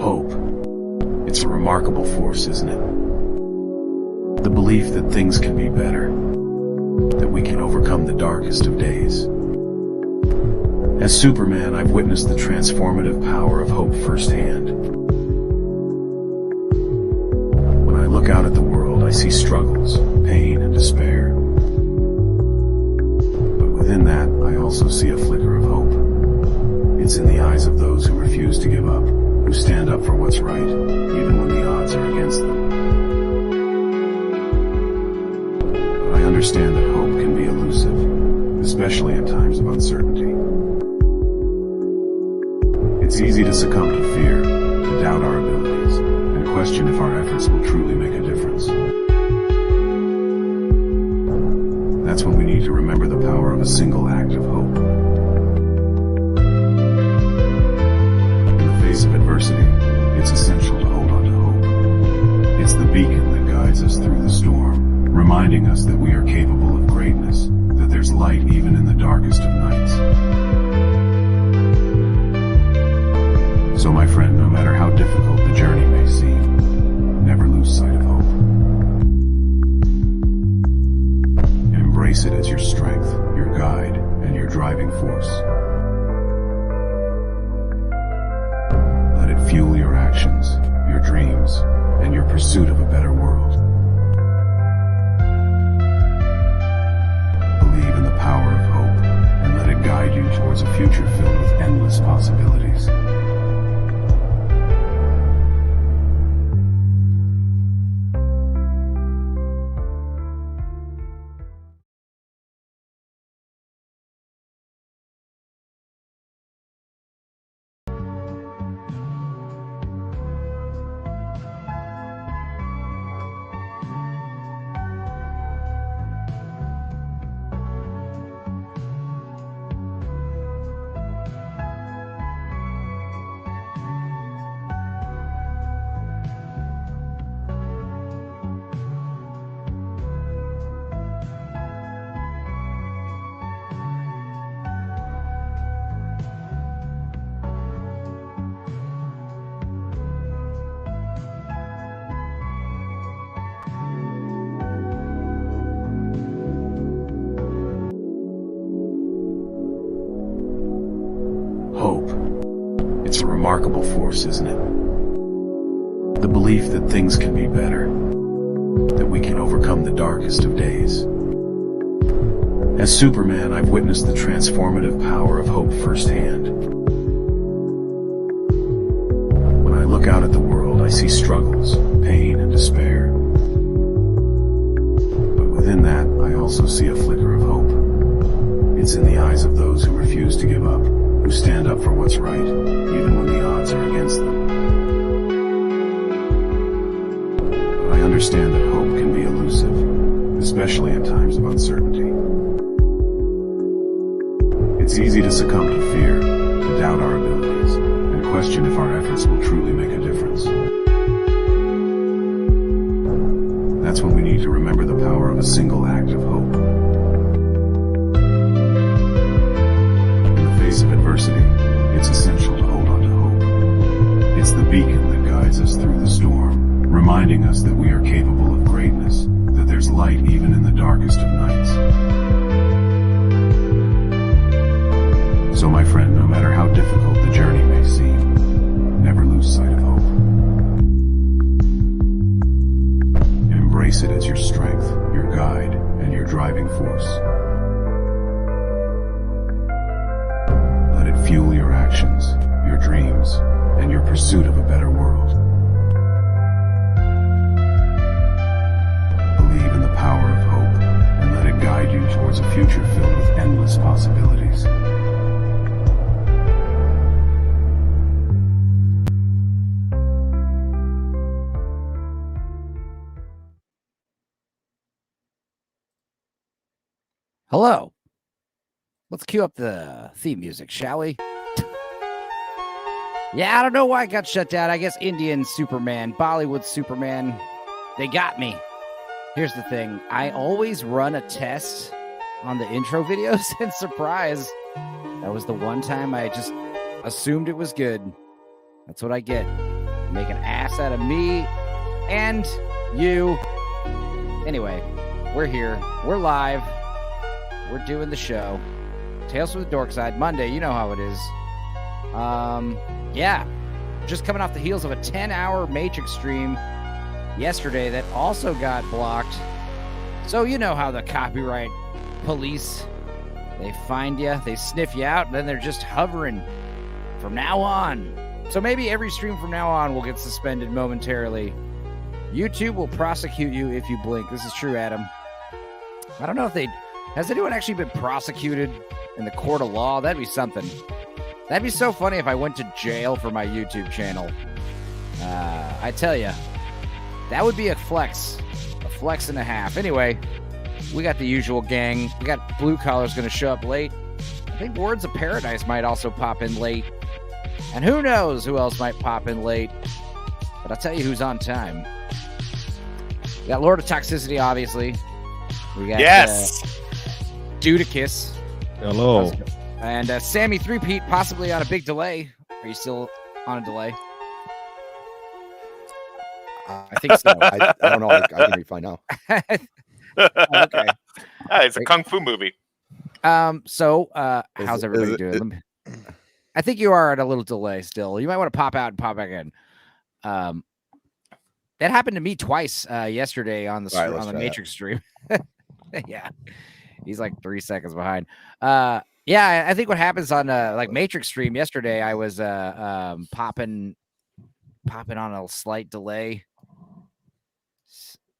Hope. It's a remarkable force, isn't it? The belief that things can be better, that we can overcome the darkest of days. As Superman, I've witnessed the transformative power of hope firsthand. When I look out at the world, I see struggles, pain, and despair. But within that, I also see a flicker of hope. It's in the eyes of those who refuse to give up, who stand up for what's right, even when the odds are against them. But I understand that hope can be elusive, especially in times of uncertainty. It's easy to succumb to fear, to doubt our abilities, and question if our efforts will truly make a difference. That's when we need to remember the power of a single act of hope. In the face of adversity, it's essential to hold on to hope. It's the beacon that guides us through the storm, reminding us that we are capable of greatness, that there's light even in the darkest of nights. So my friend, no matter how difficult the journey may seem, never lose sight of hope. Embrace it as your strength, your guide, and your driving force. Let it fuel your actions, your dreams, and your pursuit of a better world. Believe in the power of hope, and let it guide you towards a future filled with endless possibilities. Hope. It's a remarkable force, isn't it? The belief that things can be better, that we can overcome the darkest of days. As Superman, I've witnessed the transformative power of hope firsthand. When I look out at the world, I see struggles, pain, and despair. But within that, I also see a flicker of hope. It's in the eyes of those who refuse to give up, who stand up for what's right, even when the odds are against them. But I understand that hope can be elusive, especially in times of uncertainty. It's easy to succumb to fear, to doubt our abilities, and question if our efforts will truly make a difference. That's when we need to remember the power of a single act of hope. Of adversity, it's essential to hold on to hope. It's the beacon that guides us through the storm, reminding us that we are capable of greatness, that there's light even in the darkest of nights. So my friend, no matter how difficult the journey may seem, never lose sight of hope. Embrace it as your strength, your guide, and your driving force. Fuel your actions, your dreams, and your pursuit of a better world. Believe in the power of hope, and let it guide you towards a future filled with endless possibilities. Hello. Let's cue up the theme music, shall we? Yeah, I don't know why I got shut down. I guess Indian Superman, Bollywood Superman, they got me. Here's the thing. I always run a test on the intro videos, and surprise, that was the one time I just assumed it was good. That's what I get. make an ass out of me and you. Anyway, we're here. We're live. We're doing the show. Tales from the Dorkside, Monday. You know how it is. Yeah. Just coming off the heels of a 10-hour Matrix stream yesterday that also got blocked. So you know how the copyright police, they find you, they sniff you out, and then they're just hovering from now on. So maybe every stream from now on will get suspended momentarily. YouTube will prosecute you if you blink. This is true, Adam. I don't know if has anyone actually been prosecuted in the court of law? That'd be something. That'd be so funny if I went to jail for my YouTube channel. I tell you, that would be a flex and a half. Anyway, we got the usual gang. We got Blue Collar's going to show up late. I think Words of Paradise might also pop in late. And who knows who else might pop in late. But I'll tell you who's on time. We got Lord of Toxicity, obviously. We got Dudicus. Hello. And Sammy Threepeat, possibly on a big delay. Are you still on a delay? I think so. I don't know. I can find out. Okay. It's a kung fu movie. So how's everybody doing? I think you are at a little delay still. You might want to pop out and pop back in. That happened to me twice yesterday on the Matrix stream. Yeah, he's like 3 seconds behind. Yeah, I think what happens on like Matrix stream yesterday, I was popping on a slight delay.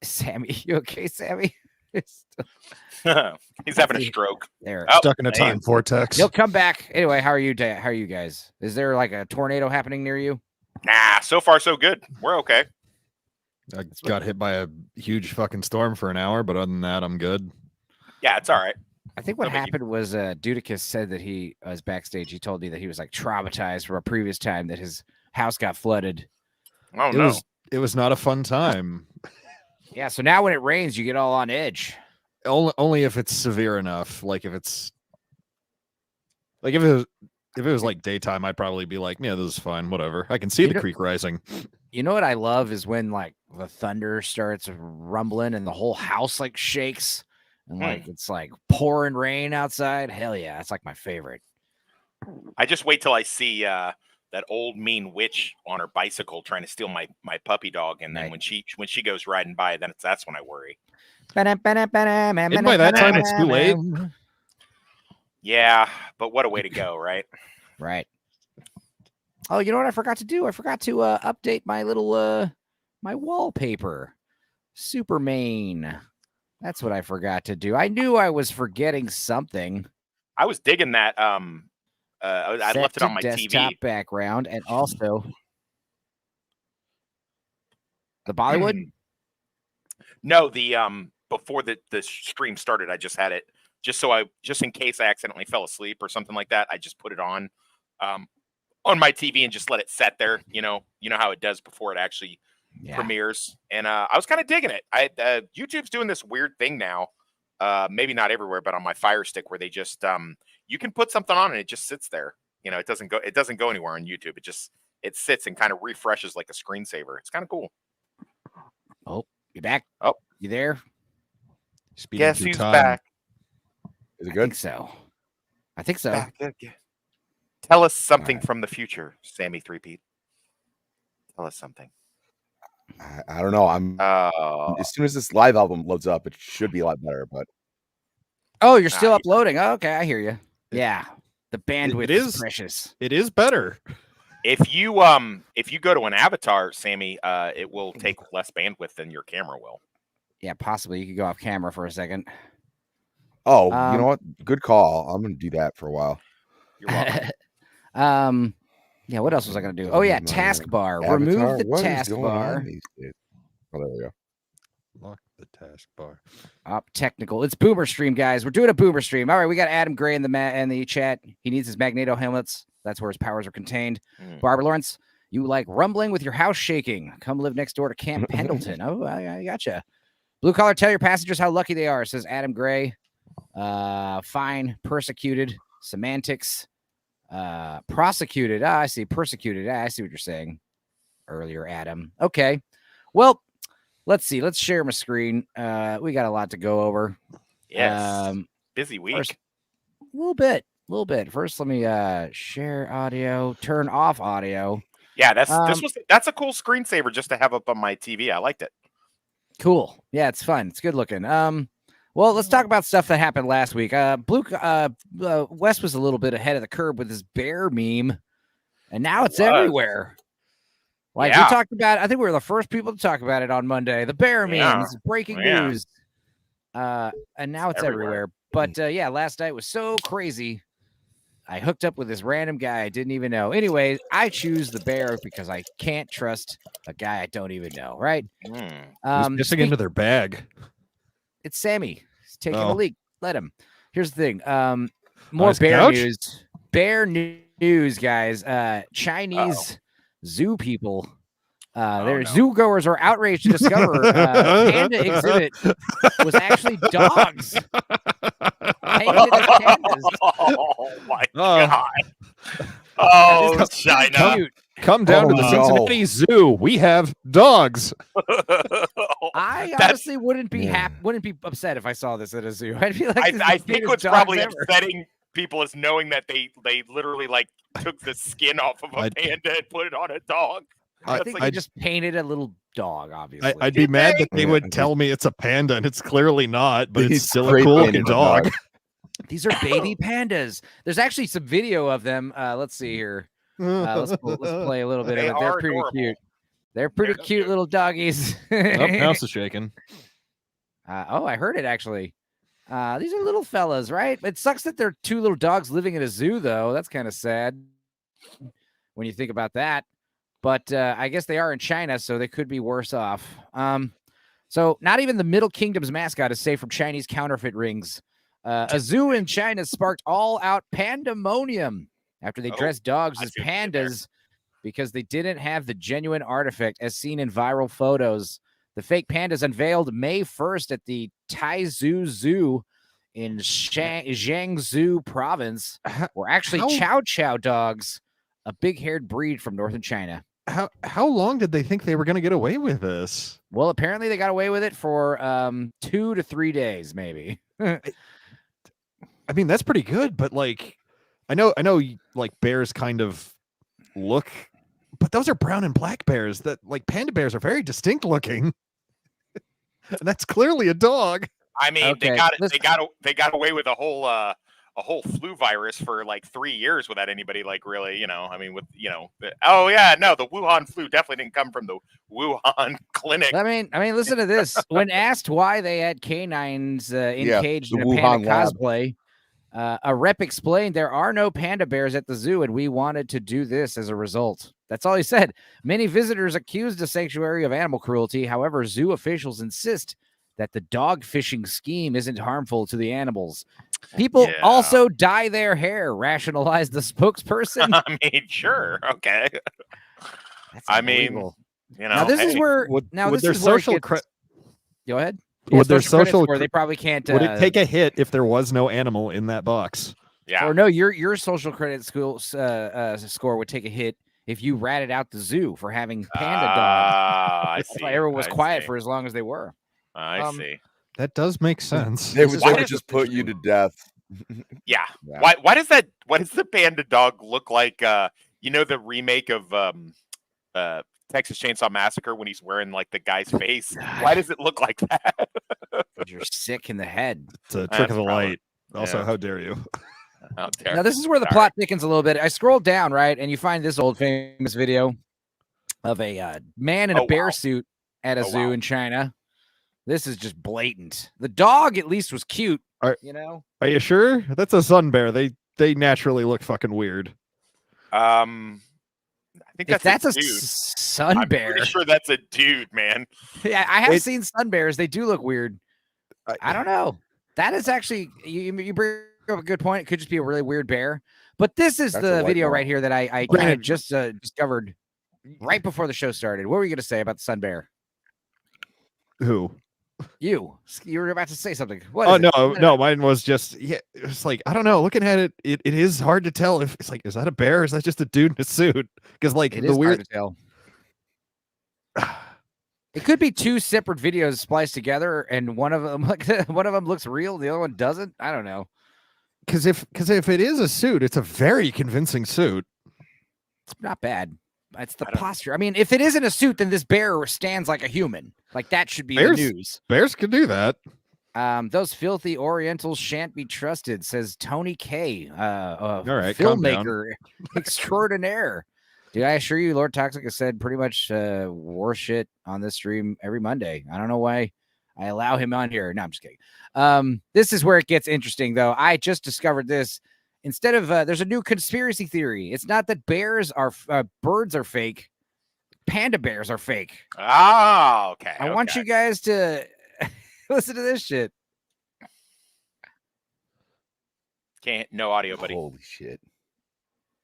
Sammy, you okay, Sammy? He's having a stroke. There, stuck in a time vortex. He'll come back. Anyway, how are you? How are you guys? Is there like a tornado happening near you? Nah, so far so good. We're okay. I got hit by a huge fucking storm for an hour, but other than that, I'm good. Yeah, it's all right. I think what happened was Dudicus said that he was backstage. He told me that he was like traumatized from a previous time that his house got flooded. Oh, no. It was not a fun time. Yeah, so now when it rains, you get all on edge. Only if it's severe enough. Like if it was like daytime, I'd probably be like, yeah, this is fine, whatever. I can see the creek rising. You know what I love is when like the thunder starts rumbling and the whole house like shakes and like it's like pouring rain outside. Hell yeah, that's like my favorite. I just wait till I see that old mean witch on her bicycle trying to steal my puppy dog, and then when she goes riding by, then that's when I worry. And by that time, it's too late. Yeah, but what a way to go, right? Right. Oh, you know what I forgot to do? I forgot to update my little my wallpaper. Supermayne. That's what I forgot to do. I knew I was forgetting something. I was digging that. I left it on my desktop TV background, and also the Bollywood. No, the before the stream started, I just had it just in case I accidentally fell asleep or something like that. I just put it on my TV and just let it set there. You know how it does before it actually premieres. And I was kind of digging it. YouTube's doing this weird thing now. Maybe not everywhere, but on my Fire Stick, where they just you can put something on and it just sits there. It doesn't go anywhere on YouTube. It sits and kind of refreshes like a screensaver. It's kind of cool. Oh, you back? Oh, you there? Guess who's back? Is it good? I think so. Tell us something from the future, Sammy Threepeat. Tell us something. I don't know. As soon as this live album loads up, it should be a lot better. But you're still uploading. Oh, okay, I hear you. Yeah, the bandwidth is precious. It is better. If you go to an avatar, Sammy, it will take less bandwidth than your camera will. Yeah, possibly. You could go off camera for a second. Oh, you know what? Good call. I'm going to do that for a while. You're welcome. Yeah, what else was I going to do? Oh, yeah, taskbar. Remove the taskbar. Oh, there we go. Lock the taskbar. Technical. It's Boomer Stream, guys. We're doing a Boomer Stream. All right, we got Adam Gray in the chat. He needs his Magneto helmets. That's where his powers are contained. Barbara Lawrence, you like rumbling with your house shaking. Come live next door to Camp Pendleton. Oh, I gotcha. Blue Collar, tell your passengers how lucky they are, says Adam Gray. Fine. Persecuted. Semantics. Prosecuted. I see. Persecuted. I see what you're saying. earlier, Adam. Okay. Well, let's see. Let's share my screen. We got a lot to go over. Yes. Busy week. First, a little bit. First, let me share audio, turn off audio. Yeah, that's a cool screensaver just to have up on my TV. I liked it. Cool. Yeah, it's fun. It's good looking. Well, let's talk about stuff that happened last week. Wes was a little bit ahead of the curve with his bear meme, and now it's everywhere. Like we talked about, I think we were the first people to talk about it on Monday. The bear meme is breaking news. And now it's everywhere. But last night was so crazy. I hooked up with this random guy I didn't even know. Anyway, I choose the bear because I can't trust a guy I don't even know, right? Who's missing into their bag? It's Sammy. He's taking a leak. Let him. Here's the thing. More bear news. Bear news, guys. Chinese zoo people. Their zoo goers are outraged to discover panda exhibit was actually dogs. Painted as pandas. Oh my god! Oh, China! Come down to the Cincinnati Zoo. We have dogs. I honestly wouldn't be upset if I saw this at a zoo. I'd be like, I think what's probably upsetting people is knowing that they literally like took the skin off of a panda and put it on a dog. I think I just painted a little dog, obviously. I'd be mad that they would tell me it's a panda and it's clearly not, but it's still a cool looking dog. These are baby pandas. There's actually some video of them. Let's see here. Let's play a little bit of it. They're pretty cute. They're pretty cute little doggies. House is shaking. I heard it actually. These are little fellas, right? It sucks that they're two little dogs living in a zoo, though. That's kind of sad when you think about that. But I guess they are in China, so they could be worse off. So not even the Middle Kingdom's mascot is safe from Chinese counterfeit rings. A zoo in China sparked all-out pandemonium after they dressed dogs as pandas because they didn't have the genuine artifact as seen in viral photos. The fake pandas unveiled May 1st at the Taizhou Zoo in Jiangsu province were actually Chow Chow dogs, a big-haired breed from northern China. How long did they think they were going to get away with this? Well, apparently they got away with it for 2 to 3 days, maybe. I mean, that's pretty good, but like, I know, like bears kind of look, but those are brown and black bears. That like panda bears are very distinct looking, and that's clearly a dog. I mean, they got away with a whole flu virus for like 3 years without anybody like really, I mean, with the Wuhan flu definitely didn't come from the Wuhan clinic. I mean, listen to this. When asked why they had canines encaged in a panda cosplay, a rep explained there are no panda bears at the zoo, and we wanted to do this as a result. That's all he said. Many visitors accused the sanctuary of animal cruelty. However, zoo officials insist that the dog fishing scheme isn't harmful to the animals. People also dye their hair, rationalized the spokesperson. I mean, sure. Okay. I mean, now this is where this is social credit. Go ahead. Would their social where they probably can't would it take a hit if there was no animal in that box? Yeah. Or no, your social credit score would take a hit if you ratted out the zoo for having panda dogs. That's why everyone was quiet for as long as they were. I see. That does make sense. They would just put you to death. Yeah. Why does the panda dog look like the remake of Texas Chainsaw Massacre when he's wearing like the guy's face? Why does it look like that? You're sick in the head. It's a trick of the light. Also, how dare you? How dare now this is where the plot thickens a little bit. I scrolled down, right, and you find this old famous video of a man in a bear suit at a zoo in China. This is just blatant. The dog at least was cute. Are you sure? That's a sun bear. They naturally look fucking weird. I think that's a sun bear. I'm pretty sure that's a dude, man. Yeah, I have seen sun bears. They do look weird. I don't know. That is actually you bring up a good point. It could just be a really weird bear. But this is the video right here that I kind of just discovered right before the show started. What were you going to say about the sun bear? Who? You were about to say something. What? No, mine was just it's like I don't know. Looking at it is hard to tell if it's like is that a bear or is that just a dude in a suit? Because like it is hard to tell. It could be two separate videos spliced together, and one of them looks real, the other one doesn't. I don't know. Because if it is a suit, it's a very convincing suit. It's not bad. It's the posture. I mean, if it isn't a suit, then this bear stands like a human. Like that should be the news. Bears can do that. Those filthy Orientals shan't be trusted, says Tony K, All right, filmmaker extraordinaire. Dude, I assure you, Lord Toxic has said pretty much worse shit on this stream every Monday. I don't know why I allow him on here. No, I'm just kidding. This is where it gets interesting, though. I just discovered this. Instead of there's a new conspiracy theory. It's not that birds are fake. Panda bears are fake. Oh, okay. I want you guys to listen to this shit. No audio, buddy. Holy shit.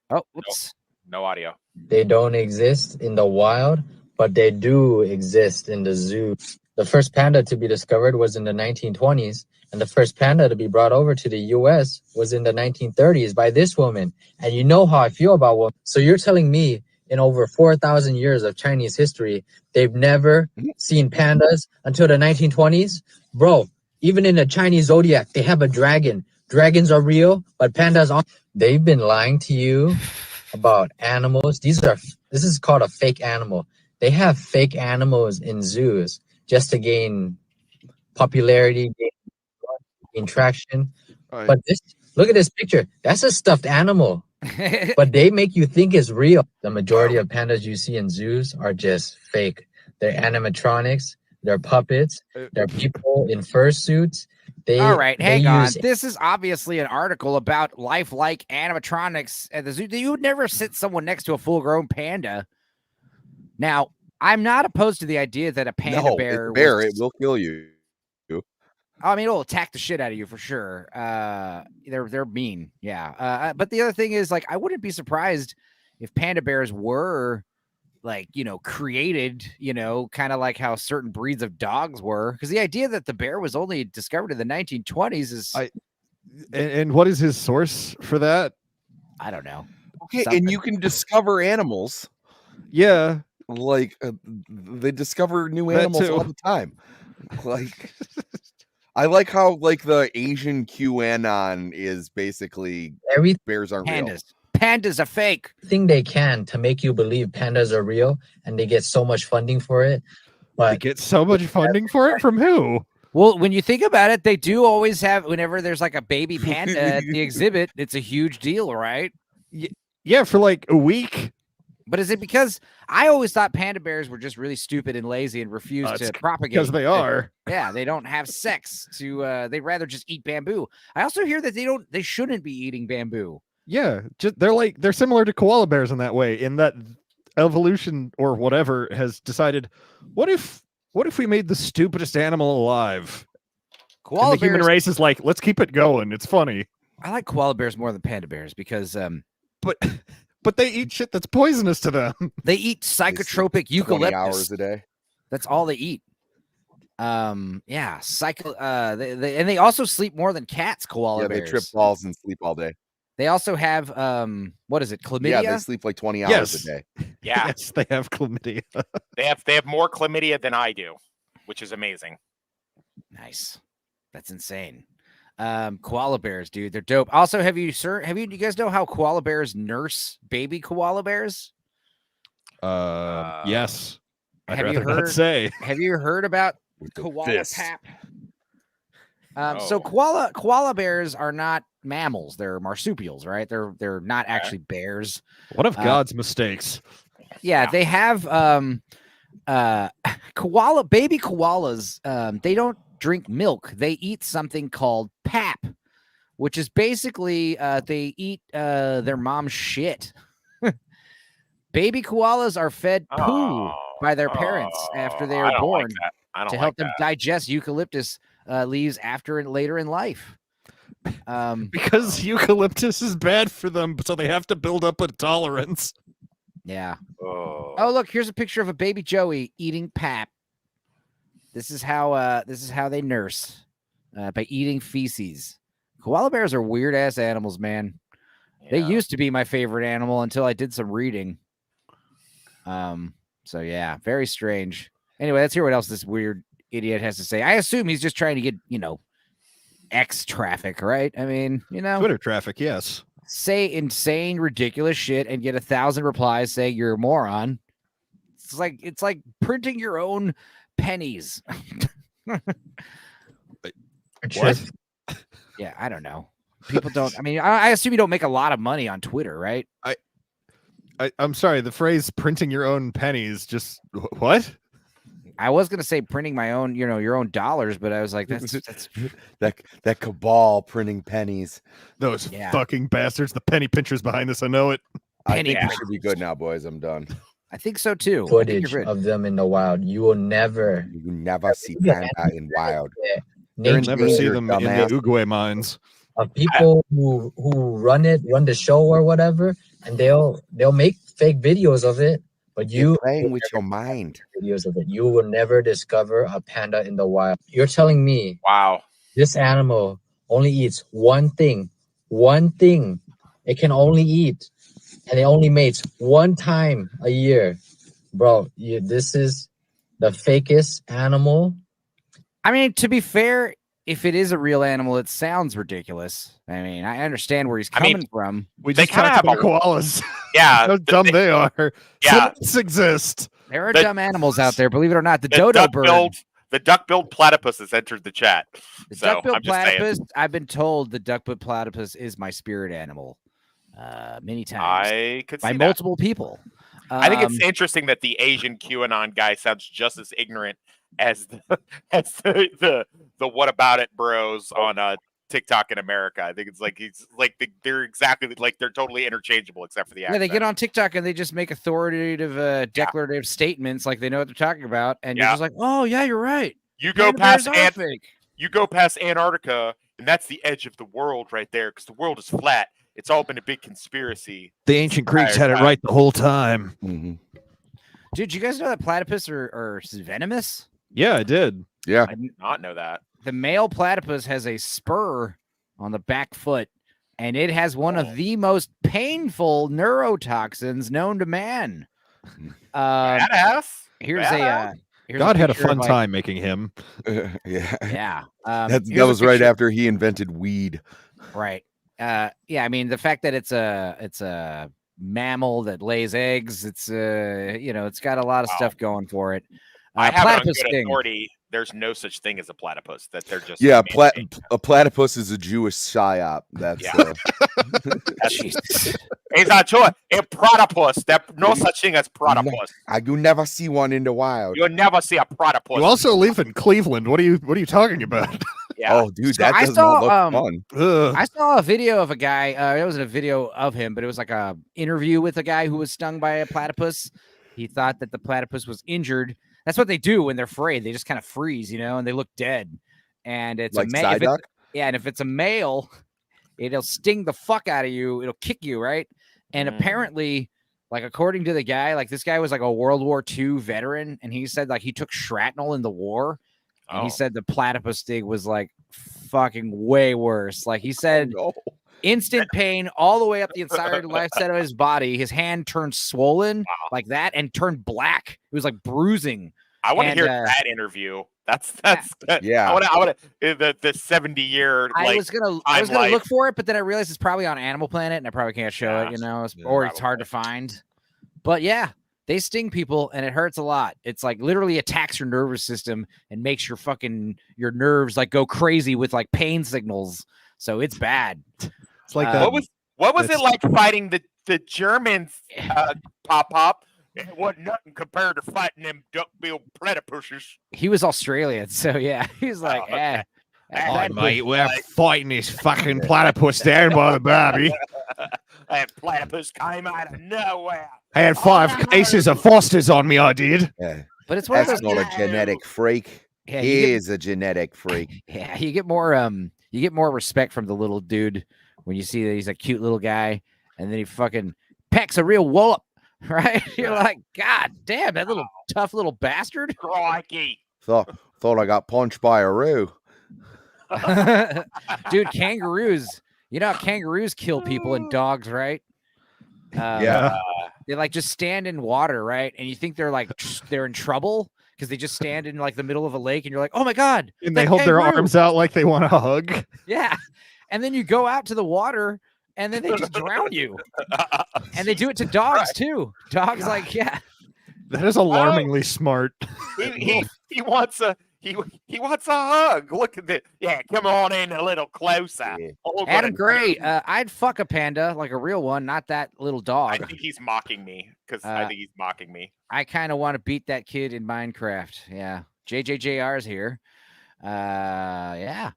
Oh, whoops. No audio. They don't exist in the wild, but they do exist in the zoo. The first panda to be discovered was in the 1920s, and the first panda to be brought over to the U.S. was in the 1930s by this woman. And you know how I feel about women. So you're telling me in over 4,000 years of Chinese history, they've never seen pandas until the 1920s? Bro, even in the Chinese zodiac, they have a dragon. Dragons are real, but pandas aren't. They've been lying to you about animals. This is called a fake animal. They have fake animals in zoos just to gain popularity, gain traction. Right. But look at this picture. That's a stuffed animal. But they make you think it's real. The majority of pandas you see in zoos are just fake. They're animatronics. They're puppets. They're people in fursuits. All right, hang on. This is obviously an article about lifelike animatronics at the zoo. You would never sit someone next to a full-grown panda. Now, I'm not opposed to the idea that a panda bear. It will kill you. I mean, it'll attack the shit out of you for sure. They're mean, yeah. But the other thing is, like, I wouldn't be surprised if panda bears were, like, created, kind of like how certain breeds of dogs were. Because the idea that the bear was only discovered in the 1920s is. And what is his source for that? I don't know. Okay, and you can discover animals. Yeah. Like, they discover new animals all the time. Like. I like how, like, the Asian QAnon is basically bears aren't real. Pandas are fake. Thing they can to make you believe pandas are real, and they get so much funding for it. But they get so much funding for it from who? Well, when you think about it, they do always have, whenever there's like a baby panda at the exhibit, it's a huge deal, right? Yeah, for like a week. But is it because I always thought panda bears were just really stupid and lazy and refused to propagate? Because they are. Yeah, they don't have sex to. They rather just eat bamboo. I also hear that they shouldn't be eating bamboo. Yeah, they're similar to koala bears in that way. In that evolution or whatever has decided, what if we made the stupidest animal alive? Koala and the human race is like, let's keep it going. It's funny. I like koala bears more than panda bears because But they eat shit that's poisonous to them. They eat psychotropic eucalyptus. 20 hours a day. That's all they eat. And they also sleep more than cats, koala bears. They trip balls and sleep all day. They also have what is it, chlamydia? Yeah, they sleep like 20 hours a day. Yeah. Yes, they have chlamydia. They have more chlamydia than I do, which is amazing. Nice. That's insane. Koala bears, dude, they're dope. Also, do you guys know how koala bears nurse baby koala bears? Yes. Have you heard about koala pap? So koala bears are not mammals; they're marsupials, right? They're not actually bears. One of God's mistakes. Yeah, they have baby koalas. They don't drink milk. They eat something called pap, which is basically they eat their mom's shit. Baby koalas are fed poo by their parents after they are born to help them digest eucalyptus leaves later in life. Because eucalyptus is bad for them, so they have to build up a tolerance. Yeah. Oh, look, here's a picture of a baby Joey eating pap. This is how they nurse by eating feces. Koala bears are weird ass animals, man. Yeah. They used to be my favorite animal until I did some reading. So yeah, very strange. Anyway, let's hear what else this weird idiot has to say. I assume he's just trying to get, X traffic, right? I mean, Twitter traffic, yes. Say insane, ridiculous shit and get 1,000 replies saying you're a moron. It's like printing your own pennies. What? Yeah, I don't know. People don't. I mean, I assume you don't make a lot of money on Twitter, right? I'm sorry. The phrase "printing your own pennies" just what? I was gonna say printing my own, your own dollars, but I was like, that's that cabal printing pennies. Those fucking bastards, the penny pinchers behind this. I know it. I think we should be good now, boys. I'm done. I think so too. Footage of them in the wild. You will never see panda in wild. You'll never see them in the Uruguay mines. Of people who run the show or whatever, and they'll make fake videos of it. But you're playing with your mind. Videos of it. You will never discover a panda in the wild. You're telling me, wow, this animal only eats one thing. One thing it can only eat, and it only mates one time a year, bro. This is the fakest animal. I mean, to be fair, if it is a real animal, it sounds ridiculous. I mean, I understand where he's coming from. We just talked about koalas. Yeah, how dumb they are. Yeah, Slits exist. There are dumb animals out there, believe it or not. The dodo bird. The duck-billed platypus has entered the chat. The duck-billed platypus. I've been told the duck-billed platypus is my spirit animal. Many times. I could see by multiple people. I think it's interesting that the Asian QAnon guy sounds just as ignorant as the what about it bros on TikTok in America. I think it's like they're exactly like they're totally interchangeable except for the accent. Yeah, they get on TikTok and they just make authoritative declarative statements like they know what they're talking about, and you're just like, oh yeah, you're right. You go past Antarctica, and that's the edge of the world right there because the world is flat. It's all been a big conspiracy. The ancient Greeks had it right the whole time. Mm-hmm. Dude, you guys know that platypus are venomous? Yeah, I did. Yeah. I did not know that. The male platypus has a spur on the back foot, and it has one of the most painful neurotoxins known to man. Badass. Here's God had a fun time making him. Yeah. That was right after he invented weed. Right. I mean, the fact that it's a mammal that lays eggs, it's it's got a lot of stuff going for it. I have it on good authority. There's no such thing as a platypus. That they're just a platypus is a Jewish psyop. That's Jesus. It's not true. A platypus. There's no such thing as platypus. You never see one in the wild. You'll never see a platypus. You also live in Cleveland. What are you talking about? Yeah. Oh, dude, that does not look fun. I saw a video of a guy. It wasn't a video of him, but it was like a interview with a guy who was stung by a platypus. He thought that the platypus was injured. That's what they do when they're afraid. They just kind of freeze, and they look dead. And it's like a male. Psyduck? Yeah, and if it's a male, it'll sting the fuck out of you. It'll kick you, right? And apparently, like according to the guy, like this guy was like a World War II veteran, and he said like he took shrapnel in the war, and he said the platypus sting was like fucking way worse. Like he said, instant pain all the way up the entire left side of his body. His hand turned swollen like that and turned black. It was like bruising. I want to hear that interview. That's yeah. I want to the 70-year. I was gonna look for it, but then I realized it's probably on Animal Planet, and I probably can't show it. Or it's hard to find. But yeah, they sting people, and it hurts a lot. It's like literally attacks your nervous system and makes your nerves like go crazy with like pain signals. So it's bad. It's like what was it like fighting the Germans? Pop. It wasn't nothing compared to fighting them duck-billed platypuses. He was Australian, so yeah, he's like, mate, we're fighting this fucking platypus down by the Barbie. That platypus came out of nowhere. I had 5 cases of Foster's on me, I did. Yeah. But it's one of those not a genetic freak. Yeah, he is a genetic freak. Yeah, you get more respect from the little dude when you see that he's a cute little guy, and then he fucking pecks a real wallop. Right? You're like, God damn, that little tough little bastard. Crikey. Thought I got punched by a roo. Dude, kangaroos. You know how kangaroos kill people and dogs, right? Yeah. They like just stand in water, right? And you think they're in trouble because they just stand in like the middle of a lake, and you're like, oh my god, And they hold their arms out like they want a hug. Yeah, and then you go out to the water, and then they just drown you. And they do it to dogs too. Dogs, like, yeah. That is alarmingly smart. He wants a hug. Look at this. Yeah, come on in a little closer. Oh, Adam Gray, I'd fuck a panda, like a real one, not that little dog. I think he's mocking me because I think he's mocking me. I kind of want to beat that kid in Minecraft. Yeah. JJJR's here. Yeah.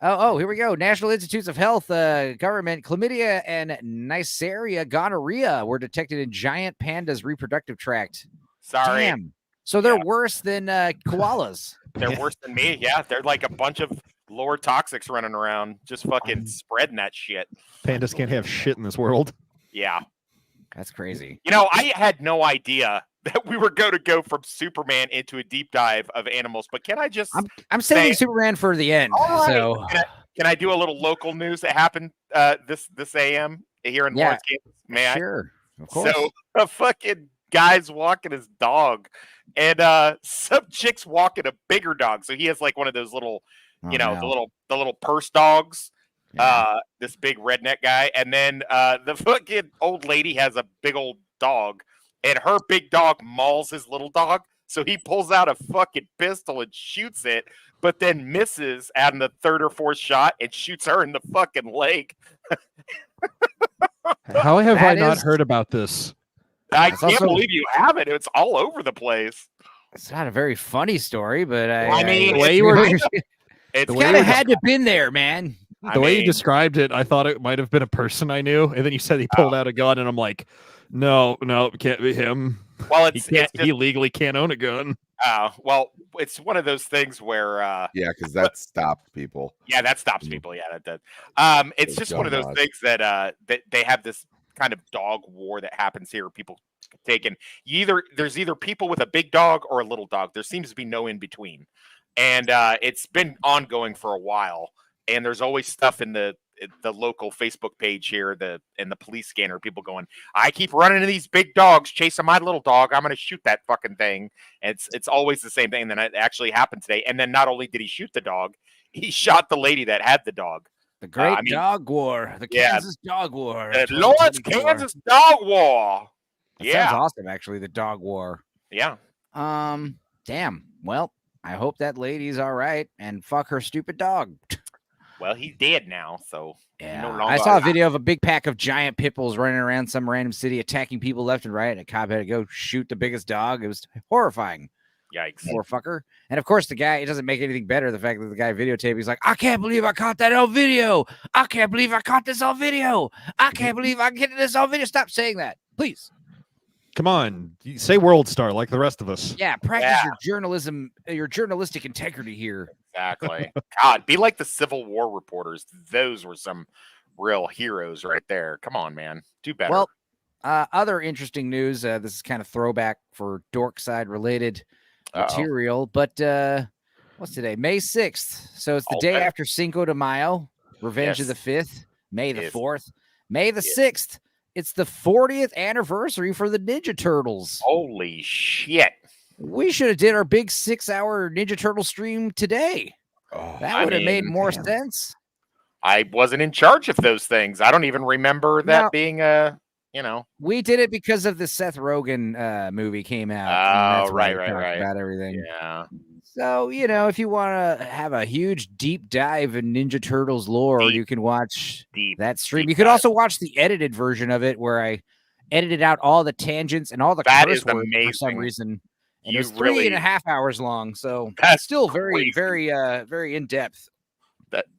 Oh, here we go. National Institutes of Health, government, chlamydia and Neisseria gonorrhea were detected in giant pandas' reproductive tract. Sorry. Damn. So they're worse than koalas. They're worse than me. Yeah, they're like a bunch of lower toxics running around, just fucking spreading that shit. Pandas can't have shit in this world. Yeah. That's crazy. You know, I had no idea that we were going to go from Superman into a deep dive of animals, but can I just... I'm saving Superman for the end. Right. So can I do a little local news that happened this AM here in Lawrence, Kansas? May I? Sure. Of course. So a fucking guy's walking his dog, and some chick's walking a bigger dog. So he has like one of those little, the little purse dogs. Yeah. This big redneck guy, and then the fucking old lady has a big old dog, and her big dog mauls his little dog. So he pulls out a fucking pistol and shoots it, but then misses on the third or fourth shot and shoots her in the fucking leg. How have I not heard about this? I can't believe you haven't. It's all over the place. It's not a very funny story, but I mean, the way you were, it's kind of had to been there, man. The way you described it, I thought it might have been a person I knew, and then you said he pulled out a gun, and I'm like, no, it can't be him. Well, he legally can't own a gun. Well, it's one of those things where because that stops people. Yeah, that stops people. Yeah, that does. It's just one of those things that they have this kind of dog war that happens here. People taking there's either people with a big dog or a little dog. There seems to be no in between, and it's been ongoing for a while. And there's always stuff in the local Facebook page here, in the police scanner, people going, I keep running into these big dogs chasing my little dog. I'm going to shoot that fucking thing. And it's always the same thing. And then it actually happened today. And then not only did he shoot the dog, he shot the lady that had the dog. The great dog war. The Kansas dog war. The Lawrence, Kansas dog war. That sounds awesome, actually, the dog war. Yeah. Damn. Well, I hope that lady's all right and fuck her stupid dog. Well, he's dead now, so yeah. I saw a video of a big pack of giant pit bulls running around some random city, attacking people left and right. And a cop had to go shoot the biggest dog. It was horrifying. Yikes! Poor fucker. And of course, the guy. It doesn't make anything better. The fact that the guy videotaped. He's like, I can't believe I caught that on video. I can't believe I caught this on video. I can't believe I get this on video. Stop saying that, please. Come on, say World Star like the rest of us. Yeah, practice your journalism, your journalistic integrity here. Exactly. God, be like the Civil War reporters. Those were some real heroes right there. Come on, man. Do better. Well, other interesting news. This is kind of throwback for Dorkside related material, but what's today? May 6th. So it's the day after Cinco de Mayo, Revenge of the 5th, May the 4th, May the 6th. It's the 40th anniversary for the Ninja Turtles. Holy shit. We should have did our big 6-hour Ninja Turtle stream today. That would have made more sense. I wasn't in charge of those things. I don't even remember that being We did it because of the Seth Rogen movie came out. Oh, right. About everything. Yeah. So, if you want to have a huge deep dive in Ninja Turtles lore, you can watch that stream. You could also watch the edited version of it where I edited out all the tangents and all the curse words for some reason. And it's 3.5 hours long. So that's still very, very, very in depth.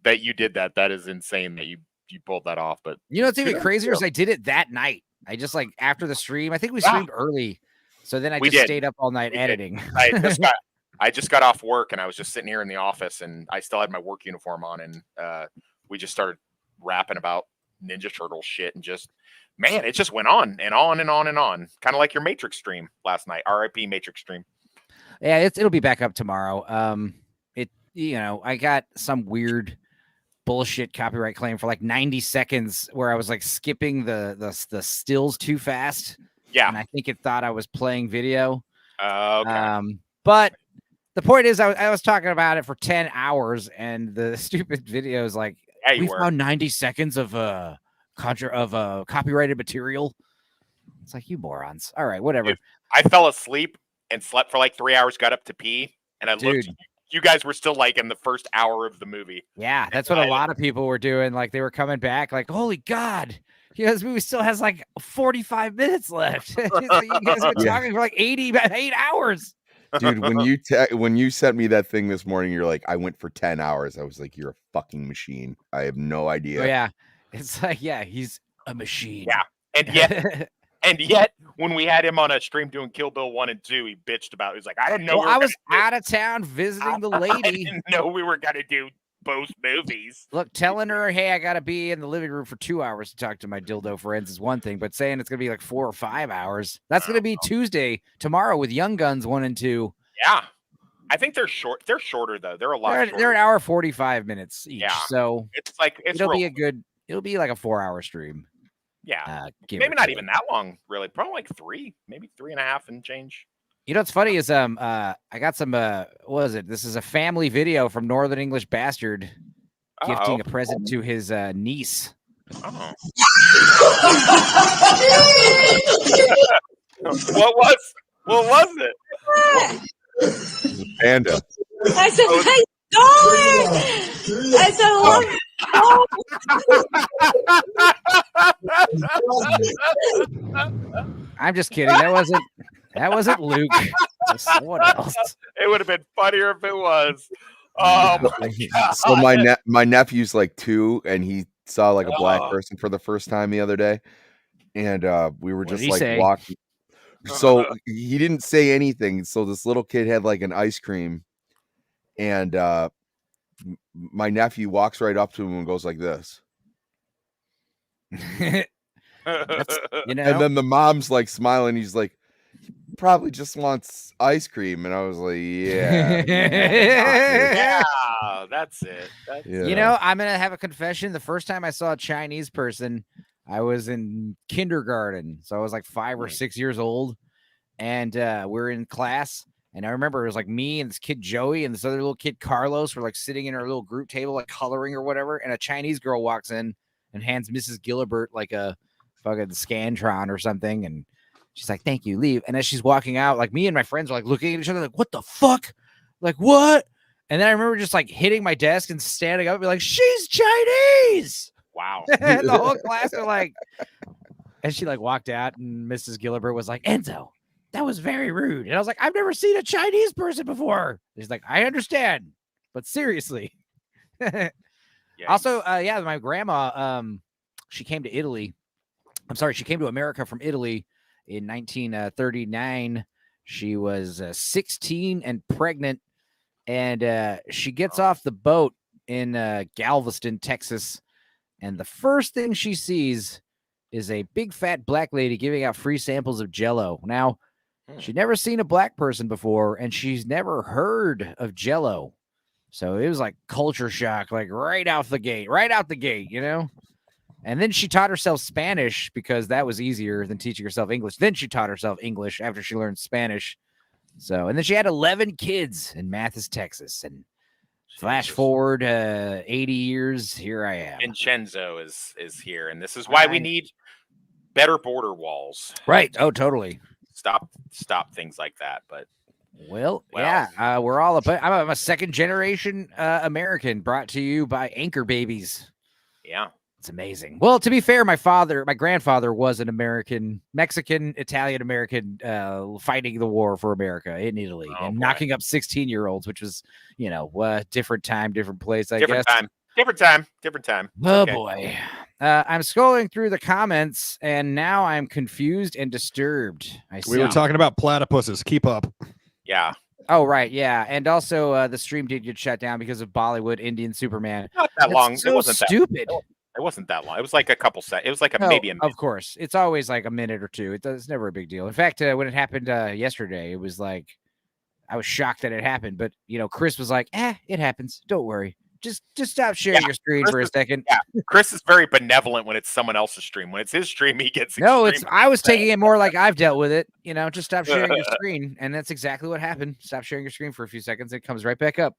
That you did that. That is insane that you pulled that off. But what's even crazier is I did it that night. I just after the stream, I think we streamed early. So then I stayed up all night editing. I just got off work and I was just sitting here in the office and I still had my work uniform on and we just started rapping about Ninja Turtle shit and it just went on and on and on and on. Kind of like your Matrix stream last night, RIP Matrix stream. Yeah, it'll be back up tomorrow. I got some weird bullshit copyright claim for 90 seconds where I was skipping the stills too fast. Yeah. And I think it thought I was playing video. Okay. But The point is, I was talking about it for 10 hours, and the stupid video is like, we found 90 seconds of copyrighted material. It's like, you morons. All right, whatever. Dude, I fell asleep and slept for like 3 hours, got up to pee, and I looked. You guys were still like in the first hour of the movie. Yeah, that's what a lot of people were doing. Like, they were coming back like, holy God, this movie still has like 45 minutes left. You guys have been talking for like 8 hours. Dude, when you sent me that thing this morning, you're like, I went for 10 hours. I was like, you're a fucking machine. I have no idea. Oh, yeah. It's like, yeah, he's a machine. Yeah. And yet, when we had him on a stream doing Kill Bill 1 and 2, he bitched about it. He was like, I didn't know I was out of town visiting the lady. I didn't know we were going to do both movies. Look, telling her, hey, I got to be in the living room for 2 hours to talk to my dildo friends is one thing, but saying it's going to be like 4 or 5 hours, that's going to be tomorrow with Young Guns 1 and 2. Yeah. I think they're short. They're shorter, though. They're a lot shorter. They're an hour 45 minutes each. Yeah. So it'll be like a 4-hour stream. Yeah. Maybe not even that long, really. Probably like 3, maybe 3.5 and change. You know what's funny is I got some what was it? This is a family video from Northern English Bastard gifting a present to his niece. Oh. What was it? Panda. I said, hey, darling! I said, I'm just kidding. That wasn't Luke. Someone else. It would have been funnier if it was. Oh my God. So my nephew's like 2, and he saw like a black person for the first time the other day, and we were just like walking. So he didn't say anything. So this little kid had like an ice cream, and my nephew walks right up to him and goes like this. And then the mom's like smiling. He's like, probably just wants ice cream. And I was like, yeah. Yeah, that's it. You know, I'm going to have a confession. The first time I saw a Chinese person, I was in kindergarten. So I was like 5 or 6 years old. And we're in class. And I remember it was like me and this kid Joey and this other little kid Carlos were like sitting in our little group table, like coloring or whatever. And a Chinese girl walks in and hands Mrs. Gilbert like a fucking Scantron or something. And she's like, thank you, leave. And as she's walking out, like me and my friends are like looking at each other like, what the fuck? Like, what? And then I remember just like hitting my desk and standing up and be like, she's Chinese. Wow. And the whole class are like, and she like walked out and Mrs. Gilbert was like, Enzo, that was very rude. And I was like, I've never seen a Chinese person before. He's like, I understand, but seriously. Also, my grandma, she came to Italy. I'm sorry, she came to America from Italy in 1939. She was 16 and pregnant, and she gets off the boat in Galveston, Texas, and the first thing she sees is a big fat black lady giving out free samples of Jell-O. Now, she'd never seen a black person before, and she's never heard of Jell-O. So it was like culture shock, like right out the gate, you know? And then she taught herself Spanish because that was easier than teaching herself English. Then she taught herself English after she learned Spanish. So, and then she had 11 kids in Mathis, Texas. And flash forward 80 years, here I am. Vincenzo is here, and this is why we need better border walls. Right. Oh, totally. Stop things like that. But yeah, we're all I'm a second generation American brought to you by anchor babies. Yeah. It's amazing. Well, to be fair, my grandfather was an American, Mexican, Italian-American, fighting the war for America in Italy and knocking up 16-year-olds, which was, different time, different place, I guess. Different time. Oh, boy. I'm scrolling through the comments, and now I'm confused and disturbed. We were talking about platypuses. Keep up. Yeah. Oh, right. Yeah. And also, the stream did get shut down because of Bollywood Indian Superman. Not that long. So it wasn't stupid. It wasn't that long. It was like a couple seconds. It was like maybe a minute. Of course. It's always like a minute or two. It's never a big deal. In fact, when it happened yesterday, it was like, I was shocked that it happened. But, Chris was like, it happens. Don't worry. just stop sharing your screen for a second. Yeah, Chris is very benevolent when it's someone else's stream. When it's his stream, he gets no. I was taking it more like I've dealt with it. Just stop sharing your screen, and that's exactly what happened. Stop sharing your screen for a few seconds, it comes right back up.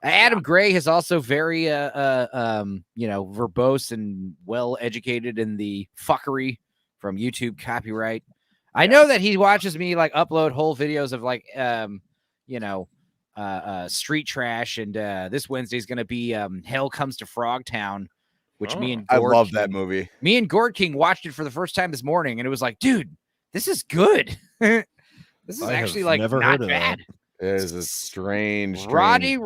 Adam Gray is also very verbose and well educated in the fuckery from YouTube copyright. I know that he watches me like upload whole videos of like street trash, and this Wednesday is going to be Hell Comes to Frogtown, which me and Gord I love that movie. Me and Gord King watched it for the first time this morning, and it was like, dude, this is good. This is actually like not bad. It is a strange Roddy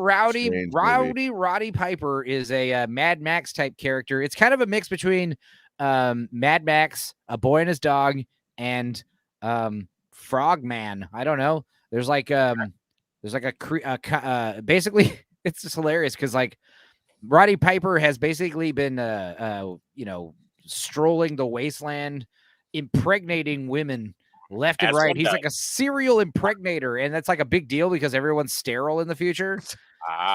Piper is a Mad Max type character. It's kind of a mix between Mad Max, A Boy and His Dog, and Frogman. I don't know. There's like basically it's just hilarious because like Roddy Piper has basically been strolling the wasteland, impregnating women left and right. He's like a serial impregnator, and that's like a big deal because everyone's sterile in the future.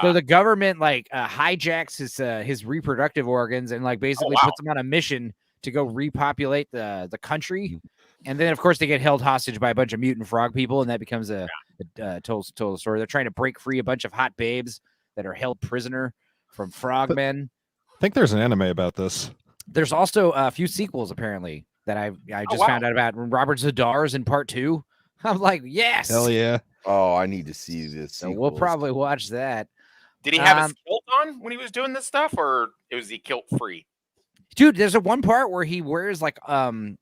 So the government like hijacks his reproductive organs and like basically puts him on a mission to go repopulate the country. And then of course they get held hostage by a bunch of mutant frog people, and that becomes a total story. They're trying to break free a bunch of hot babes that are held prisoner from frogmen. I think there's an anime about this. There's also a few sequels apparently that I just found out about. Robert Zadar's in part 2. I'm like, yes. Hell yeah. Oh, I need to see this. So we'll probably watch that. Did he have his kilt on when he was doing this stuff, or was he kilt free? Dude, there's one part where he wears like one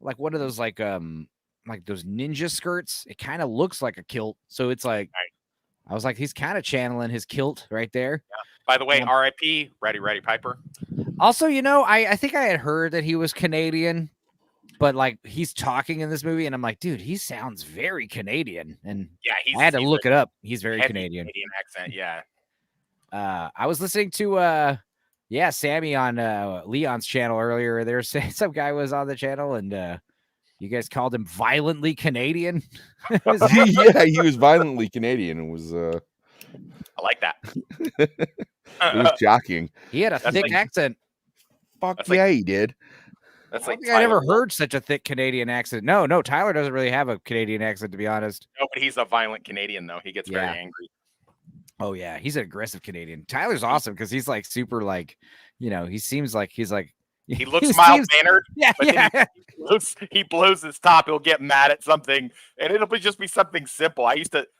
of those like those ninja skirts. It kind of looks like a kilt. So it's like I was like, he's kind of channeling his kilt right there. Yeah. By the way, R.I.P. Roddy Piper. Also, I think I had heard that he was Canadian, but like he's talking in this movie, and I'm like, dude, he sounds very Canadian. And yeah, I had to look it up. He's very Canadian. Canadian accent, yeah. I was listening to Sammy on Leon's channel earlier. There's some guy was on the channel, and you guys called him violently Canadian. Yeah, he was violently Canadian. It was I like that. It was shocking. He had a thick accent. Fuck yeah, he did. That's I never heard such a thick Canadian accent. No, Tyler doesn't really have a Canadian accent, to be honest. No, but he's a violent Canadian, though. He gets very angry. Oh, yeah. He's an aggressive Canadian. Tyler's awesome because he's like super like, he seems like he's like. He looks mild-mannered. Yeah, but he blows his top. He'll get mad at something, and it'll just be something simple.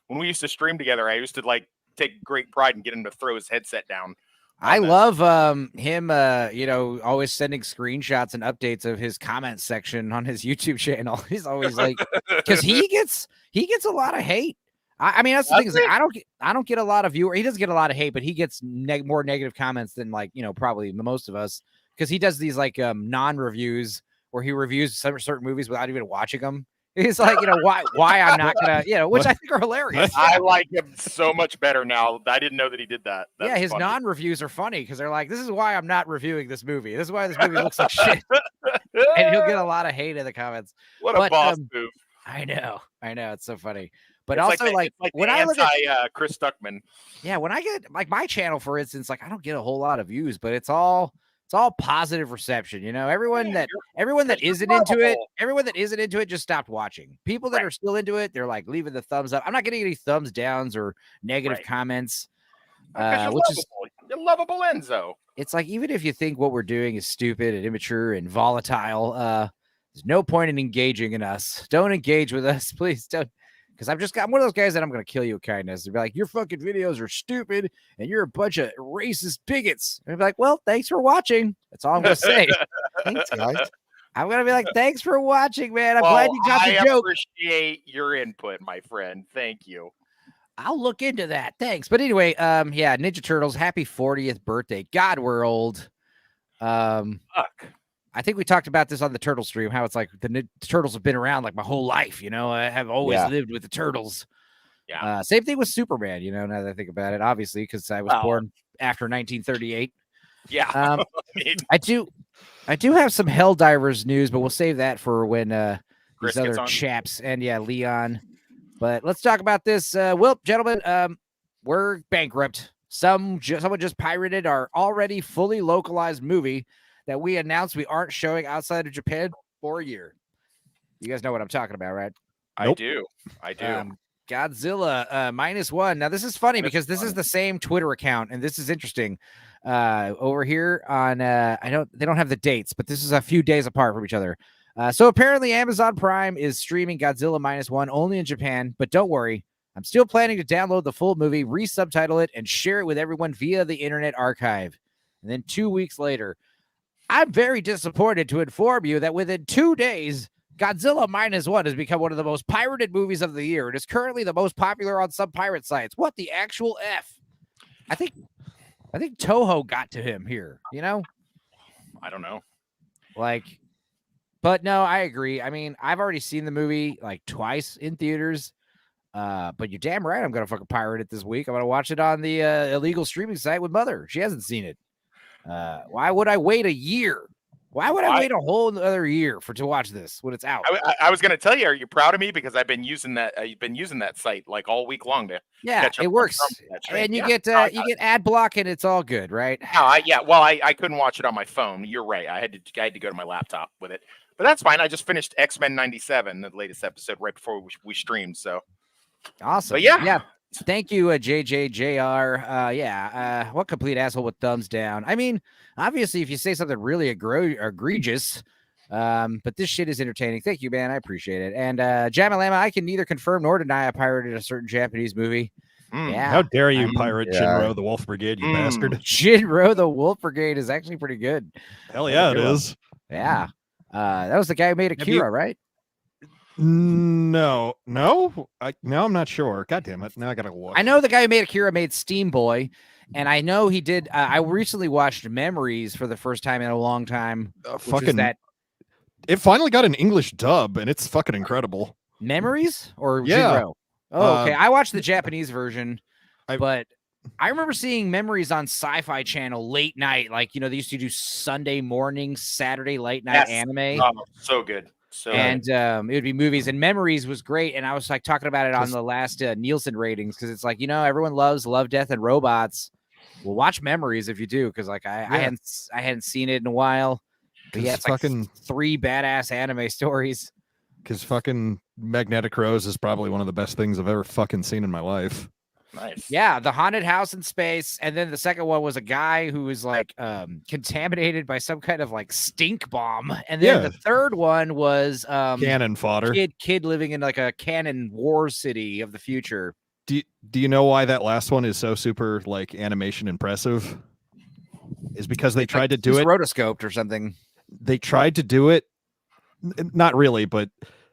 When we used to stream together, I used to like take great pride in getting him to throw his headset down. I love him always sending screenshots and updates of his comment section on his YouTube channel. He's always like, because he gets a lot of hate. I mean, that's the thing is like, I don't get a lot of viewers. He doesn't get a lot of hate, but he gets more negative comments than like probably most of us, because he does these like non-reviews where he reviews certain movies without even watching them. He's like, why I'm not gonna, which I think are hilarious. I like him so much better now. I didn't know that he did that. That's his non-reviews are funny because they're like, this is why I'm not reviewing this movie. This is why this movie looks like shit. And he'll get a lot a lot in the comments. What a boss move. I know. It's so funny. But it's also like when I look at Chris Stuckman. Yeah, when I get like my channel, for instance, like I don't get a whole lot of views, but it's all positive reception. Everyone that isn't into it just stopped watching. People that are still into it, they're like leaving the thumbs up. I'm not getting any thumbs downs or negative comments. You're lovable, Enzo. It's like, even if you think what we're doing is stupid and immature and volatile, there's no point in engaging in us. Don't engage with us, please. Don't. Because I'm one of those guys that I'm going to kill you with kindness. They'll be like, your fucking videos are stupid and you're a bunch of racist bigots. And I'll be like, well, thanks for watching. That's all I'm going to say. Thanks, guys. I'm going to be like, thanks for watching, man. I'm glad you got the joke. I appreciate your input, my friend. Thank you. I'll look into that. Thanks. But anyway, Ninja Turtles, happy 40th birthday. God, we're old. Fuck. I think we talked about this on the Turtle stream, how it's like the Turtles have been around like my whole life. I have always lived with the Turtles. Yeah. Same thing with Superman, now that I think about it, obviously, because I was born after 1938. Yeah. I do have some Helldivers news, but we'll save that for when these other chaps and Leon. But let's talk about this. Well, gentlemen, we're bankrupt. someone just pirated our already fully localized movie that we announced we aren't showing outside of Japan for a year. You guys know what I'm talking about, right? Nope. I do. Godzilla -1. Now this is funny because this is the same Twitter account, and this is interesting. Over here on they don't have the dates, but this is a few days apart from each other. So apparently Amazon Prime is streaming Godzilla -1 only in Japan, but don't worry, I'm still planning to download the full movie, re-subtitle it, and share it with everyone via the Internet Archive. And then 2 weeks later, I'm very disappointed to inform you that within 2 days, Godzilla -1 has become one of the most pirated movies of the year. It is currently the most popular on some pirate sites. What the actual F? I think Toho got to him here, you know? I don't know. But no, I agree. I mean, I've already seen the movie like twice in theaters. But you're damn right I'm gonna fucking pirate it this week. I'm gonna watch it on the illegal streaming site with Mother. She hasn't seen it. Why would I wait a year? Why would I wait a whole other year to watch this when it's out? I was going to tell you, are you proud of me? Because I've been using that. You've been using that site like all week long to catch up. It works, and you get ad block, and it's all good, right? No, well, I couldn't watch it on my phone. You're right. I had to go to my laptop with it, but that's fine. I just finished X-Men '97, the latest episode, right before we streamed. So awesome. But yeah. Thank you, JJJR. What complete asshole with thumbs down? I mean, obviously, if you say something really egregious, but this shit is entertaining. Thank you, man. I appreciate it. And Jamalama, I can neither confirm nor deny I pirated a certain Japanese movie. Yeah. How dare you pirate Shinro the Wolf Brigade, you bastard. Shinro the Wolf Brigade is actually pretty good. Hell yeah, it is. Yeah. That was the guy who made Akira, right? No, I'm not sure. God damn it! Now I gotta look. I know the guy who made Akira made Steam Boy, and I know he did. I recently watched Memories for the first time in a long time. It finally got an English dub, and it's fucking incredible. Memories or yeah? Jinro? Oh, okay. I watched the Japanese version, but I remember seeing Memories on Sci-Fi Channel late night. Like, they used to do Sunday morning, Saturday late night anime. Oh, so good. It would be movies, and Memories was great. And I was like talking about it on the last Nielsen ratings because it's like, everyone loves Love, Death, and Robots. Well, watch Memories if you do, because like I hadn't seen it in a while. But yeah, it's fucking like 3 badass anime stories. Because fucking Magnetic Rose is probably one of the best things I've ever fucking seen in my life. Nice. Yeah, the haunted house in space, and then the second one was a guy who was like contaminated by some kind of like stink bomb, and then the third one was cannon fodder. Kid living in like a cannon war city of the future. Do you know why that last one is so super like animation impressive? Is because they tried to do it rotoscoped or something. They tried to do it, not really, but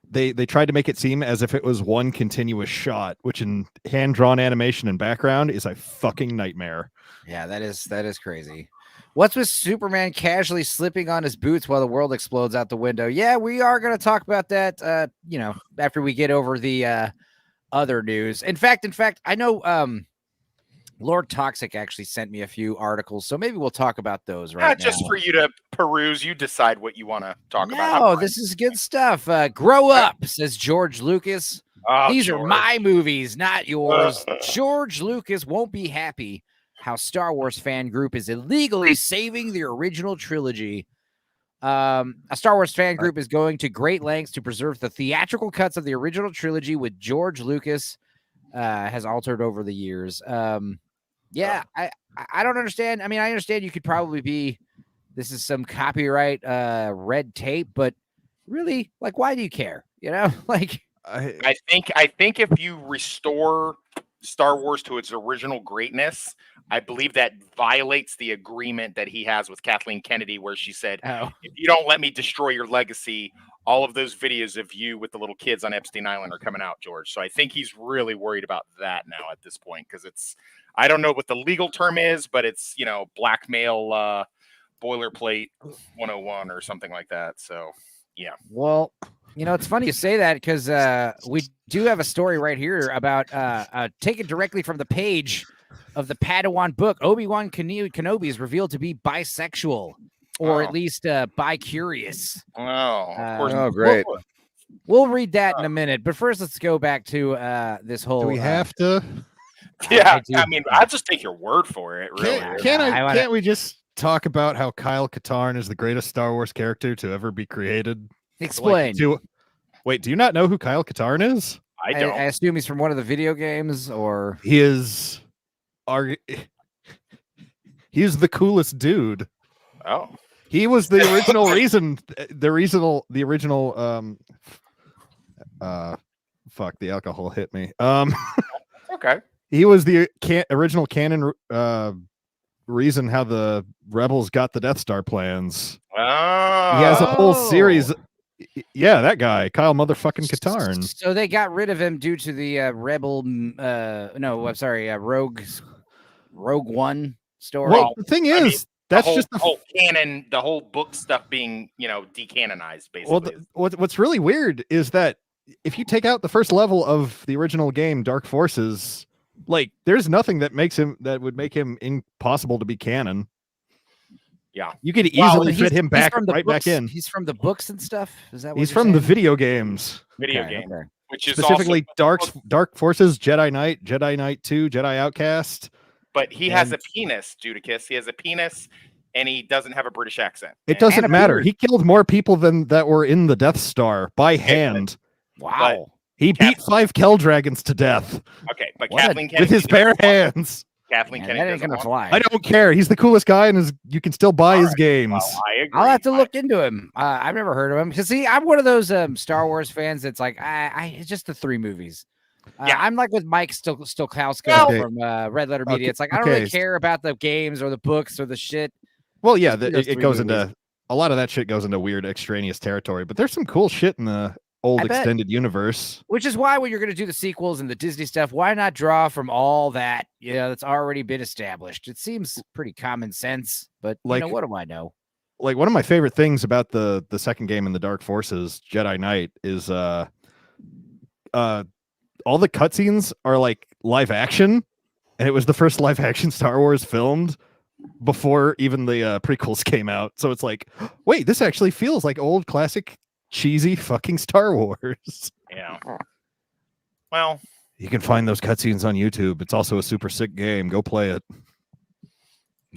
they tried to make it seem as if it was one continuous shot, which in hand-drawn animation and background is a fucking nightmare. Yeah, that is crazy. What's with Superman casually slipping on his boots while the world explodes out the window? Yeah, we are going to talk about that, after we get over the other news. In fact, I know Lord Toxic actually sent me a few articles, so maybe we'll talk about those right now. Just for you to peruse. You decide what you want to talk about. Oh, this is good stuff. Grow up, says George Lucas. These are my movies, not yours. George Lucas won't be happy how Star Wars fan group is illegally saving the original trilogy. A Star Wars fan group is going to great lengths to preserve the theatrical cuts of the original trilogy, with George Lucas has altered over the years. I don't understand. I mean, I understand you could probably this is some copyright red tape, but really, like, why do you care? Like, I think if you restore Star Wars to its original greatness, I believe that violates the agreement that he has with Kathleen Kennedy, where she said, if you don't let me destroy your legacy, all of those videos of you with the little kids on Epstein Island are coming out, George. So I think he's really worried about that now at this point, because I don't know what the legal term is, but it's, blackmail boilerplate 101 or something like that. So, yeah. Well, it's funny you say that, because we do have a story right here about taken directly from the page of the Padawan book. Obi-Wan Kenobi is revealed to be bisexual, or at least bi-curious. Of course. Oh, great. We'll read that in a minute, but first let's go back to this whole. Do we have to? Yeah, I mean, I'll just take your word for it. Really, Can't we just talk about how Kyle Katarn is the greatest Star Wars character to ever be created? Explain. Wait, do you not know who Kyle Katarn is? I don't. I assume he's from one of the video games, or he is he's the coolest dude. Oh, he was the original reason. The original. Fuck, the alcohol hit me. Okay. He was the original canon reason how the rebels got the Death Star plans. Oh. He has a whole series. Yeah, that guy, Kyle motherfucking Katarn. So they got rid of him due to the Rogue One story. Well, the thing is, that's just the whole canon, the whole book stuff being, decanonized, basically. Well, what's really weird is that if you take out the first level of the original game, Dark Forces, like there's nothing that would make him impossible to be canon. Yeah, you could easily fit him back back in. He's from the books and stuff. Is that what he's from the video games? Game, which is specifically Dark Forces, Jedi Knight 2, Jedi Outcast. But he has a penis, Judicus. He has a penis, and he doesn't have a British accent. It doesn't matter. He killed more people than that were in the Death Star by hand. Wow. He beat 5 Kell Dragons to death. Okay, but Kathleen Kennedy with his bare hands. Kathleen Kennedy that ain't gonna fly. I don't care. He's the coolest guy, and you can still buy his games. Well, I agree. I'll have to look into him. I've never heard of him. Because see, I'm one of those Star Wars fans that's like, it's just the 3 movies. I'm like with Mike Stokowski from Red Letter Media. It's like I don't really care about the games or the books or the shit. Well, yeah, it goes into a lot of that shit goes into weird extraneous territory, but there's some cool shit in the old extended universe. Which is why when you're going to do the sequels and the Disney stuff, why not draw from all that that's already been established? It seems pretty common sense, but what do I know? Like one of my favorite things about the second game in the Dark Forces, Jedi Knight, is all the cutscenes are like live action, and it was the first live action Star Wars filmed before even the prequels came out. So it's like, wait, this actually feels like old classic cheesy fucking Star Wars. Yeah. Well, you can find those cutscenes on YouTube. It's also a super sick game. Go play it.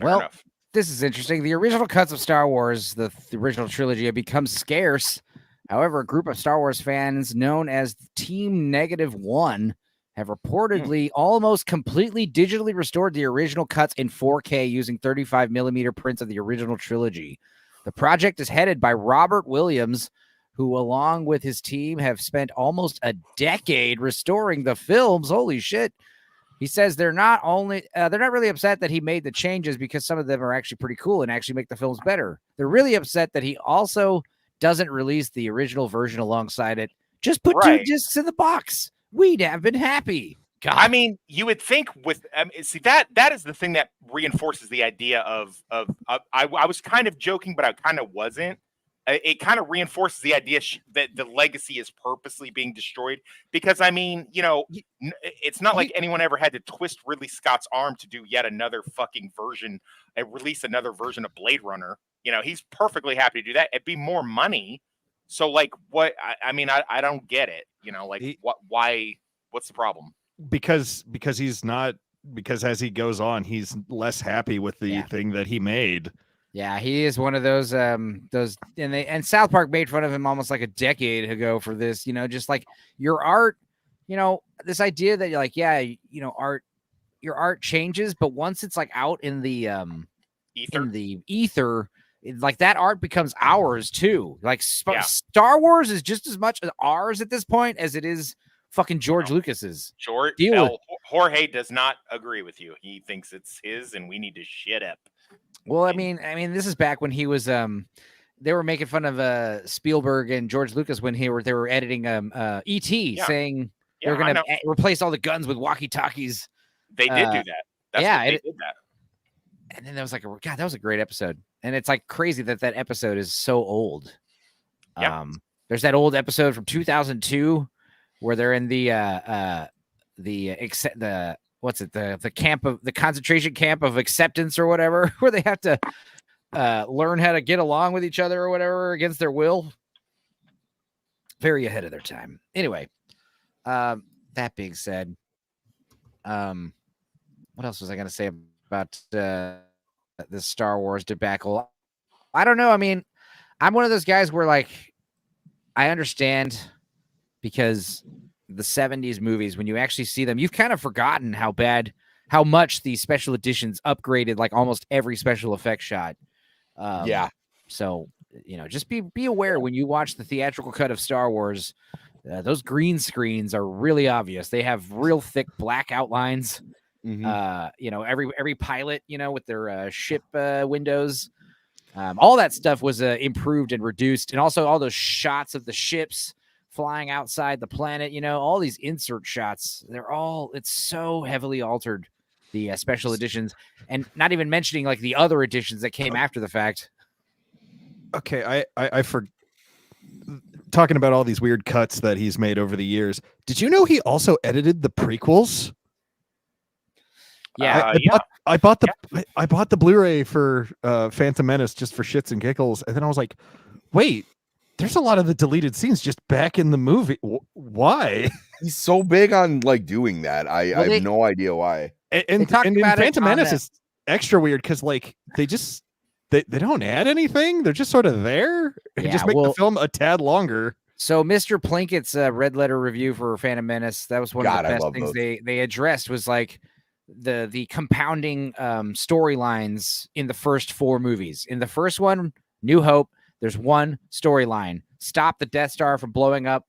Well, this is interesting. The original cuts of Star Wars, the original trilogy, have become scarce. However, a group of Star Wars fans known as Team -1 have reportedly almost completely digitally restored the original cuts in 4K using 35mm prints of the original trilogy. The project is headed by Robert Williams, who, along with his team, have spent almost a decade restoring the films. Holy shit. He says they're not really upset that he made the changes because some of them are actually pretty cool and actually make the films better. They're really upset that he also doesn't release the original version alongside it. Just put 2 discs in the box. We'd have been happy. God. I mean, you would think see that is the thing that reinforces the idea of I was kind of joking, but I kind of wasn't. It kind of reinforces the idea that the legacy is purposely being destroyed because, I mean, it's not like anyone ever had to twist Ridley Scott's arm to do yet another fucking version and release another version of Blade Runner. He's perfectly happy to do that. It'd be more money. So, like, what? I mean, I don't get it. Why? What's the problem? Because he's not. Because as he goes on, he's less happy with the thing that he made. Yeah, he is one of those and South Park made fun of him almost like a decade ago for this, just like your art, this idea that you're like, your art changes, but once it's like out in the ether, like that art becomes ours too. Like Star Wars is just as much ours at this point as it is fucking George Lucas's. Jorge does not agree with you. He thinks it's his and we need to shit up. Well, I mean, this is back when he was they were making fun of Spielberg and George Lucas when they were editing E.T. saying they were going to replace all the guns with walkie-talkies. They did do that. They did that. And then there was like that was a great episode. And it's like crazy that episode is so old. Yeah. There's that old episode from 2002 where they're in the camp of the concentration camp of acceptance or whatever, where they have to learn how to get along with each other or whatever against their will. Very ahead of their time. Anyway, that being said, what else was I going to say about the Star Wars debacle? I don't know. I mean, I'm one of those guys where like I understand because the 70s movies, when you actually see them, you've kind of forgotten how much the special editions upgraded like almost every special effect shot. So, just be aware when you watch the theatrical cut of Star Wars, those green screens are really obvious. They have real thick black outlines. Every pilot, with their ship windows, all that stuff was improved and reduced. And also all those shots of the ships flying outside the planet, all these insert shots, it's so heavily altered, the special editions, and not even mentioning like the other editions that came after the fact. Okay, I talking about all these weird cuts that he's made over the years. Did you know he also edited the prequels? Yeah, I bought the Blu-ray for Phantom Menace just for shits and giggles, and then I was like, wait, there's a lot of the deleted scenes just back in the movie. Why? He's so big on like doing that. I have no idea why. And Phantom Menace is extra weird because like they don't add anything. They're just sort of there and just make the film a tad longer. So Mr. Plinkett's red letter review for Phantom Menace, that was one of the best things they addressed, was like the compounding storylines in the first 4 movies. In the first one, New Hope, there's one storyline: stop the Death Star from blowing up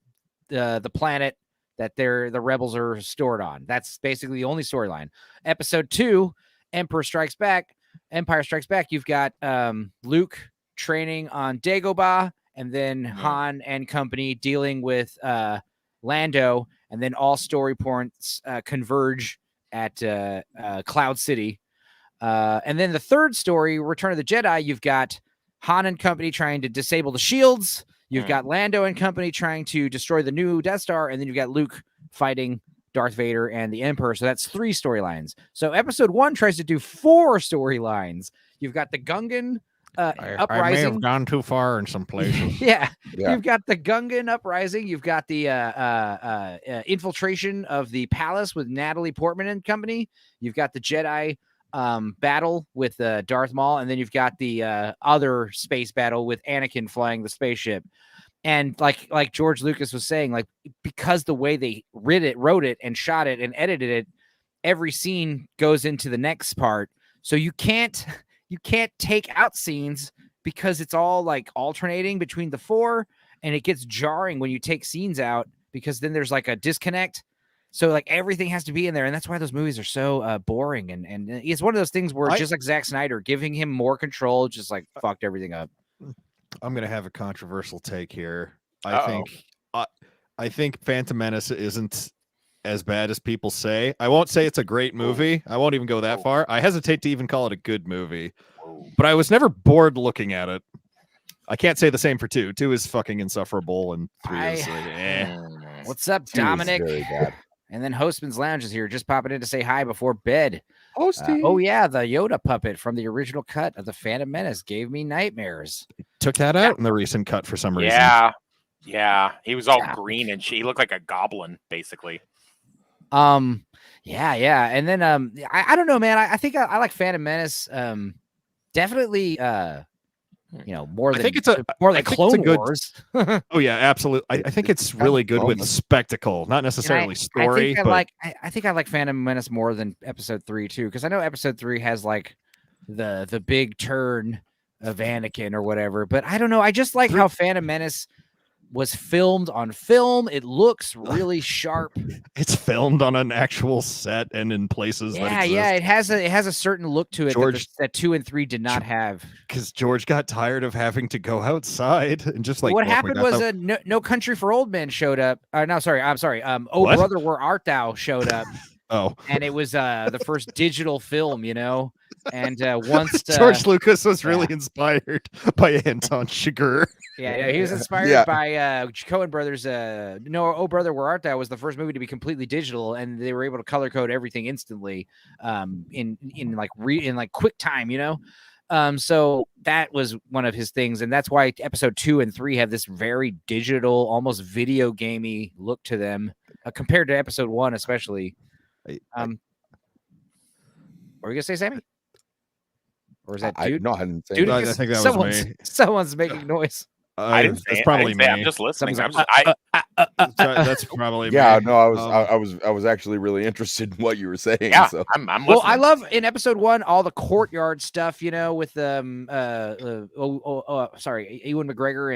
the planet that the rebels are stored on. That's basically the only storyline. Episode 2, Empire Strikes Back, you've got Luke training on Dagobah, and then Han and company dealing with Lando, and then all story points converge at Cloud City. And then the third story, Return of the Jedi, you've got Han and company trying to disable the shields. You've got Lando and company trying to destroy the new Death Star, and then you've got Luke fighting Darth Vader and the Emperor. So that's 3 storylines. So episode 1 tries to do 4 storylines. You've got the Gungan uprising. I may have gone too far in some places. yeah. You've got the Gungan uprising. You've got the infiltration of the palace with Natalie Portman and company. You've got the Jedi battle with Darth Maul, and then you've got the other space battle with Anakin flying the spaceship. And like George Lucas was saying, like, because the way they wrote it and shot it and edited it, every scene goes into the next part. So you can't take out scenes because it's all like alternating between the 4, and it gets jarring when you take scenes out because then there's like a disconnect. So like everything has to be in there, and that's why those movies are so boring. And it's one of those things where just like Zack Snyder, giving him more control just like fucked everything up. I'm gonna have a controversial take here. I think Phantom Menace isn't as bad as people say. I won't say it's a great movie. I won't even go that far. I hesitate to even call it a good movie. But I was never bored looking at it. I can't say the same for 2. 2 is fucking insufferable, and 3 is like, eh. What's up, Dominic? And then Hostman's Lounge is here, just popping in to say hi before bed. Oh yeah, the Yoda puppet from the original cut of the Phantom Menace gave me nightmares. Took that out in the recent cut for some reason. Yeah. He was all green and he looked like a goblin, basically. Yeah. And then I don't know, man. I think I like Phantom Menace. Definitely more than Clone Wars. Oh yeah, absolutely. I think it's really good with spectacle, not necessarily story. I think I like Phantom Menace more than Episode 3 too, because I know Episode 3 has like the big turn of Anakin or whatever, but I don't know. I just like how Phantom Menace was filmed on film. It looks really sharp. It's filmed on an actual set and in places. Yeah. It has a certain look to it that 2 and 3 did not have. Because George got tired of having to go outside and just like what happened was No Country for Old Men showed up. I'm sorry. Oh what? Brother, Where Art Thou showed up. Oh, and it was the first digital film, And once George Lucas was really inspired by Anton Chigurh. Yeah, he was inspired by Coen Brothers. Oh Brother, Where Art Thou was the first movie to be completely digital, and they were able to color code everything instantly, in quick time, So that was one of his things, and that's why Episode 2 and 3 have this very digital, almost video gamey look to them, compared to Episode 1, especially. What were you gonna say, Sammy? Or is that dude? No, I didn't say Dude, that. I think that was me. Someone's making noise. I didn't say It's it. probably I didn't say it. me. I'm just listening. Someone's That's probably Yeah, me. no, I was actually really interested in what you were saying. Yeah, So I'm listening. Well, I love in episode 1 all the courtyard stuff, with Ewan McGregor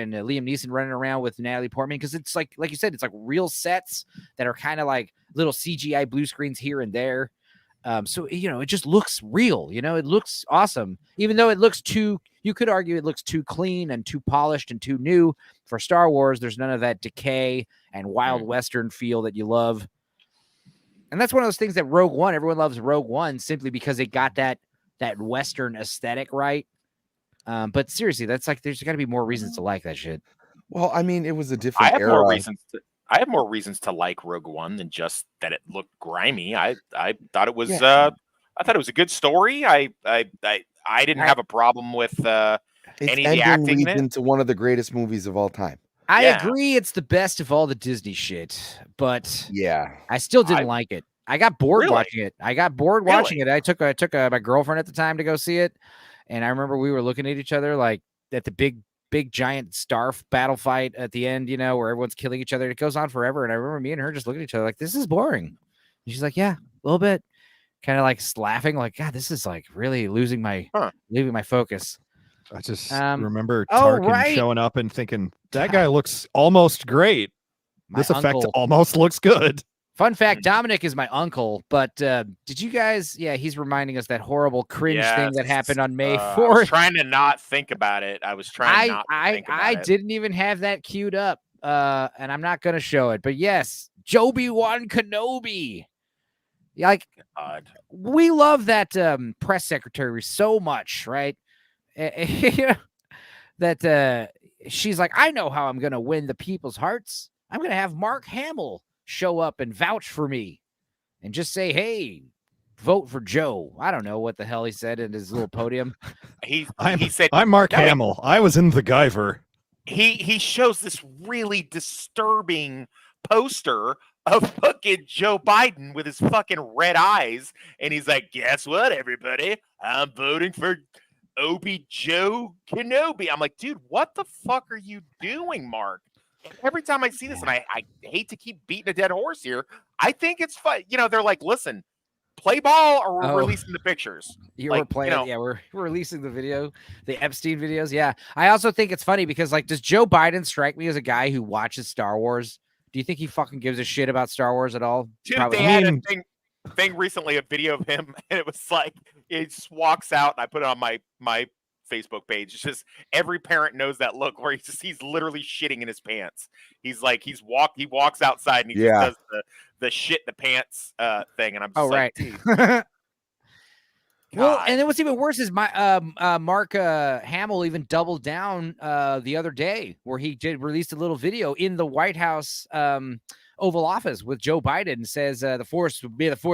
and Liam Neeson running around with Natalie Portman, because it's like you said, it's like real sets that are kind of like little CGI blue screens here and there. So it just looks real. It looks awesome, even though it looks too. You could argue it looks too clean and too polished and too new for Star Wars. There's none of that decay and wild Western feel that you love. And that's one of those things that Rogue One, everyone loves Rogue One simply because it got that Western aesthetic right. But seriously, that's like, there's got to be more reasons to like that shit. well, I mean, it was a different era. I have more reasons to like Rogue One than just that it looked grimy. I thought it was I thought it was a good story. I didn't have a problem with any of the acting in it. Into one of the greatest movies of all time. I agree, it's the best of all the Disney shit, but I still didn't like it. I got bored watching it. Watching it. I took my girlfriend at the time to go see it, and I remember we were looking at each other like at the big giant star battle fight at the end, where everyone's killing each other. It goes on forever, and I remember me and her just looking at each other like, this is boring. And she's like, yeah, a little bit, kind of like laughing, like, God, this is like really leaving my focus. I just remember Tarkin showing up and thinking, that guy looks almost great. This effect almost looks good. Fun fact, Dominic is my uncle, but did you guys, he's reminding us that horrible cringe thing that happened on May 4th. I was trying to not think about it. I didn't even have that queued up, and I'm not going to show it, but yes, Obi-Wan Kenobi. Like, God. We love that press secretary so much, right? That she's like, I know how I'm going to win the people's hearts. I'm going to have Mark Hamill show up and vouch for me and just say, hey, vote for Joe. I don't know what the hell he said in his little podium. He said, I'm Mark Hamill. I was in The Guyver. He shows this really disturbing poster of fucking Joe Biden with his fucking red eyes. And he's like, guess what, everybody? I'm voting for Joe Kenobi. I'm like, dude, what the fuck are you doing, Mark? Every time I see this, and I hate to keep beating a dead horse here, I think it's fun. They're like, listen, play ball or we're releasing the pictures. We're playing, we're releasing the video, the Epstein videos. Yeah. I also think it's funny because, like, does Joe Biden strike me as a guy who watches Star Wars? Do you think he fucking gives a shit about Star Wars at all? Dude, they had a thing recently, a video of him, and it was like, it just walks out, and I put it on my Facebook page. It's just every parent knows that look where he's literally shitting in his pants. He's like, he walks outside and he just does the shit in the pants thing, and I'm just like, well, and then what's even worse is my Mark Hamill even doubled down the other day where he released a little video in the White House Oval Office with Joe Biden and says, the force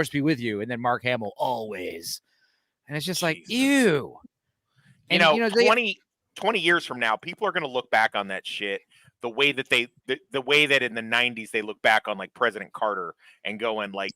be with you, and then Mark Hamill always, and it's just like, ew. And, 20 years from now, people are going to look back on that shit the way that the way that in the 90s they look back on like President Carter and going like,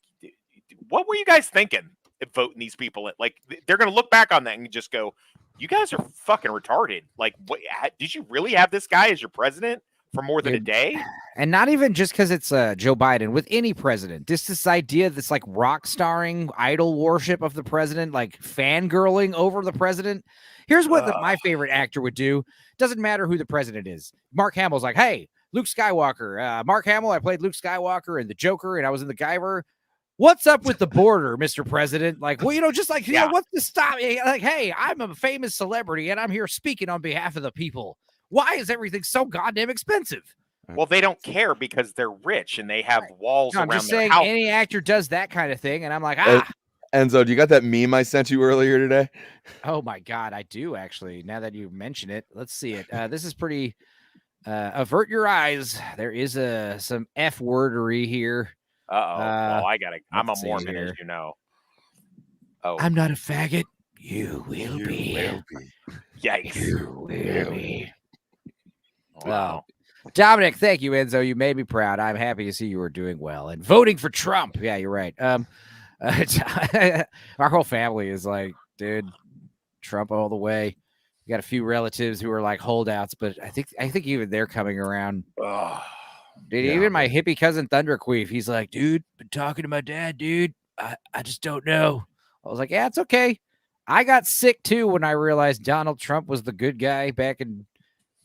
what were you guys thinking voting these people? Like, they're going to look back on that and just go, you guys are fucking retarded. Like, what, did you really have this guy as your president for more than a day? And not even just because it's Joe Biden, with any president, this idea that's like rock starring, idol worship of the president, like fangirling over the president. Here's what my favorite actor would do. Doesn't matter who the president is. Mark Hamill's like, hey, Luke Skywalker. Mark Hamill, I played Luke Skywalker and the Joker, and I was in the Guyver. What's up with the border, Mr. President? Like, well, just like, what's the stop? Like, hey, I'm a famous celebrity, and I'm here speaking on behalf of the people. Why is everything so goddamn expensive? Well, they don't care because they're rich and they have walls around I'm just their saying house. Any actor does that kind of thing, and I'm like, Enzo, do you got that meme I sent you earlier today? Oh my God, I do actually. Now that you mention it, let's see it. This is pretty. Avert your eyes. There is some F wordery here. Well, I'm a Mormon, as you know. Oh, I'm not a faggot. You will be. Yikes. You will be. Wow. Dominic, thank you, Enzo. You made me proud. I'm happy to see you are doing well and voting for Trump. Yeah, you're right. Our whole family is like, dude, Trump all the way. We got a few relatives who are like holdouts, but I think even they're coming around. Dude, Yeah. even my hippie cousin Thunderqueef, he's like, dude, been talking to my dad, dude. I just don't know. I was like, yeah, it's okay. I got sick too when I realized Donald Trump was the good guy back in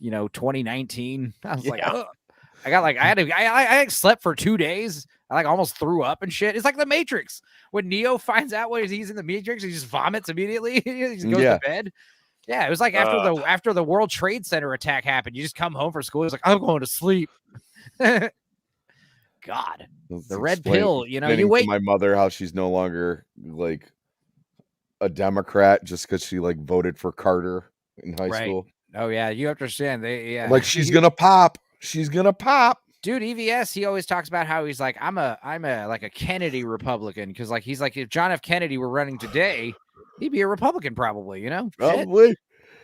2019. I was like, ugh. I slept for 2 days. I like almost threw up and shit. It's like the Matrix. When Neo finds out when he's in the Matrix, he just vomits immediately. He just goes to bed. Yeah, it was like after the World Trade Center attack happened, you just come home from school. It's like, I'm going to sleep. God, the red pill. You wait. To my mother how she's no longer like a Democrat just because she like voted for Carter in high school. Oh yeah, you understand. Like she's gonna pop. She's gonna pop. Dude, EVS, he always talks about how he's like, I'm a like a Kennedy Republican, because like he's like, if John F. Kennedy were running today, he'd be a Republican probably, Probably.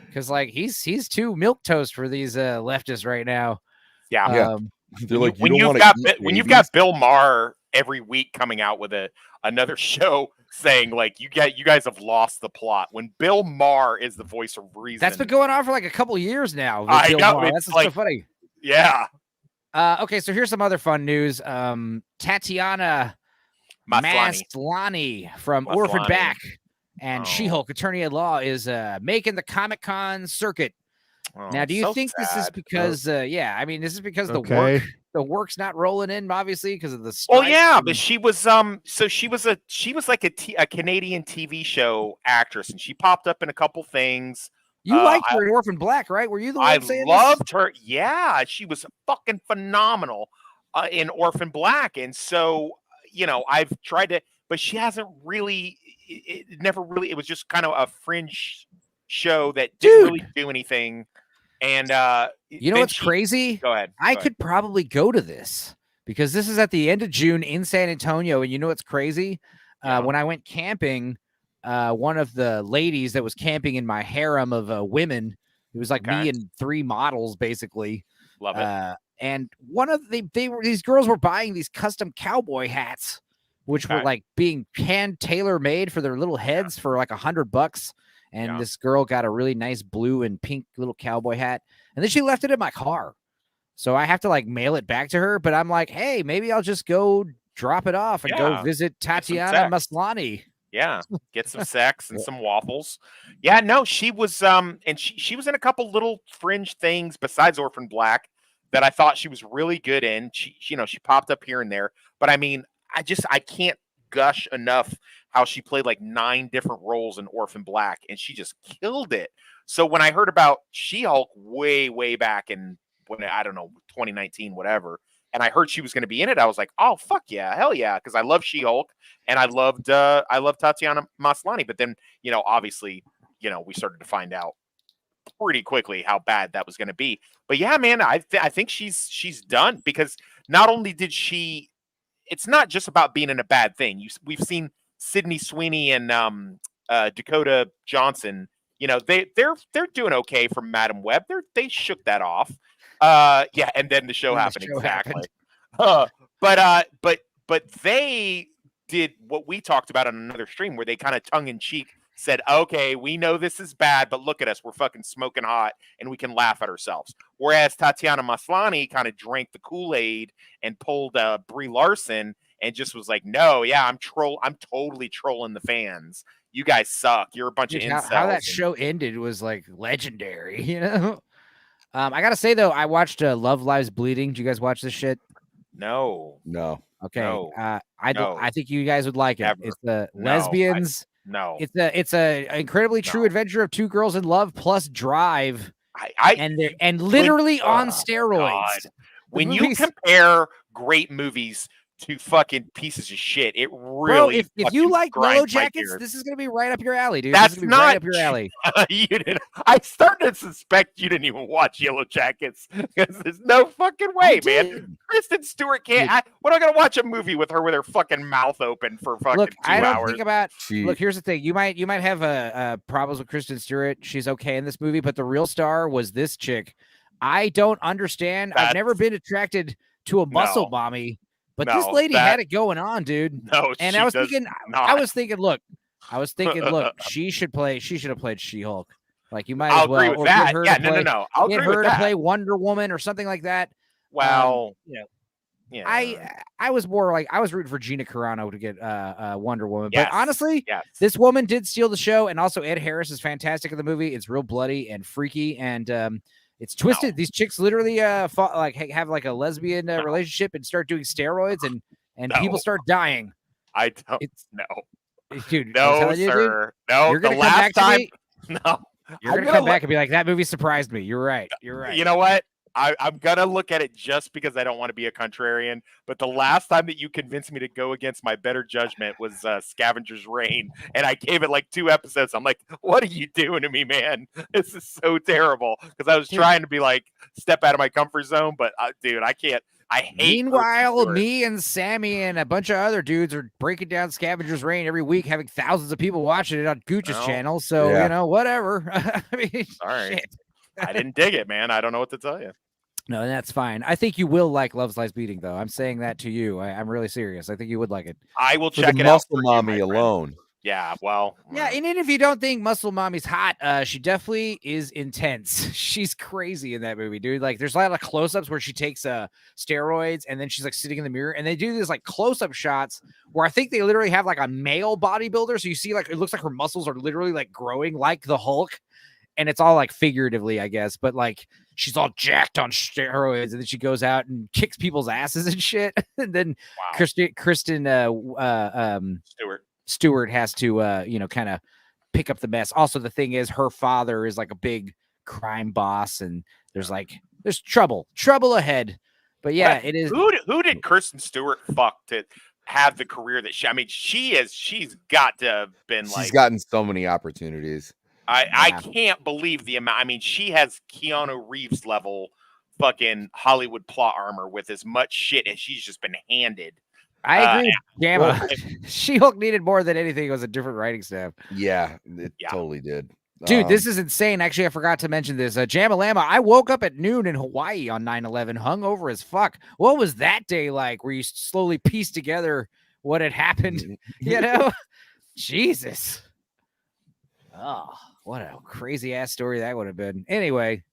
Because like he's too milquetoast for these leftists right now. Yeah. They're like, when you've got Bill Maher every week coming out with another show saying like you guys have lost the plot. When Bill Maher is the voice of reason, that's been going on for like a couple years now. I know, that's like, so funny. Yeah. Okay, so here's some other fun news. Tatiana Maslany from Orphan Black and She-Hulk Attorney at Law is making the Comic-Con circuit. Now, do you think this is because this is because the work's not rolling in, obviously, because of the strike? Oh yeah, but she was she was like a Canadian TV show actress, and she popped up in a couple things. You liked her in Orphan Black, right? Were you the one saying loved her. Yeah, she was fucking phenomenal in Orphan Black, and so I've tried to, but she hasn't really. It was just kind of a fringe show that didn't really do anything. And what's crazy? Go ahead. I could probably go to this because this is at the end of June in San Antonio, and you know what's crazy? When I went camping, one of the ladies that was camping in my harem of women, it was like me and 3 models basically. Love it. And one of these girls were buying these custom cowboy hats, which were like being hand tailor made for their little heads for like $100. And this girl got a really nice blue and pink little cowboy hat. And then she left it in my car. So I have to like mail it back to her. But I'm like, hey, maybe I'll just go drop it off and go visit Tatiana Maslany. Yeah. Get some sex and some waffles. Yeah, no, she was and she was in a couple little fringe things besides Orphan Black that I thought she was really good in. She popped up here and there. But I mean, I can't gush enough how she played like 9 different roles in Orphan Black, and she just killed it. So when I heard about She-Hulk way back in 2019, whatever, and I heard she was going to be in it, I was like, oh fuck yeah, hell yeah, because I love She-Hulk and I love Tatiana Maslany. But then obviously we started to find out pretty quickly how bad that was going to be. But yeah, man, I think she's done, because not only did she. It's not just about being in a bad thing. We've seen Sydney Sweeney and Dakota Johnson. They're doing okay from Madam Web. They shook that off. And then the show happened. Exactly. But they did what we talked about on another stream, where they kind of tongue in cheek said, okay, we know this is bad, but look at us. We're fucking smoking hot and we can laugh at ourselves. Whereas Tatiana Maslany kind of drank the Kool-Aid and pulled Brie Larson and just was like, no, yeah, I'm totally trolling the fans. You guys suck. You're a bunch of incels. How that show ended was like legendary, I got to say, though, I watched Love Lives Bleeding. Did you guys watch this shit? No. Okay. No. I think you guys would like it. Never. It's the lesbians. No. It's a incredibly true adventure of 2 girls in love plus drive. And literally on steroids. God. When you compare great movies to fucking pieces of shit, it really. Bro, if you like Yellow Jackets, this is gonna be right up your alley, dude. That's not right up your alley. You didn't. I started to suspect you didn't even watch Yellow Jackets, because there's no fucking way, man. Kristen Stewart can't. What am I gonna watch a movie with her fucking mouth open for fucking 2 I don't hours? think about. Look, here's the thing. You might have problems with Kristen Stewart. She's okay in this movie, but the real star was this chick. I don't understand. I've never been attracted to a muscle mommy But No, this lady that- had it going on, dude. No, And she I was does thinking, not. I was thinking, look, she should have played She-Hulk. Like, you might as I'll well, agree with or that. get her Yeah, to play, no. I'll get agree with her to that. play Wonder Woman or something like that. Well, you know, yeah. I was more like, I was rooting for Gina Carano to get Wonder Woman. Yes, But honestly, yes. this woman did steal the show, and also Ed Harris is fantastic in the movie. It's real bloody and freaky, and it's twisted. No. These chicks literally have like a lesbian relationship and start doing steroids, and people start dying. I don't. It's No, dude. I'm no, telling you, dude, sir. No, you're the gonna come last back to time. me. No, You're gonna come back and be like, that movie surprised me. You're right. You're right. You know what? I'm gonna look at it just because I don't want to be a contrarian. But the last time that you convinced me to go against my better judgment was Scavenger's Reign, and I gave it like 2 episodes. I'm like, what are you doing to me, man? This is so terrible. Because I was trying to be like step out of my comfort zone, but dude, I can't. I hate. Meanwhile, me and Sammy and a bunch of other dudes are breaking down Scavenger's Reign every week, having thousands of people watching it on Gooch's channel. So you know, whatever. I mean, sorry, shit. I didn't dig it, man. I don't know what to tell you. No, that's fine. I think you will like Love Slice Beating, though. I'm saying that to you. I'm really serious. I think you would like it. I will For check the it out. Muscle Mommy alone. Yeah, well. Yeah, and even if you don't think Muscle Mommy's hot, she definitely is intense. She's crazy in that movie, dude. Like, there's a lot of close-ups where she takes steroids, and then she's like sitting in the mirror, and they do these like close-up shots where I think they literally have like a male bodybuilder, so you see like it looks like her muscles are literally like growing like the Hulk, and it's all like figuratively, I guess, but like she's all jacked on steroids, and then she goes out and kicks people's asses and shit, and then Kristen Stewart has to kind of pick up the mess. Also, the thing is, her father is like a big crime boss, and there's trouble ahead. But yeah, it is. Who did Kristen Stewart fuck to have the career that she? I mean, she's got to have been like. She's gotten so many opportunities. I can't believe the amount. I mean, she has Keanu Reeves level fucking Hollywood plot armor with as much shit as she's just been handed. I agree. She-Hulk needed more than anything. It was a different writing staff. Yeah, it totally did. Dude, this is insane. Actually, I forgot to mention this. Jamalama, I woke up at noon in Hawaii on 9/11, hungover as fuck. What was that day like where you slowly pieced together what had happened? You know? Jesus. Oh, what a crazy ass story that would have been. Anyway,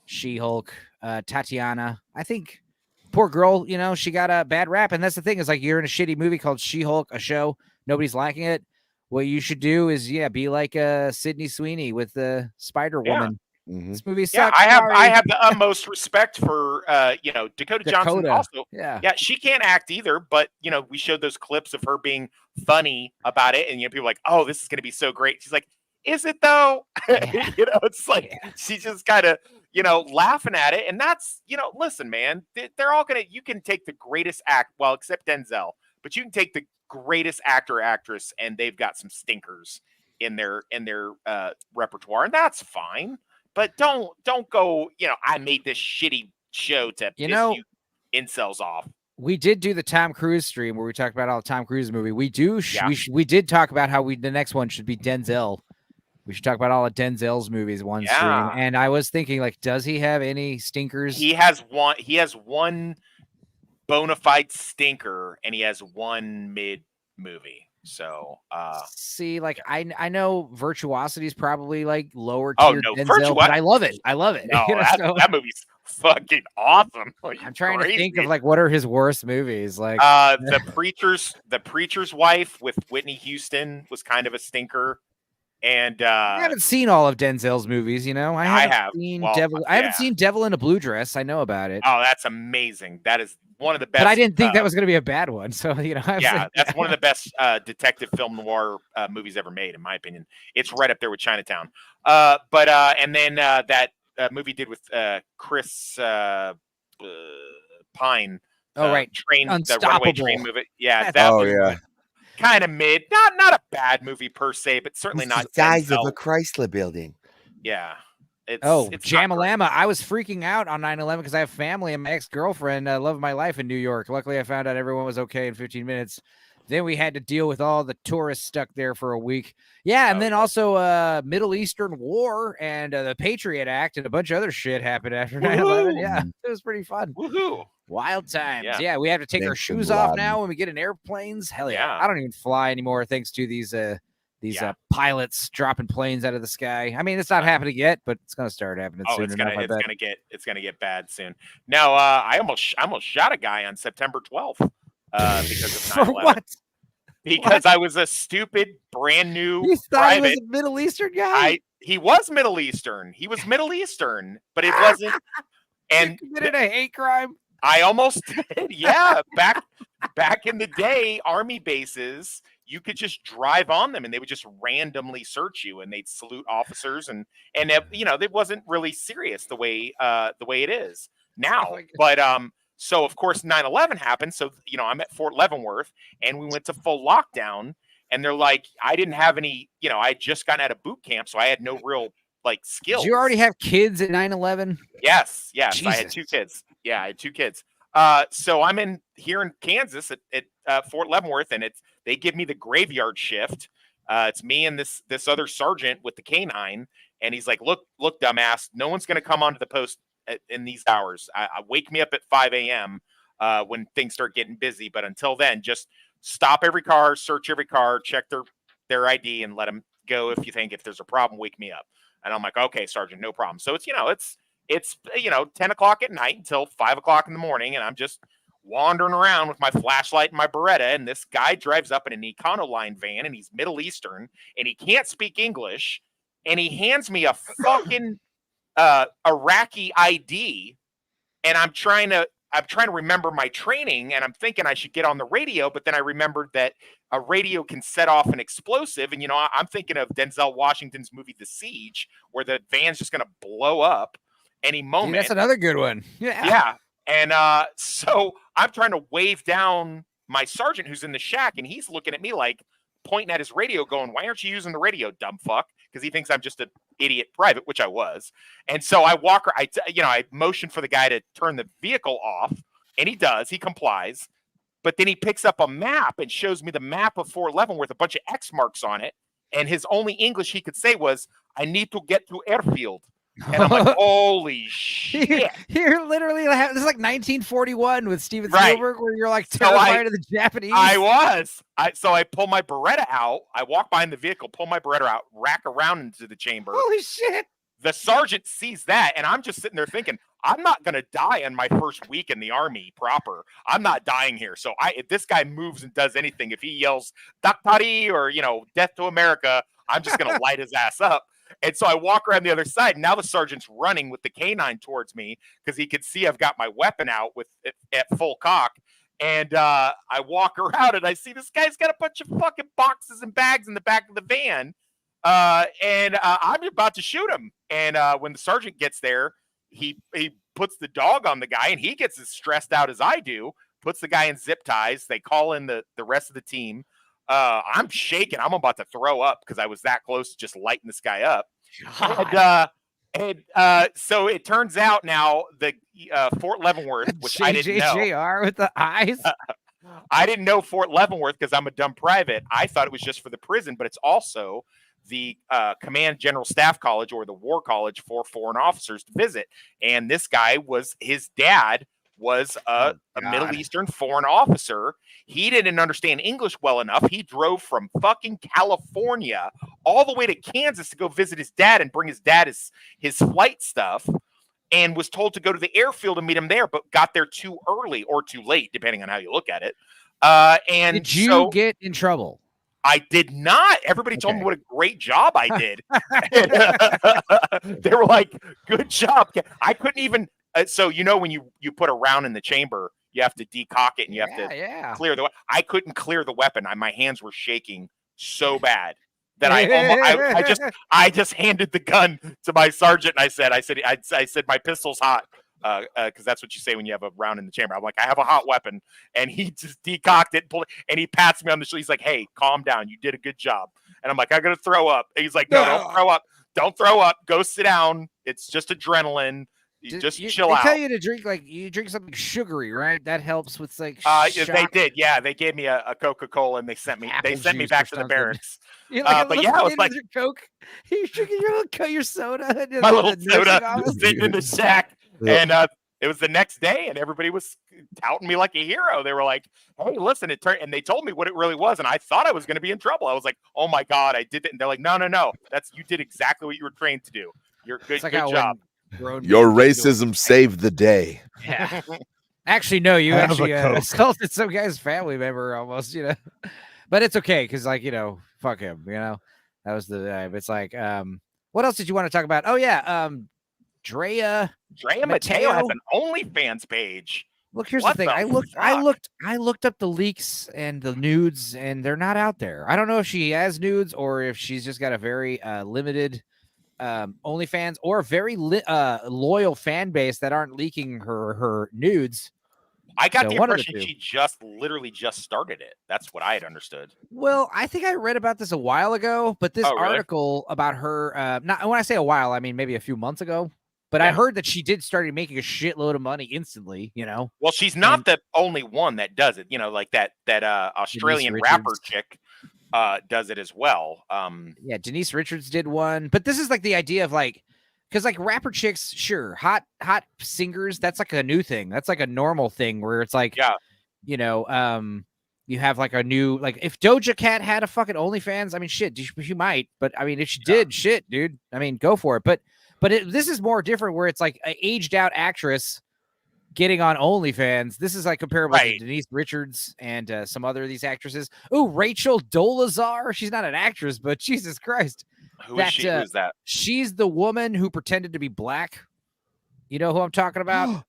She-Hulk, Tatiana, I think poor girl, she got a bad rap. And that's the thing, is like, you're in a shitty movie called She-Hulk, a show, nobody's liking it. What you should do is, be like Sydney Sweeney with the Spider-Woman. Yeah. Mm-hmm. This movie sucks. Yeah, I have the utmost respect for Dakota Johnson also. Yeah, she can't act either, but we showed those clips of her being funny about it, and people are like, oh, this is gonna be so great. She's like, is it though? Yeah. It's like she's just kind of laughing at it, and that's listen, man, they're all gonna. You can take the greatest except Denzel, but you can take the greatest actor or actress, and they've got some stinkers in their repertoire, and that's fine. But don't go. I made this shitty show to piss you incels off. We did do the Tom Cruise stream where we talked about all the Tom Cruise movie. We we did talk about how the next one should be Denzel. We should talk about all of Denzel's movies one stream. And I was thinking, like, does he have any stinkers? He has one bona fide stinker, and he has one mid movie. So see, like, I know Virtuosity is probably like lower tier Denzel, but I love it. I love it. No, that movie's fucking awesome. I'm trying to think of like what are his worst movies. Like the preacher's wife with Whitney Houston was kind of a stinker. And I haven't seen all of Denzel's movies, I haven't seen Devil. I haven't seen Devil in a Blue Dress. I know about it. Oh, that's amazing. That is one of the best. But I didn't think that was going to be a bad one. So that's one of the best detective film noir movies ever made, in my opinion. It's right up there with Chinatown. And then that movie did with Chris Pine. Right, the runaway train movie. Yeah, that was kind of mid, not a bad movie per se, but certainly not. The size of a Chrysler building. Yeah. It's Jamalama. I was freaking out on 9/11 because I have family and my ex-girlfriend, love of my life in New York. Luckily, I found out everyone was okay in 15 minutes. Then we had to deal with all the tourists stuck there for a week. Yeah, and then also Middle Eastern War and the Patriot Act and a bunch of other shit happened after 9/11. Yeah, it was pretty fun. Woohoo! Wild times. Yeah, we have to take our Thanks, shoes Bin off Laden. now when we get in airplanes. Hell yeah. Yeah. I don't even fly anymore thanks to these pilots dropping planes out of the sky. I mean, it's not happening yet, but it's going to start happening soon enough. It's gonna get bad soon. Now, I almost shot a guy on September 12th because of 9/11. For what? Because I was a stupid, brand new You thought private. he was a Middle Eastern guy? He was Middle Eastern. He was Middle Eastern, but it wasn't. And you committed a hate crime? I almost did. Yeah, back in the day, army bases, you could just drive on them and they would just randomly search you and they'd salute officers and it wasn't really serious the way it is now. But so of course 9/11 happened. So I'm at Fort Leavenworth and we went to full lockdown and they're like, I didn't have any, I had just gotten out of boot camp, so I had no real skills. Did you already have kids at 9/11? Yes. Jesus. I had 2 kids. Yeah, I had 2 kids. So I'm here in Kansas at Fort Leavenworth, and they give me the graveyard shift. It's me and this other sergeant with the K9, and he's like, look, dumbass, no one's going to come onto the post in these hours. I wake me up at 5 a.m. When things start getting busy, but until then, just stop every car, search every car, check their ID, and let them go if there's a problem, wake me up. And I'm like, okay, Sergeant, no problem. So it's 10 o'clock at night until 5 o'clock in the morning. And I'm just wandering around with my flashlight and my Beretta. And this guy drives up in an Econoline van and he's Middle Eastern and he can't speak English. And he hands me a fucking Iraqi ID. And I'm trying to remember my training and I'm thinking I should get on the radio. But then I remembered that a radio can set off an explosive. And, I'm thinking of Denzel Washington's movie, The Siege, where the van's just going to blow up any moment. That's another good one. Yeah. And so I'm trying to wave down my sergeant who's in the shack and he's looking at me like pointing at his radio going, why aren't you using the radio, dumb fuck? Because he thinks I'm just an idiot private, which I was. And so I I motion for the guy to turn the vehicle off and he does, he complies. But then he picks up a map and shows me the map of Fort Leavenworth, a bunch of X marks on it. And his only English he could say was, I need to get to airfield. And I'm like, holy shit. You're literally, this is like 1941 with Steven Spielberg, where you're like terrified of the Japanese. I was. So I pull my Beretta out. I walk behind the vehicle, pull my Beretta out, rack around into the chamber. Holy shit. The sergeant sees that, and I'm just sitting there thinking, I'm not going to die in my first week in the Army proper. I'm not dying here. So if this guy moves and does anything, if he yells, Daktari or, death to America, I'm just going to light his ass up. And so I walk around the other side. And now the sergeant's running with the K9 towards me because he could see I've got my weapon out at full cock. And I walk around and I see this guy's got a bunch of fucking boxes and bags in the back of the van. And I'm about to shoot him. And when the sergeant gets there, he puts the dog on the guy and he gets as stressed out as I do, puts the guy in zip ties. They call in the rest of the team. I'm shaking. I'm about to throw up because I was that close to just lighting this guy up. And so it turns out now the Fort Leavenworth, which I didn't know. JJR with the eyes. I didn't know Fort Leavenworth because I'm a dumb private. I thought it was just for the prison, but it's also the Command General Staff College or the War College for foreign officers to visit. And this guy his dad was a Middle Eastern foreign officer. He didn't understand English well enough. He drove from fucking California all the way to Kansas to go visit his dad and bring his dad his flight stuff, and was told to go to the airfield and meet him there, but got there too early or too late, depending on how you look at it. And did you get in trouble? I did not. Everybody told me what a great job I did. They were like, good job. I couldn't even. So, when you put a round in the chamber, you have to decock it and you have to clear the weapon. I couldn't clear the weapon. My hands were shaking so bad that I just handed the gun to my sergeant. And I said, my pistol's hot. Because that's what you say when you have a round in the chamber. I'm like, I have a hot weapon. And he just decocked it, pulled it, and he pats me on the shoulder. He's like, hey, calm down. You did a good job. And I'm like, I'm going to throw up. And he's like, no, don't throw up. Don't throw up. Go sit down. It's just adrenaline. Just chill they out. tell you to drink you drink something sugary, right? That helps with like. They did, yeah. They gave me a Coca-Cola and they sent me back to the barracks. You're like but yeah, I was like, your Coke. You're drinking your soda. My little soda sitting in the shack, and it was the next day, and everybody was touting me like a hero. They were like, "Hey, listen!" And they told me what it really was, and I thought I was going to be in trouble. I was like, "Oh my god, I did it!" And they're like, "No, you did exactly what you were trained to do. You're good. Good job." Your racism saved the day. Yeah. Actually, no, you actually assaulted some guy's family member almost, but it's okay because, like, fuck him, that was the it's like, what else did you want to talk about? Oh yeah, Drea Mateo has an OnlyFans page. Look, here's the thing. I looked up the leaks and the nudes, and they're not out there. I don't know if she has nudes or if she's just got a very limited OnlyFans or a very loyal fan base that aren't leaking her nudes. I got the impression she literally just started it. That's what I had understood. Well, I think I read about this a while ago, but this article about her, not when I say a while, I mean maybe a few months ago. But I heard that she did start making a shitload of money instantly, Well, she's not the only one that does it, like that Australian rapper chick does it as well. Yeah, Denise Richards did one, but this is like the idea of like, because like rapper chicks, sure, hot singers, that's like a new thing. That's like a normal thing where it's like, you have like a new, like if Doja Cat had a fucking OnlyFans, I mean, shit, she might, but I mean, if she did, shit, dude, I mean, go for it. But this is more different where it's like an aged out actress getting on OnlyFans. This is like comparable to Denise Richards and some other of these actresses. Oh, Rachel Dolezal. She's not an actress, but Jesus Christ. Who is she? Who is that? She's the woman who pretended to be black. You know who I'm talking about?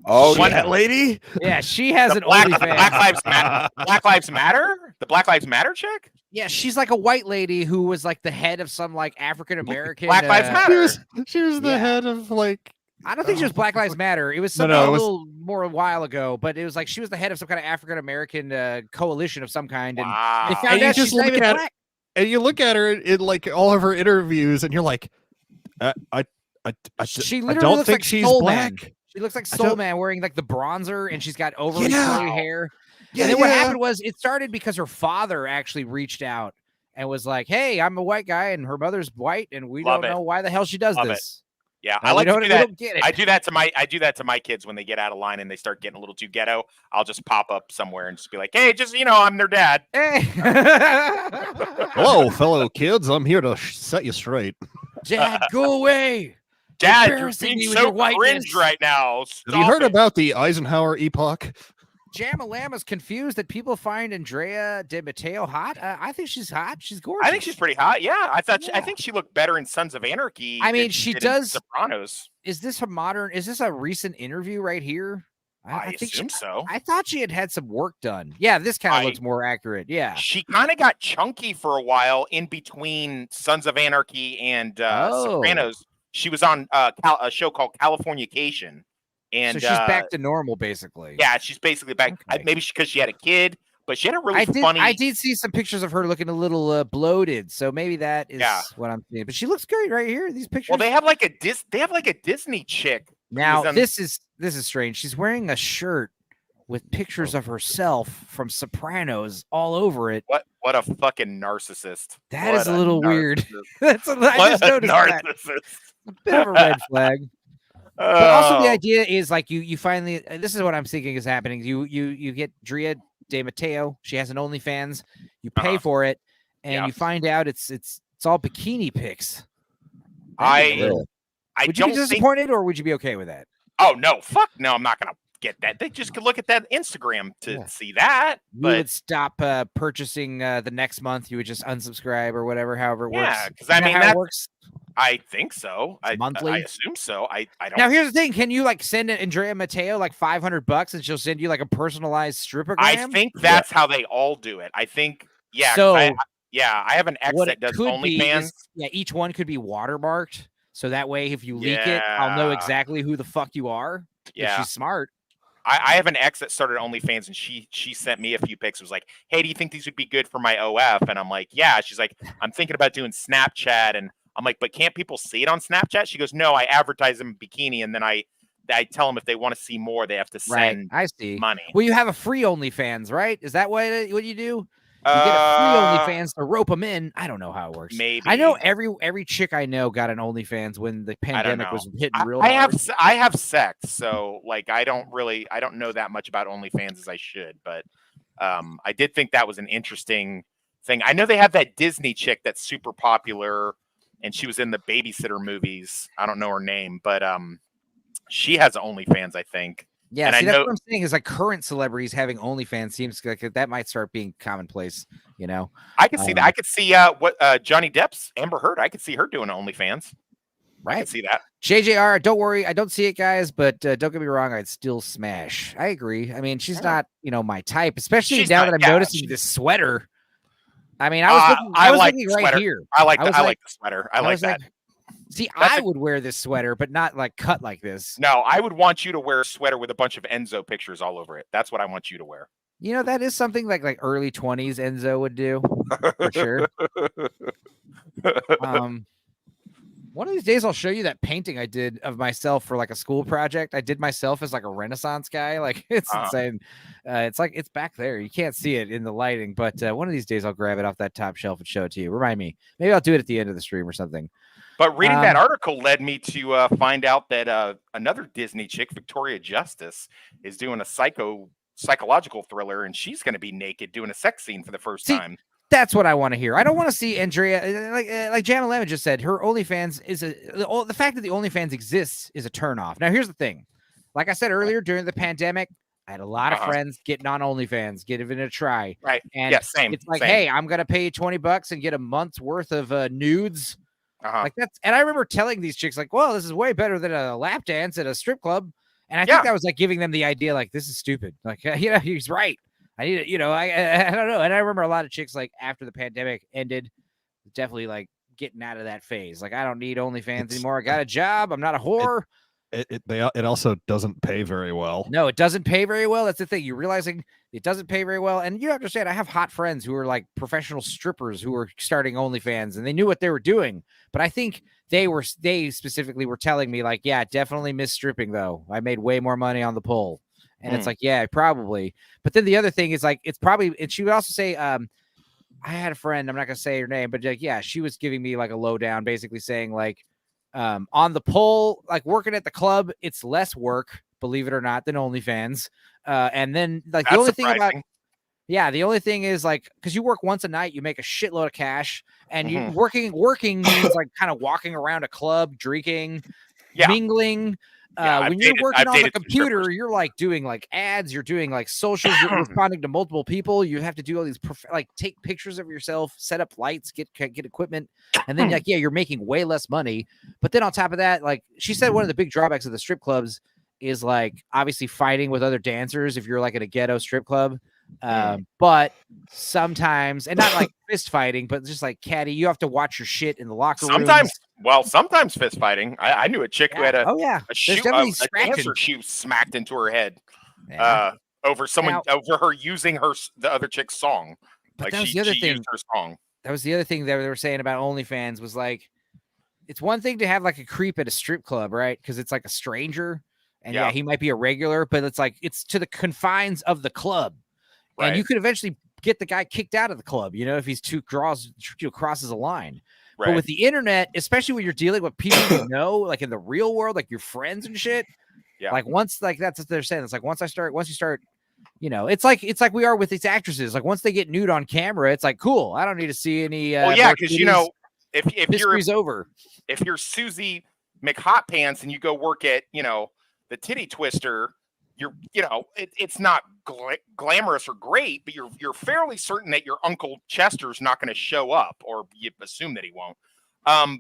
That lady? Yeah, she has an OnlyFans. Black Lives Matter. Black Lives Matter? The Black Lives Matter chick? Yeah, she's like a white lady who was like the head of some like African American. Black Lives Matter. She was the head of like. I don't think she was Black Lives Matter. It was something a little more a while ago, but it was like she was the head of some kind of African American coalition of some kind. And they found out she's not even black. And you look at her in like all of her interviews, and you're like, she literally don't looks think like she's Supermayne. black. She looks like Supermayne wearing like the bronzer, and she's got overly curly hair. Yeah, and then what happened was it started because her father actually reached out and was like, "Hey, I'm a white guy, and her mother's white, and we don't know why the hell she does this." Yeah, I like to do that. I do that to my kids when they get out of line and they start getting a little too ghetto. I'll just pop up somewhere and just be like, "Hey, just I'm their dad." Hey. Hello, fellow kids. I'm here to set you straight. Dad, go away. Dad, you're being so cringe right now. Have you heard about the Eisenhower epoch? Jamalama's confused that people find Andrea De Matteo hot. I think she's hot. She's gorgeous. I think she's pretty hot. Yeah, I think she looked better in Sons of Anarchy. I mean, she does. Sopranos. Is this a recent interview right here? I think so. I thought she had some work done. Yeah, this kind of looks more accurate. Yeah, she kind of got chunky for a while in between Sons of Anarchy and Sopranos. She was on a show called Californication. And so she's back to normal, basically. Yeah, she's basically back. Okay. Maybe because she had a kid, but she had a really funny. I did see some pictures of her looking a little bloated, so maybe that is what I'm seeing. But she looks great right here. These pictures. Well, they have like a Disney chick. Now this is strange. She's wearing a shirt with pictures of herself from Sopranos all over it. What a fucking narcissist. That is a little weird. I just noticed that. A bit of a red flag. But also the idea is like you finally, this is what I'm thinking is happening. You get Drea De Matteo. She has an OnlyFans. You pay for it, and you find out it's all bikini pics. Would you be disappointed, or would you be okay with that? Oh no, fuck no! I'm not gonna get that. They just could look at that Instagram to see that. You would stop purchasing the next month. You would just unsubscribe or whatever, however it works. Yeah, because I mean that works. I think so. Monthly? I assume so. I don't. Now here's the thing: can you like send Andrea Matteo like $500 and she'll send you like a personalized stripper? I think that's how they all do it. I think So I have an ex that does OnlyFans. Each one could be watermarked, so that way if you leak it, I'll know exactly who the fuck you are. Yeah, if she's smart. I have an ex that started OnlyFans, and she sent me a few pics. It was like, "Hey, do you think these would be good for my OF?" And I'm like, "Yeah." She's like, "I'm thinking about doing Snapchat, and I'm like, but can't people see it on Snapchat? She goes, no, I advertise them in bikini, and then I tell them if they want to see more, they have to send I see. money. Well, you have a free OnlyFans, right? Is that what you do? You get a free OnlyFans to rope them in. I don't know how it works. Maybe. I know every chick I know got an OnlyFans when the pandemic was hitting real hard. I have sex, so like I don't know that much about OnlyFans as I should, but I did think that was an interesting thing. I know they have that Disney chick that's super popular, and she was in the Babysitter movies. I don't know her name, but she has OnlyFans, I think. Yeah, see, that's what I'm saying is like current celebrities having OnlyFans seems like that might start being commonplace, you know. I could see that. I could see what Johnny Depp's Amber Heard. I could see her doing OnlyFans. Right. I could see that. JJR, don't worry, I don't see it, guys, but don't get me wrong, I'd still smash. I agree. I mean, she's not, my type, especially now that I'm noticing this sweater. I mean, I was looking right here. I like the sweater. I like that. See, I would wear this sweater, but not like cut like this. No, I would want you to wear a sweater with a bunch of Enzo pictures all over it. That's what I want you to wear. That is something like early 20s Enzo would do for sure. One of these days I'll show you that painting I did of myself for like a school project. I did myself as like a Renaissance guy. Like it's insane. It's back there. You can't see it in the lighting, but one of these days I'll grab it off that top shelf and show it to you. Remind me. Maybe I'll do it at the end of the stream or something. But reading that article led me to find out that another Disney chick, Victoria Justice, is doing a psychological thriller, and she's going to be naked doing a sex scene for the first time. That's what I want to hear. I don't want to see Andrea, like Jana Lemon just said, her OnlyFans is the fact that the OnlyFans exists is a turnoff. Now, here's the thing. Like I said earlier, during the pandemic, I had a lot of friends getting on OnlyFans, giving it a try. Right. And same. It's like, hey, I'm going to pay you $20 and get a month's worth of nudes. Like that's, and I remember telling these chicks like, well, this is way better than a lap dance at a strip club. And I think that was like giving them the idea, like, this is stupid. Like, he's right. I need it. I don't know. And I remember a lot of chicks like after the pandemic ended, definitely like getting out of that phase. Like, I don't need OnlyFans anymore. I got a job. I'm not a whore. It also doesn't pay very well. No, it doesn't pay very well. That's the thing. You're realizing it doesn't pay very well. And you understand, I have hot friends who are like professional strippers who are starting OnlyFans, and they knew what they were doing. But I think they specifically were telling me like, yeah, definitely miss stripping though. I made way more money on the pole. And it's like, yeah, probably. But then the other thing is like, it's probably, and she would also say, I had a friend, I'm not going to say her name, but like, yeah, she was giving me like a lowdown, basically saying like, on the pole, like working at the club, it's less work, believe it or not, than OnlyFans. And then like That's the only surprising. the only thing is like, because you work once a night, you make a shitload of cash, and you working means like kind of walking around a club, drinking, mingling. When you're working on the computer, you're like doing like ads, you're doing like socials, you're responding to multiple people. You have to do all these like take pictures of yourself, set up lights, get equipment, and then like you're making way less money. But then on top of that, like she said, one of the big drawbacks of the strip clubs is like obviously fighting with other dancers if you're like at a ghetto strip club. But sometimes, and not like fist fighting, but just like catty, you have to watch your shit in the locker room. Sometimes fist fighting. I knew a chick who had a dancer shoe smacked into her head over her using the other chick's song. But like that was the other thing. Used her song. That was the other thing that they were saying about OnlyFans was like, it's one thing to have like a creep at a strip club, right? Because it's like a stranger, and he might be a regular, but it's like it's to the confines of the club. Right. And you could eventually get the guy kicked out of the club, if he's crosses a line. Right. But with the internet, especially when you're dealing with people you know, like in the real world, like your friends and shit. Yeah. Like once, like that's what they're saying. It's like once you start, it's like we are with these actresses. Like once they get nude on camera, it's like cool. I don't need to see any. Because if you're Susie McHotPants and you go work at the Titty Twister. It's not glamorous or great, but you're fairly certain that your Uncle Chester's not going to show up, or you assume that he won't.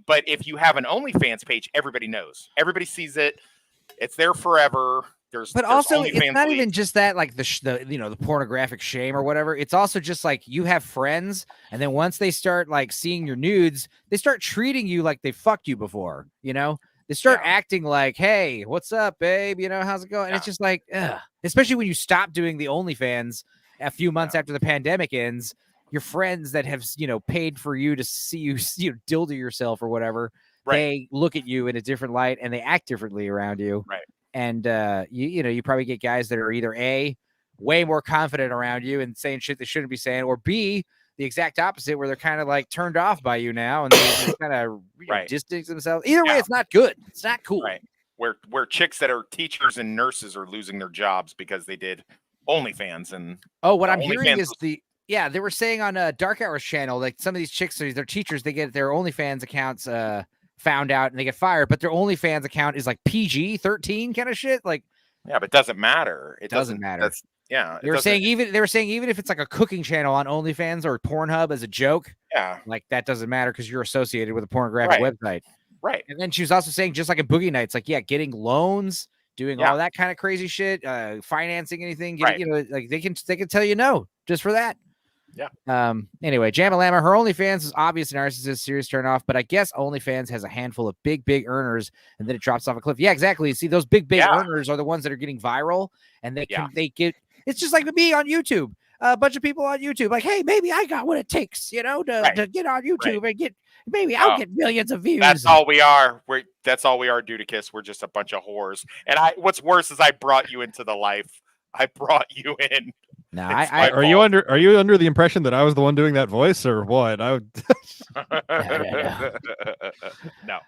But if you have an OnlyFans page, everybody knows. Everybody sees it. It's there forever. There's also OnlyFans it's not even just that, like the pornographic shame or whatever. It's also just like you have friends, and then once they start like seeing your nudes, they start treating you like they fucked you before. They start acting like, hey, what's up, babe? How's it going? And it's just like, ugh. Especially when you stop doing the OnlyFans a few months after the pandemic ends, your friends that have, paid for you to see you, dildo yourself or whatever, they look at you in a different light and they act differently around you. Right. And you probably get guys that are either A, way more confident around you and saying shit they shouldn't be saying, or B, the exact opposite, where they're kind of like turned off by you now and they kind of distance themselves. Either way, it's not good. It's not cool. Right. Where chicks that are teachers and nurses are losing their jobs because they did OnlyFans. And what I'm hearing is they were saying on Dark Hours channel, like some of these chicks, they're teachers, they get their OnlyFans accounts found out and they get fired, but their OnlyFans account is like PG-13 kind of shit. Like, yeah, but it doesn't matter. It doesn't matter. They were saying even if it's like a cooking channel on OnlyFans or Pornhub as a joke, like that doesn't matter because you're associated with a pornographic website. Right. And then she was also saying, just like in Boogie Nights, like, getting loans, doing all that kind of crazy shit, financing anything, like they can tell you no just for that. Yeah. Anyway, Jamalama, her OnlyFans is obvious narcissist, serious turn off, but I guess OnlyFans has a handful of big earners and then it drops off a cliff. Yeah, exactly. See, those big earners are the ones that are getting viral and they get, it's just like me on YouTube. A bunch of people on YouTube, like, hey, maybe I got what it takes, to get on YouTube and maybe I'll get millions of views. That's all we are. That's all we are, Dudicus. We're just a bunch of whores. And what's worse is I brought you into the life. I brought you in. No, are you under the impression that I was the one doing that voice or what? No.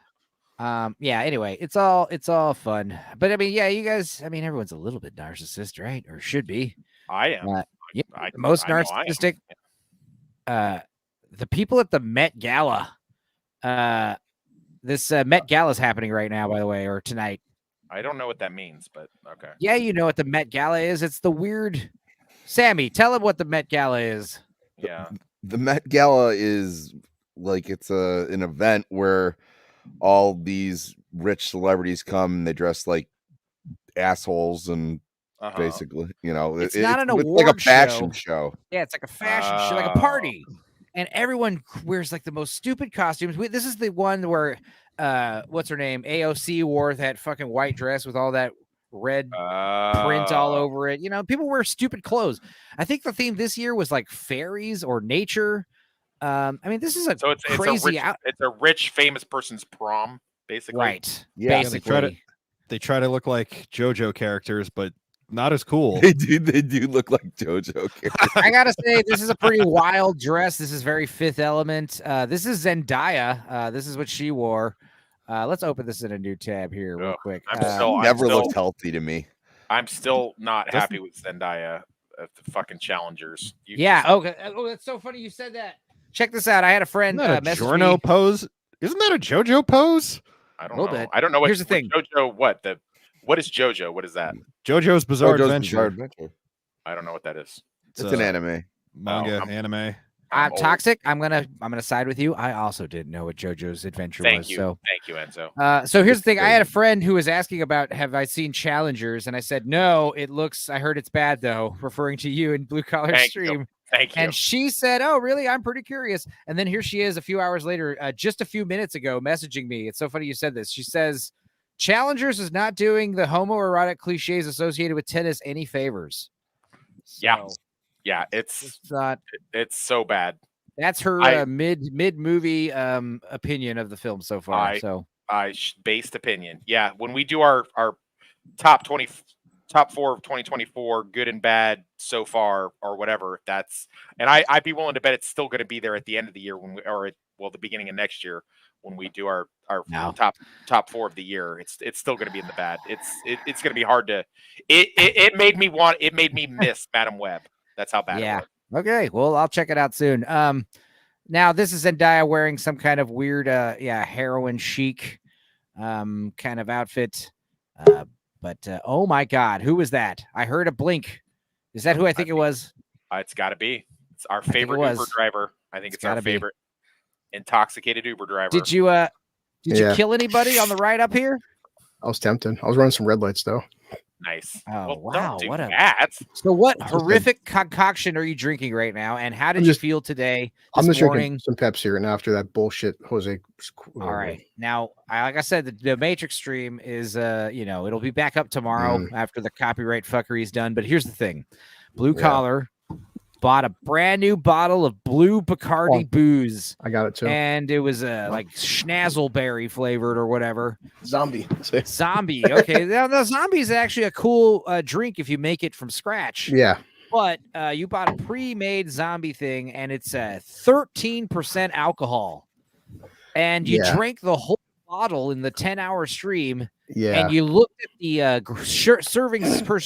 Anyway, it's all fun. But I mean, you guys, I mean, everyone's a little bit narcissist, right? Or should be. I am. Most narcissistic. The people at the Met Gala. This Met Gala is happening right now, by the way, or tonight. I don't know what that means, but okay. Yeah, you know what the Met Gala is. It's the weird. Sammy, tell him what the Met Gala is. Yeah. The Met Gala is like it's an event where all these rich celebrities come and they dress like assholes and basically, it's not an award like a fashion show. Yeah, it's like a fashion show, like a party, and everyone wears like the most stupid costumes. This is the one where what's her name? AOC wore that fucking white dress with all that red print all over it. People wear stupid clothes. I think the theme this year was like fairies or nature. I mean, this is crazy it's a rich famous person's prom, basically. Right. Yeah. Basically. They try to look like JoJo characters, but not as cool. They do look like JoJo characters. I gotta say, this is a pretty wild dress. This is very Fifth Element. This is Zendaya. This is what she wore. Let's open this in a new tab here real quick. Never looked healthy to me. I'm still not happy with Zendaya at the fucking challengers. Okay. Oh, that's so funny you said that. Check this out. I had a friend message Giorno me. pose. Isn't that a JoJo pose? I don't know. I don't know. Here's the thing. JoJo, what is JoJo? What is that? JoJo's Bizarre Adventure. I don't know what that is. It's an anime. Manga, anime. I'm toxic. I'm gonna side with you. I also didn't know what JoJo's Adventure was. So thank you, Enzo. So here's the thing. I had a friend who was asking about have I seen Challengers, and I said no. I heard it's bad though, referring to you in Blue Collar Stream. Thank you. And she said, "Oh, really? I'm pretty curious." And then here she is, a few hours later, just a few minutes ago, messaging me. It's so funny you said this. She says, "Challengers is not doing the homoerotic cliches associated with tennis any favors." Yeah, it's not. It's so bad. That's her mid movie opinion of the film so far. Based opinion. Yeah, when we do our top 4 of 2024, good and bad so far, or whatever. I'd be willing to bet it's still going to be there at the end of the year the beginning of next year when we do our top 4 of the year. It's still going to be in the bad. It's going to be hard to. It made me miss Madam Web. That's how bad it was. Okay. Well, I'll check it out soon. Now this is Zendaya wearing some kind of weird, heroin chic, kind of outfit. But oh my God, who was that? I heard a blink. Is that who I think it was? It's got to be. It's our favorite Uber driver. I think it's our favorite intoxicated Uber driver. Did you kill anybody on the ride up here? I was tempted. I was running some red lights though. Nice. Oh, wow. Don't do that. So what horrific concoction are you drinking right now? And how did you feel today? I'm just drinking some Pepsi right now after that bullshit Jose. All right. Now, like I said, the Matrix stream is, it'll be back up tomorrow after the copyright fuckery is done. But here's the thing. Blue Collar bought a brand new bottle of blue Bacardi booze. I got it too. And it was like schnazzleberry flavored or whatever. Zombie. Zombie. Okay. Now, the zombie is actually a cool drink if you make it from scratch. Yeah. But you bought a pre-made zombie thing, and it's 13% alcohol. And you drank the whole bottle in the 10-hour stream. Yeah. And you looked at the servings per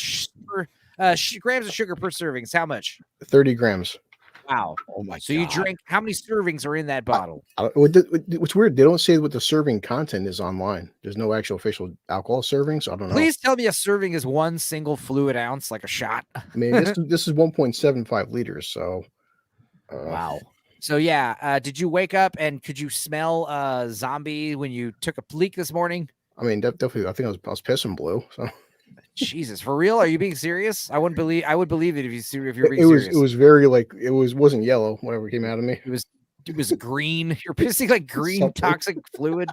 grams of sugar per servings. How much? 30 grams. Wow. Oh my! So you drink? How many servings are in that bottle? What's weird? They don't say what the serving content is online. There's no actual official alcohol serving, so I don't know. Please tell me a serving is one single fluid ounce, like a shot. I mean, this is 1.75 liters. So. Wow. So yeah, did you wake up and could you smell zombie when you took a leak this morning? I mean, definitely. I think I was pissing blue. So. Jesus, for real? Are you being serious? I would believe it if you're being serious. It was very like wasn't yellow. Whatever came out of me. It was green. You're pissing like green toxic fluid.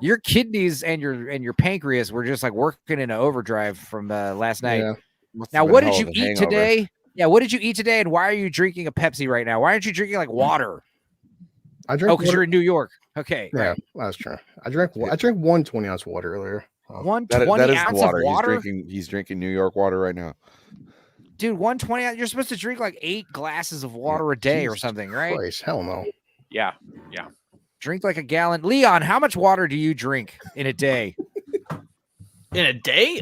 Your kidneys and your pancreas were just like working in an overdrive from last night. Yeah. Now, what did you eat today? Yeah, what did you eat today? And why are you drinking a Pepsi right now? Why aren't you drinking like water? I drink. Because you're in New York. Okay. Yeah, right. That's true. I drank 1 20-ounce water earlier. 120 that is ounce water. of water. He's drinking New York water right now. Dude, 120. You're supposed to drink like 8 glasses of water a day or something, right? Christ, hell no. Yeah. Drink like a gallon. Leon, how much water do you drink in a day? In a day?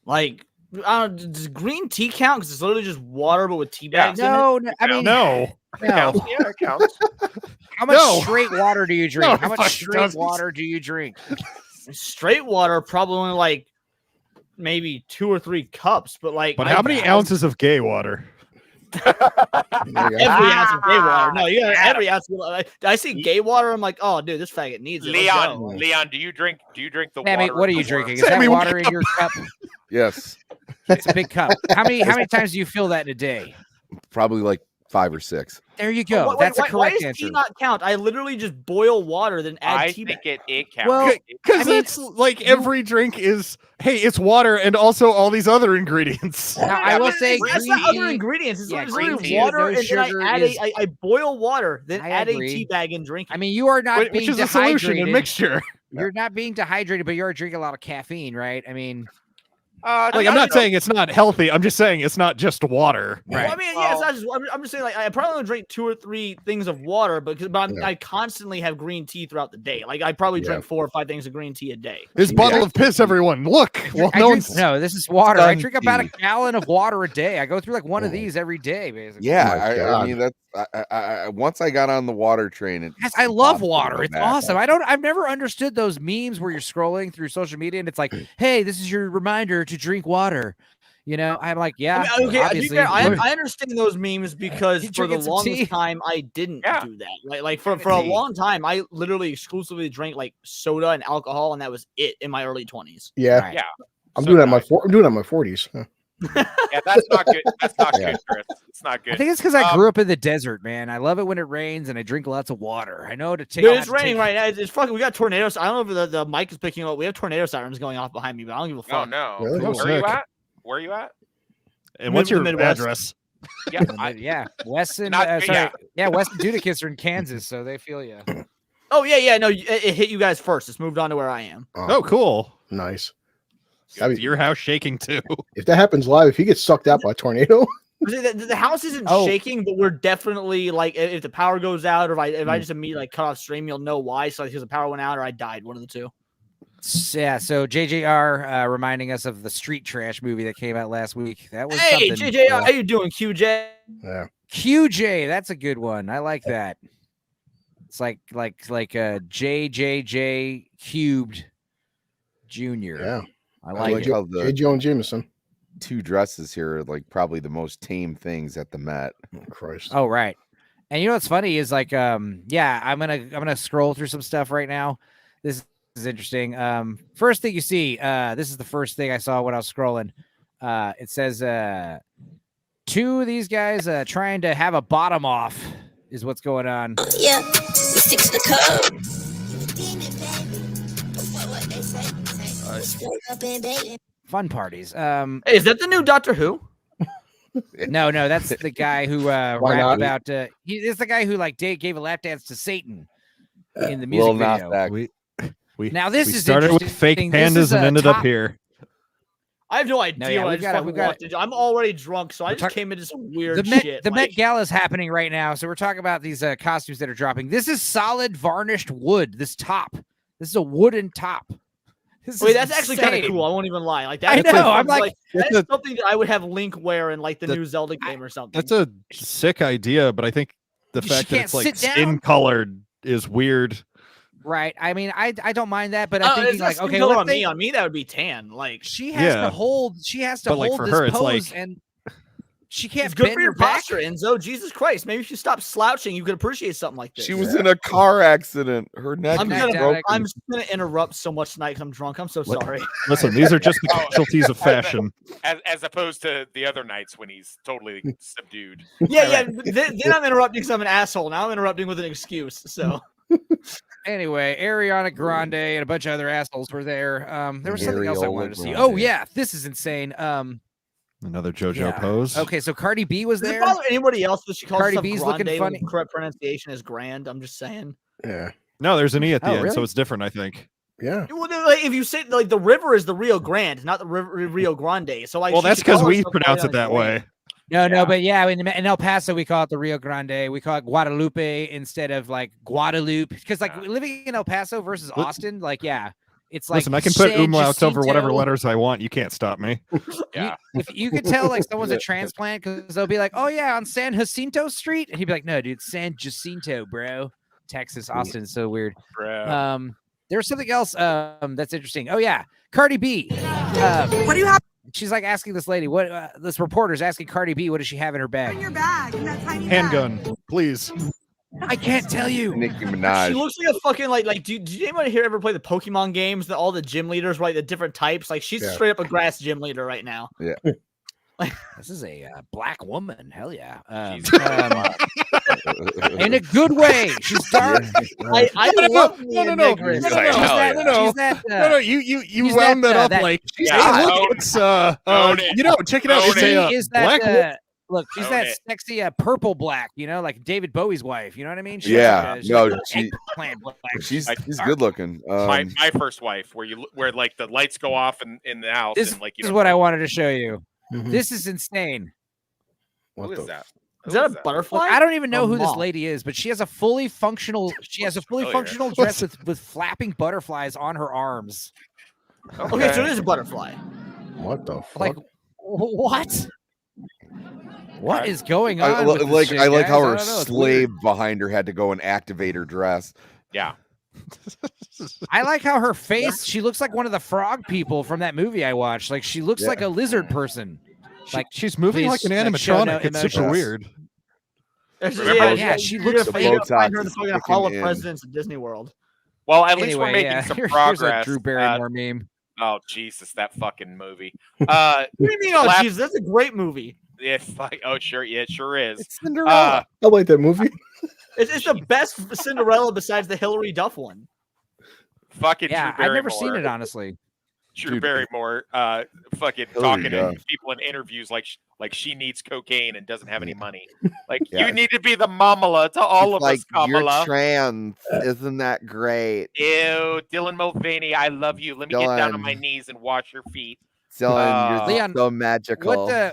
Like, does green tea count? Because it's literally just water, but with tea bags in it? No, I mean, no. Yeah, it counts. How much straight water do you drink? No, how much straight water do you drink? Straight water, probably only like maybe 2 or 3 cups, but like. But how many ounces of gay water? Every ounce of gay water. No, you got every ounce. I see gay water. I'm like, oh, dude, this faggot needs it. Leon, do you drink the Sammy, water? what are you drinking? Is that water in your cup? Yes. It's a big cup. How many times do you fill that in a day? Probably like 5 or 6. There you go. That's a correct why does answer. tea not count? I literally just boil water, then add tea. I think it counts. Well, because it's like every drink is, hey, it's water and also all these other ingredients. Now, I will say that's green not tea, other ingredients. It's green tea, water, no and then sugar I add is- I boil water, then I add agree. a tea bag and drink it. I mean, you are not Which being is a solution dehydrated. and mixture. You're not being dehydrated, but you are drinking a lot of caffeine, right? I mean, Like, I'm not saying it's not healthy. I'm just saying it's not just water. right. Well, I mean, yeah, it's not just. I'm just saying, like, I probably only drink 2 or 3 things of water, but I constantly have green tea throughout the day. Like, I probably drink 4 or 5 things of green tea a day. This bottle of piss, everyone. Look. Well, No, this is water. I drink about a Stunty. gallon of water a day. I go through like one of these every day, basically. Yeah, I mean that's. I once I got on the water train, Yes, I love water. It's awesome. I've never understood those memes where you're scrolling through social media and it's like, hey, this is your reminder to drink water. You know, I'm like, yeah. I mean, okay, obviously. I understand those memes because You for the drinking some tea? longest time I didn't do that. Like for a long time, I literally exclusively drank like soda and alcohol, and that was it in my early 20s. Yeah. Right. Yeah. I'm doing that in my 40s. Huh. Yeah, that's not good. That's not good, Chris. It's not good. I think it's because I grew up in the desert, man. I love it when it rains and I drink lots of water. I know to take. Dude, it's raining right now. It's fucking. We got tornadoes. I don't know if the mic is picking up. We have tornado sirens going off behind me, but I don't give a fuck. Oh no. Really? Where are you Sick. at? Where are you at? And what's your Midwest. address? Yeah, Weston. Not- Weston Dudicus are in Kansas, so they feel you. Oh yeah. No, it hit you guys first. It's moved on to where I am. Oh, cool. Nice. Your house shaking too. If that happens live, if he gets sucked out by a tornado, The house isn't Oh. shaking, but we're definitely like if the power goes out, or if I just immediately like cut off stream, you'll know why. So because the power went out, or I died, one of the two. Yeah, so JJR reminding us of the Street Trash movie that came out last week. That was Hey, something. JJ, how you doing, QJ? yeah. QJ, that's a good one. I like that. It's like JJJ cubed Junior. Yeah. I I like like it. how J. the Jones Jameson. 2 dresses here are like probably the most tame things at the Met. Oh, Christ. Oh, right. And you know what's funny is like, yeah, I'm gonna scroll through some stuff right now. This is interesting. First thing you see, this is the first thing I saw when I was scrolling. It says 2 of these guys trying to have a bottom off is what's going on. Yeah, we stick to the code. Fun parties. Hey, is that the new Doctor Who? No, that's the guy who Why rapped not? about. He is the guy who like gave a lap dance to Satan in the music Lil Nas video. X. We Now this we is started with fake interesting. This is pandas and a ended up top- here. I have no idea yeah, what I we've just got it, fucking we've got walked into. I'm already drunk, so I We're just talk- came into some weird The Met, shit. the like- Met Gala is happening right now, so we're talking about these costumes that are dropping. This is solid varnished wood. This top. This is a wooden top. This Wait, is that's actually kind of insane. cool. I won't even lie. Like I that's know, I'm like like- that's That's a- something that I would have Link wear in like the That- new Zelda game or something. That's a sick idea, but I think the She fact that can't it's like sit skin down. colored is weird. Right. I mean, I don't mind that, but Oh, I'm it's thinking not like, skin okay, color let's on me. think- On me, that would be tan. Like she has Yeah. to hold. She has to But, like, hold for this her, it's pose, like- and she can't. it's good bend for your her back. posture, Enzo. Jesus Christ, maybe if you stop slouching, you could appreciate something like this. She was in a car accident. Her neck I'm is gonna- broken. I'm just gonna interrupt so much tonight because I'm drunk. I'm so What? sorry. Listen, these are just the Oh, casualties of fashion. as opposed to the other nights when he's totally subdued. Yeah. Then I'm interrupting because I'm an asshole. Now I'm interrupting with an excuse. So Anyway, Ariana Grande and a bunch of other assholes were there. There was something else I Ariana wanted to see. Grande. Oh yeah, this is insane. Another JoJo Yeah. pose. Okay, so Cardi B was does it there. bother anybody else that she calls Cardi herself B's Grande looking when funny. the correct pronunciation is grand? I'm just saying. Yeah. No, there's an E at the Oh, end, so really? it's different, I think. Yeah. Well, like, if you say like the river is the Rio Grande, not the Rio Grande. So like, Well, she that's should because call we herself pronounce Ariana it that Grande. way. No, Yeah. but yeah, in El Paso we call it the Rio Grande. We call it Guadalupe instead of like Guadalupe because like living in El Paso versus Li- Austin, like yeah, it's like Listen, I can put San umlauts over whatever Jacinto. letters I want. You can't stop me. Yeah. If you could tell like someone's a transplant because they'll be like, oh yeah, on San Jacinto Street, and he'd be like, no, dude, San Jacinto, bro. Texas, Austin is so weird. Bro. There was something else that's interesting. Oh yeah, Cardi B. What do you have She's like asking this lady, what this reporter's asking Cardi B, what does she have in her in bag? your bag? In that tiny Handgun, please. I can't tell you. Nicki She Minaj. looks like a fucking like. Did anybody here ever play the Pokemon games? That all the gym leaders, right? The different types. Like she's Yeah. straight up a grass gym leader right now. This is a black woman. Hell yeah. In In a good way. She's dark. I love me a no. negress. She's like, hell yeah. She's that, No, you she's wound that, that up that- like, Yeah, hey, own look, it. it's Own it. you know, check it out. Own It's it. a she is that black wo- look, she's Own that it. sexy purple black, you know, like David Bowie's wife. You know what I mean? She's Yeah, she's no, like she- eggplant black. she's Like, good looking. my first wife, where like the lights go off in the house, This and like is what I wanted to show you. Mhm. This is insane. Who is that? Is Who that a butterfly? Look, I don't even know Or who this moth? lady is, but she has a fully functional. She has a fully familiar. functional dress with flapping butterflies on her arms. Okay, so it is a butterfly. What the fuck? Like, what? What is going I, on? with this like shit, I like guys? how I her don't know, it's slave weird. behind her had to go and activate her dress. Yeah. I like how her face. She looks like one of the frog people from that movie I watched. Like she looks Yeah. like a lizard person. Like she's moving like please, an like, show no animatronic. It's super emotions. weird. Remember- Yeah, she you're looks gonna fake. find The find her in the Botox fucking is Hall of kicking in. Presidents at Disney World. Well, at least Anyway, we're making yeah. some Here's a progress. Drew Barrymore meme. Oh Jesus, that fucking movie. What do you mean? Oh, Slap- jeez, that's a great movie. Oh sure, yeah, it sure is. It's Cinderella. I like that movie. It's the best Cinderella besides the Hillary Duff one. Fucking Yeah, Drew I've never Barrymore. seen it honestly. Drew Dude. Barrymore, fucking Hillary talking to Duff. people in interviews like she needs cocaine and doesn't have any money. Like Yeah. you need to be the mamala to all of like us, Kamala. you're trans, isn't that great? Ew, Dylan Mulvaney, I love you. Let me get down on my Dylan. knees and wash your feet. Dylan, you're Leon, so magical.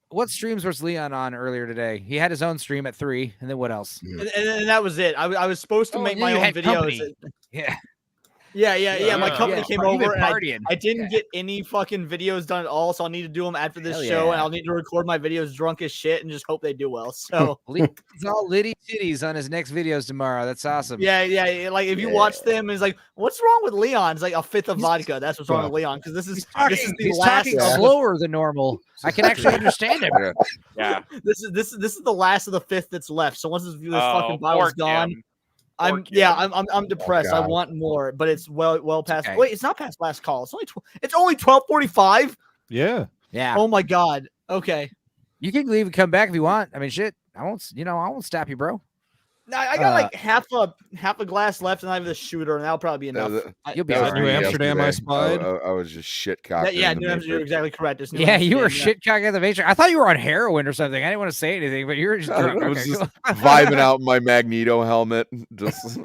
What streams was Leon on earlier today? He had his own stream at 3, and then what else? And that was it. I was supposed to Oh, make and my then you own had videos. company. Yeah. Yeah. My Yeah. company Yeah. came You've been over and I partying. didn't get any fucking videos done at all, so I'll need to do them after this Hell show, yeah. and I'll need to record my videos drunk as shit and just hope they do well. So Leon's all litty titties on his next videos tomorrow. That's awesome. yeah. Like if you watch them, it's like, what's wrong with Leon? It's like a fifth of vodka. That's what's wrong with Leon because this is the He's last. talking of the- slower than normal. I can actually understand him. Yeah. This is the last of the fifth that's left. So once this fucking Oh, bottle's poor gone, Kim. I'm Poor Kim. I'm depressed. I God. want more, but it's well past. okay. Wait, it's not past last call. It's only 12:45. Yeah. Yeah. Oh my god. Okay. You can leave and come back if you want. I mean, shit. I won't stop you, bro. No, I got like half a glass left, and I have the shooter, and that'll probably be enough. You'll be Is all that right. New Amsterdam I spied? I was just shit cocked. Yeah, New Amsterdam, you're exactly correct. It's New Yeah, you were Amsterdam, shit cocking the Matrix. I thought you were on heroin or something. I didn't want to say anything, but you were just drunk. I was Okay, just cool. vibing out in my Magneto helmet. Just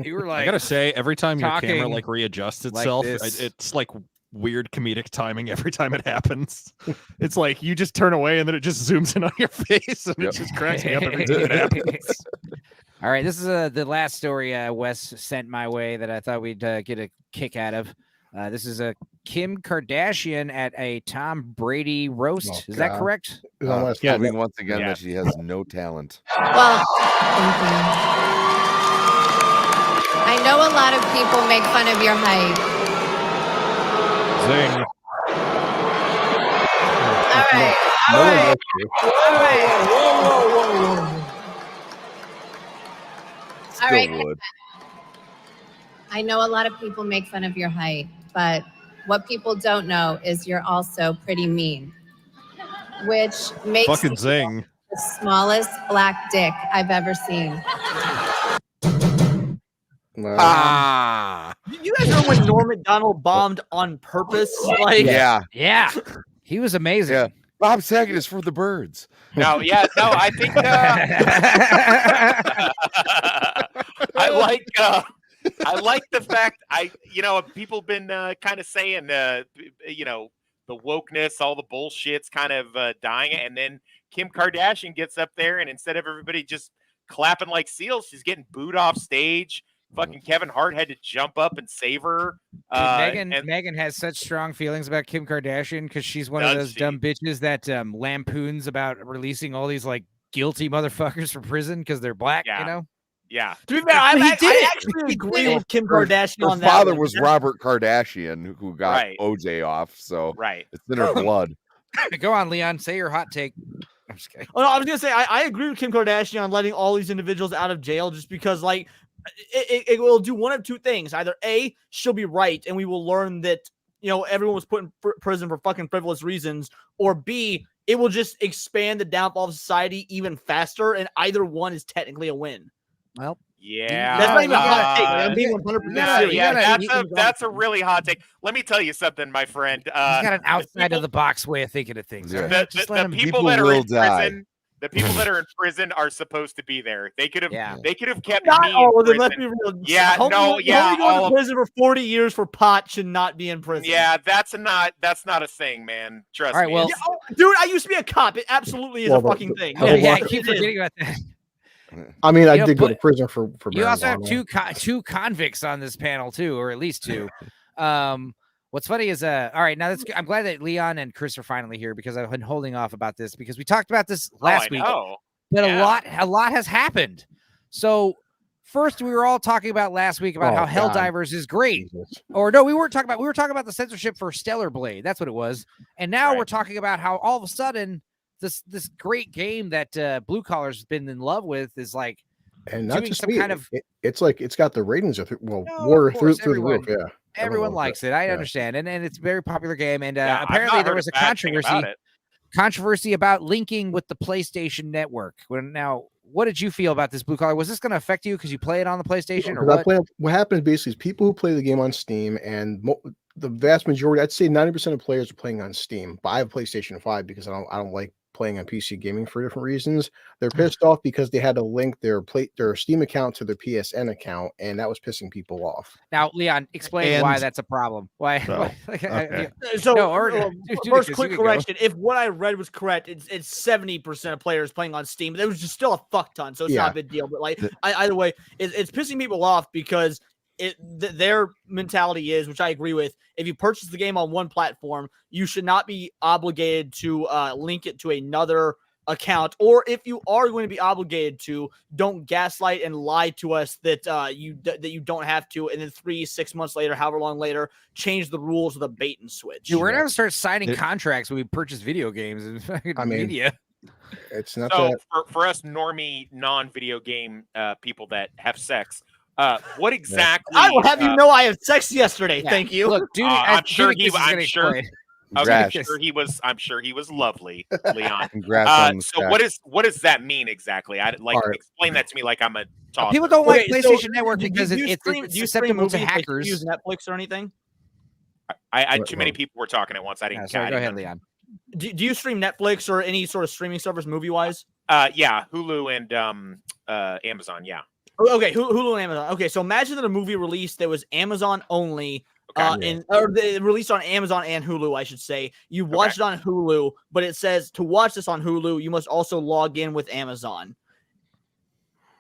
You were like, I gotta say, every time your camera talking like readjusts like itself, this. it's like weird comedic timing every time it happens. It's like you just turn away and then it just zooms in on your face, and it just cracks me up every time it happens. All right, this is the last story Wes sent my way that I thought we'd get a kick out of. This is a Kim Kardashian at a Tom Brady roast. Oh, is that God. correct? proving once again that she has no talent. Well, I know a lot of people make fun of your height. Zing. All right. No one likes you. All right. Still would. I know a lot of people make fun of your height, but what people don't know is you're also pretty mean, which makes Fucking you zing. the smallest black dick I've ever seen. You guys know when Norm Macdonald bombed on purpose? Like, Yeah. He was amazing. Yeah. Bob Saget is for the birds. No, I think I like the fact people been kind of saying the wokeness, all the bullshit's kind of dying, and then Kim Kardashian gets up there, and instead of everybody just clapping like seals, she's getting booed off stage. Fucking Kevin Hart had to jump up and save her. Megan has such strong feelings about Kim Kardashian because she's one of those dumb bitches that lampoons about releasing all these like guilty motherfuckers from prison because they're black. You know. Yeah. To be fair, I actually agree with Kim Kardashian on that. Her father one. was Robert Kardashian, who got OJ off, so it's in her blood. Go on, Leon. Say your hot take. I'm just kidding. Oh, no, I was gonna say I agree with Kim Kardashian on letting all these individuals out of jail just because like it will do one of two things. Either A, she'll be right and we will learn that everyone was put in prison for fucking frivolous reasons, or B, it will just expand the downfall of society even faster, and either one is technically a win. Well, yeah, that's not even a hot take. I'm being 100% serious. Yeah, that's a really hot take. Let me tell you something, my friend. He's got an outside of the box way of thinking of things. Yeah. The people that are in prison, the people that are in prison are supposed to be there. They could have kept not me all of in them. Let's prison. be real. Yeah, Homie going to prison for 40 years for pot should not be in prison. Yeah, that's not a thing, man. Trust me. All right, well, dude, I used to be a cop. It absolutely is a fucking thing. I keep forgetting about that. I mean, I did go to prison for you also have marijuana. two convicts on this panel too, or at least two. What's funny is all right, now I'm glad that Leon and Chris are finally here because I've been holding off about this because we talked about this last week, but a lot has happened. So first we were all talking about last week about how Helldivers is great. Or no, we were talking about the censorship for Stellar Blade. That's what it was. And now we're talking about how all of a sudden this great game that Blue Collar's been in love with is like and not doing just some me. kind of It's like it's got the ratings through the roof. Yeah, everyone likes it. I understand, and it's a very popular game. And apparently there was a controversy about linking with the PlayStation Network. Now, what did you feel about this, Blue Collar? Was this going to affect you because you play it on the PlayStation, or what? What happens basically is people who play the game on Steam, and the vast majority, I'd say 90% of players are playing on Steam. But I have a PlayStation 5 because I don't like playing on PC gaming for different reasons. They're pissed off because they had to link their Steam account to their PSN account, and that was pissing people off. Now, Leon, explain why that's a problem. Why? First, quick correction: if what I read was correct, it's 70% of players playing on Steam. There was just still a fuck ton, so it's not a big deal. But like, either way, it's pissing people off because their mentality is, which I agree with, if you purchase the game on one platform, you should not be obligated to link it to another account, or if you are going to be obligated to, don't gaslight and lie to us that you don't have to, and then 3-6 months later, however long later, change the rules with a bait and switch. Dude, we're gonna start signing contracts when we purchase video games and media. It's not so for us normie non-video game people that have sex. What exactly? I will have you know I had sex yesterday. Thank you. Look, dude, I'm sure he I'm sure he was lovely, Leon. Congrats on the so stack. what does that mean exactly? Explain that to me like I'm a toddler. People don't like PlayStation Network because it's susceptible to movies, hackers. Like, use Netflix or anything? I too many people were talking at once. I didn't. Sorry, go ahead, Leon. Do you stream Netflix or any sort of streaming service movie wise? Yeah, Hulu and Amazon. Yeah. Okay, Hulu and Amazon. Okay, so imagine that a movie released that was Amazon only. Or they released on Amazon and Hulu, I should say. You watch it on Hulu, but it says to watch this on Hulu, you must also log in with Amazon.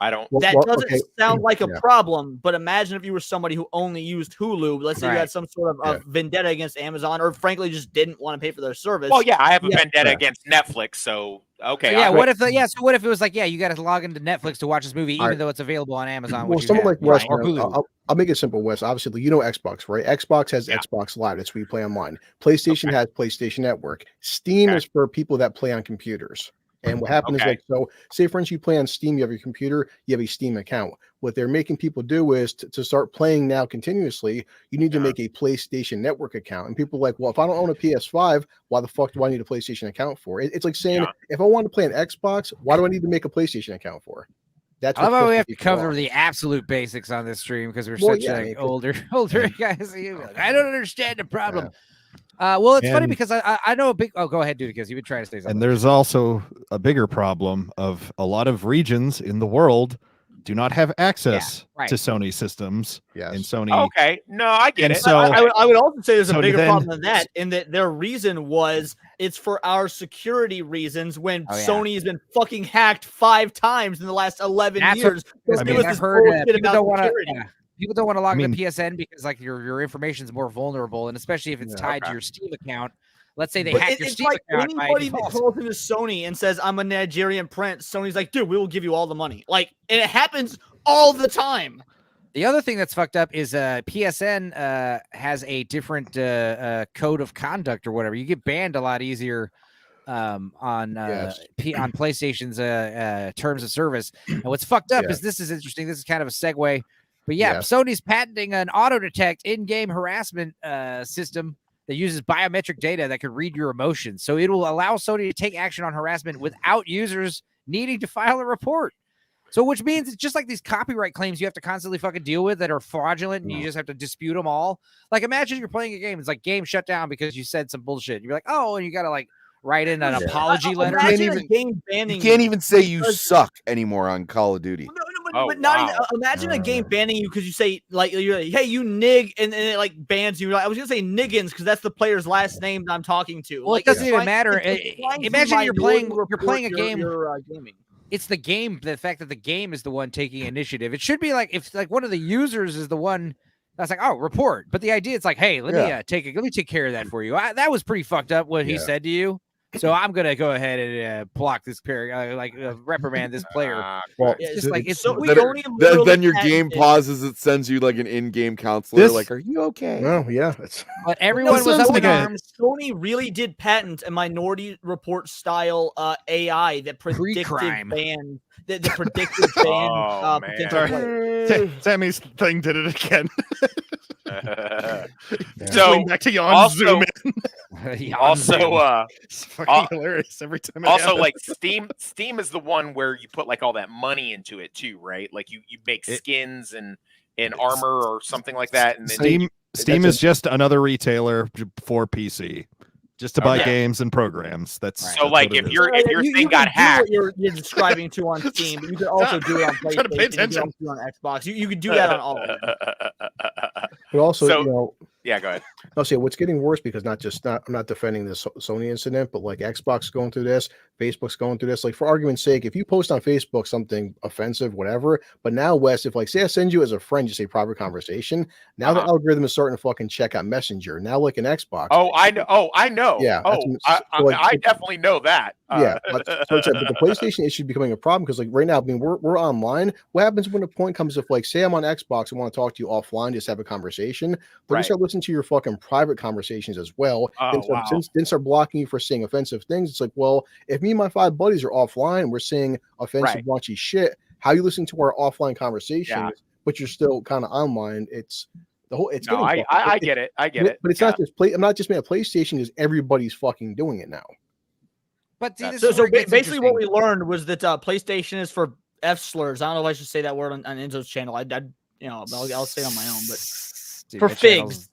That doesn't sound like a problem, but imagine if you were somebody who only used Hulu. Let's say you had some sort of vendetta against Amazon, or frankly just didn't want to pay for their service. Well, yeah, I have a vendetta against Netflix, so okay. Yeah, what if it was like, you got to log into Netflix to watch this movie, even though it's available on Amazon? Well, someone like Wes, or Hulu. I'll make it simple, Wes. Obviously, you know Xbox, right? Xbox has Xbox Live. That's where you play online. PlayStation has PlayStation Network. Steam is for people that play on computers. And what happens is, so say for instance, you play on Steam, you have your computer, you have a Steam account. What they're making people do is to start playing now continuously, you need to make a PlayStation Network account. And people are like, well, if I don't own a PS5, why the fuck do I need a PlayStation account for? It's like saying, if I want to play an Xbox, why do I need to make a PlayStation account for? That's how about we have to cover the absolute basics on this stream because we're such older guys. I don't understand the problem. Well, it's funny because I know a big. Oh, go ahead, dude, because you've been trying to say something. And there's also a bigger problem of a lot of regions in the world do not have access to Sony systems. And Sony. Okay, no, I get it. So I would also say there's a bigger problem than that, in that their reason was it's for our security reasons. When Sony has been fucking hacked 5 times in the last 11 years. I've heard people don't want to. People don't want to log into PSN because like your information is more vulnerable, and especially if it's tied to your Steam account. Let's say they hack your Steam account. Anybody that calls into Sony and says I'm a Nigerian prince, Sony's like, dude, we will give you all the money. Like, and it happens all the time. The other thing that's fucked up is PSN has a different code of conduct or whatever. You get banned a lot easier on PlayStation's terms of service. And what's fucked up is this is interesting. This is kind of a segue. But Sony's patenting an auto-detect in-game harassment system that uses biometric data that could read your emotions. So it will allow Sony to take action on harassment without users needing to file a report. So which means it's just like these copyright claims you have to constantly fucking deal with that are fraudulent and you just have to dispute them all. Like imagine you're playing a game. It's like game shut down because you said some bullshit. You're like, oh, and you got to like write in an apology letter. You can't even say you suck anymore on Call of Duty. But not even, imagine a game banning you because you say like you're like, hey, you nig, and it like bans you. I was gonna say Niggins because that's the player's last name that I'm talking to. Well, it doesn't even matter. Imagine you're playing a game. Gaming. It's the game. The fact that the game is the one taking initiative. It should be like if like one of the users is the one that's like, oh, report. But the idea, it's like, hey, let me take care of that for you. That was pretty fucked up what he said to you. So I'm gonna go ahead and block this player, reprimand this player. Well, it's just like it's so then your game pauses. It sends you like an in-game counselor. Like, are you okay? No, but everyone was up in arms. Sony really did patent a Minority Report style AI that predicted ban. That predicted ban. Potential Sammy's thing did it again. So back to Jan's zoom in. It's fucking hilarious every time. Also, like Steam is the one where you put like all that money into it too, right? Like you make skins and armor or something like that. And then Steam is just another retailer for PC. Just to buy games and programs. That's so like if your thing got hacked, you're describing to on Steam, but you could also do it on PlayStation. You could also do it on Xbox. You could do that on all of them. But also, go ahead. I'll say what's getting worse because I'm not defending this Sony incident, but like Xbox going through this, Facebook's going through this. Like for argument's sake, if you post on Facebook something offensive, whatever, but now Wes, if like say I send you as a friend, just a private conversation, now the algorithm is starting to fucking check out Messenger. Now like an Xbox. I know. Yeah. I definitely know that. But the PlayStation issue is becoming a problem because like right now, I mean, we're online. What happens when the point comes if like say I'm on Xbox and want to talk to you offline, just have a conversation, they're gonna start listening to your fucking private conversations as well. Then start blocking you for saying offensive things. It's like, well, if me and my 5 buddies are offline, we're saying offensive, raunchy shit. How you listen to our offline conversations, but you're still kind of online? It's The whole it's No, getting I get it. I get it. But it's not just I'm not just made a PlayStation because everybody's fucking doing it now. But see, this so is where it gets basically, what interesting. we learned was that PlayStation is for F slurs. I don't know if I should say that word on Enzo's channel. I'll say it on my own, but Dude, for figs.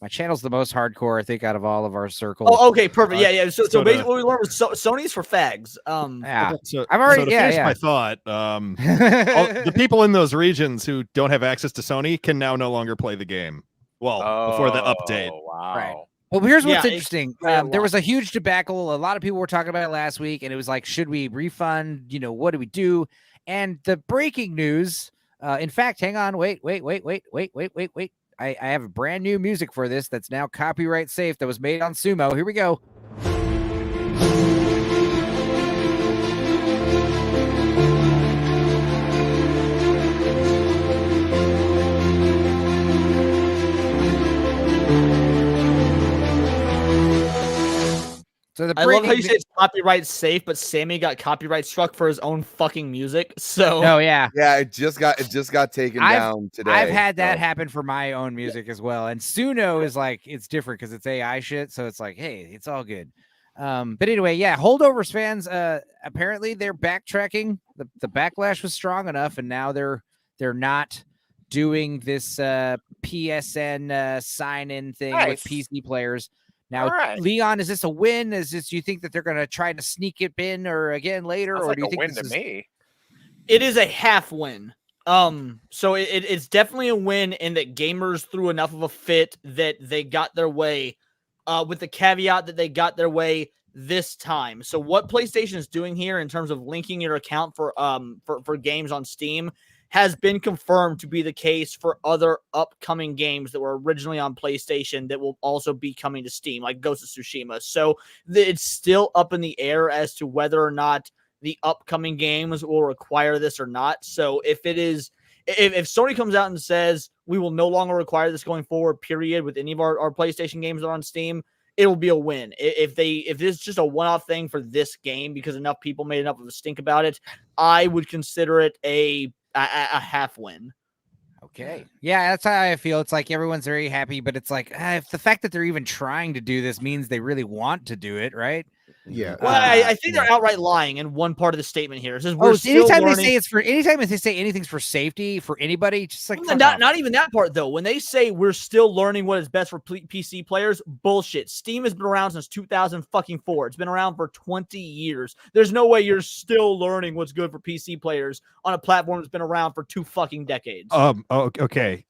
My channel's the most hardcore, I think, out of all of our circles. Oh, okay, perfect. Yeah. So basically, the- what we learned was Sony's for fags. Yeah, So, I've already. so to yeah, finish yeah. my thought, the people in those regions who don't have access to Sony can now no longer play the game. Well, before the update. Wow. Right. Well, here's what's Yeah, interesting. it's There was a huge debacle. A lot of people were talking about it last week, and it was like, should we refund? What do we do? And the breaking news. In fact, hang on, wait. I have a brand new music for this that's now copyright safe that was made on Sumo. Here we go. So I love how you say it's copyright safe, but Sammy got copyright struck for his own fucking music. So Oh yeah. Yeah, it just got taken down today. I've had that happen for my own music as well. And Suno is like, it's different because it's AI shit. So it's like, hey, it's all good. But anyway, yeah, Holdovers fans, apparently they're backtracking. The backlash was strong enough, and now they're not doing this PSN sign-in thing with PC players. Now, Leon, is this a win? Do you think that they're going to try to sneak it in or again later? That's or like do you a think win this to is... me? it is a half win. So it's definitely a win in that gamers threw enough of a fit that they got their way, with the caveat that they got their way this time. So what PlayStation is doing here in terms of linking your account for games on Steam has been confirmed to be the case for other upcoming games that were originally on PlayStation that will also be coming to Steam, like Ghost of Tsushima. So it's still up in the air as to whether or not the upcoming games will require this or not. So if Sony comes out and says we will no longer require this going forward, period, with any of our PlayStation games that are on Steam, it will be a win. If this is just a one-off thing for this game because enough people made enough of a stink about it, I would consider it a half win. Okay. Yeah, that's how I feel. It's like everyone's very happy, but it's like if the fact that they're even trying to do this means they really want to do it, right? Yeah. Well, I think they're outright lying in one part of the statement here. It says anytime they say anything's for safety for anybody, just like not even that part though. When they say we're still learning what is best for PC players, bullshit. Steam has been around since 2004. It's been around for 20 years. There's no way you're still learning what's good for PC players on a platform that's been around for 2 fucking decades. Okay.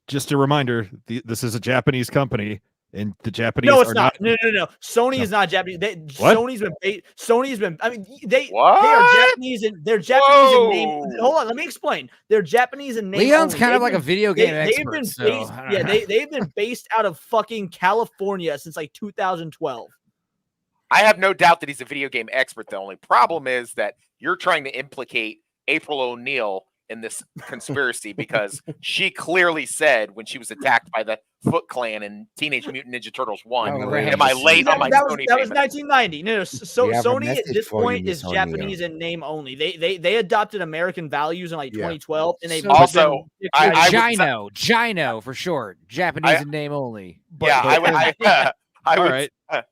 Just a reminder, this is a Japanese company. And the Japanese no, it's are not. No. Sony is not Japanese. Sony's been. I mean, they are Japanese and they're Japanese in name. Hold on, let me explain. They're Japanese in name. Leon's only. kind of like a video game expert. They've been based out of fucking California since like 2012. I have no doubt that he's a video game expert. The only problem is that you're trying to implicate April O'Neil in this conspiracy because she clearly said when she was attacked by the Foot Clan in Teenage Mutant Ninja Turtles 1, am I late on my Sony That was payment? 1990. No, Sony at this point is Japanese in name only. They adopted American values in like 2012, and they've also Gino for short, Japanese in name only.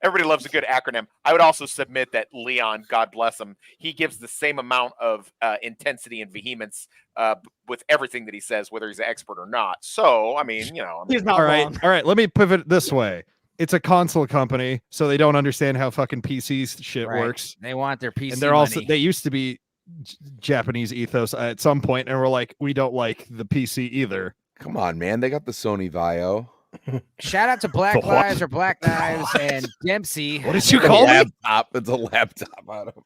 Everybody loves a good acronym. I would also submit that Leon, God bless him, he gives the same amount of intensity and vehemence with everything that he says, whether he's an expert or not. So, I mean, he's not wrong. All right. Let me pivot it this way. It's a console company, so they don't understand how fucking PC shit works. They want their PC. And they used to be Japanese ethos at some point, and we're like, we don't like the PC either. Come on, man. They got the Sony Vio. Shout out to Black Lives or Black Knives and Dempsey. What did you call it? It's a laptop. I don't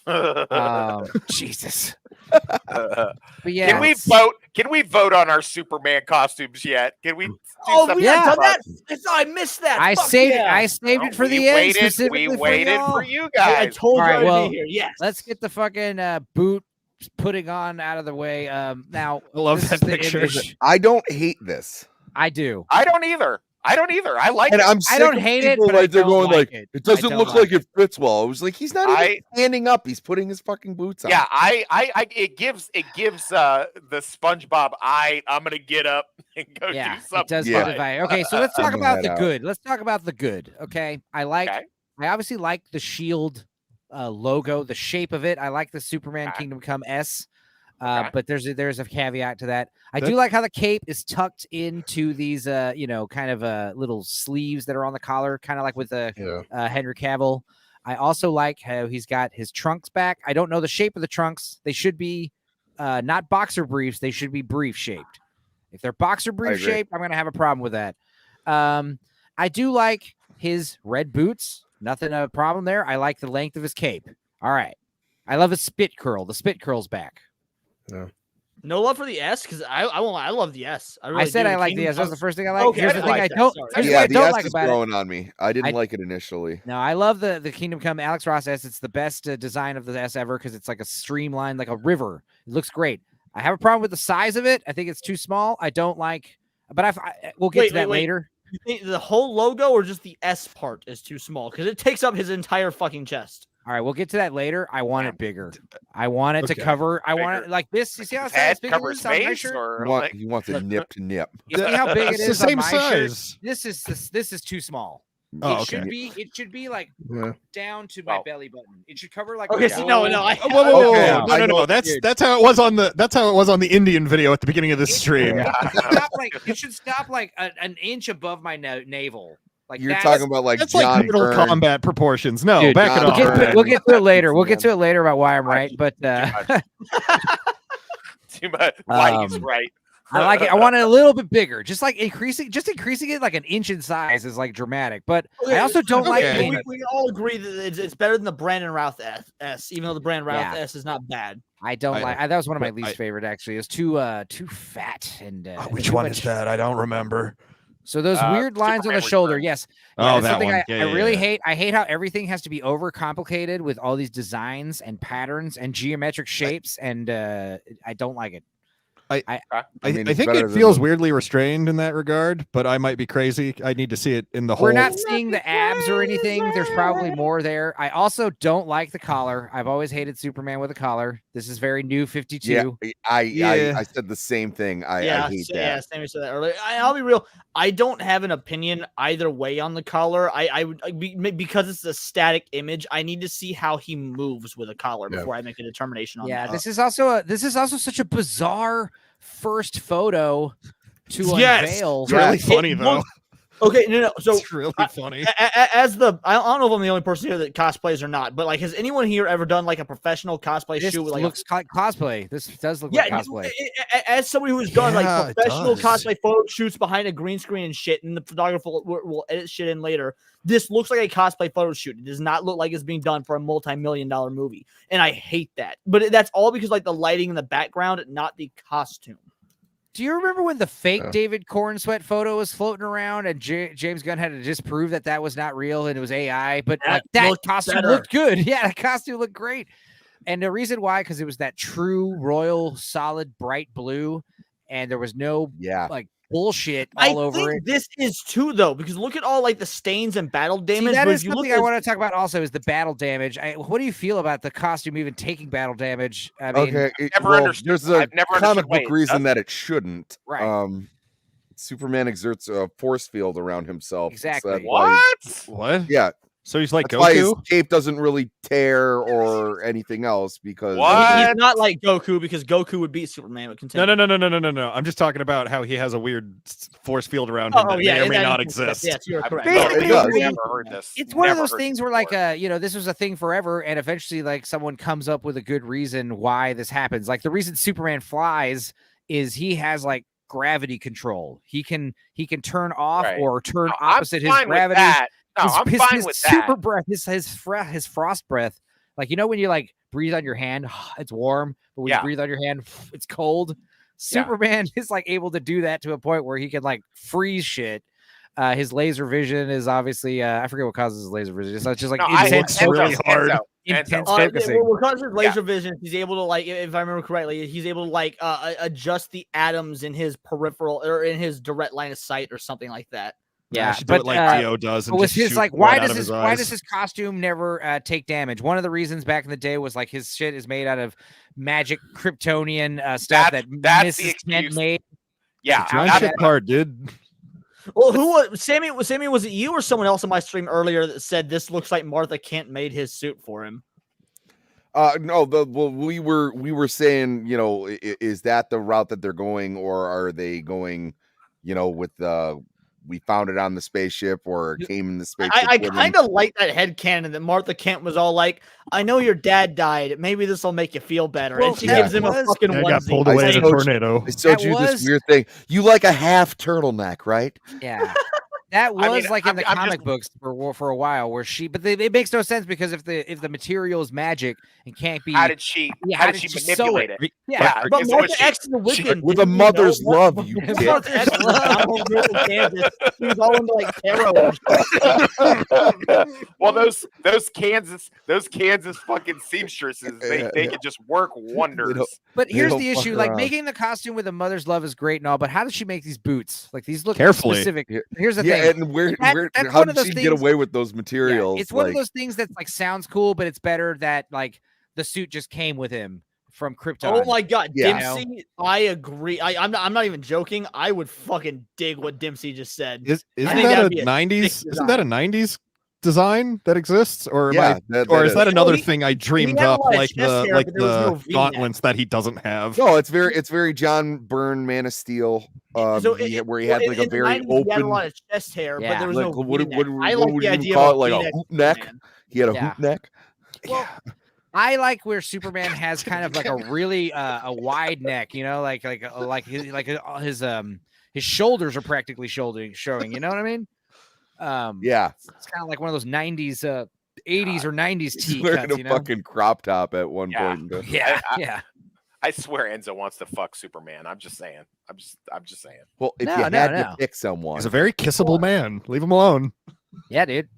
know. Jesus. But yeah, can we vote on our Superman costumes yet? Can we? Done that. I missed that. I saved it for the end. We waited for you guys. I told you I'd be here. Yes. Let's get the fucking boot putting on out of the way. Now I love that picture. I don't hate this. I do. I don't either. I don't either. I like And it. I'm sick I don't of hate it, people but I like they're don't going like like it. it doesn't I look don't like like it fits well. I was like, he's not even standing up. He's putting his fucking boots on. Yeah, it gives the SpongeBob I'm gonna get up and go do something. It does Yeah. give the vibe. Okay, so let's talk Sending about that the out. good. Let's talk about the good. Okay, I obviously like the shield logo, the shape of it. I like the Superman Kingdom Come S. But there's a caveat to that. I do like how the cape is tucked into these kind of little sleeves that are on the collar, kind of like with Henry Cavill. I also like how he's got his trunks back. I don't know the shape of the trunks. They should be not boxer briefs. They should be brief shaped. If they're boxer brief shaped, I'm going to have a problem with that. I do like his red boots. Nothing a problem there. I like the length of his cape. All right. I love his spit curl. The spit curl's back. Yeah. No love for the S because I love the S. I said I like the S. That's the first thing I like. Okay, here's the thing I don't. Here's Yeah, what I the don't S like is about growing on me. I didn't like it initially. No, I love the Kingdom Come Alex Ross S. It's the best design of the S ever because it's like a streamlined, like a river. It looks great. I have a problem with the size of it. I think it's too small. I don't like, but we'll get to that later. You think the whole logo or just the S part is too small because it takes up his entire fucking chest. All right, we'll get to that later. I want it bigger. I want it to cover. I want it like this. You see how it's big it is on my shirt? You want the nip to nip. You see how big it It's the is on same my size. shirt? This is too small. Oh, It should be like down to my belly button. It should cover like. Okay, no. No. That's how it was on the Indian video at the beginning of this stream. It should stop like an inch above my navel. Like you're talking about like that's John like Mortal Byrne. Kombat proportions. No, Dude, back it off. We'll get to it later. We'll get to it later about why I'm right. But too much. Why he's right. I like it. I want it a little bit bigger. Just increasing it like an inch in size is like dramatic. But I also don't like it. We all agree that it's better than the Brandon Routh S, even though the Brandon Routh S is not bad. I don't like. That was one of my least favorite. Actually, it was too fat and. Which one is that? I don't remember. So those weird lines on the shoulder, yes. Oh, that's that something one. I really hate. I hate how everything has to be overcomplicated with all these designs and patterns and geometric shapes, and I don't like it. I think it feels weirdly restrained in that regard, but I might be crazy. I need to see it in the whole. We're not seeing the abs or anything. There's probably more there. I also don't like the collar. I've always hated Superman with a collar. This is very new 52. Yeah, I said the same thing. I hate that. Yeah, Sammy said that earlier. I'll be real. I don't have an opinion either way on the collar. I would because it's a static image. I need to see how he moves with a collar before I make a determination on that. This is also such a bizarre first photo to unveil. It's really funny though. Okay, no. So it's really funny. I don't know if I'm the only person here that cosplays or not, but like, has anyone here ever done like a professional cosplay shoot? With, like, looks like cosplay. This does look like cosplay. As somebody who's done like professional cosplay photo shoots behind a green screen and shit, and the photographer will edit shit in later. This looks like a cosplay photo shoot. It does not look like it's being done for a multi-million-dollar movie, and I hate that. But that's all because like the lighting in the background, not the costume. Do you remember when the fake David Cornsweat photo was floating around and James Gunn had to disprove that was not real and it was AI? But that costume looked good. Yeah, the costume looked great. And the reason why, because it was that true royal, solid, bright blue, and there was no like bullshit all over it. This is too though, because look at all like the stains and battle damage. See, that is something I want to talk about. Also, is the battle damage. What do you feel about the costume even taking battle damage? I mean, there's a comic book reason that it shouldn't. Right. Superman exerts a force field around himself. Exactly. What? Yeah. So he's like That's why his Goku. cape doesn't really tear or anything else because he's not like Goku because Goku would beat Superman. Would continue. No. I'm just talking about how he has a weird force field around him that may or may not exist. Yes, you're correct. It's one of those things where like this was a thing forever, and eventually like someone comes up with a good reason why this happens. Like the reason Superman flies is he has like gravity control. He can turn off or turn opposite his gravity. No, I'm fine with that. Super breath, his frost breath. Like, you know, when you like breathe on your hand, it's warm, but when you breathe on your hand, it's cold. Superman is like able to do that to a point where he can like freeze shit. His laser vision is obviously I forget what causes his laser vision. It's just like intense, really hard. Intense focusing. Because of laser vision, he's able to like, if I remember correctly, he's able to like adjust the atoms in his peripheral or in his direct line of sight or something like that. Yeah, should do it like Dio does. And was just his shoot like blood out of his eyes. why does his costume never take damage? One of the reasons back in the day was like his shit is made out of magic Kryptonian stuff That's Mrs. the Kent excuse. made. Yeah, John shit part, dude. Well, who was Sammy? Was it you or someone else on my stream earlier that said this looks like Martha Kent made his suit for him? No, we were saying, you know, is that the route that they're going, or are they going, you know, with we found it on the spaceship or it came in the spaceship? I kind of like that headcanon that Martha Kent was all like, I know your dad died. Maybe this will make you feel better. Well, and she gives him a fucking onesie. Got pulled away in a tornado. I showed you this weird thing. You like a half turtleneck, right? Yeah. That was in the comic books for a while, where but it makes no sense because if the material is magic and can't be, how did she manipulate it? Yeah, but Martha X in the Wiccan with a mother's love, you dick. Martha X in the Kansas, she was all into like tarot. Well, those Kansas fucking seamstresses, they can just work wonders. But here's the issue: like making the costume with a mother's love is great and all, but how does she make these boots? Like these look carefully specific. Here's the thing. And how did she get away with those materials? It's one of those things that like sounds cool, but it's better that like the suit just came with him from Krypton. Oh my god, Dempsey! I agree. I'm not even joking. I would fucking dig what Dempsey just said. Isn't that a 90s? Isn't that a 90s design that exists, or is that another thing I dreamed up, like the gauntlets that he doesn't have? No, it's very John Byrne, Man of Steel, where he had like a very open. He had a lot of chest hair, but there was no. What I like would the you idea call of it? Like a hoop neck? He had a hoop neck. Well, I like where Superman has kind of like a really a wide neck, you know, like his shoulders are practically showing, you know what I mean? Yeah, it's kind of like one of those 90s 80s or 90s tee cuts, you know? Fucking crop top at one point. Yeah. I swear Enzo wants to fuck Superman. I'm just saying. I'm just saying. Well, if you had to pick someone, he's a very kissable man. Leave him alone. Yeah, dude.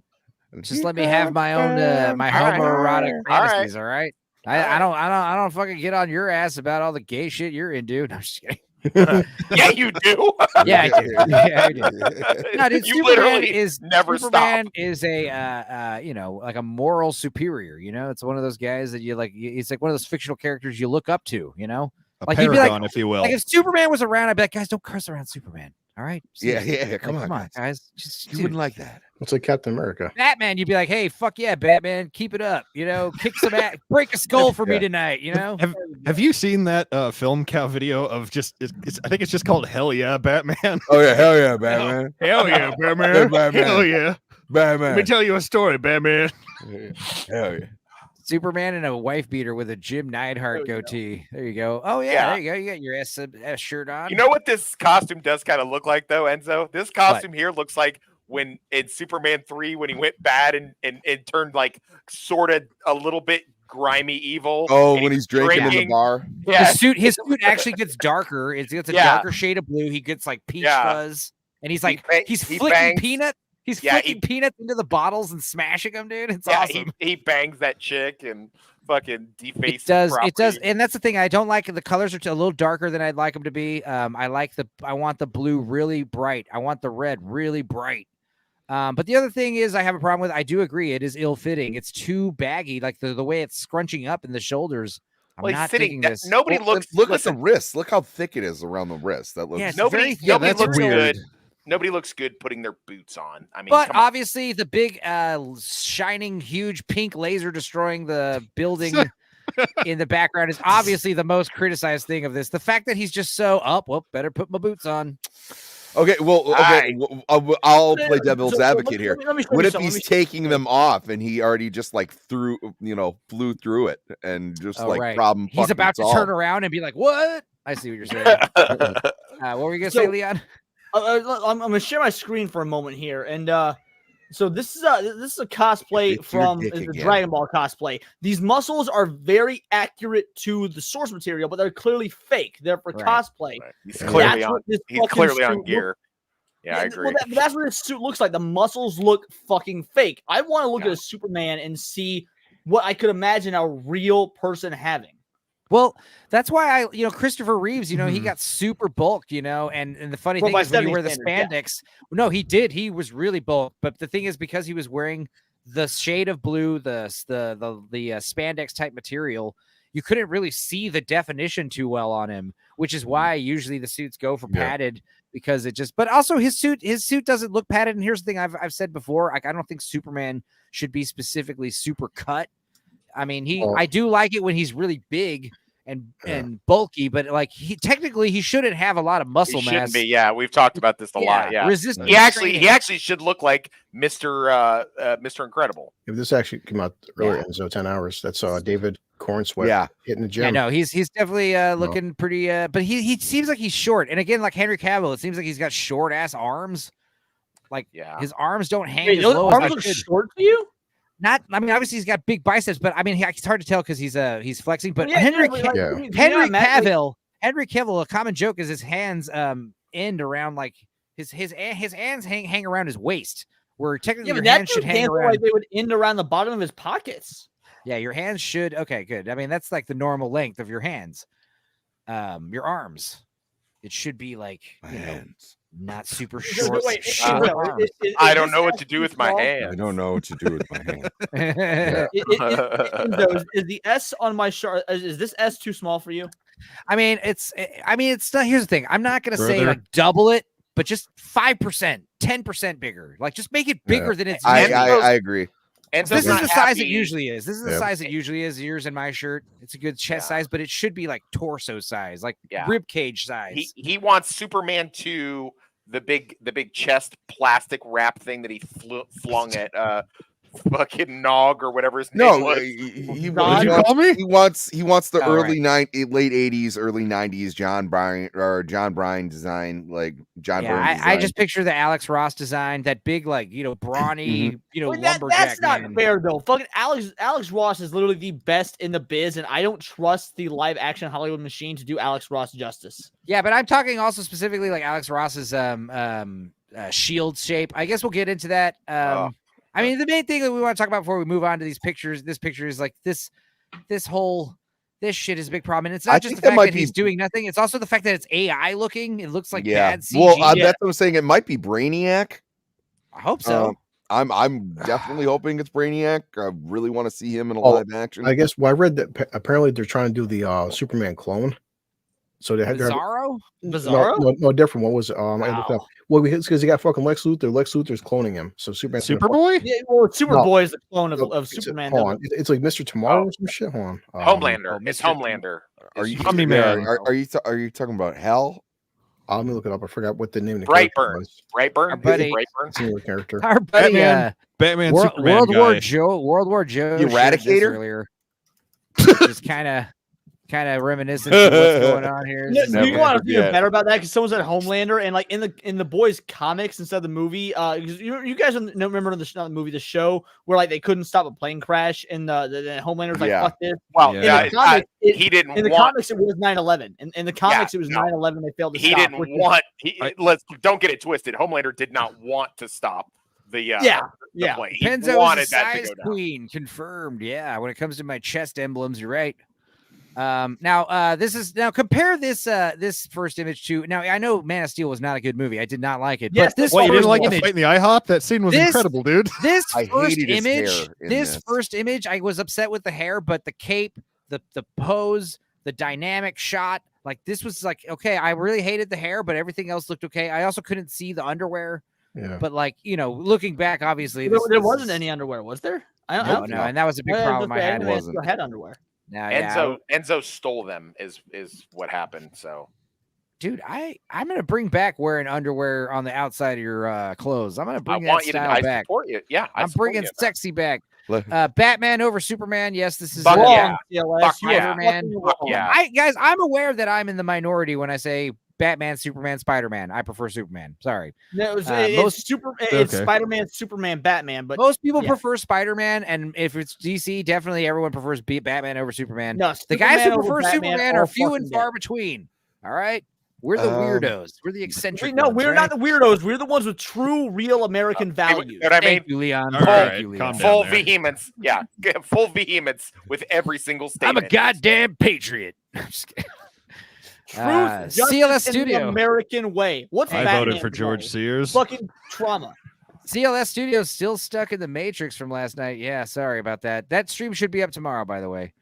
Just let me have my own my homoerotic fantasies, all right? I don't fucking get on your ass about all the gay shit you're into. No, I'm just kidding. Yeah, you do. Yeah, I do. Yeah, I do. No, dude, you Superman literally is never Superman stop. is a you know, like a moral superior. You know, it's one of those guys that you like. It's like one of those fictional characters you look up to. You know, like paragon, you'd be like, if you will. Like if Superman was around, I'd be like, guys, don't curse around Superman. All right. Yeah. Come on, guys. You wouldn't like that. It's like Captain America. Batman, you'd be like, hey, fuck yeah, Batman, keep it up. You know, kick some ass, break a skull for me tonight. You know. Have you seen that film cow video of just? I think it's just called Hell Yeah, Batman. Oh yeah, hell yeah, Batman. Hell yeah, Batman. Hey, Batman. Hell yeah, Batman. Let me tell you a story, Batman. Hell yeah. Superman and a wife beater with a Jim Neidhart goatee. There you go. Oh yeah, there you go. You got your S shirt on. You know what this costume does kind of look like though, Enzo? This costume here looks like when in Superman 3 when he went bad and turned like sort of a little bit grimy evil. Oh, when he's drinking in the bar. Yeah. His suit actually gets darker. It gets a darker shade of blue. He gets like peach fuzz, and he's like he's flicking peanut. He's flicking peanuts into the bottles and smashing them, dude. It's awesome. He bangs that chick and fucking defaces. It does, and that's the thing. I don't like the colors are a little darker than I'd like them to be. I want the blue really bright. I want the red really bright. But the other thing is, I have a problem with. I do agree, it is ill-fitting. It's too baggy, like the way it's scrunching up in the shoulders. I'm not digging this. Nobody look at the wrist. Look how thick it is around the wrist. That looks nobody looks good. Nobody looks good putting their boots on. I mean, but obviously the big, shining, huge pink laser destroying the building in the background is obviously the most criticized thing of this. The fact that he's just better put my boots on. Okay, I'll play devil's advocate here. What if he's taking them off and he already just like flew through it and just problem? He's about to turn around and be like, "What?" I see what you're saying. What were you gonna say, Leon? I'm gonna share my screen for a moment here, and so this is a cosplay from the Dragon Ball cosplay. These muscles are very accurate to the source material, but they're clearly fake. They're for cosplay. Right. He's clearly on gear. Yeah, I agree. Well, that's what this suit looks like. The muscles look fucking fake. I want to look at a Superman and see what I could imagine a real person having. Well, that's why Christopher Reeves, he got super bulked, and the funny thing is when you wear the spandex, no, he did. He was really bulked. But the thing is, because he was wearing the shade of blue, the spandex type material, you couldn't really see the definition too well on him, which is why usually the suits go for padded because it just, but also his suit doesn't look padded. And here's the thing I've said before, like, I don't think Superman should be specifically super cut. I mean, I do like it when he's really big and bulky, but like he shouldn't have a lot of muscle mass. Shouldn't be. Yeah, we've talked about this a lot. Yeah, he actually should look like Mr. Incredible. If this actually came out earlier in 10 hours, that's David Cornsweat hitting the gym. I know he's definitely looking pretty. But he seems like he's short, and again, like Henry Cavill, it seems like he's got short ass arms. Like his arms don't hang as low. Arms look short to you? Obviously he's got big biceps, but I mean, it's hard to tell because he's flexing. But Henry Cavill, a common joke is his hands end around like his hands hang around his waist, where technically your hands should hang around. Like they would end around the bottom of his pockets. Yeah, your hands should. Okay, good. I mean, that's like the normal length of your hands. Your arms, it should be like not super short. I don't know what to do with my hands. I don't know what to do with my hands. Is the S on my chart? Is this S too small for you? I mean, it's not. Here's the thing. I'm not gonna say like double it, but just 5%, 10% bigger. Like just make it bigger than it's. I agree. And this is the size it usually is. This is the size it usually is. Yours in my shirt. It's a good chest size, but it should be like torso size, like rib cage size. He wants Superman 2, the big chest plastic wrap thing that he flung at fucking Nog or whatever his name was. He wants the late 80s, early 90s John Bryan design, like John Byrne design. I just picture the Alex Ross design, that big, like, brawny, lumberjack. That's not fair though. Fucking Alex Ross is literally the best in the biz, and I don't trust the live action Hollywood machine to do Alex Ross justice. Yeah, but I'm talking also specifically like Alex Ross's shield shape. I guess we'll get into that. I mean, the main thing that we want to talk about before we move on to these pictures, this picture is like this shit is a big problem. And it's not just the fact that he's doing nothing. It's also the fact that it's AI looking. It looks like bad CG. Well, that's what I'm saying. It might be Brainiac. I hope so. I'm definitely hoping it's Brainiac. I really want to see him in a live action. I guess. Well, I read that apparently they're trying to do the Superman clone. So they had Bizarro? No, different. What was it? I looked up. Well, because he got fucking Lex Luthor. Lex Luthor's cloning him. So Superboy? Yeah, well, Superboy is the clone of Superman. Hold on. It's like Mr. Tomorrow or some shit. Hold on. Homelander. It's Homelander. Are you talking about Hell? Let me look it up. I forgot what the name of the character was. Our buddy, character. Our buddy, Batman, Superman World guy. World War Joe, the Eradicator earlier. Just kind of reminiscent of what's going on here. You want to feel better about that because someone said Homelander, and like in the boys' comics instead of the movie, you guys remember the movie, the show where like they couldn't stop a plane crash, and the Homelander's like, fuck this. Well, in the comics, he didn't. In the comics, it was 9/11. In the comics, it was 9/11. They failed to stop. He didn't want. Don't get it twisted. Homelander did not want to stop the plane. Penzo is a size queen confirmed. Yeah, when it comes to my chest emblems, you're right. Now compare this first image to now. I know Man of Steel was not a good movie. I did not like it. Yes, but this you didn't like image, the fight in the IHOP? That scene was incredible, dude. This first image, I was upset with the hair, but the cape, the pose, the dynamic shot, like this was like okay. I really hated the hair, but everything else looked okay. I also couldn't see the underwear. Yeah. But like looking back, obviously there wasn't any underwear, was there? I don't know, and that was a big problem I had. Had underwear. Enzo stole them is what happened. So, dude, I'm gonna bring back wearing underwear on the outside of your clothes. I'm gonna bring that style back. I support you. Yeah, I'm bringing sexy back. Batman over Superman. Yes, this is Spider-Man. Guys, I'm aware that I'm in the minority when I say Batman, Superman, Spider-Man. I prefer Superman. Sorry. No, it's Spider-Man, Superman, Batman. But most people prefer Spider-Man, and if it's DC, definitely everyone prefers Batman over Superman. No, the guys who prefer Superman are few and far between. All right. We're the weirdos. We're the eccentric. We're not the weirdos. We're the ones with true, real American values. You know what I mean? Thank you, Leon. Thank you, Leon. Full vehemence. Yeah, full vehemence with every single statement. I'm a goddamn patriot. I'm just kidding. Truth, justice, CLS in Studio. the American way. What's I Batman voted for George way? Sears. Fucking trauma. CLS Studio still stuck in the Matrix from last night. Yeah, sorry about that. That stream should be up tomorrow, by the way.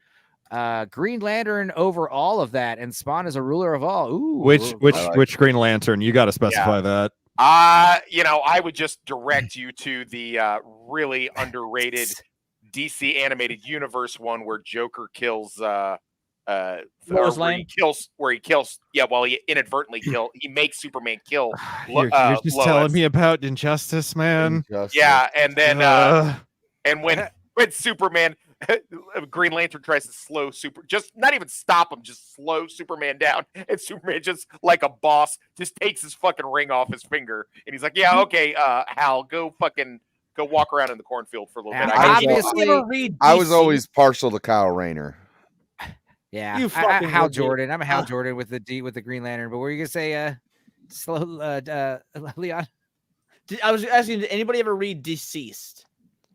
Green Lantern over all of that, and Spawn is a ruler of all. Ooh, which Green Lantern? You got to specify that. I would just direct you to the really underrated DC animated universe one where Joker kills he inadvertently he makes Superman kill. You're just telling me about Injustice, man. Yeah, and then and when Superman Green Lantern tries to not even stop him, just slow Superman down, and Superman just like a boss just takes his fucking ring off his finger, and he's like, "Yeah, okay, Hal, go walk around in the cornfield for a little bit." I was always partial to Kyle Rayner. Yeah, Hal Jordan. I'm a Hal Jordan with the Green Lantern. But what were you gonna say, Leon? I was asking, did anybody ever read Deceased?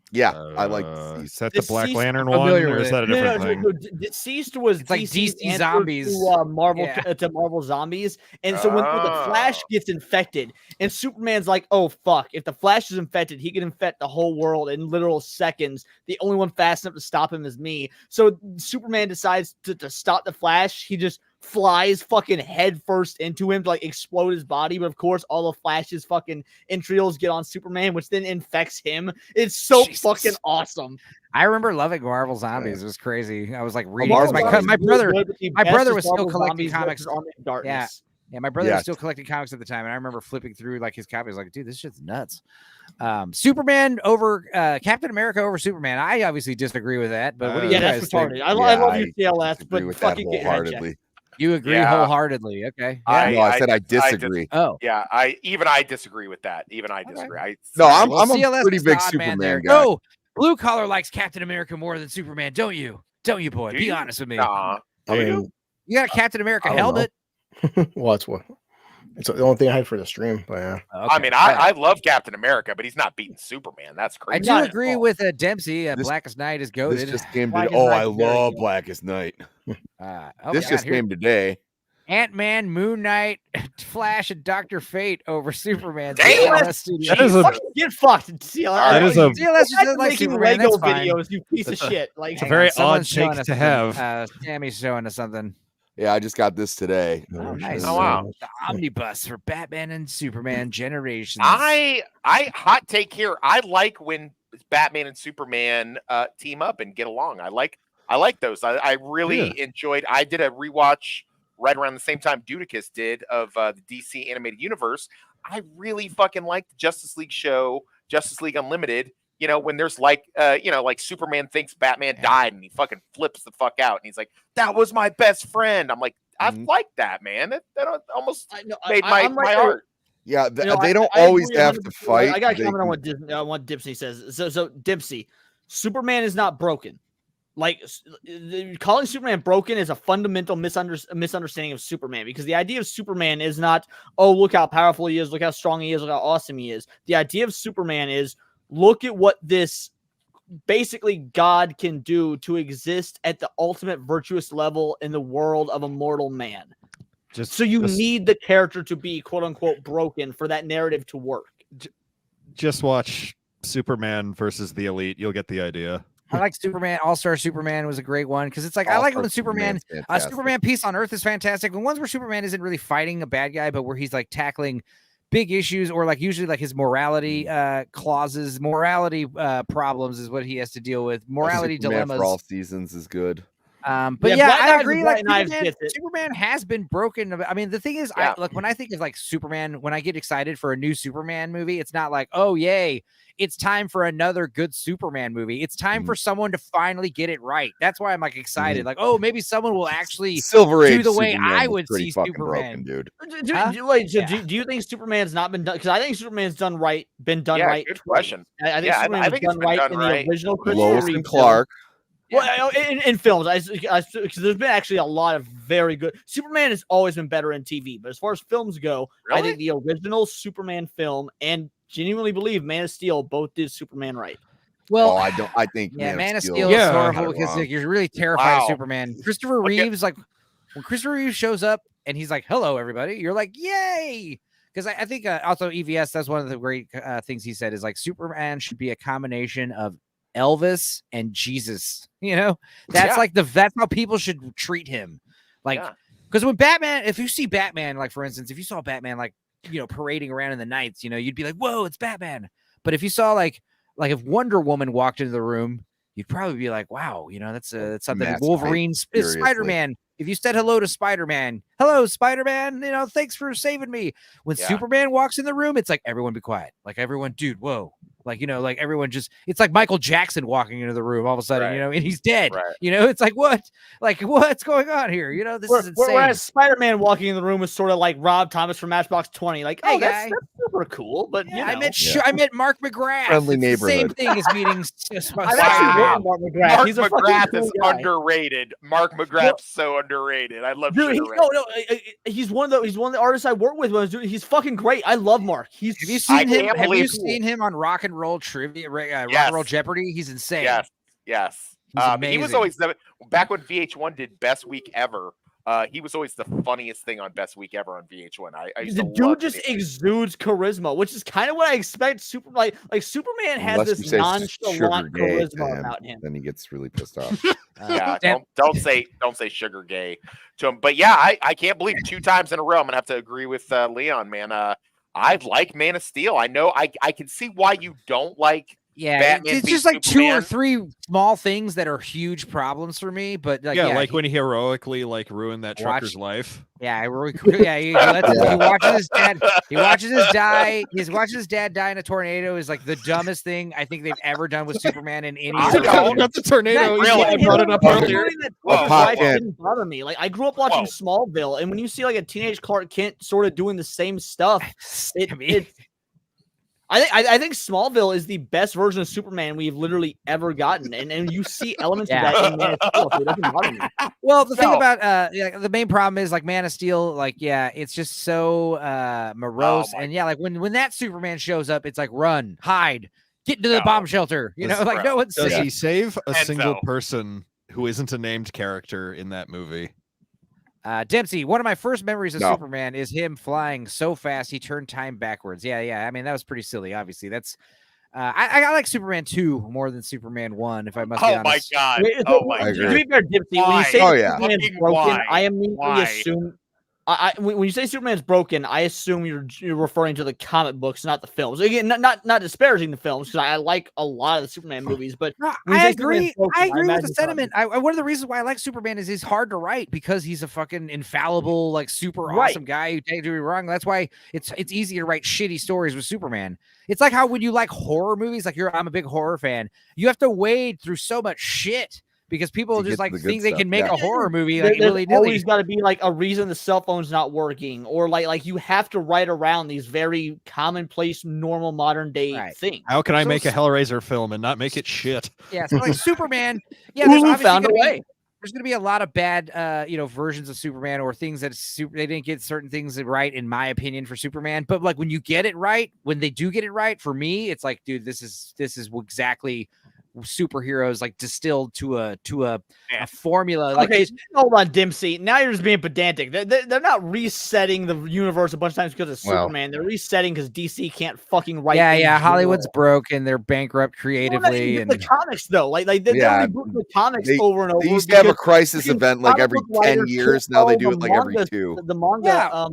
Yeah, I like Is that the Black Lantern one, or is that a different thing? No, Deceased was it's like DC's DC Zombies to Marvel Zombies, and so when the Flash gets infected, and Superman's like, "Oh fuck! If the Flash is infected, he can infect the whole world in literal seconds. The only one fast enough to stop him is me." So Superman decides to stop the Flash. He just flies fucking head first into him to like explode his body, but of course all of Flash's fucking entrails get on Superman, which then infects him. It's so fucking awesome. I remember loving Marvel Zombies. It was crazy. I was like reading my brother was still collecting comics. Yeah, my brother was still collecting comics at the time, and I remember flipping through like his copies, like, dude, this shit's nuts. Superman over Captain America over Superman. I obviously disagree with that, but what do you guys think? Retarded. I love your CLS, but fucking get wholeheartedly. You agree wholeheartedly. Okay. Yeah. I said I disagree. I disagree with that. Even I disagree. Okay. I'm a pretty big Superman guy. No, blue collar likes Captain America more than Superman, don't you? Don't you, boy? Be honest with me. I mean, you got a Captain America helmet. Well, it's the only thing I had for the stream, but yeah. Okay. I mean, I love Captain America, but he's not beating Superman. That's crazy. I do agree with Dempsey. Blackest Night is goated. This just came today. I love Blackest Night. This just came today. Ant-Man, Moon Knight, Flash, and Dr. Fate over Superman. Damn! Get fucked. CLS just like making Superman. Lego videos, you piece of shit. Like, it's a very odd shake to have. Sammy's showing us something. Yeah, I just got this today. Oh, nice. Oh, wow. The omnibus for Batman and Superman Generations. I hot take here. I like when Batman and Superman team up and get along. I like those. I really enjoyed. I did a rewatch right around the same time Dudicus did of the DC animated universe. I really fucking liked the Justice League show, Justice League Unlimited. You know, when there's like Superman thinks Batman died and he fucking flips the fuck out and he's like, "That was my best friend." I'm like, I like that, man. That almost made my heart. Yeah, they don't always have to fight. I got to comment on what Dipsy says. So Dipsy, Superman is not broken. Like, calling Superman broken is a fundamental misunderstanding of Superman, because the idea of Superman is not, oh, look how powerful he is, look how strong he is, look how awesome he is. The idea of Superman is, look at what this basically God can do to exist at the ultimate virtuous level in the world of a mortal man. So you need the character to be quote unquote broken for that narrative to work. Just watch Superman versus the Elite. You'll get the idea. I like Superman. All-Star Superman was a great one, because it's like, I like when Superman Peace on Earth is fantastic. The ones where Superman isn't really fighting a bad guy, but where he's like tackling big issues, or like usually like his morality clauses, morality problems is what he has to deal with. Morality dilemmas. For all seasons is good. But I agree. Like Superman has been broken. I mean, the thing is, when I think of like Superman, when I get excited for a new Superman movie, it's not like, oh yay, it's time for another good Superman movie. It's time for someone to finally get it right. That's why I'm like excited. Like, oh, maybe someone will actually Silver Age do the way Superman I would see Superman. Broken, dude. Do you think Superman's not been done? Because I think Superman's been done right. Good question. I think Superman's been done right in the original Lois and Clark. Well, in films, because there's been actually a lot of very good. Superman has always been better in TV, but as far as films go, Really? I think the original Superman film and genuinely believe Man of Steel both did Superman right. Well, I think Man of Steel Steel is Yeah. horrible because like, you're really terrified of Wow. Superman. Christopher Reeves, like when Christopher Reeves shows up and he's like, "Hello, everybody," you're like, "Yay!" Because I think also EVS, that's one of the great things he said is like Superman should be a combination of Elvis and Jesus. You know, that's that's how people should treat him. Like, because when Batman, if you see Batman, like for instance, if you saw Batman like parading around in the nights, you'd be like, "Whoa, it's Batman." But if you saw like if Wonder Woman walked into the room, you'd probably be like, "Wow, that's something." Wolverine's Spider-Man. If you said hello to Spider-Man, "Hello, Spider-Man," thanks for saving me. When Superman walks in the room, it's like everyone be quiet. Like everyone, dude, whoa. Like, like everyone just, it's like Michael Jackson walking into the room all of a sudden, and he's dead. Right. It's like, what? Like, what's going on here? This is insane. Whereas Spider-Man walking in the room is sort of like Rob Thomas from Matchbox 20. Like, hey, that's super cool. But, I met Mark McGrath. Friendly it's neighborhood. The same thing as meeting Mark McGrath. He's McGrath is underrated. Mark McGrath's so underrated. I love dude. He's one of the artists I work with. He's fucking great. I love Mark. Have you seen him? Have you seen him on Rock and Roll Trivia, Rock and Roll Jeopardy? He's insane. Yes. He was always back when VH1 did Best Week Ever. He was always the funniest thing on Best Week Ever on VH1. The dude just exudes charisma, which is kind of what I expect. Superman has this nonchalant charisma about him. Then he gets really pissed off. Don't say sugar gay to him. But I can't believe 2 times in a row I'm gonna have to agree with Leon, man. I like Man of Steel. I know I can see why you don't like. Yeah, Batman it's just like Superman. 2 or 3 small things that are huge problems for me. But like when he heroically ruined that trucker's life. Yeah, he watches his dad. He watches his dad die in a tornado. Is like the dumbest thing I think they've ever done with Superman in any. Not the tornado. I brought it up earlier. Didn't bother me. Like I grew up watching Smallville, and when you see like a teenage Clark Kent sort of doing the same stuff, I think Smallville is the best version of Superman we've literally ever gotten, and you see elements of that in Man of Steel, so it doesn't bother me. Well, the thing about the main problem is like Man of Steel, it's just so morose, and when that Superman shows up, it's like run, hide, get into the bomb shelter. No one's does safe. he save a single person who isn't a named character in that movie? Dempsey, one of my first memories of Superman is him flying so fast he turned time backwards. Yeah. I mean, that was pretty silly. Obviously, that's I like Superman 2 more than Superman 1. If I must be honest. My God! Oh my God! To be fair, Dempsey, when you say Superman's broken, I immediately assume. When you say Superman's broken, I assume you're referring to the comic books, not the films. Again, not disparaging the films because I like a lot of the Superman movies, but I agree. I agree with the sentiment. One of the reasons why I like Superman is he's hard to write because he's a fucking infallible, like super awesome guy who can't do me wrong. That's why it's easy to write shitty stories with Superman. It's like how when you like horror movies, like I'm a big horror fan, you have to wade through so much shit. Because people just like think they can make a horror movie. Like There's always got to be like a reason the cell phone's not working, or like you have to write around these very commonplace, normal modern day things. How can I make a Hellraiser film and not make it shit? Yeah, so like Superman. Yeah, there's found a way. There's going to be a lot of bad, versions of Superman or things that they didn't get certain things right, in my opinion, for Superman. But like when you get it right, when they do get it right, for me, it's like, dude, this is exactly superheroes like distilled to a formula. Like, okay, hold on, Dempsey. Now you're just being pedantic. They're not resetting the universe a bunch of times because of Superman. They're resetting because DC can't fucking write. Yeah. Hollywood's broken. They're bankrupt creatively. And the comics though, like they reboot the comics over and over. They used to have a crisis event like every 10 years. Now they do it like every 2. The manga,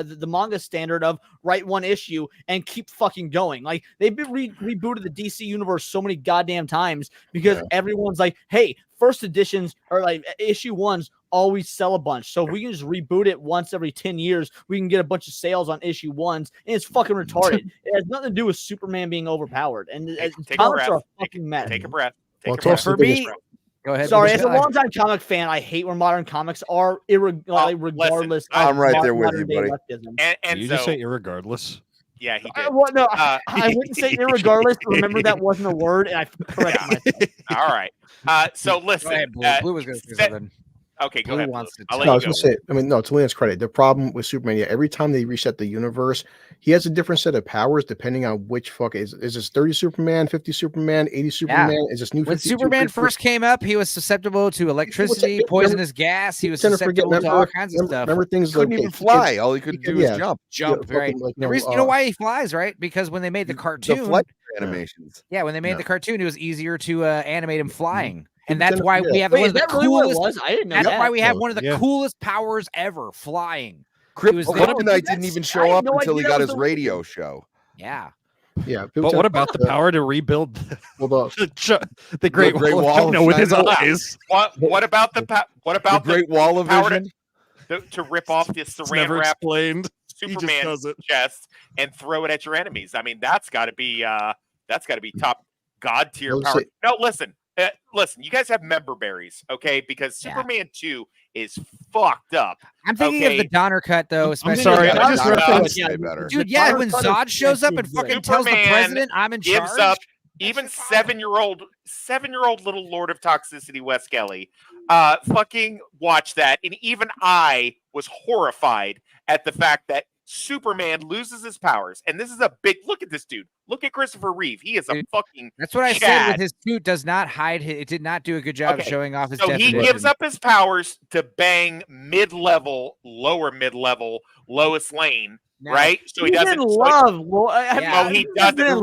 the manga standard of write one issue and keep fucking going. Like they've been rebooted the DC universe so many goddamn times because everyone's like, hey, first editions or like issue 1s always sell a bunch. So if we can just reboot it once every 10 years, we can get a bunch of sales on issue 1s, and it's fucking retarded. It has nothing to do with Superman being overpowered. And comics are a fucking mess. Take a breath. For me, go ahead. Sorry, as a longtime comic fan, I hate when modern comics are regardless. I'm right there with you, buddy. And you so, just say irregardless? Yeah, he did. No, I wouldn't say irregardless. Remember that wasn't a word, and I corrected myself. All right. So listen. Go ahead, Blue. Blue was going to say something. Okay, go Blue ahead. wants to I'll No, I let was you gonna go. say. I mean, no. To Leon's credit, the problem with Superman, every time they reset the universe, he has a different set of powers depending on which is this 30 Superman, 50 Superman, 80 Superman? Is this new? When 52, Superman 50? first came up, he was susceptible to electricity, poisonous gas. He was Tend to forget, susceptible to all kinds of stuff. Remember things Couldn't like even fly. All he could do is jump. Jump, right? Like, The reason, you know why he flies, right? Because when they made the cartoon, the flight animations. yeah, when they made the cartoon, it was easier to animate him flying. And People that's tend to why forget. we have Wait, one is of the that really what it coolest. was? I didn't know That's that. why we have one of the coolest powers ever, flying. Kryptonite didn't even show up until he got his radio show. Yeah. Yeah, But what about the power to rebuild the Great Wall of China with his eyes? What about the Great Wall of power Vision? to rip off the saran wrap explained. Superman chest and throw it at your enemies? I mean, that's got to be top god tier power. No, listen. Listen, you guys have member berries, okay? Because Superman 2 is fucked up. I'm thinking of the Donner cut, though. Especially sorry, the I just referenced, dude. Yeah, when Zod shows up and fucking tells the president, "I'm in gives charge." Up, even 7-year-old little Lord of Toxicity, Wes Kelly, fucking watch that, and even I was horrified at the fact that Superman loses his powers, and this is a big look at this dude. Look at Christopher Reeve. He is a fucking. That's what I Chad. said. With his suit, does not hide. It did not do a good job of showing off his. So definition. he gives up his powers to bang mid-level, lower mid-level, lowest lane. No. Right, so he doesn't love. No, he doesn't.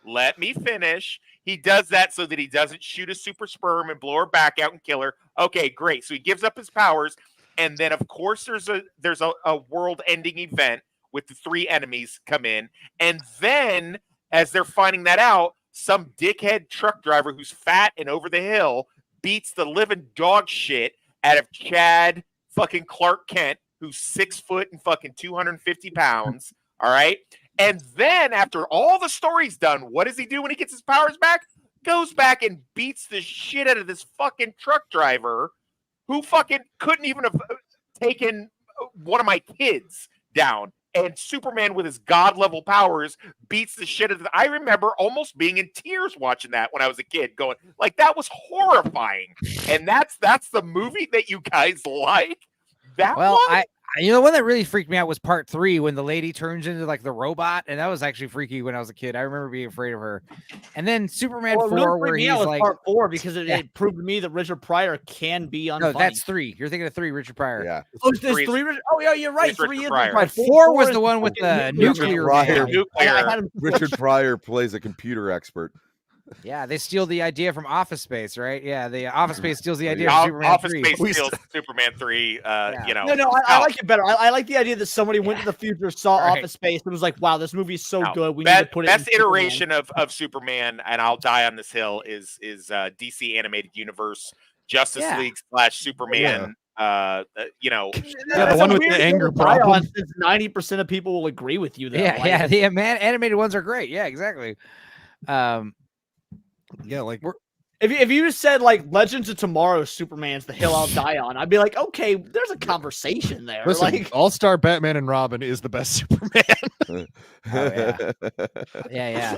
Let me finish. He does that so that he doesn't shoot a super sperm and blow her back out and kill her. Okay, great. So he gives up his powers, and then of course there's a world-ending event with the 3 enemies come in, and then as they're finding that out, some dickhead truck driver who's fat and over the hill beats the living dog shit out of Chad fucking Clark Kent, who's 6 foot and fucking 250 pounds. All right. And then after all the story's done, what does he do when he gets his powers back? Goes back and beats the shit out of this fucking truck driver who fucking couldn't even have taken one of my kids down. And Superman, with his god level powers, beats the shit out of I remember almost being in tears watching that when I was a kid, going like, that was horrifying. And that's the movie that you guys like. That well, one? You know, the one that really freaked me out was part 3 when the lady turns into like the robot, and that was actually freaky when I was a kid. I remember being afraid of her. And then Superman 4, where he's like part 4 because it proved to me that Richard Pryor can be unfunny. No, that's 3. You're thinking of 3, Richard Pryor. Yeah. Oh, there's 3. Oh, yeah, you're right. 3 is right. 4 was the one with the nuclear. Richard Pryor plays a computer expert. Yeah, they steal the idea from Office Space, right? Yeah, the Office Space steals the idea from Superman Office 3. Space steals Superman 3. You know, no, I like it better. I like the idea that somebody went to the future, saw Office Space, and was like, "Wow, this movie is so good. We need to put it." Best iteration of Superman, and I'll die on this hill is DC animated universe, Justice League / Superman. You know, the one with the anger problem. 90% of people will agree with you. Yeah, the animated ones are great. Yeah, exactly. Yeah, like if you just said like Legends of Tomorrow, Superman's the hill I'll die on, I'd be like, okay, there's a conversation there. Listen, like All-Star Batman and Robin is the best Superman. Yeah.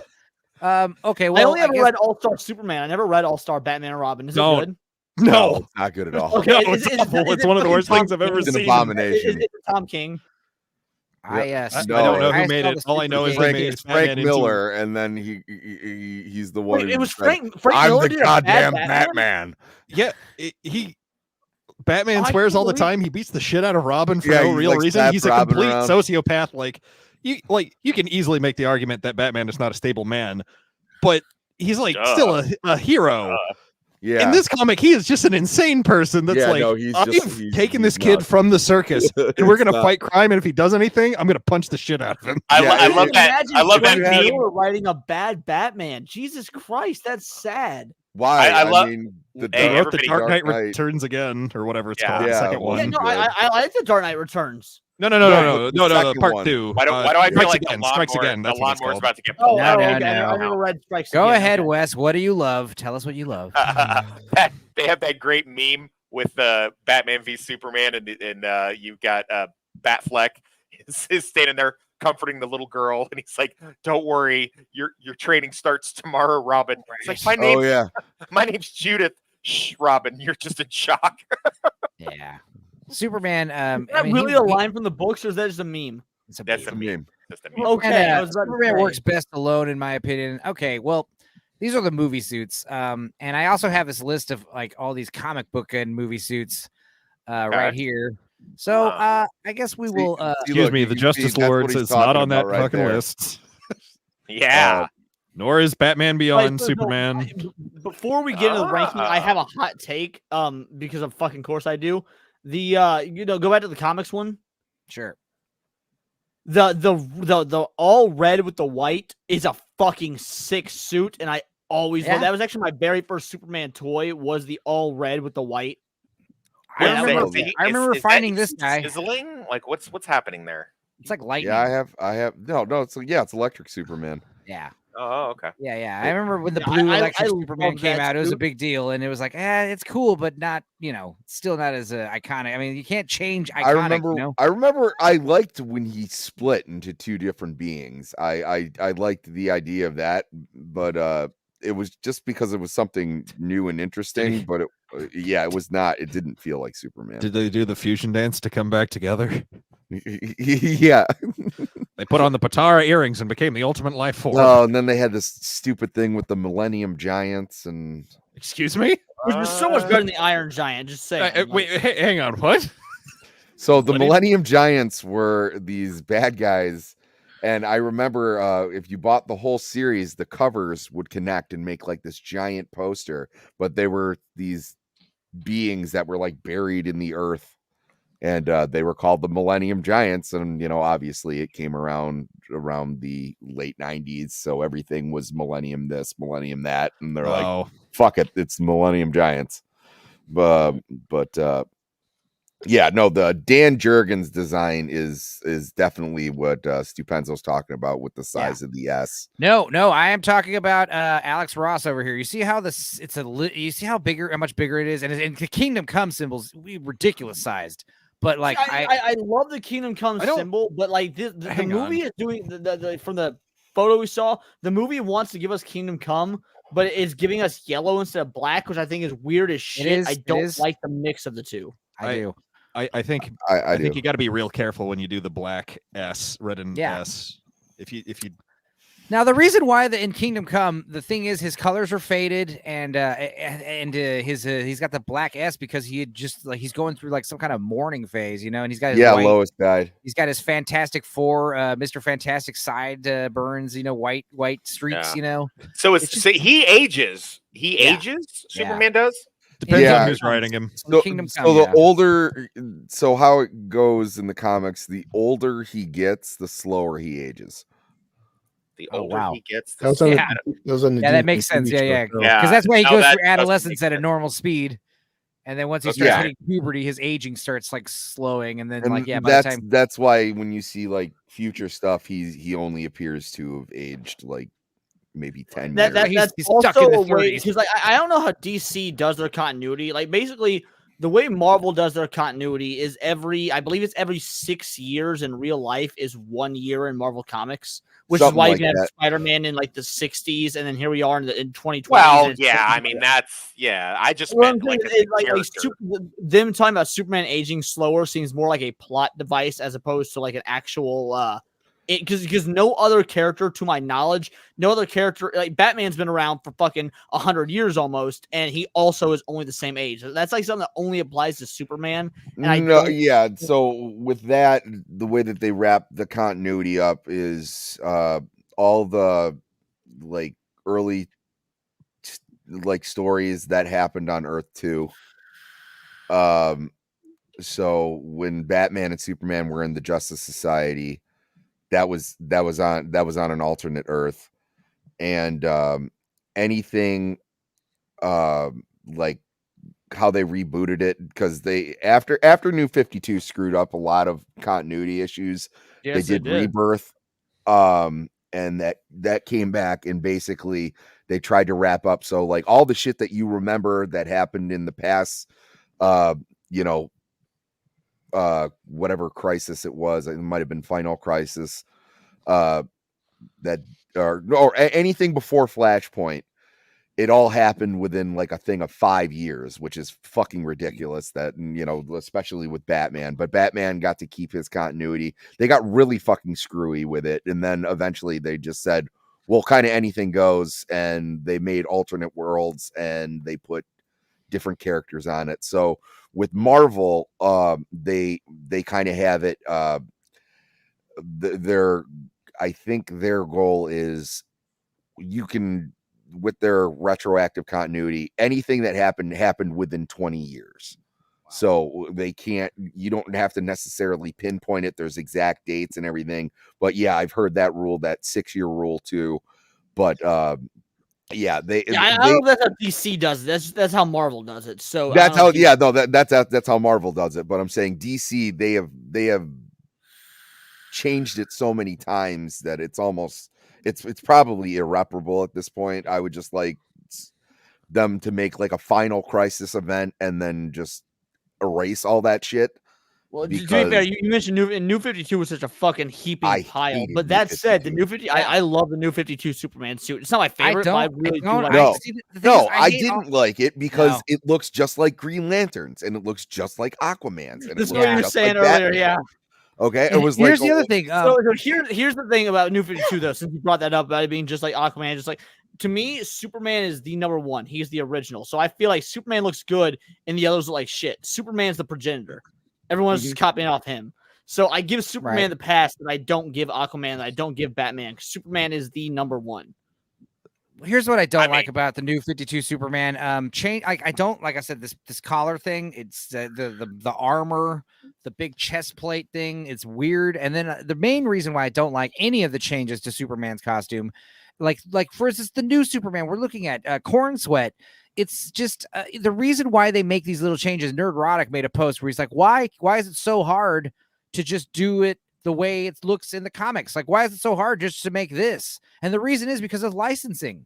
Okay, well, I only ever read All-Star Superman. I never read All-Star Batman and Robin. Is it good? No, it's not good at all. Okay, no, it's awful. It's one of the worst things I've ever seen. An abomination. Is it Tom King? I don't know who made it. All I know is Frank Miller, and then he's the one. Wait, it was Frank I'm Miller. the goddamn Batman. Yeah, Batman swears all the time. He beats the shit out of Robin for no real reason. He's a complete sociopath. Like you can easily make the argument that Batman is not a stable man, but he's like still a hero. Yeah. In this comic, he is just an insane person that's I've taken this kid from the circus and we're going to fight crime. And if he does anything, I'm going to punch the shit out of him. I love that. I love that meme. We're writing a bad Batman. Jesus Christ, that's sad. Why? I mean, the Dark Knight Returns again, or whatever it's called. The second one. Yeah, no, I like the Dark Knight Returns. No, part 2. Why do I feel like Strikes Again? The lawnmower's about to get pulled? No. I never read Strikes Again. Go ahead, Wes. What do you love? Tell us what you love. They have that great meme with Batman v Superman, and you've got Batfleck is standing there comforting the little girl, and he's like, "Don't worry, your training starts tomorrow, Robin." It's like, my name's Judith. Shh, Robin, you're just in shock. Yeah, Superman. Is that really a line from the books, or is that just a meme? That's a meme. Okay, Superman works best alone, in my opinion. Okay, well, these are the movie suits, and I also have this list of like all these comic book and movie suits right here. So I guess we will. Excuse me, the Justice Lord is not on that fucking list. Yeah. Nor is Batman Beyond Superman. Before we get into the ranking, I have a hot take. Because of fucking course I do. The go back to the comics one. Sure. The all red with the white is a fucking sick suit, and I always loved that. Was actually my very first Superman toy. Was the all red with the white. I remember finding this guy. Sizzling? Like what's happening there? It's like lightning. Yeah, I have no. It's electric Superman. Yeah. Oh, okay. Yeah. I remember when the blue electric Superman came out, it was a big deal, and it was like, it's cool, but not, still not as iconic. I mean, you can't change iconic. I remember I liked when he split into two different beings. I liked the idea of that, but it was just because it was something new and interesting. But it was not. It didn't feel like Superman. Did they do the fusion dance to come back together? Yeah. They put on the Patara earrings and became the ultimate life form. Oh, and then they had this stupid thing with the Millennium Giants and. Excuse me? Which was so much better than the Iron Giant. Just saying. Wait, hang on. What? So the Millennium Giants were these bad guys, and I remember if you bought the whole series, the covers would connect and make like this giant poster, but they were these beings that were like buried in the earth. And they were called the Millennium Giants, and obviously it came around the late 90s, so everything was Millennium this, Millennium that, and they're like, "Fuck it, it's Millennium Giants." The Dan Jurgens design is definitely what Stupenzo's talking about with the size of the S. No, I am talking about Alex Ross over here. You see how you see how much bigger it is, and the Kingdom Come symbols ridiculous sized. But like I love the Kingdom Come symbol, but like the movie is doing from the photo we saw, the movie wants to give us Kingdom Come, but it's giving us yellow instead of black, which I think is weird as shit. I don't like the mix of the two. I do. I think you got to be real careful when you do the black S, red and S. If you Now, the reason why in Kingdom Come, the thing is his colors are faded, and he's got the black S because he had just he's going through like some kind of mourning phase, and he's got his Lois died. He's got his Fantastic Four, Mr. Fantastic side burns, white streaks, So he ages. He ages. Superman does. Depends on who's writing him. So how it goes in the comics, the older he gets, the slower he ages. The older he gets, that makes sense. Yeah, because that's why he goes through adolescence at a normal speed, and then once he starts hitting puberty, his aging starts like slowing, and then that's why when you see like future stuff, he only appears to have aged like maybe 10 years. That's he's also stuck in the a way 30s. because like I don't know how DC does their continuity. Like basically, the way Marvel does their continuity is I believe it's every 6 years in real life is 1 year in Marvel Comics, which is why you can have Spider-Man in like the 60s, and then here we are in 2020. Well, I mean I just meant like them talking about Superman aging slower seems more like a plot device as opposed to like an actual. Because no other character, to my knowledge, like Batman's been around for fucking 100 years almost, and he also is only the same age. That's like something that only applies to Superman. And so with that, the way that they wrap the continuity up is all the like early like stories that happened on Earth 2. So when Batman and Superman were in the Justice Society, that was on an alternate Earth, and anything like how they rebooted it, because they after New 52 screwed up a lot of continuity issues. They did Rebirth, and that came back, and basically they tried to wrap up. So like all the shit that you remember that happened in the past, whatever crisis it was. It might have been Final Crisis, that or anything before Flashpoint. It all happened within like a thing of 5 years, which is fucking ridiculous. That, especially with Batman. But Batman got to keep his continuity. They got really fucking screwy with it, and then eventually they just said, well, kind of anything goes, and they made alternate worlds and they put different characters on it. So with Marvel, they kind of have it. I think their goal is, you can, with their retroactive continuity, anything that happened within 20 years. So they can't, you don't have to necessarily pinpoint it. There's exact dates and everything. But yeah, I've heard that rule, that 6-year rule too. But I don't know if that's how DC does it. That's how Marvel does it. So that's how that's how Marvel does it. But I'm saying DC, they have changed it so many times that it's almost, it's probably irreparable at this point. I would just like them to make like a Final Crisis event and then just erase all that shit. Well, to be fair, you mentioned New 52 was such a fucking heaping pile. But that said, the New 50, I love the New 52 Superman suit. It's not my favorite, but I really do like it. I didn't like it because it looks just like Green Lanterns and it looks just like Aquaman's. And that's what you were saying earlier, yeah. Okay, it was here's the other thing. So here's the thing about New 52, though, since you brought that up about it being just like Aquaman, just like, to me, Superman is the number one. He's the original. So I feel like Superman looks good and the others look like shit. Superman's the progenitor. Everyone's just copying off him. So I give Superman the pass that I don't give Aquaman, that I don't give Batman. Superman is the number one. Here's what I don't like about the New 52 Superman. I don't, like I said, this collar thing. It's the armor, the big chest plate thing. It's weird. And then the main reason why I don't like any of the changes to Superman's costume, like for instance, the new Superman we're looking at, Corn Sweat. It's just the reason why they make these little changes. Nerdrotic made a post where he's like, why is it so hard to just do it the way it looks in the comics? Like, why is it so hard just to make this? And the reason is because of licensing.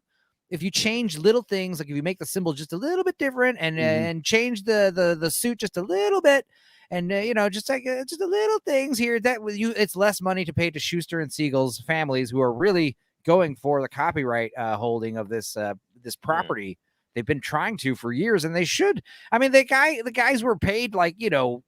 If you change little things, like if you make the symbol just a little bit different and change the suit just a little bit, and just a little things here, it's less money to pay to Schuster and Siegel's families, who are really going for the copyright holding of this property. They've been trying to for years, and they should. I mean, the guys were paid like $100.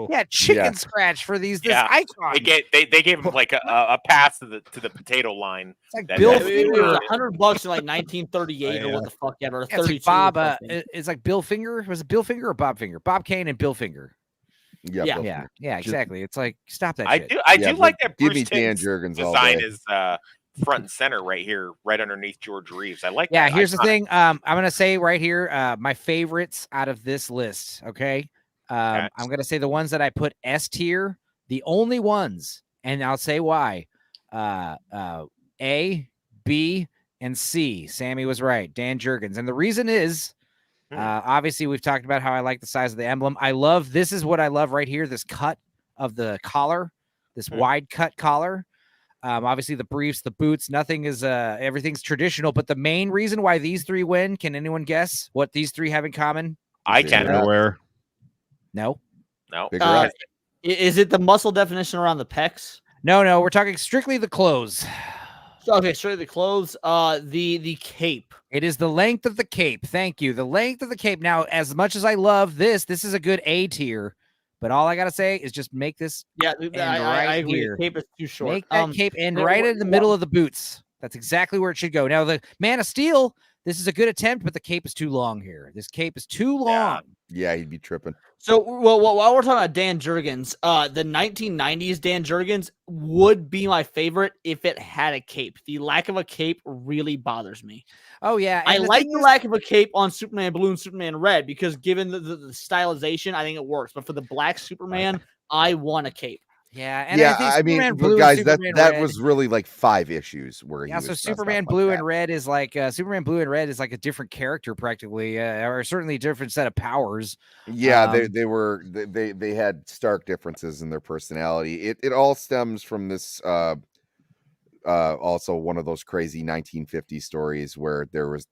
Yeah, chicken scratch for this icon. They gave him like a pass to the potato line. It's like Bill Finger. $100 in like 1938 or what the fuck ever. Yeah, it's like Bob. It's like Bill Finger. Was it Bill Finger or Bob Finger? Bob Kane and Bill Finger. Yeah, exactly. It's like, stop that shit. I do like that Bruce Dan Timm's Jurgens design is front and center right here, right underneath George Reeves. I like that. Yeah, here's the thing. I'm gonna say right here, my favorites out of this list. Okay. I'm gonna say the ones that I put S tier, the only ones, and I'll say why. A, B, and C. Sammy was right. Dan Jurgens. And the reason is, obviously, we've talked about how I like the size of the emblem. This is what I love right here, this cut of the collar, this wide cut collar. Obviously, the briefs, the boots, nothing is, everything's traditional. But the main reason why these three win, can anyone guess what these three have in common? I can. No. Is it the muscle definition around the pecs? No. We're talking strictly the clothes. Okay, strictly the clothes. The cape. It is the length of the cape. Thank you. The length of the cape. Now, as much as I love this is a good A tier. But all I gotta say is just make this. Yeah, I agree. Here. The cape is too short. Make that cape end right in the middle of the boots. That's exactly where it should go. Now, the Man of Steel. This is a good attempt, but the cape is too long here. This cape is too long. Yeah, he'd be tripping. So, while we're talking about Dan Jurgens, the 1990s Dan Jurgens would be my favorite if it had a cape. The lack of a cape really bothers me. Oh, yeah. I like the lack of a cape on Superman Blue and Superman Red because given the stylization, I think it works. But for the black Superman, I want a cape. Yeah, and I mean, guys, that was really like 5 issues where he was so Superman Blue and Red is like Superman Blue and Red is like a different character practically, or certainly a different set of powers. Yeah, they had stark differences in their personality. It all stems from this also one of those crazy 1950s stories where there was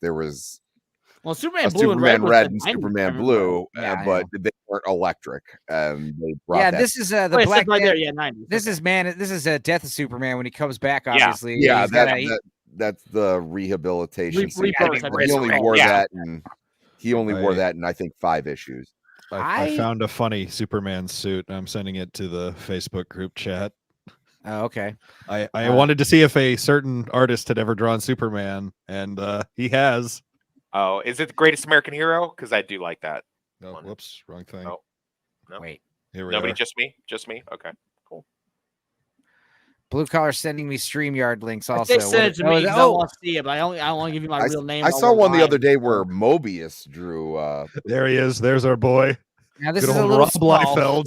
Superman Blue and Red and Superman Blue, but they weren't electric. They brought Yeah, that. this is the Wait, Black right there. Death. Yeah, 90s. This is This is Death of Superman when he comes back. Yeah. Obviously, Yeah, he's gotta- that's the rehabilitation. scene. Rebirth, I he believe. only wore Yeah. that, and he only wore that in I think 5 issues. I found a funny Superman suit. I'm sending it to the Facebook group chat. Oh, okay. I wanted to see if a certain artist had ever drawn Superman, and he has. Oh, is it the Greatest American Hero? Because I do like that. Oh, whoops, wrong thing. Oh, no. Wait. Here we Nobody, are. just me? Just me? Okay, cool. Blue Collar sending me StreamYard links If also. they send it to me, 'cause I oh, want to see it, but I don't want to give you my real name. I saw one the other day where Mobius drew. There he is. There's our boy. now this Good is a old little Rob small. Liefeld.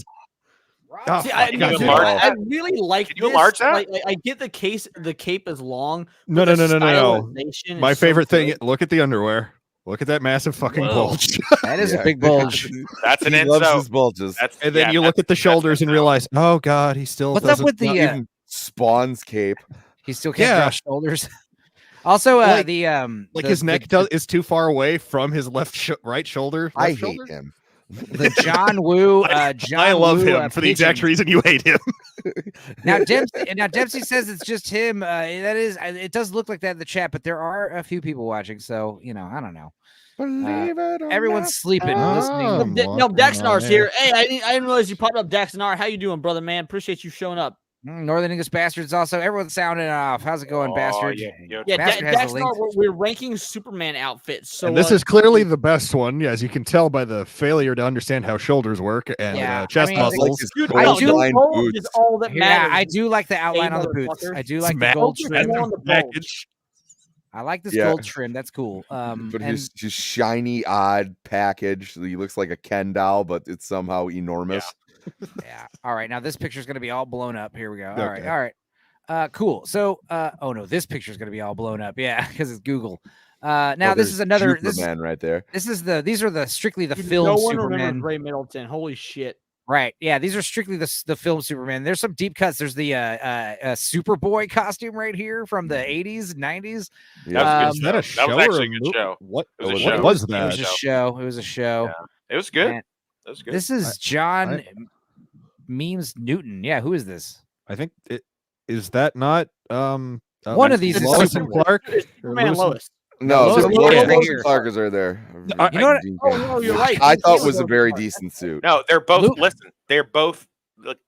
Oh, See, I, Can you dude, enlarge I that? really like Can you this. enlarge that? Like, I get the cape is long. No. but the No. stylization My is so favorite thing. good. Look at the underwear. Look at that massive fucking Whoa. bulge. That is a big bulge. That's an He loves Enzo. his bulges. And then you look at the shoulders and realize, oh god, he still What's up doesn't with the? even Spawn's cape. He still can't Yeah. draw shoulders. Also, Like- the like the- his neck the, is too far away from his right shoulder. I left hate shoulder? him. the John Woo. John I love Woo, him for the exact pigeon. reason you hate him. Now Dempsey says it's just him. That is, it does look like that in the chat, but there are a few people watching, so I don't know. Believe it or Everyone's not. sleeping, listening. No, Daxnar's here. Hey, I didn't realize you popped up, Daxnar. How you doing, brother, man? Appreciate you showing up. Northern English Bastards also. Everyone's sounding off. How's it going, Bastard? Yeah, Bastard has the link. Daxnar, we're ranking Superman outfits. So And this is clearly the best one, as you can tell by the failure to understand how shoulders work and Yeah, chest I mean, muscles. Dude, I no, do- the Line gold boots. is all that Yeah, matters. I do like the outline on the boots. motherfucker. I do like the Smack- gold Focus trim. more on the Package. bulge. I like this Yeah. gold trim. That's cool. But And his shiny, odd package. He looks like a Ken doll, but it's somehow enormous. yeah. All right. Now this picture is going to be all blown up. Here we go. All right. Okay. All right. Cool. So, oh no, this picture is going to be all blown up. Yeah, because it's Google. Now this there's is another. This Superman right there. these are the strictly the Dude, film no one Superman. remembers Ray Middleton. Holy shit. Right. Yeah, these are strictly the film Superman. There's some deep cuts. There's the Superboy costume right here from the 80s, 90s. Yeah. Is that a show? That was actually or a good mo- show. What, It was a what show. was It that? was a show. It was a show. Yeah. It was good. And That was good. this is John Memes Newton. Yeah, who is this? I think is that not One of these is Lois Superman. and Clark? It's Or Superman Lewis and- Lois. No, Lois so and Lois Clark and right here. Clark is right there. I- You know what? Oh, no, you're right. I thought it Yeah, was a Lois very and Clark. decent suit. No, they're both. Luke- Listen, they're both. Look,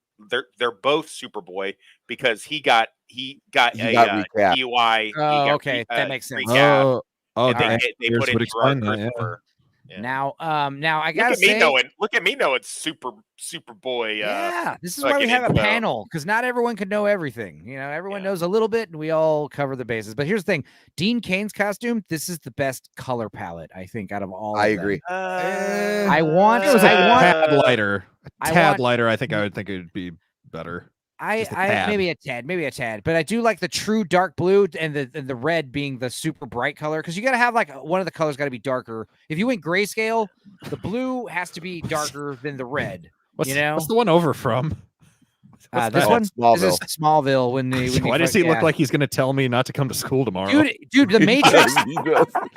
they're both Superboy because he got He a got recapped. DUI. he Oh, got okay, that makes sense. recapped, Oh, and that they years put in would explain Gerard that. Yeah. Christopher. Yeah. Now I Look gotta at me say, knowing. Look at me knowing Superboy. yeah, this is why we fucking have a info. panel because not everyone can know everything. Everyone Yeah. knows a little bit, and we all cover the bases. But here's the thing: Dean Cain's costume. This is the best color palette I think out of all. I of them. agree. I want. It was a I want. tad lighter. I A tad want- lighter. I think I would think it would be better. I Just a tad. maybe a tad, but I do like the true dark blue and the red being the super bright color because you got to have like one of the colors got to be darker. If you went grayscale, the blue has to be darker than the red. What's What's the one over from? What's this that? one? Smallville. This is Smallville. When Why does he look like he's going to tell me not to come to school tomorrow? dude, the Matrix.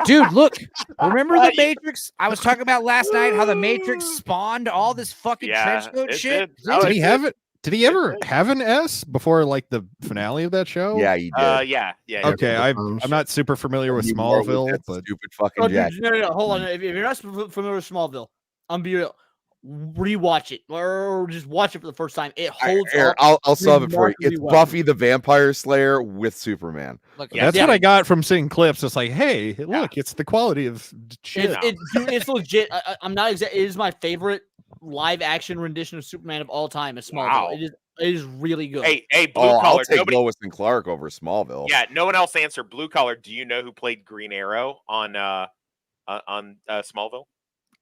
Dude, look. Remember the Matrix? I was talking about last night how the Matrix spawned all this fucking trench coat it shit. did. No, did it he did. have it? Did he ever did. have an S before like the finale of that show? Yeah, he did. Yeah. Okay, I'm not super familiar with He wore Smallville, that but stupid fucking Oh, jacket. dude, no, hold on. If you're not familiar with Smallville, I'm be real. Rewatch it or just watch it for the first time. It holds Here, up. I'll solve it for you. It's remarkably well. Buffy the Vampire Slayer with Superman. Look, Yeah, that's yeah. what I got from seeing clips. It's like, hey, look, it's the quality of shit. It's legit. I'm not exact. It is my favorite live action rendition of Superman of all time. Is Smallville. Wow. It is really good. Hey, blue Oh, I'll collar. take Nobody. Lois and Clark over Smallville. Yeah, no one else answered blue collar. Do you know who played Green Arrow on Smallville?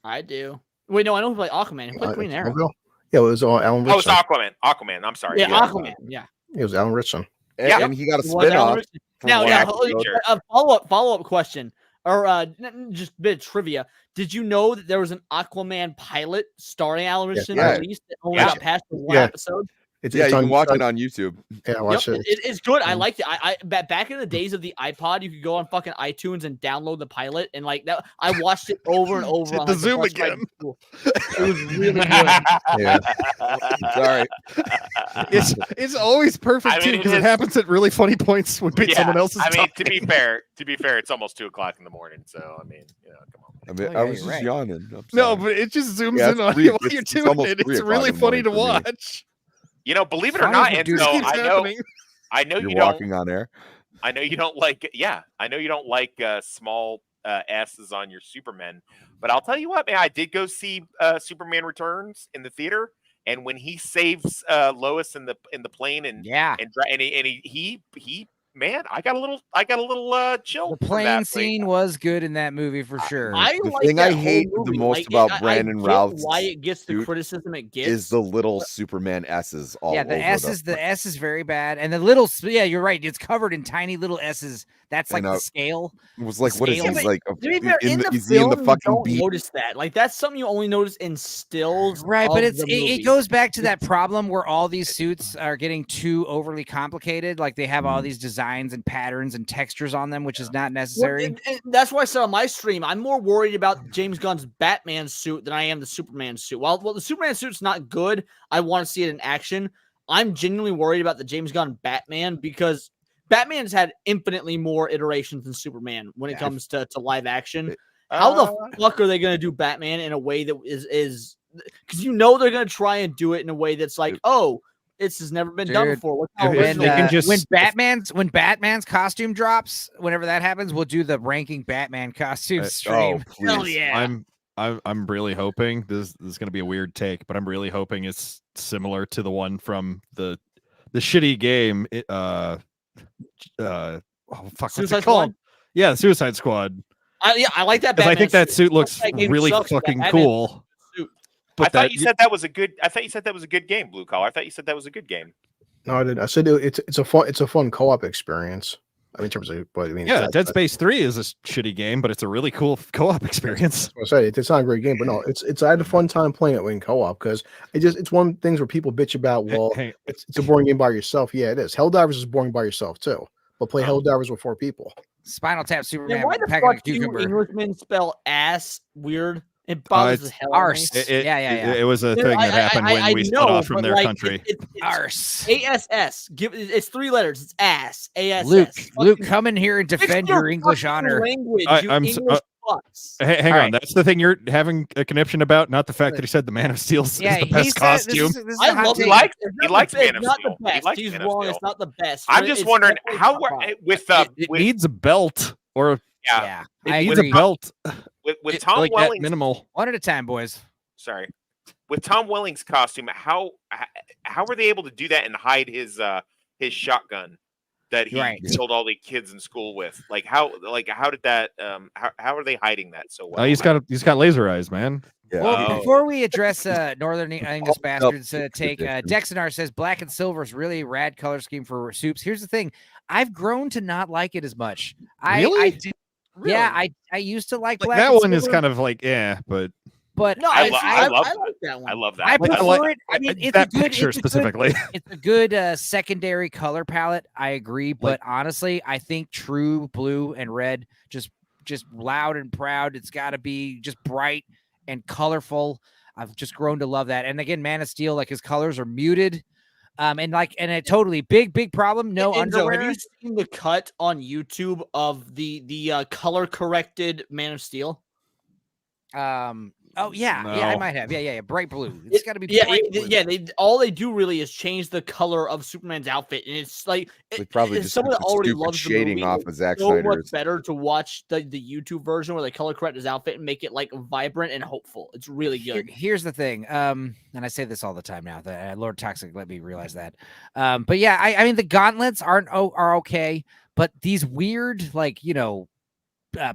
I do. Wait, no, I know who played Aquaman. Who played Green Arrow? Smallville? Yeah, it was Alan Oh, it's Richson. Aquaman. I'm sorry. Yeah, Yeah. Aquaman. Yeah. It was Alan Richson. And, Yeah. and he got a It was Alan spin-off. Richson. from Now, one yeah. episode. Sure. A follow-up question, or just a bit of trivia. Did you know that there was an Aquaman pilot starring Alan Richson Yeah. released that only Yeah. got past for one Yeah. episode? It's, Yeah, it's you on, can watch it on YouTube. Yeah, watch it. It's good. I liked it. I back in the days of the iPod, you could go on fucking iTunes and download the pilot, and like that, I watched it over and over on the like, Zoom bus ride again. to school. It was really good. Yeah. Sorry. It's always perfect too because it happens at really funny points when someone else is talking. to be fair, it's almost 2:00 in the morning. So I mean, come on. I was just yawning. No, but it just zooms in on you while you're doing it. It's really funny to watch. Believe it or not, and so I know you're you don't walking on air. I know you don't like. Yeah, I know you don't like small S's on your Supermen, but I'll tell you what, man. I did go see Superman Returns in the theater, and when he saves Lois in the plane, and he man, I got a little chill. The plane scene was good in that movie for sure. The thing I hate the most about Brandon Routh's why it gets the criticism it gets is the little Superman S's all over. The S is very bad, and the little you're right. It's covered in tiny little S's. That's like the scale. It was like, what is he like? Is he in the fucking beat? Notice that, like that's something you only notice in stills, right? But it goes back to that problem where all these suits are getting too overly complicated. Like they have all these designs and patterns and textures on them, which is not necessary. Well, and that's why I said on my stream, I'm more worried about James Gunn's Batman suit than I am the Superman suit. While the Superman suit's not good, I want to see it in action. I'm genuinely worried about the James Gunn Batman because Batman's had infinitely more iterations than Superman when it comes to live action. How the fuck are they going to do Batman in a way that is because they're going to try and do it in a way that's like, oh, this has never been done before. When Batman's costume drops, whenever that happens, we'll do the ranking Batman costume stream. Hell yeah! I'm really hoping this is going to be a weird take, but I'm really hoping it's similar to the one from the shitty game. What's it called? Squad? Yeah, Suicide Squad. I like that. I think that suit looks really fucking cool. But I thought you said that was a good game, Blue Collar. I thought you said that was a good game. No, I didn't. I said it's a fun co-op experience. I mean, in terms of, but I mean, Dead Space 3 is a shitty game, but it's a really cool co-op experience. I say it's not a great game, but no, it's I had a fun time playing it in co-op because it's one of the things where people bitch about. Well, it's a boring game by yourself. Yeah, it is. Helldivers is boring by yourself too, but play Helldivers with 4 people. Spinal Tap Superman. Why the fuck do Englishmen spell ass weird? It bothers the hell out of me. It was a thing that happened when we split off from their country. Arse. ASS. It's 3 letters. It's ass. ASS. Luke, come in here and defend your English honor. Language, hang on. That's the thing you're having a conniption about, not the fact that he said the Man of Steel is the best costume. I love it. He likes Man of Steel. He's wrong. It's not the best. I'm just wondering how it needs a belt or it needs a belt. With Tom like Welling's minimal. One at a time, boys. Sorry. With Tom Welling's costume, how were they able to do that and hide his shotgun that he killed all the kids in school with? Like how did that how are they hiding that so well? He's got laser eyes, man. Yeah. Well, before we address Northern English Bastards take, Dexinar says black and silver is really a rad color scheme for soups. Here's the thing. I've grown to not like it as much. Really? I did. Really? Yeah, I used to like black. That and one is silver, kind of like but no, I love that one. I love that. I prefer it. I mean, it's that a good picture specifically. It's a good secondary color palette. I agree, but honestly, I think true blue and red just loud and proud. It's got to be just bright and colorful. I've just grown to love that. And again, Man of Steel, like his colors are muted. And a totally big problem. No underwear. Have you seen the cut on YouTube of the color corrected Man of Steel? Oh yeah, No. yeah, I might have. Yeah. Bright blue. It's got to be. Bright blue. All they do really is change the color of Superman's outfit, and it's like They probably just someone put that already stupid loves shading the movie. off of Zack so much Snyder's. better to watch the YouTube version where they color correct his outfit and make it like vibrant and hopeful. It's really good. Here's the thing. And I say this all the time now. That Lord Toxic let me realize that. But yeah, I mean the gauntlets are okay, but these weird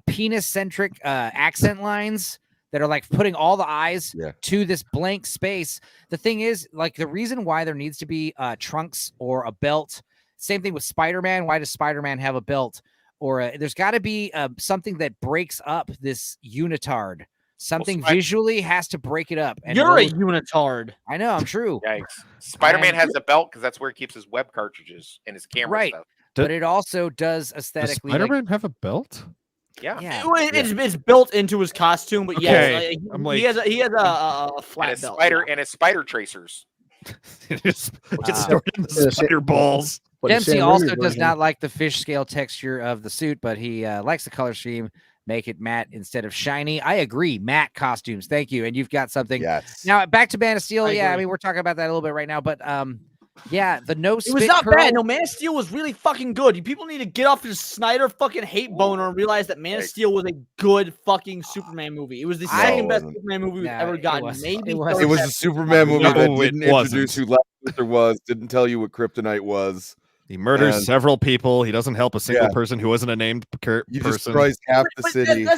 penis centric accent lines that are like putting all the eyes to this blank space. The thing is, like, the reason why there needs to be trunks or a belt. Same thing with Spider-Man. Why does Spider-Man have a belt? Or there's got to be something that breaks up this unitard Something visually has to break it up. And You're a unitard. I know, I'm true. Yikes. Spider-Man has a belt because that's where he keeps his web cartridges and his camera stuff. But it also does aesthetically. Does Spider-Man have a belt? Yeah. It's built into his costume, but Okay. he has a flat belt. And his spider tracers. It's stored in the spider balls. Dempsey also does not like the fish scale texture of the suit, but he likes the color scheme. Make it matte instead of shiny. I agree. Matte costumes. Thank you. And you've got something. Yes. Now back to Man of Steel. I mean, we're talking about that a little bit right now, but yeah, the no spit It was not curl. bad. No, Man of Steel was really fucking good. People need to get off this Snyder fucking hate boner and realize that Man of Steel was a good fucking Superman movie. It was the second best Superman movie we've ever gotten. Maybe it was a Superman movie that didn't introduce who Lex Luthor was, didn't tell you what kryptonite was. He murders several people. He doesn't help a single person who wasn't a named person. He destroys half the city. No,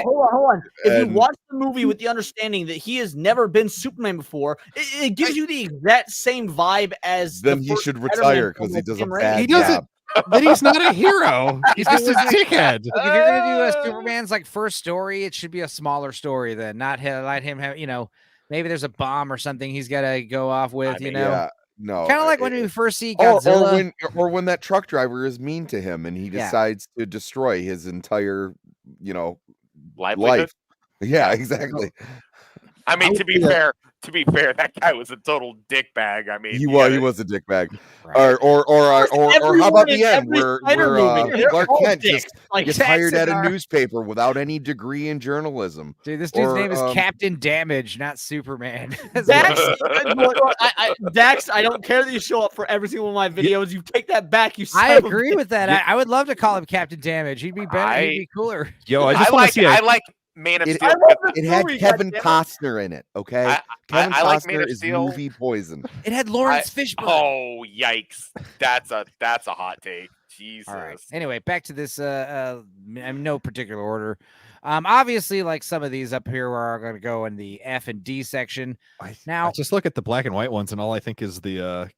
hold on. If you watch the movie with the understanding that he has never been Superman before, it gives you the exact same vibe as. Then he should retire because he does a bad job. Then he's not a hero. He's just a dickhead. If you're gonna do a Superman's like first story, it should be a smaller story then. Not let him have, maybe there's a bomb or something he's got to go off with. Yeah. No, kind of like when we first see Godzilla, or when that truck driver is mean to him and he decides to destroy his entire, life. Yeah, exactly. I mean, to be fair, that guy was a total dickbag. I mean, he was a dickbag. Right. Or how about the end where Clark Kent just gets hired at a newspaper without any degree in journalism? Dude, this dude's name is Captain Damage, not Superman. Dax, I don't care that you show up for every single one of my videos. You take that back. I agree with that. I would love to call him Captain Damage. He'd be better. He'd be cooler. Yo, I just want to see. I like Man of Steel. It had Kevin Costner in it. Okay, Kevin I like Costner is movie poison. It had Lawrence Fishburne. Oh yikes! That's a hot take. Jesus. All right. Anyway, back to this. In no particular order. Obviously, like some of these up here are going to go in the F and D section. I just look at the black and white ones, and all I think is the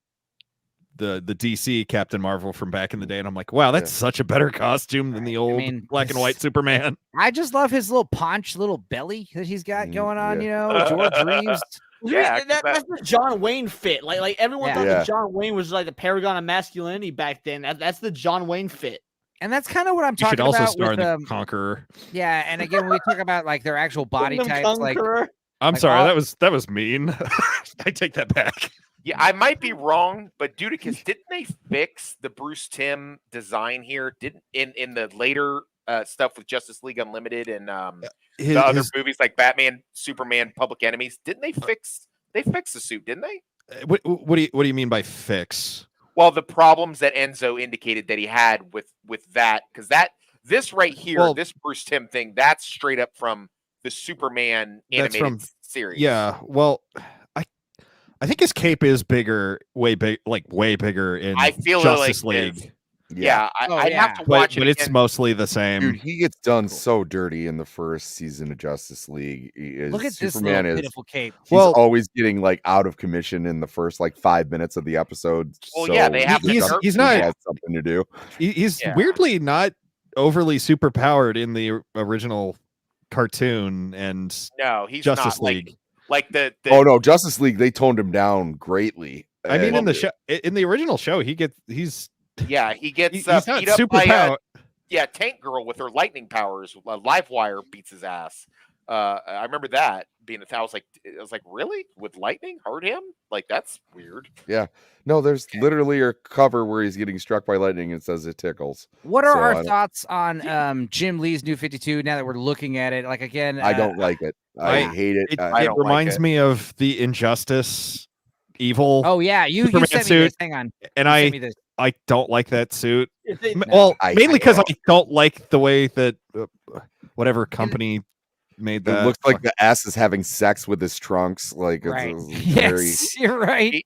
DC Captain Marvel from back in the day, and I'm like, wow, that's such a better costume than the old black and white Superman. I just love his little paunch, little belly that he's got going on. George Reeves. Yeah, that's the John Wayne fit. Like everyone thought that John Wayne was like the paragon of masculinity back then. That's the John Wayne fit. And that's kind of what I'm talking about. You should also star with, in the Conqueror. Yeah, and again, when we talk about like their actual body types, I'm sorry, that was mean. I take that back. Yeah, I might be wrong, but Dudicus, didn't they fix the Bruce Timm design here? Didn't in the later stuff with Justice League Unlimited and the other movies like Batman, Superman, Public Enemies? Didn't they fix the suit? Didn't they? What do you mean by fix? Well, the problems that Enzo indicated that he had with that, because this right here, this Bruce Timm thing, that's straight up from the Superman animated series. Yeah, well. I think his cape is bigger, way bigger in Justice League. Yeah, I'd have to watch it. But it's mostly the same. Dude, he gets done so dirty in the first season of Justice League. Look at Superman this pitiful cape. He's always getting like out of commission in the first like 5 minutes of the episode. Well, so they have. He's not. He has something to do. He's weirdly not overly super powered in the original cartoon and he's Justice not, League. Like the oh no, Justice League, they toned him down greatly. I mean, in the show, in the original show, he gets he's not beat super up by Tank Girl with her lightning powers. Livewire beats his ass. I remember that being I was like, really? With lightning hurt him? Like, that's weird. Yeah. No, there's literally a cover where he's getting struck by lightning and saes it tickles. What are our thoughts on Jim Lee's New 52 now that we're looking at it? Like, again, I don't like it. I hate it. It reminds me of the Injustice evil. Oh yeah, you sent me this. Hang on. And I don't like that suit. Mainly because I don't like the way that whatever company made that. It looks like the ass is having sex with his trunks. Like, right. It's you're right.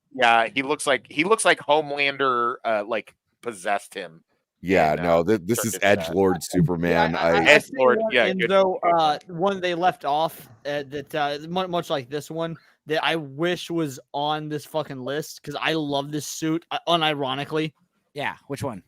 He looks like Homelander like possessed him. Yeah, no, this is Edgelord Superman. Edgelord, though one they left off that much like this one that I wish was on this fucking list because I love this suit unironically. Yeah, which one?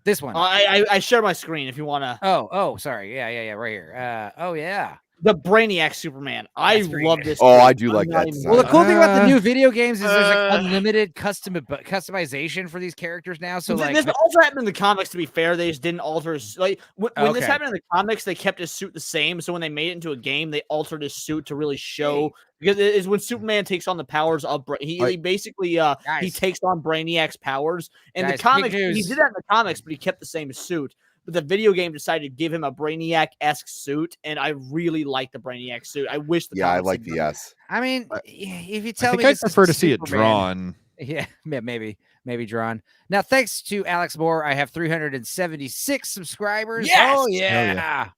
This one. I share my screen if you want to. Oh, sorry. Yeah, right here. Oh yeah. the Brainiac Superman. I love this. Oh, I do like that. Well, the cool thing about the new video games is there's like unlimited customization for these characters now. So like, this also happened in the comics. To be fair, they just didn't alter his, like when this happened in the comics, they kept his suit the same. So when they made it into a game, they altered his suit to really show, because it is when Superman takes on the powers of he basically he takes on Brainiac's powers. In the comics, he did that in the comics, but he kept the same suit. But the video game decided to give him a Brainiac-esque suit, and I really like the Brainiac suit. I wish the I like the S. I mean, if you tell me, I'd prefer to see it drawn. Yeah, maybe drawn. Now, thanks to Alex Moore, I have 376 subscribers. Yes! Oh yeah.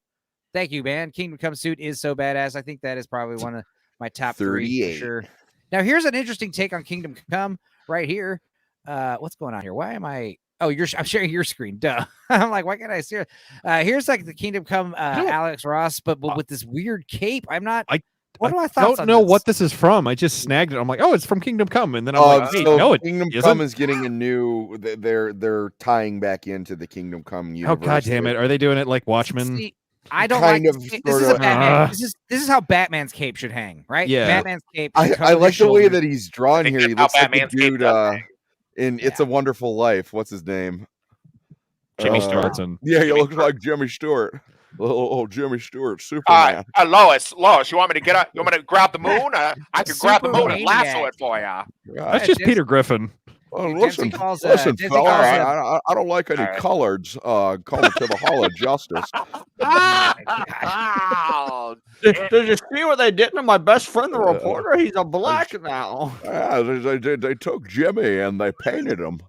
Thank you, man. Kingdom Come suit is so badass. I think that is probably one of my top 3 for sure. Now, here's an interesting take on Kingdom Come right here. What's going on here? Why am I? Oh, I'm sharing your screen. Duh. I'm like, why can't I see it? Here's like the Kingdom Come Alex Ross, but with this weird cape. I'm not. What are my thoughts? I don't know what this is from. I just snagged it. I'm like, oh, it's from Kingdom Come, and then I'm like, hey, so no, it Kingdom isn't. Come is getting a new. They're tying back into the Kingdom Come universe. Oh god damn it! Are they doing it like Watchmen? See, I don't kind like of. This is a Batman. This is how Batman's cape should hang, right? Yeah. Batman's cape. I like the way that he's drawn here. He looks like a dude in It's a Wonderful Life. What's his name? Jimmy Stewart. Yeah, he looks like Jimmy Stewart. Oh, Jimmy Stewart, Superman. Lois, you want me to get up? You want me to grab the moon? I can grab the moon and lasso it for you. That's just Peter Griffin. Oh, listen, fella, I don't like any coloreds. Call it to the Hall of Justice. Did you see what they did to my best friend, the reporter? He's a black now. Yeah, they took Jimmy and they painted him.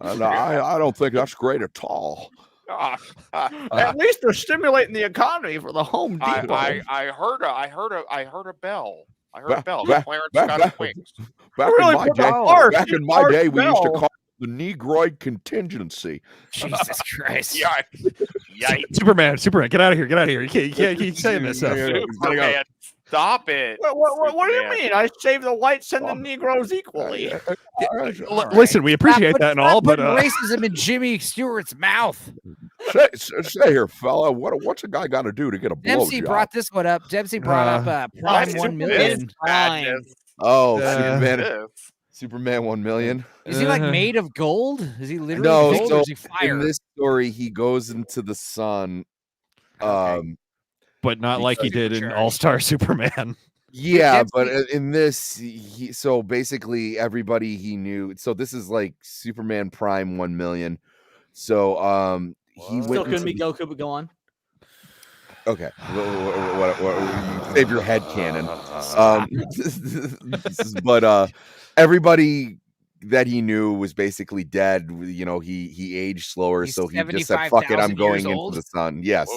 And I don't think that's great at all. At least they're stimulating the economy for the Home Depot. I heard a bell. I heard a bell. Clarence got his wings. Back in my day, we used to call it the Negroid contingency. Jesus Christ! Yeah. Superman, get out of here! Get out of here! You can't keep saying this stuff. Superman, stop it! What do you mean? I save the whites and the Negroes equally. Listen, we appreciate that and all, but racism in Jimmy Stewart's mouth. Say here, fella, what's a guy got to do to get a blowjob? Dempsey brought this one up. Dempsey brought up Prime 1 million. Oh, Superman 1 million. Is he like made of gold? Is he literally gold, or is he fire? In this story, he goes into the sun. But not like he did in All-Star Superman. Yeah, but in this, so basically everybody he knew. So this is like Superman Prime 1 million. So he still couldn't be Goku, but go on. Okay, what save your head cannon. But everybody that he knew was basically dead. You know, he aged slower, so he just said, "Fuck it, I'm going into the sun." Yes.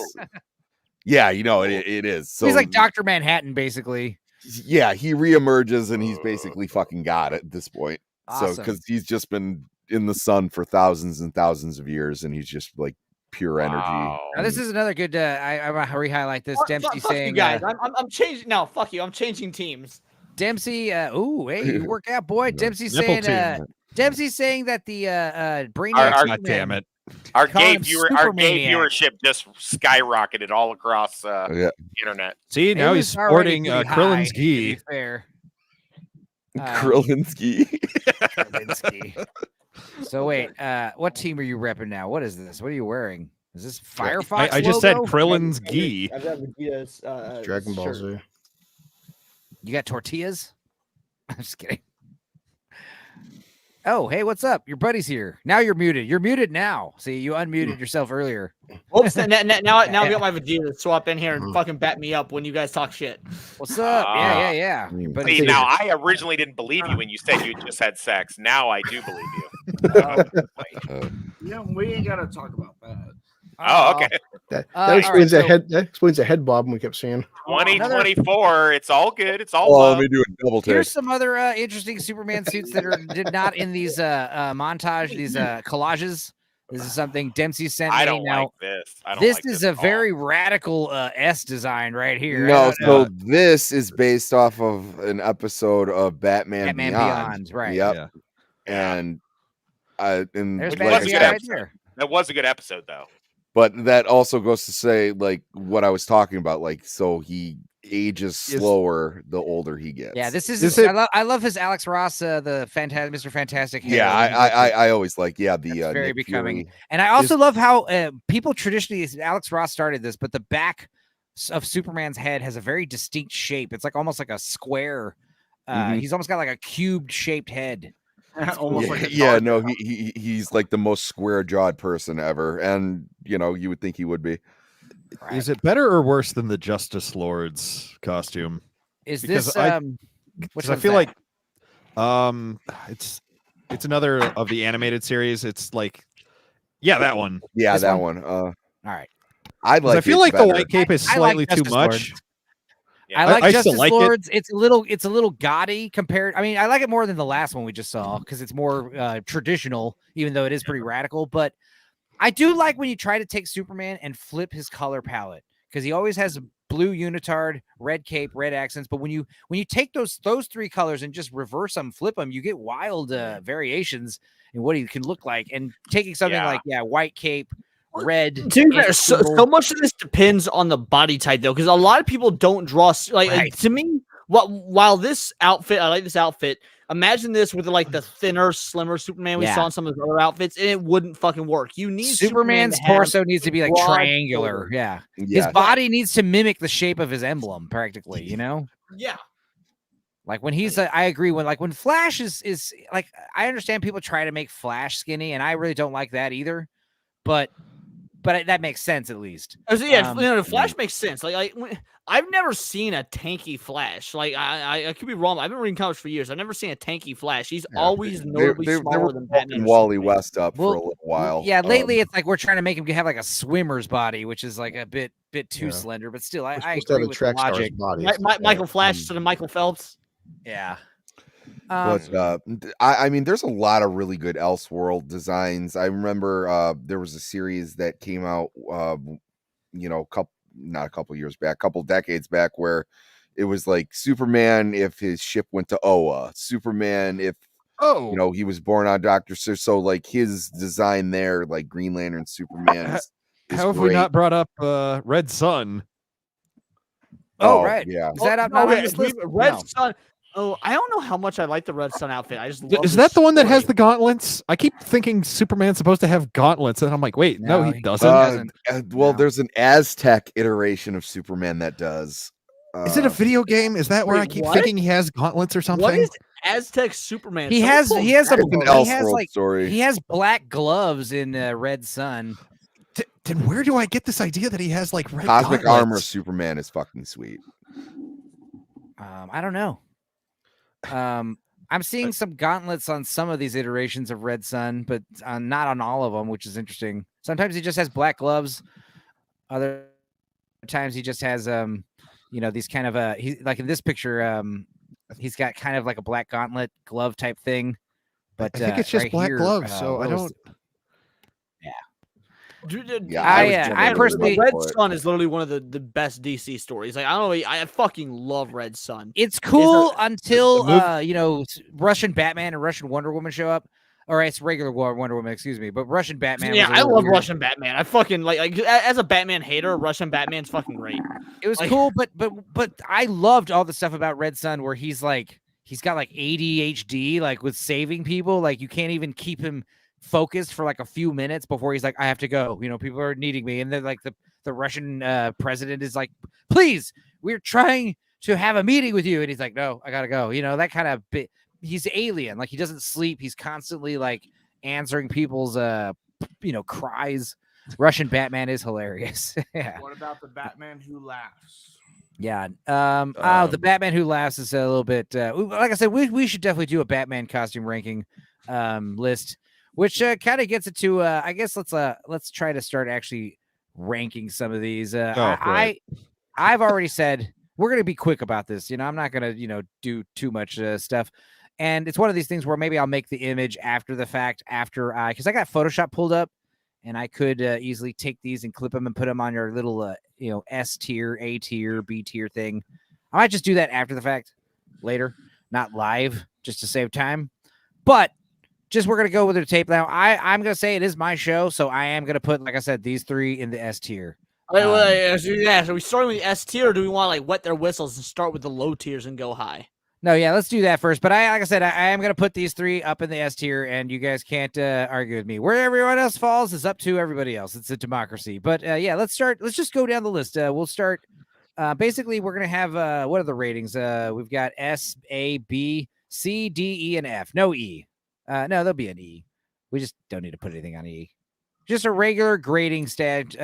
Yeah, you know, it is. So he's like Dr. Manhattan, basically. Yeah, he reemerges and he's basically fucking got it at this point. Awesome. So because he's just been in the sun for thousands and thousands of years, and he's just like pure energy. Now, this is another good. I want to re-highlight this. Dempsey saying, you guys, I'm changing. No, fuck you. I'm changing teams. Dempsey. Ooh, hey, you work out, boy. Dempsey saying. Dempsey saying that the Brainiac. God damn it. Our gay viewership just skyrocketed all across the internet. See, now he's sporting Krillin's gi. Fair. Krillin's gi. So wait, what team are you repping now? What is this? What are you wearing? Is this Firefox? I just said Krillin's gi. Dragon Ball Z. You got tortillas? I'm just kidding. Oh, hey, what's up? Your buddy's here. Now you're muted. You're muted now. See, you unmuted yourself earlier. Oops, now I got my Vegeta to swap in here and fucking bat me up when you guys talk shit. What's up? Yeah. But see, now I originally didn't believe you when you said you just had sex. Now I do believe you. Yeah, we ain't got to talk about that. Oh, okay. That explains that explains the head bob we kept seeing. 2024. It's all good. It's all. Let me do a double take. Here's some other interesting Superman suits that are not in these montage, these collages. This is something Dempsey sent me. I don't now, like this. This is a very radical S design right here. No, so this is based off of an episode of Batman Beyond. Right? Yep. Yeah. And there's Batman right there. That was a good episode, though. But that also goes to say, like, what I was talking about. Like, so he ages slower the older he gets. Yeah, this is I love his Alex Ross, the Mr. Fantastic hair. Yeah, I always like the very Nick becoming. Fury. And I also love how people traditionally, Alex Ross started this, but the back of Superman's head has a very distinct shape. It's like almost like a square. He's almost got like a cubed shaped head. Almost like he's like the most square jawed person ever, and you would think he would be. Right. Is it better or worse than the Justice Lord's costume? Because I feel like it's another of the animated series. It's like that one. Yeah, this that one. All right. I feel like the white cape is slightly too much. Lords. Yeah. I like Justice Lords. It's a little gaudy compared. I mean, I like it more than the last one we just saw because it's more traditional, even though it is pretty radical. But I do like when you try to take Superman and flip his color palette because he always has a blue unitard, red cape, red accents. But when you take those three colors and just reverse them, flip them, you get wild variations in what he can look like. And taking something like white cape, red. So much of this depends on the body type though, because a lot of people don't draw to me. While this outfit, I like this outfit. Imagine this with like the thinner, slimmer Superman we saw in some of his other outfits, and it wouldn't fucking work. You need Superman's torso needs to be like triangular. Shoulder. Yeah, his body needs to mimic the shape of his emblem, practically. Yeah. Like when he's, I agree. When Flash is like, I understand people try to make Flash skinny, and I really don't like that either. But that makes sense at least. Flash makes sense. I've never seen a tanky Flash. Like I could be wrong. I've been reading comics for years. I've never seen a tanky Flash. He's always notably smaller than Batman. Wally West up for a little while. Yeah, lately it's like we're trying to make him have like a swimmer's body, which is like a bit too slender. But still, I agree with the logic. Michael Flash instead of Michael Phelps. Yeah. But I mean, there's a lot of really good Elseworld designs. I remember there was a series that came out, not a couple years back, couple decades back, where it was like Superman if his ship went to Oa, Superman if he was born on Dr. Seuss. So like his design there, like Green Lantern, Superman. How have we not brought up Red Sun? Oh, right. Yeah. Is that up on this list? Red Sun. Oh, I don't know how much I like the Red Sun outfit. I just love is that the one that has the gauntlets? I keep thinking Superman's supposed to have gauntlets, and I'm like, wait, no, he doesn't. There's an Aztec iteration of Superman that does. Is it a video game? Is that where I keep thinking he has gauntlets or something? What is Aztec Superman? He has story. He has black gloves in Red Sun. Then where do I get this idea that he has like red cosmic gauntlets? armor? Superman is fucking sweet. I don't know. I'm seeing some gauntlets on some of these iterations of Red Sun, but not on all of them, which is interesting. Sometimes he just has black gloves. Other times he just has, these kind of he like in this picture, he's got kind of like a black gauntlet glove type thing. But I think it's just black gloves, so I don't. I personally, Red Sun is literally one of the best DC stories. Like I don't know, I fucking love Red Sun. It's cool until Russian Batman and Russian Wonder Woman show up. Or it's regular Wonder Woman, excuse me, but Russian Batman. Yeah, I love Russian Batman. I fucking like as a Batman hater, Russian Batman's fucking great. It was cool, but I loved all the stuff about Red Sun where he's got like ADHD, like with saving people. Like you can't even keep him focused for like a few minutes before he's like, I have to go. People are needing me, and then like the Russian president is like, please, we're trying to have a meeting with you, and he's like, no, I gotta go. That kind of bit. He's alien. Like he doesn't sleep. He's constantly like answering people's cries. Russian Batman is hilarious. Yeah. What about the Batman who laughs? Yeah. The Batman who laughs is a little bit like I said, we should definitely do a Batman costume ranking list, which kind of gets it to I guess let's try to start actually ranking some of these. I've already said we're gonna be quick about this. I'm not gonna do too much stuff. And it's one of these things where maybe I'll make the image after the fact, because I got Photoshop pulled up, and I could easily take these and clip them and put them on your little, S tier, A tier, B tier thing. I might just do that after the fact, later, not live, just to save time. But we're gonna go with the tape now. I'm gonna say it is my show, so I am gonna put, like I said, these three in the S tier. So we starting with the S tier, or do we want to like wet their whistles and start with the low tiers and go high? No, yeah, let's do that first. But like I said, I am going to put these 3 up in the S tier, and you guys can't argue with me. Where everyone else falls is up to everybody else. It's a democracy. But yeah, let's start. Let's just go down the list. We'll start. Basically, we're going to have what are the ratings? We've got S, A, B, C, D, E, and F. No E. No, there'll be an E. We just don't need to put anything on E. Just a regular grading stat.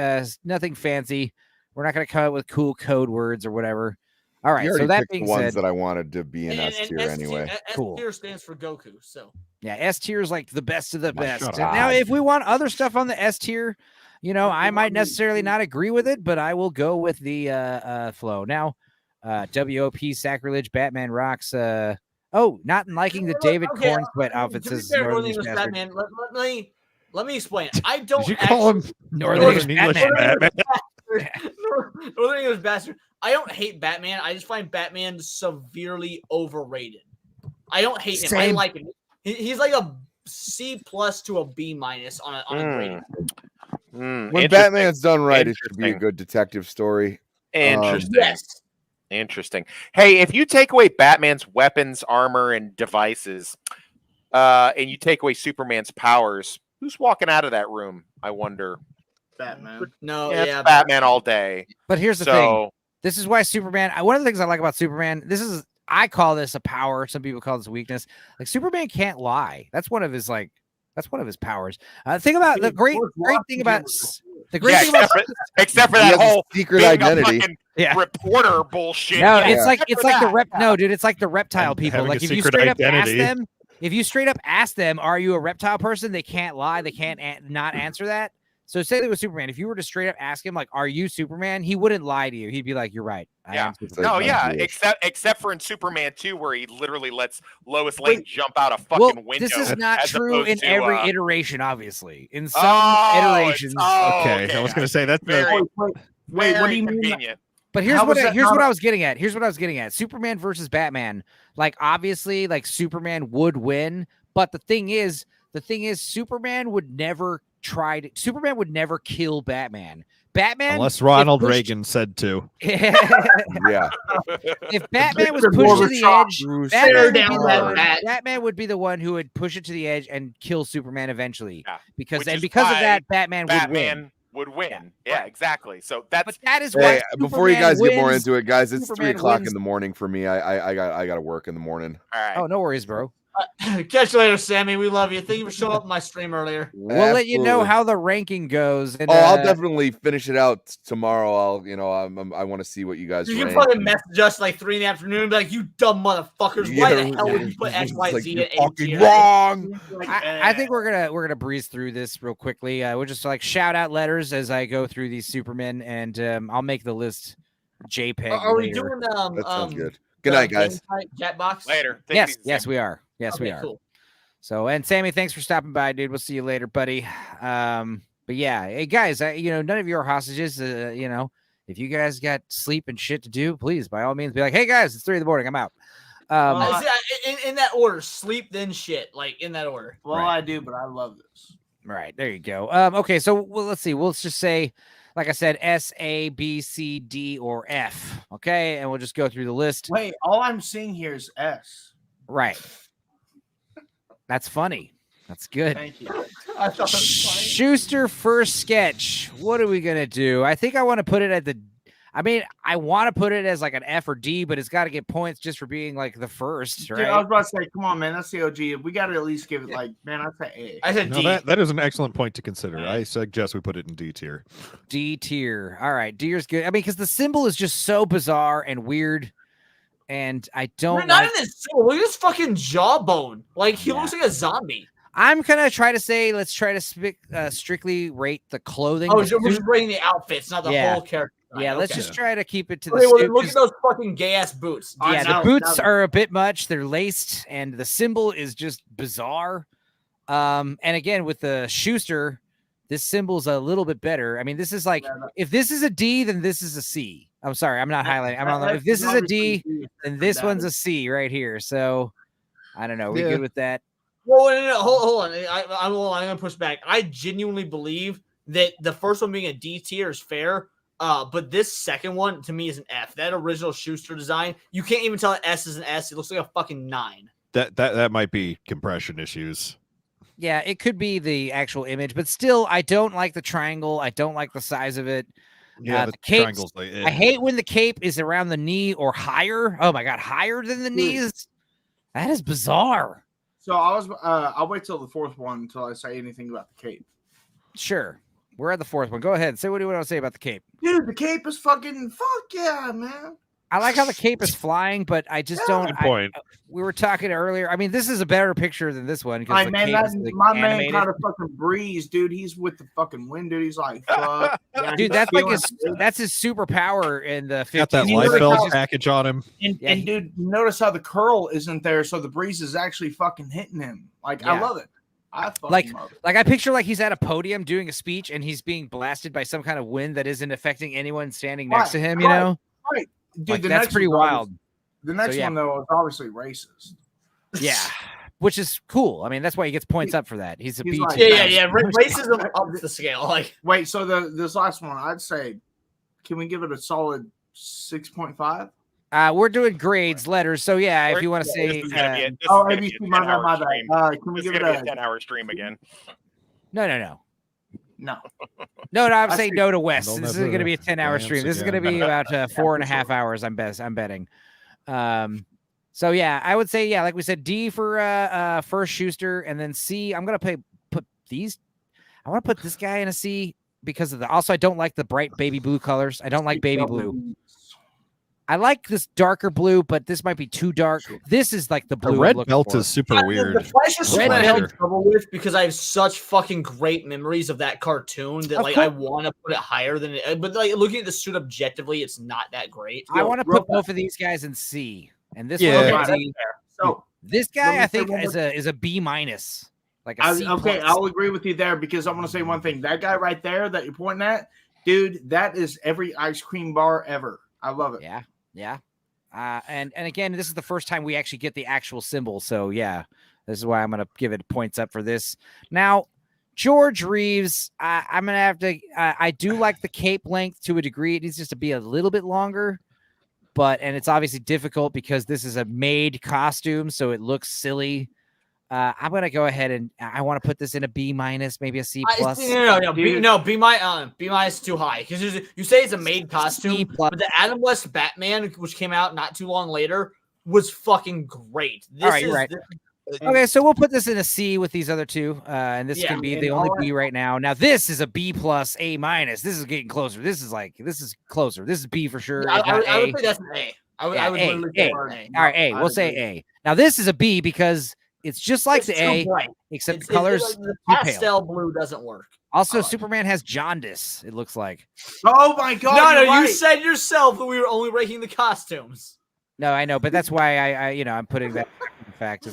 Nothing fancy. We're not going to come up with cool code words or whatever. All right. So that being the ones said, that I wanted to be in S tier anyway. S tier stands for Goku. So yeah, S tier is like the best of the best. shut Now, if we want other stuff on the S tier, I might necessarily not agree with it, but I will go with the flow. Now, WOP Sacrilege, Batman Rocks. Not liking the David Corn sweat outfit. Says Northern English Batman. Let me explain. I don't. Did you call him Northern English Batman? Northern English bastard. I don't hate Batman. I just find Batman severely overrated. I don't hate him. I like him. He's like a C+ to a B- on a grading. When Batman's done right, it should be a good detective story. Interesting. Yes. Interesting. Hey, if you take away Batman's weapons, armor, and devices, and you take away Superman's powers, who's walking out of that room? I wonder. Batman. No, yeah, yeah, Batman all day. But here's the thing. This is why Superman. One of the things I like about Superman. I call this a power. Some people call this a weakness. Like Superman can't lie. That's one of his powers. Think about the great thing about except for that whole secret identity. Reporter bullshit. No, it's like the No, dude, it's like the reptile people. Like if you straight up ask them, are you a reptile person? They can't lie. They can't not answer that. So say that with Superman, if you were to straight up ask him, like, are you Superman? He wouldn't lie to you. He'd be like, you're right. Except for in Superman 2, where he literally lets Lois Lane jump out a fucking window. This is not true in every iteration, obviously. In some iterations. Okay. I was going to say that's Wait, what do you mean? But here's what I was getting at. Here's what I was getting at. Superman versus Batman. Like, obviously, like, Superman would win. But the thing is, Superman would never kill Batman. Unless Ronald Reagan said to. Yeah. If Batman was pushed to the edge, Batman would be the one who would push it to the edge and kill Superman eventually. Yeah. Because of that, Batman would win. Yeah, exactly. So that is why. Before you guys get more into it, guys, it's 3 o'clock in the morning for me. I got to work in the morning. All right. Oh, no worries, bro. Catch you later, Sammy. We love you. Thank you for showing up in my stream earlier. We'll let you know how the ranking goes. And, I'll definitely finish it out tomorrow. I want to see what you guys. You can fucking message us like 3 in the afternoon, and be like, "You dumb motherfuckers! Why the hell would you put X, Y, Z at fucking wrong?" I think we're gonna breeze through this real quickly. We'll just like shout out letters as I go through these Supermen, and I'll make the list JPEG. Are we doing that sounds good. Good night, guys. Chatbox later. Yes, we are. Yes, we are. Cool. So, and Sammy, thanks for stopping by, dude. We'll see you later, buddy. But yeah, hey guys, none of you are hostages. If you guys got sleep and shit to do, please, by all means, be like, hey guys, it's 3 a.m. I'm out. In that order, sleep then shit, like in that order. Well, right. I do, but I love this. Right there, you go. Okay, so let's see. We'll just say, like I said, S, A, B, C, D, or F. Okay, and we'll just go through the list. Wait, all I'm seeing here is S. Right. That's funny. That's good. Thank you. I thought that was funny. Schuster first sketch. What are we gonna do? I think I want to put it at I want to put it as like an F or D, but it's got to get points just for being like the first, right? Dude, I was about to say, come on, man, that's the OG. We got to at least give it like, man, I'd say A. I said D. That is an excellent point to consider. I suggest we put it in D tier. D tier. All right, D is good. I mean, because the symbol is just so bizarre and weird. And I don't. We're not in this symbol. Look at his fucking jawbone. Like he looks like a zombie. I'm gonna try to say, let's try to strictly rate the clothing. Oh, we're just rating the outfits, not the whole character. Yeah, let's just try to keep it to the. Look at those fucking gay ass boots. Yeah, the boots are a bit much. They're laced, and the symbol is just bizarre. And again, with the Schuster, this symbol's a little bit better. I mean, this is like if this is a D, then this is a C. I'm sorry, I'm not highlighting. If this is a D, then this one's a C right here. So I don't know. Are we good with that? Well, no, hold on. I'm going to push back. I genuinely believe that the first one being a D tier is fair. But this second one to me is an F. That original Schuster design, you can't even tell an S is an S. It looks like a fucking 9. That might be compression issues. Yeah, it could be the actual image, but still, I don't like the triangle. I don't like the size of it. Yeah, the triangle's like, I hate when the cape is around the knee or higher. Oh my god, higher than the knees. That is bizarre. So I'll wait till the fourth one until I say anything about the cape. Sure. We're at the fourth one. Go ahead. Say what do you want to say about the cape? Dude, the cape is fucking fuck yeah, man. I like how the cape is flying, but I just don't. Good point. We were talking earlier. I mean, this is a better picture than this one. My man kind of fucking breeze, dude. He's with the fucking wind, dude. He's like, fuck. Yeah, dude, that's his superpower in the 50s. Got that life belt package on him. And dude, notice how the curl isn't there, so the breeze is actually fucking hitting him. Like, I love it. I picture like he's at a podium doing a speech and he's being blasted by some kind of wind that isn't affecting anyone standing next to him, you know? Right. Dude, like, that's pretty wild. The next one, though, is obviously racist. Yeah. Which is cool. I mean, that's why he gets points up for that. He's a B. Like, yeah. Racism ups the scale. Like, wait, so this last one, I'd say, can we give it a solid 6.5? We're doing grades, letters. So yeah, if you want to say, ABC, my bad. Can we give it a 10-hour stream again? No. I'm saying no to West. This isn't going to be a 10-hour stream. This is going to be about 4.5 hours. I'm betting. So yeah, I would say like we said, D for first Schuster, and then C. I'm going to put these. I want to put this guy in a C because of also I don't like the bright baby blue colors. I don't like baby blue. I like this darker blue, but this might be too dark. This is like the blue. The red belt is super weird. The Flash is something I have trouble with because I have such fucking great memories of that cartoon that I want to put it higher than it. But like looking at the suit objectively, it's not that great. I want to put both of these guys in C, and this one D. So this guy I think is a B minus. Like a C okay, I'll agree with you there because I'm going to say one thing. That guy right there that you're pointing at, dude, that is every ice cream bar ever. I love it. Yeah. And again, this is the first time we actually get the actual symbol. So yeah, this is why I'm going to give it points up for this. Now, George Reeves, I'm going to have to, I do like the cape length to a degree. It needs just to be a little bit longer, and it's obviously difficult because this is a made costume. So it looks silly. I'm going to go ahead and I want to put this in a B minus, maybe a C plus. No. B minus too high because you say it's a made costume, but the Adam West Batman, which came out not too long later, was fucking great. Okay, so we'll put this in a C with these other two, and this can be the only B right now. Now this is a B plus, A minus. This is getting closer. This is closer. This is B for sure. I would say that's an A. I would A. All right, A. We'll say A. Now this is a B because it's just like the A, except the colors the pastel blue doesn't work. Also, Superman has jaundice, it looks like. Oh my god! No, you said yourself that we were only ranking the costumes. No, I know, but that's why I'm putting that in fact.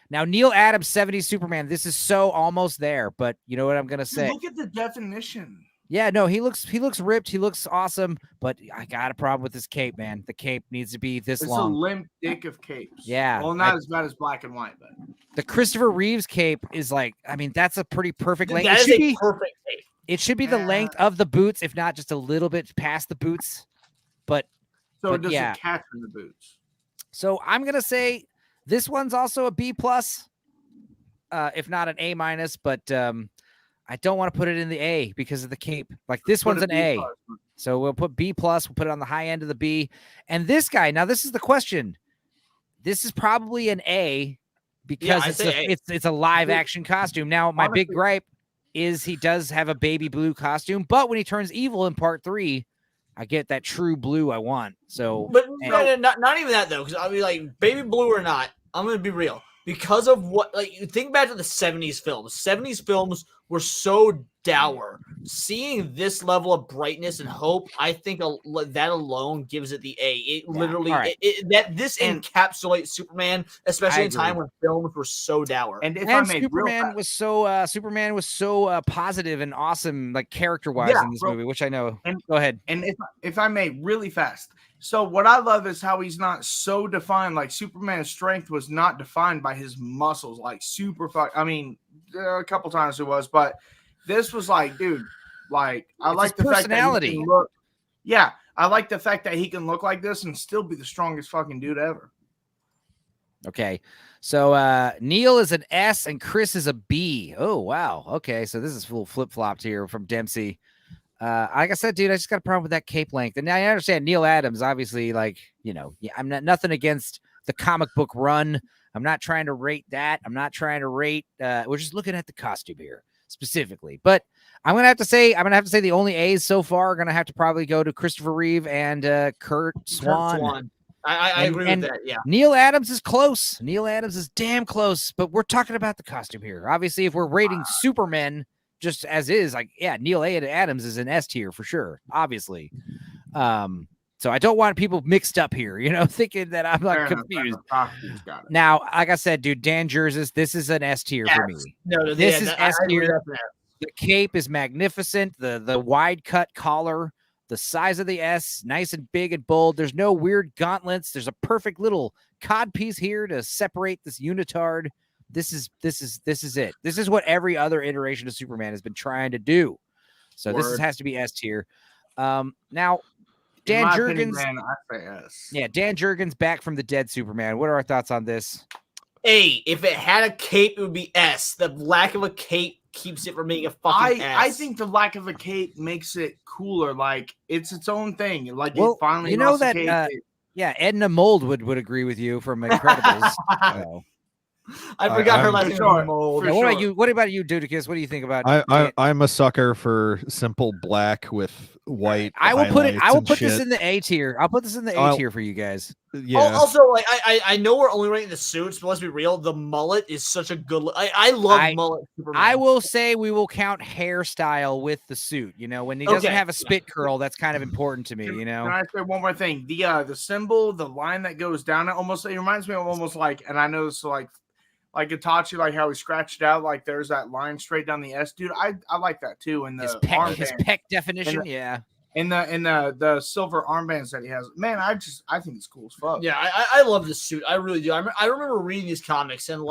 Now Neil Adams 70s Superman. This is so almost there, but you know what I'm gonna say? Look at the definition. Yeah, no, he looks ripped. He looks awesome, but I got a problem with this cape, man. The cape needs to be this long. It's a limp dick of capes. Yeah. Well, not as bad as black and white, but the Christopher Reeves cape is like, I mean, that's a pretty perfect length. That is a perfect cape. It should be the length of the boots, if not just a little bit past the boots. But it doesn't catch in the boots. So I'm gonna say this one's also a B plus, if not an A minus, but I don't want to put it in the A because of the cape. Like this one's an A. So we'll put B plus. We'll put it on the high end of the B. And this guy, now this is the question. This is probably an A because it's a live action costume. Now my big gripe is he does have a baby blue costume, but when he turns evil in part 3, I get that true blue I want. So, but not even that though, because I mean, like baby blue or not, I'm gonna be real. Because of what, like, think back to the 70s films. 70s films were so dour. Seeing this level of brightness and hope, I think that alone gives it the A. It literally, this encapsulates Superman, especially in a time when films were so dour. And Superman was so positive and awesome, like character-wise in this movie, which I know. Go ahead. And if I may, really fast. So what I love is how he's not so defined. Like Superman's strength was not defined by his muscles, like I mean, a couple times it was, but this was like, dude, like I like the fact that he can look. Yeah, I like the fact that he can look like this and still be the strongest fucking dude ever. Okay. So Neil is an S and Chris is a B. Oh, wow. Okay. So this is full flip-flopped here from Dempsey. Like I said, dude, I just got a problem with that cape length. And I understand Neil Adams, obviously, like, I'm not nothing against the comic book run. I'm not trying to rate that. I'm not trying to rate. We're just looking at the costume here specifically. But I'm gonna have to say the only A's so far are gonna have to probably go to Christopher Reeve and Kurt Swan. I agree with that. Yeah, Neil Adams is close. Neil Adams is damn close. But we're talking about the costume here. Obviously, if we're rating Superman just as is, like, yeah, Neil Adams is an S tier for sure. Obviously. So I don't want people mixed up here, thinking that I'm like confused. Now, like I said, dude, Dan Jerzis, this is an S tier for me. No, this is S tier. The cape is magnificent. The wide cut collar, the size of the S, nice and big and bold. There's no weird gauntlets. There's a perfect little cod piece here to separate this unitard. This is it. This is what every other iteration of Superman has been trying to do. So this has to be S tier. Now, Dan Jurgens. Yeah, Dan Jurgens back from the dead Superman. What are our thoughts on this? A, if it had a cape, it would be S. The lack of a cape keeps it from being a fucking S. I think the lack of a cape makes it cooler. Like, it's its own thing. Like, well, it finally you know that Edna Mold would agree with you from Incredibles. I forgot her last name. What about you, Dudicus? What do you think about? I'm a sucker for simple black with white. I will put this in the A tier. I'll put this in the A tier for you guys. Yeah. Also, like I know we're only rating the suits, but let's be real. The mullet is such a good look. I love mullet Superman. I will say we will count hairstyle with the suit. When he doesn't have a spit curl, that's kind of important to me. Can I say one more thing? The symbol, the line that goes down, it reminds me of almost like, and I know this like Itachi, like how he scratched it out, like there's that line straight down the S, dude. I like that too. And his pec definition, and the silver armbands that he has, man, I think it's cool as fuck. Yeah, I love this suit. I really do. I remember reading these comics and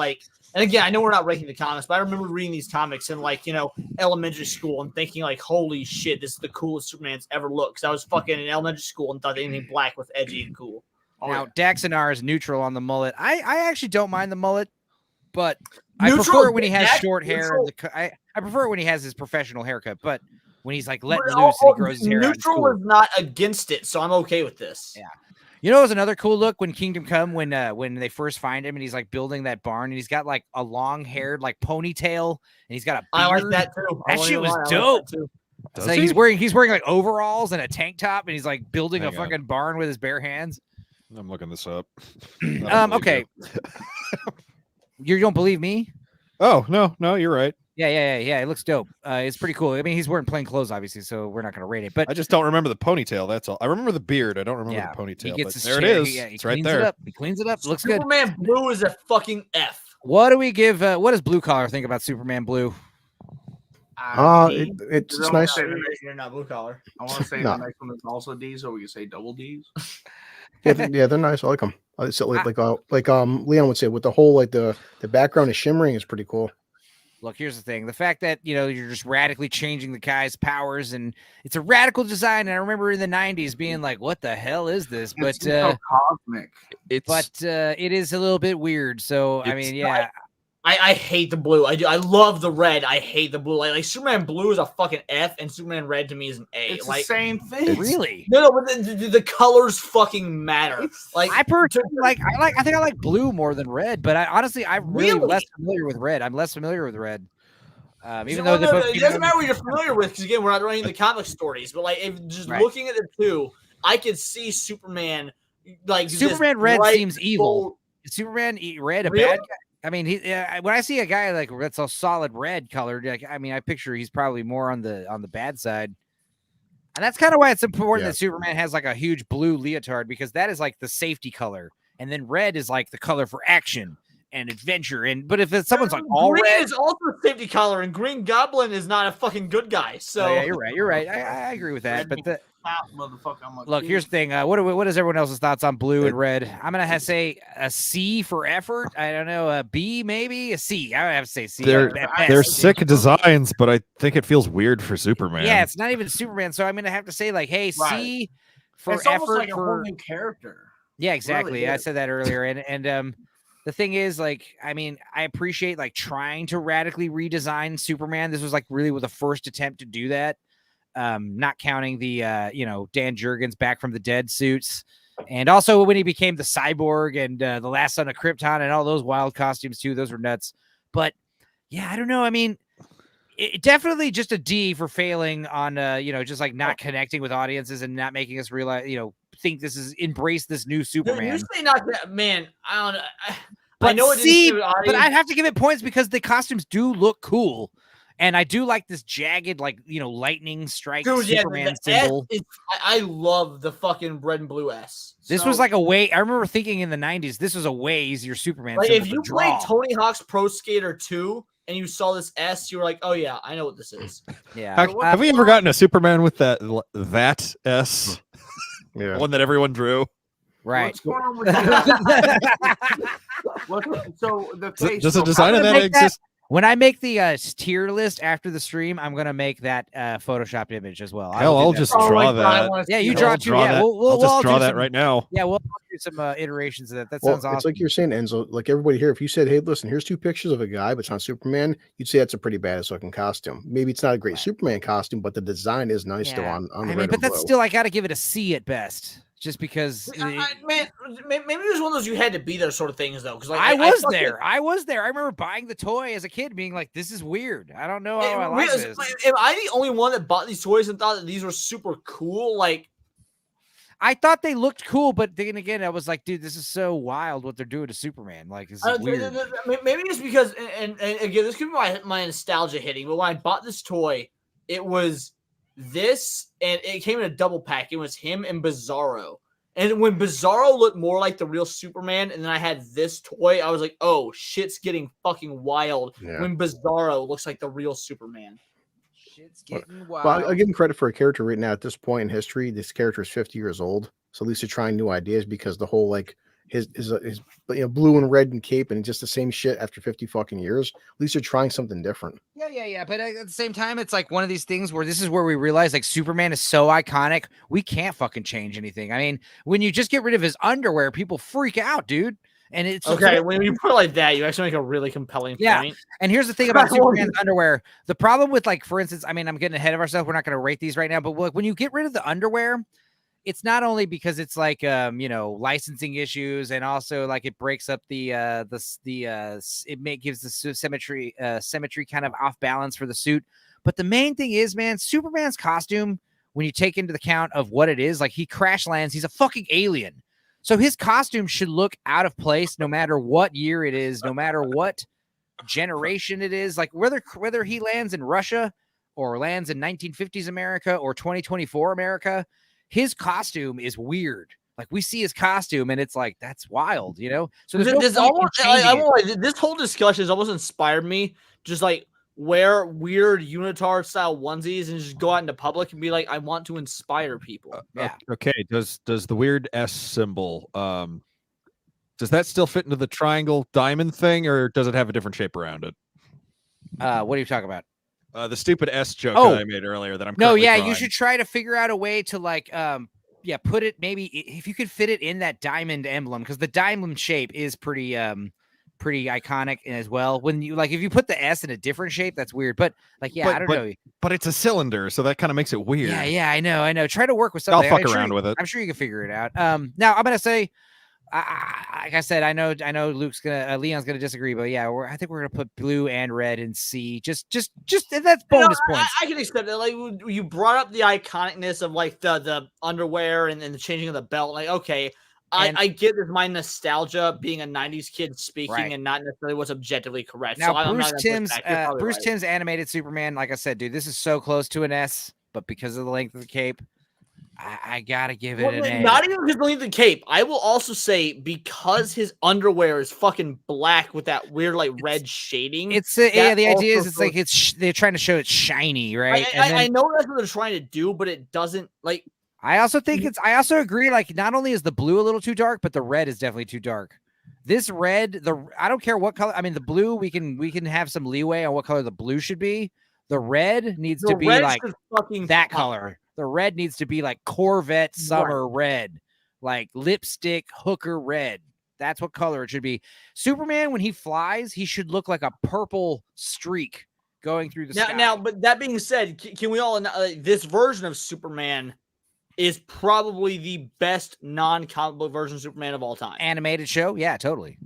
again, I know we're not ranking the comics, but I remember reading these comics in elementary school and thinking like, holy shit, this is the coolest Superman's ever looked. Because I was fucking in elementary school and thought anything black was edgy and cool. Now, Daxonar is neutral on the mullet. I actually don't mind the mullet. But I prefer it when he has short hair. I prefer it when he has his professional haircut. But when he's like letting loose and he grows his hair out, neutral was not against it, so I'm okay with this. Yeah. It was another cool look when Kingdom Come, when they first find him and he's like building that barn and he's got like a long haired like ponytail and he's got a beard. I like that too. That shit was dope. So he's wearing like overalls and a tank top and he's like building a fucking barn with his bare hands. I'm looking this up. Okay. You don't believe me? Oh, no, you're right. Yeah. It looks dope. It's pretty cool. I mean, he's wearing plain clothes, obviously, so we're not going to rate it. But I just don't remember the ponytail. That's all. I remember the beard. I don't remember the ponytail. There it is. It's right there. He cleans it up. It looks good. Superman Blue is a fucking F. What do we give? What does Blue Collar think about Superman Blue? It's nice. You're not Blue Collar. I want to say the next one is also D, so we can say double D's. Yeah, they're nice. I like them. So like Leon would say, with the whole the background is shimmering is pretty cool. Look, here's the thing: the fact that you're just radically changing the guy's powers, and it's a radical design. And I remember in the '90s being like, "What the hell is this?" But it's so cosmic. It is a little bit weird. So I mean, yeah. I hate the blue. I do. I love the red. I hate the blue. Like Superman Blue is a fucking F, and Superman Red to me is an A. It's the same thing. Really? No, but the colors fucking matter. Like I think I like blue more than red, but I'm really less familiar with red. I'm less familiar with red. Even though it doesn't matter what you're familiar with, because again, we're not running the comic stories. But looking at the two, I could see Superman like Superman Red seems evil. Is Superman Red a bad guy? I mean, when I see a guy like that's a solid red colored, I picture he's probably more on the bad side, and that's kind of why it's important that Superman has like a huge blue leotard, because that is like the safety color, and then red is like the color for action and adventure. But if someone's like all green red, is also a safety color, and Green Goblin is not a fucking good guy. So yeah, you're right. I agree with that. motherfucker. Look, here's the thing. What is everyone else's thoughts on blue and red? I'm gonna have to say a C for effort. I don't know, a B maybe, a C. I would have to say C. They're sick designs, but I think it feels weird for Superman. Yeah, it's not even Superman, so I'm gonna have to say like, hey, C for it's effort almost like for a whole new character. Yeah, exactly. Really I said that earlier, and the thing is, like, I mean, I appreciate like trying to radically redesign Superman. This was like really the first attempt to do that. Not counting the Dan Jurgens Back from the Dead suits, and also when he became the Cyborg and the Last Son of Krypton and all those wild costumes too. Those were nuts. But yeah, I don't know. I mean, it definitely just a D for failing on just like not connecting with audiences and not making us realize, think this is embrace this new Superman. You say not that, man. I don't know. But I know it is but I'd have to give it points because the costumes do look cool. And I do like this jagged, like, lightning strike Superman symbol. I love the fucking red and blue S. This was like I remember thinking in the 90s, this was a way easier Superman like symbol if you played Tony Hawk's Pro Skater 2 and you saw this S, you were like, oh yeah, I know what this is. Yeah. Have we ever gotten a Superman with that S? Yeah. One that everyone drew? Right. What's going on with that? So the face. Does the design of that exist? When I make the tier list after the stream, I'm gonna make that photoshopped image as well. Hell, I'll just draw that. Yeah, you draw too. Yeah, I'll just draw that right now. Yeah, we'll do some iterations of that. That sounds awesome. It's like you're saying, Enzo. Like everybody here, if you said, "Hey, listen, here's 2 pictures of a guy, but it's not Superman," you'd say that's a pretty badass looking costume. Maybe it's not a great Superman costume, but the design is nice still on the red. But that's still, I got to give it a C at best. Just because, man, maybe it was one of those you had to be there sort of things though. Because like I was there. I remember buying the toy as a kid, being like, "This is weird. I don't know how I like this." Am I the only one that bought these toys and thought that these were super cool? Like, I thought they looked cool, but then again, I was like, "Dude, this is so wild what they're doing to Superman. Like, this is weird." Maybe it's because, and again, this could be my nostalgia hitting. But when I bought this toy, it was this, and it came in a double pack. It was him and Bizarro. And when Bizarro looked more like the real Superman, and then I had this toy, I was like, oh, shit's getting fucking wild when Bizarro looks like the real Superman. Shit's getting wild. Well, I'll give him credit for a character right now at this point in history. This character is 50 years old. So at least they're trying new ideas because the whole, like, his blue and red and cape and just the same shit after 50 fucking years. At least they're trying something different. Yeah. But at the same time, it's like one of these things where this is where we realize like Superman is so iconic. We can't fucking change anything. I mean, when you just get rid of his underwear, people freak out, dude. And it's okay. When you put it like that, you actually make a really compelling point. And here's the thing about Superman's underwear. The problem with, like, for instance, I mean, I'm getting ahead of ourselves. We're not going to rate these right now, but look, when you get rid of the underwear, it's not only because it's like licensing issues, and also like it breaks up gives the symmetry kind of off balance for the suit. But the main thing is, man, Superman's costume, when you take into account of what it is, like he crash lands, he's a fucking alien. So his costume should look out of place no matter what year it is, no matter what generation it is, like whether he lands in Russia or lands in 1950s America or 2024 America. His costume is weird. Like we see his costume and it's like, that's wild, So this whole discussion has almost inspired me. Just like wear weird unitard style onesies and just go out into public and be like, I want to inspire people. Okay. Does the weird S symbol, does that still fit into the triangle diamond thing, or does it have a different shape around it? What are you talking about? The stupid S joke that I made earlier that I'm drawing. You should try to figure out a way to like put it, maybe if you could fit it in that diamond emblem, because the diamond shape is pretty iconic as well. When you if you put the S in a different shape, that's weird. But I don't know. But it's a cylinder, so that kind of makes it weird. Yeah, I know. Try to work with something. I'll fuck around with it. I'm sure you can figure it out. Now I'm gonna say, like I said, I know Leon's gonna disagree, but yeah, I think we're gonna put blue and red in C. Just that's bonus points. I can accept that. Like you brought up the iconicness of like the underwear and the changing of the belt. Like, okay, I get this, my nostalgia being a 90s kid speaking and not necessarily what's objectively correct. Now, Bruce Timm's animated Superman, like I said, dude, this is so close to an S, but because of the length of the cape, I gotta give it an A. Not even because of the length of the cape. I will also say because his underwear is fucking black with that weird red shading. The idea is they're trying to show it's shiny, right? I know that's what they're trying to do, but it doesn't I also think I also agree. Like, not only is the blue a little too dark, but the red is definitely too dark. This red, I don't care what color. I mean, the blue, we can have some leeway on what color the blue should be. The red needs to be like that color. The red needs to be like Corvette summer red, like lipstick hooker red. That's what color it should be. Superman, when he flies, he should look like a purple streak going through the sky. Now, but that being said, can we all this version of Superman is probably the best non-comic book version of Superman of all time. Animated show? Yeah, totally.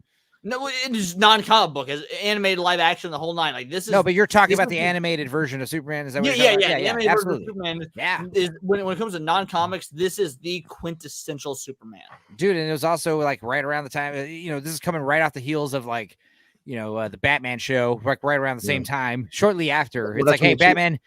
No, it's non-comic book. It's animated live action, the whole nine. Like this is no, but you're talking about the animated version of Superman. Is that what yeah, you're yeah, the animated version of Superman. Is when it comes to non-comics, this is the quintessential Superman, dude. And it was also like right around the time. This is coming right off the heels of like, the Batman show, like right around the same time, shortly after. It's like, hey, Batman's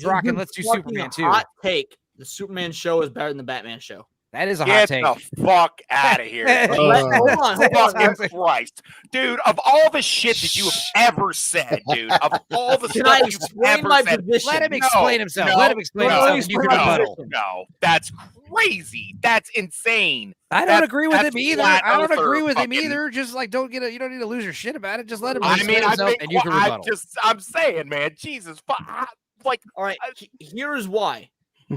rocking. Let's do Superman too. Hot take: the Superman show is better than the Batman show. That is a hot take. Get the fuck out of here. Hold on. Christ. Dude, of all the shit that you have ever said, dude, of all the stuff you've ever said, let him explain himself. Let him explain himself. You can rebuttal. No, that's crazy. That's insane. I don't agree with him either. I don't agree with him either. Just like you don't need to lose your shit about it. Just let him explain himself and you can rebuttal. I'm saying, man, Jesus. Like, all right, here is why.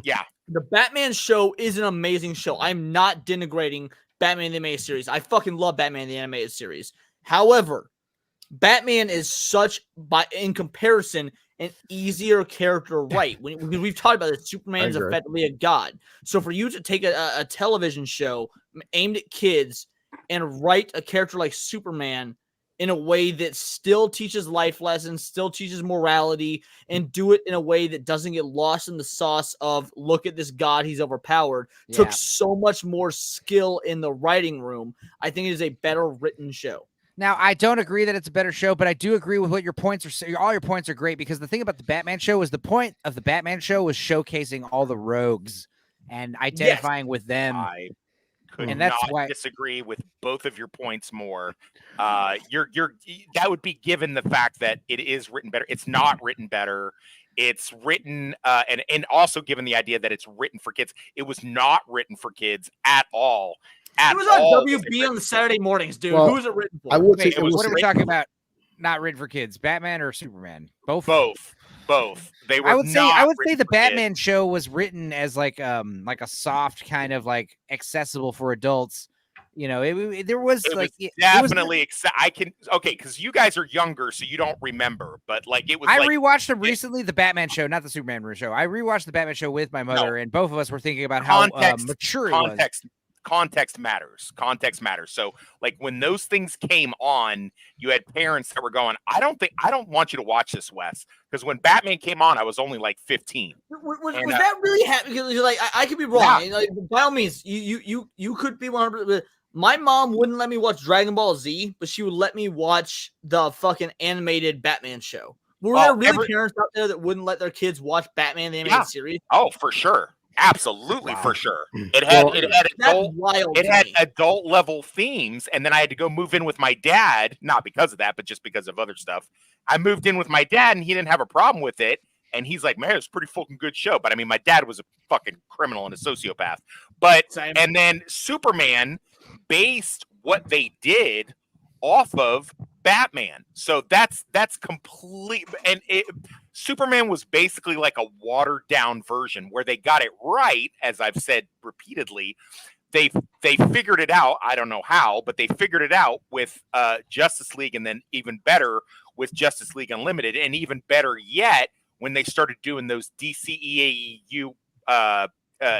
Yeah. The Batman show is an amazing show. I'm not denigrating Batman the Animated Series. I fucking love Batman the Animated Series. However, Batman is in comparison, an easier character to write. We've talked about it. Superman is effectively a god. So for you to take a television show aimed at kids and write a character like Superman in a way that still teaches life lessons, still teaches morality, and do it in a way that doesn't get lost in the sauce of, look at this god, he's overpowered, took so much more skill in the writing room. I think it is a better written show. Now, I don't agree that it's a better show, but I do agree with what your points are. All your points are great, because the thing about the Batman show is the point of the Batman show was showcasing all the rogues and identifying with them. And that's why I disagree with both of your points more. That would be given the fact that it is written better. It's not written better. It's written and also given the idea that it's written for kids. It was not written for kids at all. It was on WB on the Saturday mornings, dude. Who was it written for? I would say what are we talking about? Not written for kids. Batman or Superman? Both. They were. I would say the Batman show was written as like a soft kind of like accessible for adults. There was definitely. Because you guys are younger, so you don't remember. But like it was. I rewatched them recently. The Batman show, not the Superman show. I rewatched the Batman show with my mother, and both of us were thinking about how mature it was. Context matters. So like when those things came on, you had parents that were going, I don't want you to watch this, Wes. Because when Batman came on, I was only like 15. Was that really happening? Because like I could be wrong. Yeah. Like, by all means, you could be 100%. My mom wouldn't let me watch Dragon Ball Z, but she would let me watch the fucking animated Batman show. Were there really parents out there that wouldn't let their kids watch Batman the animated series? Oh, for sure. Absolutely, for sure. It had adult level themes, and then I had to go move in with my dad, not because of that, but just because of other stuff. I moved in with my dad, and he didn't have a problem with it. And he's like, man, it's a pretty fucking good show. But I mean, my dad was a fucking criminal and a sociopath. And then Superman based what they did off of Batman. So that's complete. And Superman was basically like a watered down version where they got it right, as I've said repeatedly. They figured it out. I don't know how, but they figured it out with Justice League, and then even better with Justice League Unlimited, and even better yet when they started doing those DCEAU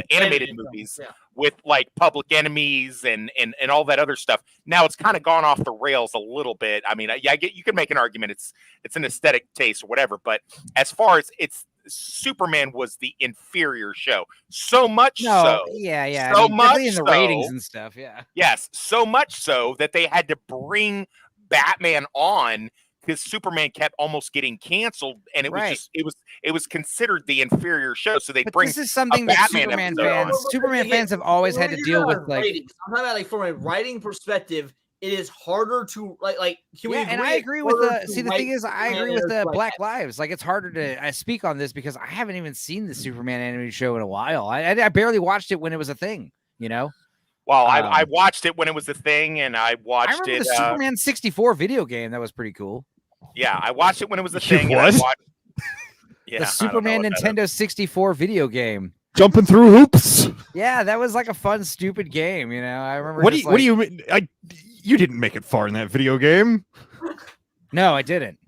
animated movies with like Public Enemies and all that other stuff. Now it's kind of gone off the rails a little bit. I mean, you can make an argument it's an aesthetic taste or whatever, but as far as Superman was the inferior show. So much so. Yeah. So much in the ratings and stuff. Yeah. Yes. So much so that they had to bring Batman on because Superman kept almost getting canceled, and it was considered the inferior show. So this is something that Superman fans have always had to deal with. Like, I'm talking about like from a writing perspective, it is harder to like. Can we agree? And I agree with the. See, the thing is, I agree with the Black Lives. Like, it's harder to speak on this because I haven't even seen the Superman animated show in a while. I barely watched it when it was a thing. You know. Well, I watched it when it was a thing, and I watched I remember the Superman 64 video game. That was pretty cool. Yeah, I watched it when it was a thing. What? The Superman Nintendo 64 video game. Jumping through hoops. Yeah, that was like a fun, stupid game. You know, I remember. What do you mean? You didn't make it far in that video game. No, I didn't.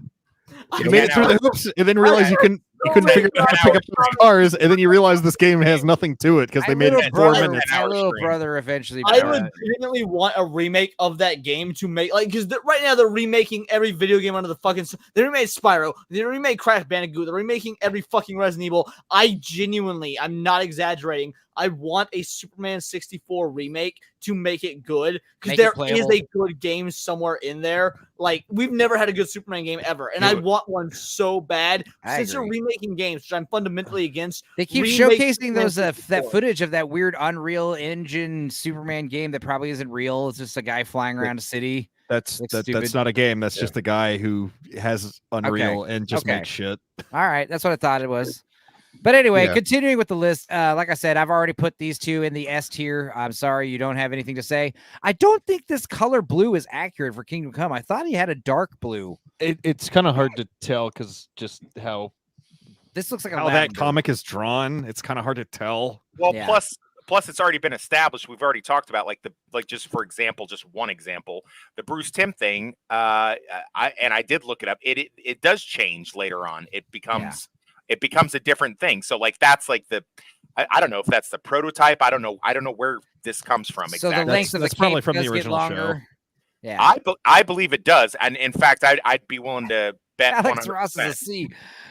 You made it through the hoops, and then realized you couldn't figure out how to pick up those cars, and then you realize this game has nothing to it because they made it in 4 minutes. My little brother eventually. I legitimately want a remake of that game to make because right now they're remaking every video game under the fucking. They remade Spyro. They remade Crash Bandicoot. They're remaking every fucking Resident Evil. I'm not exaggerating. I want a Superman 64 remake to make it good because there is a good game somewhere in there. Like, we've never had a good Superman game ever, and I want one so bad. Since they're remaking games, which I'm fundamentally against, they keep showcasing those that footage of that weird Unreal Engine Superman game that probably isn't real. It's just a guy flying around a city. That's not a game. That's just a guy who has Unreal and just makes shit. All right, that's what I thought it was. But anyway, continuing with the list, like I said, I've already put these two in the S tier. I'm sorry you don't have anything to say. I don't think this color blue is accurate for Kingdom Come. I thought he had a dark blue. It's kind of hard to tell because just how this looks like how that comic is drawn. It's kind of hard to tell. Well, plus it's already been established. We've already talked about just for example, just one example, the Bruce Timm thing. I did look it up. It does change later on. It becomes. It becomes a different thing. So that's like I don't know if that's the prototype. I don't know where this comes from exactly. So the length of the cape probably from the original show. Yeah, I believe it does. And in fact, I'd be willing to bet Alex Ross is a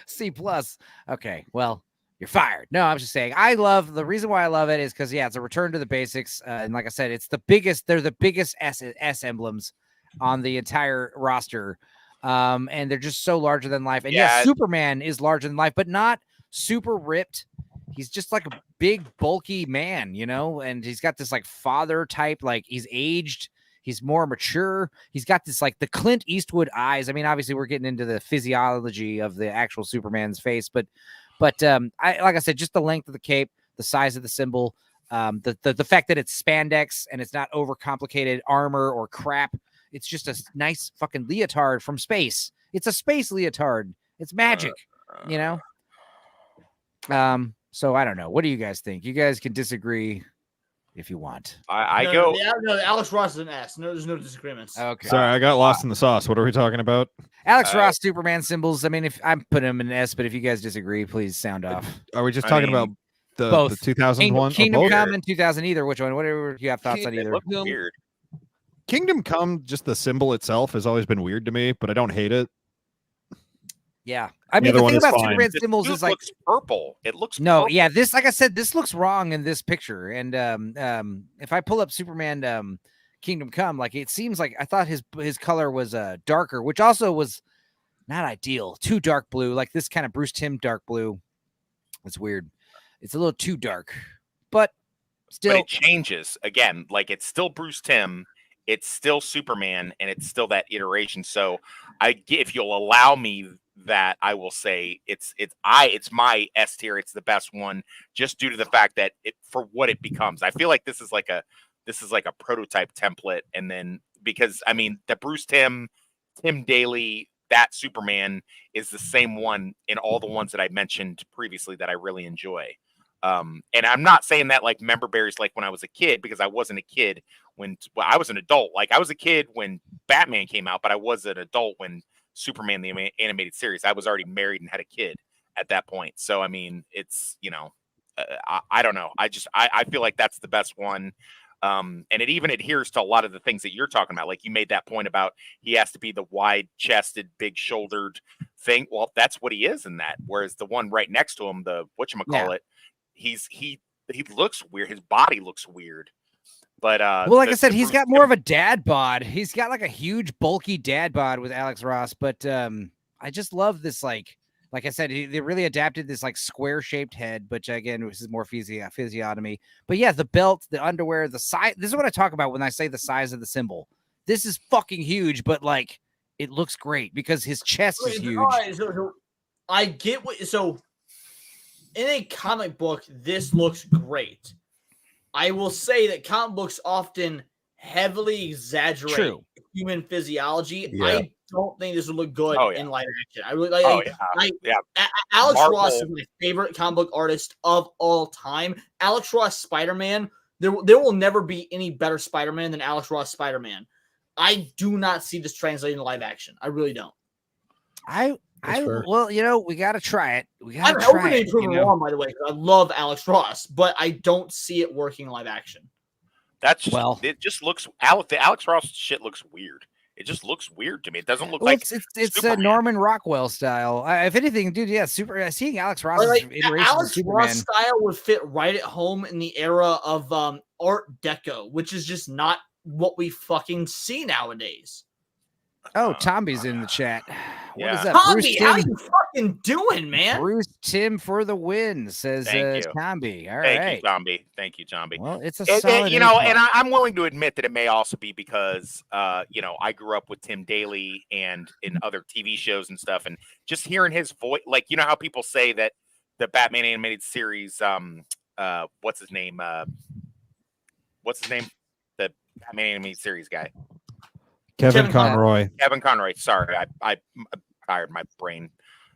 C plus. Okay, well, you're fired. No, I'm just saying. The reason why I love it is because it's a return to the basics. And like I said, it's the biggest. They're the biggest S emblems on the entire roster. And they're just so larger than life. And Superman is larger than life, but not super ripped. He's just like a big, bulky man, you know, and he's got this like father type, like he's aged, he's more mature. He's got this like the Clint Eastwood eyes. I mean, obviously we're getting into the physiology of the actual Superman's face, but like I said, just the length of the cape, the size of the symbol, the fact that it's spandex and it's not overcomplicated armor or crap. It's just a nice fucking leotard from space. It's a space leotard. It's magic, you know? So I don't know. What do you guys think? You guys can disagree if you want. No, Alex Ross is an S. No, there's no disagreements. Okay. Sorry, I got lost in the sauce. What are we talking about? Alex Ross Superman symbols. I mean, if I'm putting him in S, but if you guys disagree, please sound off. Are we just talking about the 2001? Kingdom Come and 2000 either. Which one? Whatever you have thoughts on either. Look weird. Kingdom Come, just the symbol itself has always been weird to me, but I don't hate it. Yeah, I mean, the thing about Superman symbols is like looks purple. It looks purple. This, like I said, this looks wrong in this picture. And if I pull up Superman Kingdom Come, like it seems like I thought his color was darker, which also was not ideal. Too dark blue, like this kind of Bruce Timm dark blue. It's weird. It's a little too dark, but still, but it changes again. Like it's still Bruce Timm. It's still Superman, and it's still that iteration. So, if you'll allow me that, I will say it's my S tier. It's the best one, just due to the fact that for what it becomes. I feel like this is like a prototype template, and then because I mean the Bruce Timm Daly, that Superman is the same one in all the ones that I mentioned previously that I really enjoy. And I'm not saying that like member berries like when I was a kid, because I wasn't a kid when I was an adult. Like I was a kid when Batman came out, but I was an adult when Superman the animated series. I was already married and had a kid at that point. So I mean, it's I don't know. I feel like that's the best one. And it even adheres to a lot of the things that you're talking about. Like you made that point about he has to be the wide-chested, big-shouldered thing. Well, that's what he is in that. Whereas the one right next to him, the whatchamacallit, he looks weird. His body looks weird. But well, like I said, he's got more of a dad bod. He's got like a huge, bulky dad bod with Alex Ross. But I just love this, like I said, they really adapted this like square-shaped head, which again, this is more physiognomy. But yeah, the belt, the underwear, the size. This is what I talk about when I say the size of the symbol. this is fucking huge, but like it looks great because his chest is huge. So I get what so in a comic book, this looks great. I will say that comic books often heavily exaggerate human physiology. Yeah. I don't think this would look good in live action. I really Alex Marvel. Ross is my favorite comic book artist of all time. Alex Ross Spider-Man. There will never be any better Spider-Man than Alex Ross Spider-Man. I do not see this translating to live action. I really don't. Well, we got to try it. I'm hoping they prove it wrong, by the way, because I love Alex Ross, but I don't see it working live action. It just looks the Alex Ross shit looks weird. It just looks weird to me. It doesn't look like it's a Norman Rockwell style. If anything, dude, seeing Alex Ross Alex Ross style would fit right at home in the era of Art Deco, which is just not what we fucking see nowadays. Oh, Tomby's in the chat. What is that? Tomby, how you fucking doing, man? Bruce Tim for the win, says Tomby. All right. Thank you, Tomby. Thank you, Tomby. Well, it's a solid and I'm willing to admit that it may also be because I grew up with Tim Daly and in other TV shows and stuff, and just hearing his voice, like how people say that the Batman animated series, what's his name? The Batman animated series guy. Kevin Conroy. Kevin Conroy. Sorry, I tired my brain.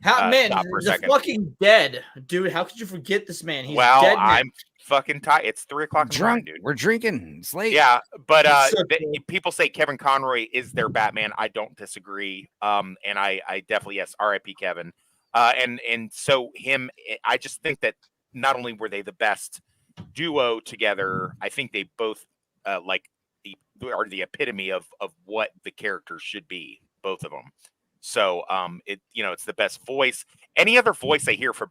He's fucking dead, dude. How could you forget this man? He's well, dead. I'm fucking tired. It's 3 o'clock in the morning, dude. We're drinking. It's late. Yeah, but people say Kevin Conroy is their Batman. I don't disagree. And I definitely yes. R.I.P. Kevin. And so him. I just think that not only were they the best duo together, I think they both are the epitome of what the characters should be, both of them. So it's the best voice. Any other voice I hear for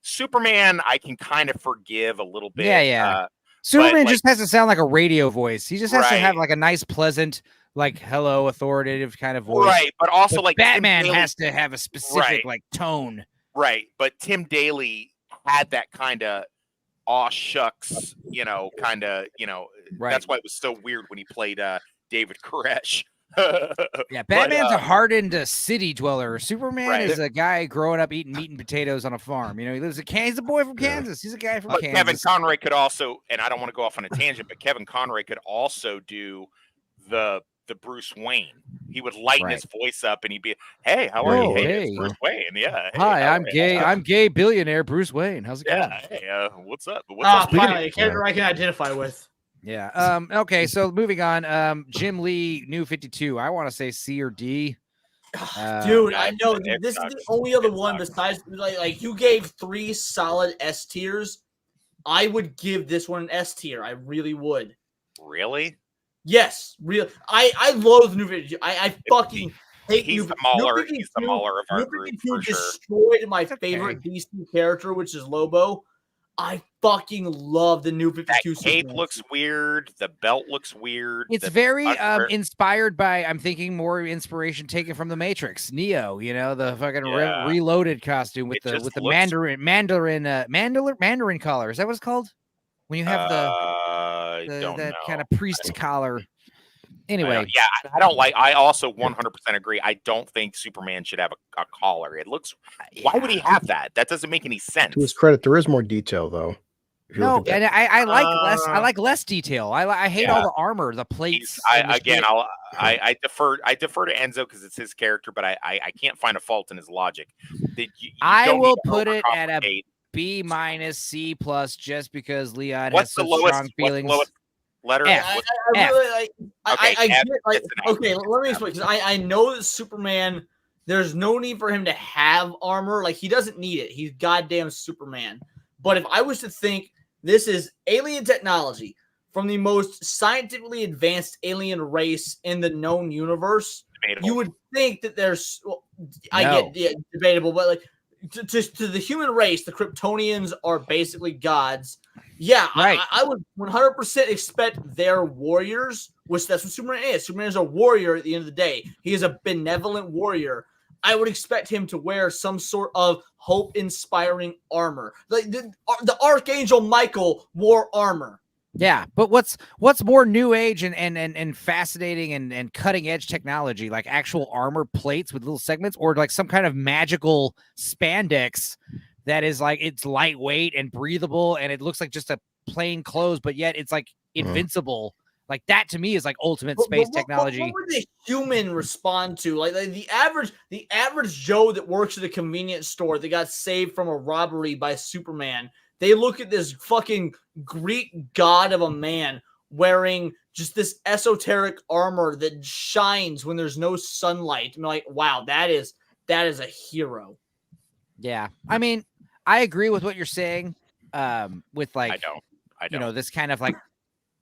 Superman, I can kind of forgive a little bit. Yeah. Superman just has to sound like a radio voice. He just has to have like a nice, pleasant, like hello, authoritative kind of voice. Right, but also like Batman has to have a specific like tone. Right, but Tim Daly had that kind of aw shucks, that's why it was so weird when he played David Koresh. Yeah, Batman's a hardened city dweller. Superman is a guy growing up eating meat and potatoes on a farm. He lives he's a boy from Kansas. He's a guy from Kansas. Kevin Conroy could also, and I don't want to go off on a tangent, but Kevin Conroy could also do the Bruce Wayne. He would lighten his voice up and he'd be, "Hey, how are you? Hey, it's Bruce Wayne. Yeah. Hey, hi, I'm gay. I'm gay billionaire Bruce Wayne. How's it going? Yeah. Hey, what's up? What's up? Finally, a character I can identify with. Yeah. Okay. So moving on. Jim Lee, New 52. I want to say C or D. Dude, I know this is the only other one besides like you gave 3 solid S tiers. I would give this one an S tier. I really would. Really? Yes, real. I loathe New 52. I fucking hate he's New 52. He's the Mauler of our New group 52 for sure. destroyed my favorite DC character, which is Lobo. I fucking love the New 52. That cape looks weird. The belt looks weird. It's very inspired by, I'm thinking more inspiration taken from the Matrix. Neo, the fucking reloaded costume with the Mandarin collar. Is that what it's called? When you have that kind of priest collar. Anyway, I don't like. I also 100% agree. I don't think Superman should have a collar. It looks. Why would he have that? That doesn't make any sense. To his credit, there is more detail though. No, and I like less. I like less detail. I hate all the armor, the plates. I defer to Enzo because it's his character, but I can't find a fault in his logic. I will put it at a B minus C plus just because Leon has such strong feelings. What's the lowest letter? F. I really like. I get like. Okay, let me explain because I know that Superman. There's no need for him to have armor. Like he doesn't need it. He's goddamn Superman. But if I was to think this is alien technology from the most scientifically advanced alien race in the known universe, you would think that there's. Well, I get debatable, but like to the human race, the Kryptonians are basically gods. Yeah, right. I would 100% expect their warriors, which that's what Superman is. Superman is a warrior at the end of the day. He is a benevolent warrior. I would expect him to wear some sort of hope-inspiring armor. Like the Archangel Michael wore armor. Yeah, but what's more new age and fascinating and cutting edge technology, like actual armor plates with little segments, or like some kind of magical spandex that is like it's lightweight and breathable and it looks like just a plain clothes, but yet it's like invincible. Like that to me is like ultimate space technology. What would the human respond to? Like the average Joe that works at a convenience store that got saved from a robbery by Superman. They look at this fucking Greek god of a man wearing just this esoteric armor that shines when there's no sunlight. I'm like, wow, that is a hero. Yeah. I mean, I agree with what you're saying. With like, I don't. You know, this kind of like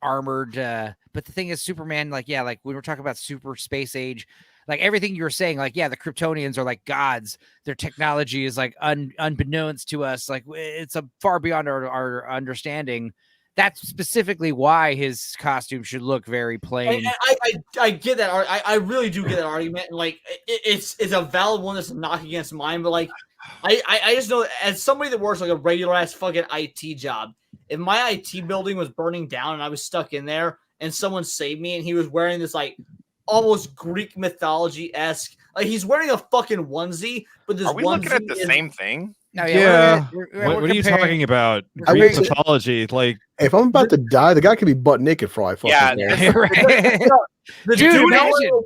armored, but the thing is Superman, like, yeah, like when we're talking about super space age, like everything you were saying, like, yeah, the Kryptonians are like gods. Their technology is like unbeknownst to us. Like it's a far beyond our understanding. That's specifically why his costume should look very plain. I get that. I really do get that argument. And like it's a valid one that's not against mine. But like I just know as somebody that works like a regular ass fucking IT job, if my IT building was burning down and I was stuck in there and someone saved me and he was wearing this like almost Greek mythology-esque. Like he's wearing a fucking onesie, but this are we looking at the same thing? No, yeah. What are you talking about? Greek mythology, like if I'm about to die, the guy could be butt naked for all I fucking care. Right. The dude, dude imagine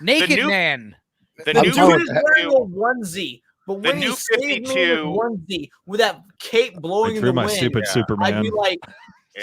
naked man. The dude is wearing a onesie, but when he saved me in a onesie with that cape blowing in the my wind, stupid Superman. I'd be like,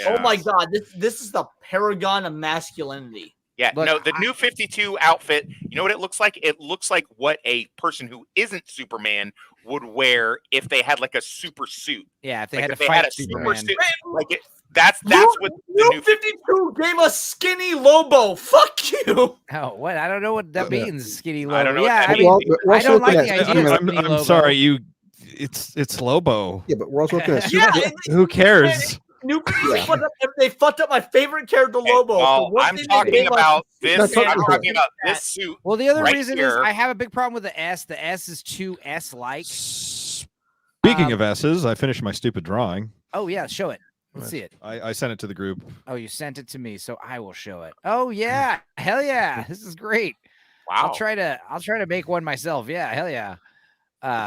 oh my god, this is the paragon of masculinity. Yeah, Look, no, the new 52 outfit, you know what it looks like? It looks like what a person who isn't Superman would wear if they had like a super suit. Yeah, if they like had to fight a Superman. super suit. Like that's what the new 52 gave us Skinny Lobo. Fuck you. Oh, what? I don't know what that means, Skinny Lobo. I don't know yeah, what I that mean, Well, I don't like the idea of Skinny I'm Lobo. sorry, you. It's Lobo. Yeah, but we're also looking at Yeah, Who cares? They fucked up my favorite character, Lobo. Well, I'm talking about this. I'm talking about this suit. Well, the other right reason here. is I have a big problem with the S. The S is too S-like. Speaking of S's, I finished my stupid drawing. Oh yeah, show it. Let's see it. I sent it to the group. Oh, you sent it to me, so I will show it. Oh yeah, hell yeah, this is great. Wow. I'll try to make one myself. Yeah, hell yeah.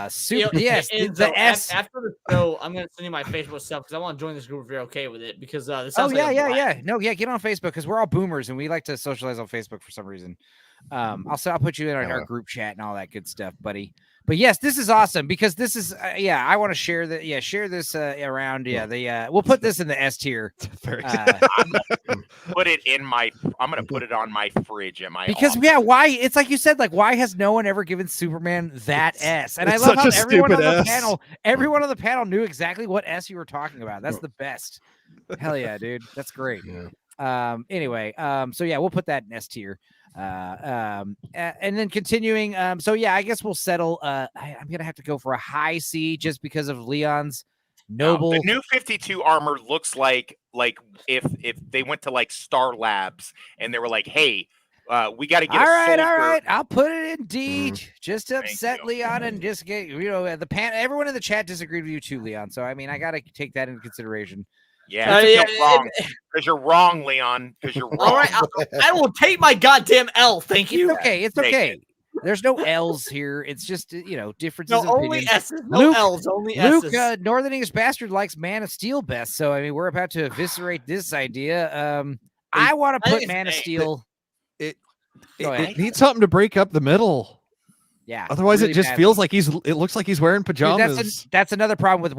Super. You know, yes, and the so S. After the show, I'm gonna send you my Facebook stuff because I want to join this group if you're okay with it. Because this Oh sounds yeah, like yeah. No, yeah, get on Facebook because we're all boomers and we like to socialize on Facebook for some reason. I'll put you in our group chat and all that good stuff, buddy. But yes, this is awesome because this is I want to share that. Yeah, share this around. Yeah, we'll put this in the S tier. Put it in my. I'm gonna put it on my fridge at my. Because office. yeah, why? It's like you said. Like, why has no one ever given Superman that S? And I love how everyone on the panel knew exactly what S you were talking about. That's the best. Hell yeah, dude. That's great. Yeah. Anyway, so yeah, we'll put that in S tier. And then continuing. So yeah, I guess we'll settle. I'm gonna have to go for a high C just because of Leon's noble. The new 52 armor looks like if they went to like Star Labs and they were like, hey, we got to get all right. I'll put it in D just to upset Leon and just get everyone in the chat disagreed with you too, Leon. So I mean, I got to take that into consideration. Yeah, because you're wrong, Leon. Because you're wrong. All right, I will take my goddamn L. Thank you. It's okay. There's no L's here. It's just differences. No, of only opinions. S's. No L's. Only S's. Luke, Northern English Bastard likes Man of Steel best. So I mean, we're about to eviscerate this idea. I want to put Man of Steel. It needs something to break up the middle. Yeah. Otherwise, really it just feels like it looks like he's wearing pajamas. Dude, that's another problem with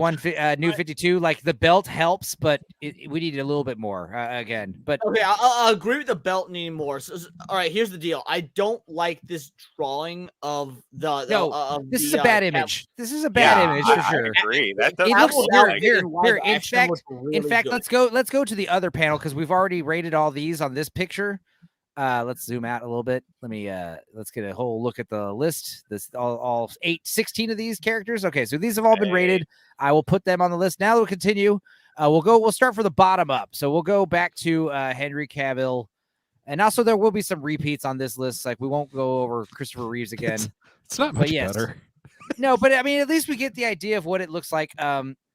new 52. Like the belt helps, but we need a little bit more again. But okay, I'll agree with the belt needing more. So, all right, here's the deal. I don't like this drawing of the. This is a bad image. This is a bad image for sure. I agree. That it looks here. In fact, really let's go to the other panel because we've already rated all these on this picture. Let's zoom out a little bit. Let's get a whole look at the list. This all 16 of these characters. Okay, so these have all been rated. I will put them on the list. Now we'll continue. We'll start for the bottom up. So we'll go back to Henry Cavill. And also there will be some repeats on this list. Like we won't go over Christopher Reeves again. It's not much better. No, but I mean, at least we get the idea of what it looks like.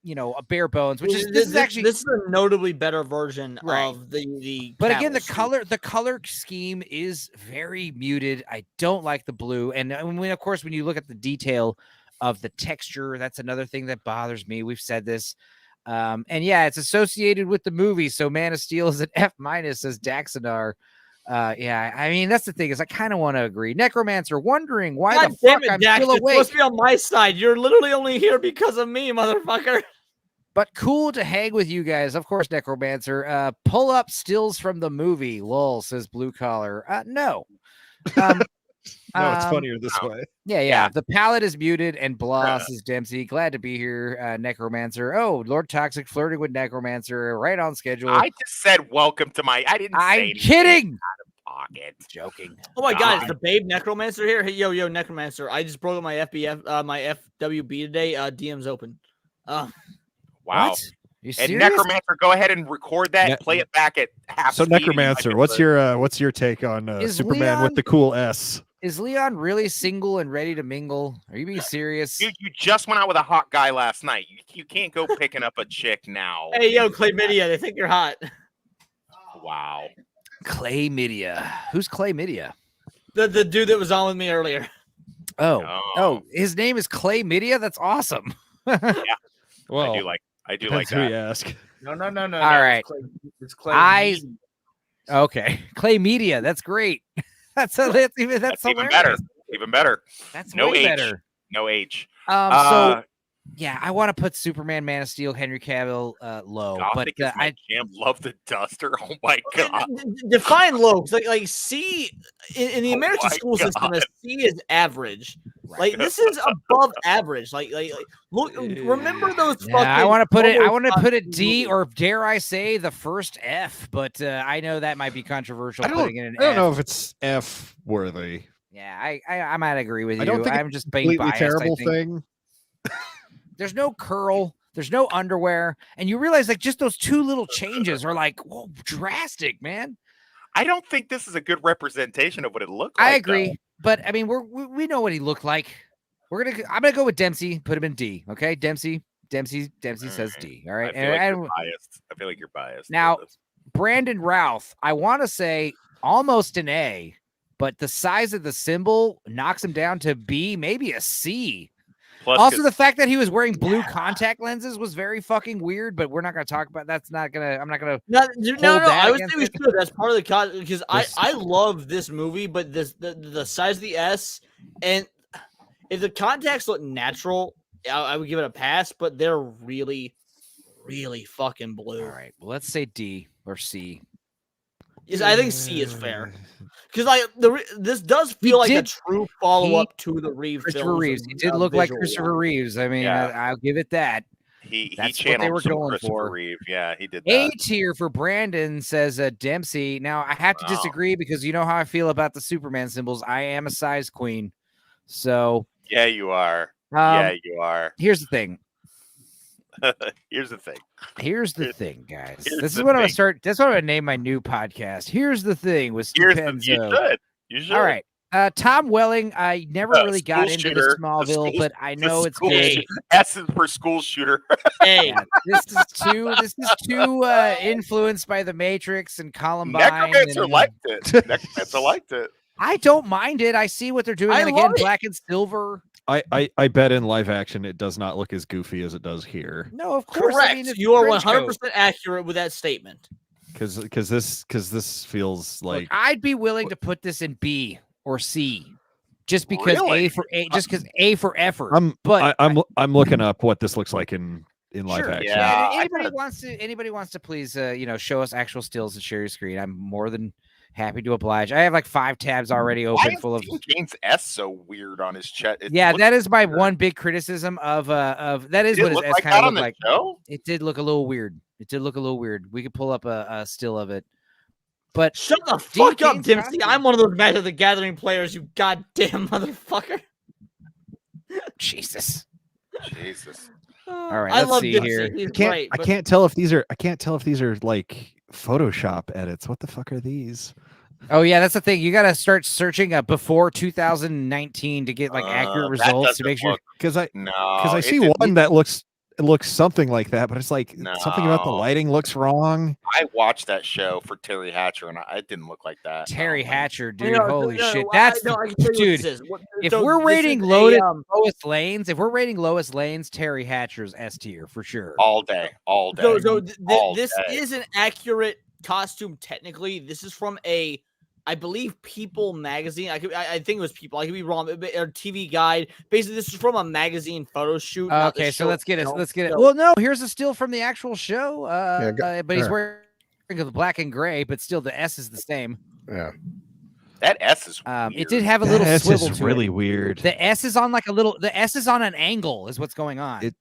a bare bones, which is this is actually this is a notably better version Right. of the. But again, the Cattle color scheme is very muted. I don't like the blue, and of course, when you look at the detail of the texture, that's another thing that bothers me. We've said this, and yeah, it's associated with the movie. So Man of Steel is an F-, says Daxonar. Yeah, I mean that's the thing is I kind of want to agree. Necromancer wondering why God the damn fuck it, I'm Dax, still you're awake. supposed to be on my side. You're literally only here because of me, motherfucker. But cool to hang with you guys. Of course, Necromancer. Pull up stills from the movie. Lol, says Blue Collar. No. No, it's funnier this way. Yeah. The palette is muted and blah, says Dempsey. Glad to be here, Necromancer. Oh, Lord Toxic flirting with Necromancer. Right on schedule. I just said welcome to my. I didn't. I'm say kidding. Out of pocket. Joking. Oh my God, is the babe Necromancer here? Hey, yo, Necromancer. I just broke up my my FWB today. DM's open. Wow. What? You And serious? Necromancer, go ahead and record that. Play it back at half. So speed and you Necromancer, might what's be able your take on Is Superman Leon- with the cool S? Is Leon really single and ready to mingle? Are you being serious? to- You just went out with a hot guy last night. You can't go picking up a chick now. Hey, yo, Chlamydia. They think you're hot. Wow. Chlamydia. Who's Chlamydia? The dude that was on with me earlier. Oh, his name is Chlamydia? That's awesome. Well, I do depends like who you that. ask. No. All right. It's Clay. Okay. Chlamydia. That's great. That's That's even hilarious. better. Even better. That's No way H. better. No H. So yeah, I want to put Superman, Man of Steel, Henry Cavill low, but Gothic is my jam. Love the Duster. Oh my god. Define low. Like C in the American my school system, a God. C is average. Like this is above average. Like look. Remember those? yeah, I want to put it. I want to put it movies. D, or dare I say the first F? But I know that might be controversial. I putting it in don't F. know if it's F worthy. Yeah, I might agree with you. I don't think I'm it's just being completely biased. terrible I think. thing. There's no curl. There's no underwear, and you realize like just those two little changes are like whoa, drastic, man. I don't think this is a good representation of what it looked like. I agree, but I mean we know what he looked like. I'm gonna go with Dempsey. Put him in D. Okay, Dempsey says D. All right, I feel like you're biased. I feel like you're biased. Now, Brandon Routh, I want to say almost an A, but the size of the symbol knocks him down to B, maybe a C. Plus, Also, the fact that he was wearing blue contact lenses was very fucking weird, but we're not going to talk about that's not going to, I'm not going to. No. I would against say we it. should. That's part of the cause because I love this movie, but the size of the S and if the contacts look natural, I would give it a pass, but they're really, really fucking blue. All right, well, let's say D or C. I think C is fair because like this does feel like a true follow up to the Reeves. Christopher Reeves. He did look like Christopher Reeves. I mean, Yeah. I'll give it that. he That's what channeled they were some going Christopher for. Reeve. Yeah, he did that. A tier for Brandon, says Dempsey. Now I have to disagree because you know how I feel about the Superman symbols. I am a size queen, so Yeah, you are. Yeah, you are. here's the thing. Here's the thing. Here's the thing, guys. here's This is the what I'm gonna thing. start. That's what I'm gonna name my new podcast. Here's the thing with You Stupenzo. should. You should. All right. Tom Welling, I never really got School into shooter. the Smallville, but I know it's good. S is for school shooter. Hey, Yeah, this is too influenced by the Matrix and Columbine. Necromancer and, liked it. Necromancer liked it. I don't mind it. I see what they're doing. I And again, love it. black and silver. I bet in live action it does not look as goofy as it does here. No, of course. correct. I mean, it's You are trench coat. 100% accurate with that statement. Because this feels Look, like I'd be willing to put this in B or C, just because Really? A for effort. I'm looking up what this looks like in live Sure. action. Yeah. Anybody wants to please show us actual stills and share your screen. I'm more than happy to oblige. I have like 5 tabs already Why open is full of. Dean Kane's S so weird on his chest? It Yeah, looks that is my weird. one big criticism of that is Did it what his look S like kind that of on looked the like. show? It did look a little weird. We could pull up a still of it. But Shut the Dean fuck up, Kane's Dempsey. costume- I'm one of those Magic the Gathering players, you goddamn motherfucker. Jesus. Jesus. All right, I let's love see Dempsey. here. He's I can't great. I but- can't tell if these are like Photoshop edits. What the fuck are these? Oh yeah, that's the thing. You got to start searching before 2019 to get like accurate That results to doesn't make sure. look- Because I No. see one that looks it looks something like that, but it's like something about the lighting looks wrong. I watched that show for Terry Hatcher, and it didn't look like that. Terry Hatcher, dude, holy shit! That's dude. If So we're this rating is lowest lanes, if we're rating lowest lanes, Terry Hatcher's S tier for sure. All day. So this is an accurate costume. Technically, this is from I believe People magazine. I think it was People. I could be wrong. Or TV Guide. Basically, this is from a magazine photo shoot. Okay, so let's get it. Let's get it. Well, no, here's a still from the actual show. But he's wearing the black and gray, but still the S is the same. Yeah. That S is weird. It did have a little swivel to it. Really weird. The S is on the S is on an angle is what's going on.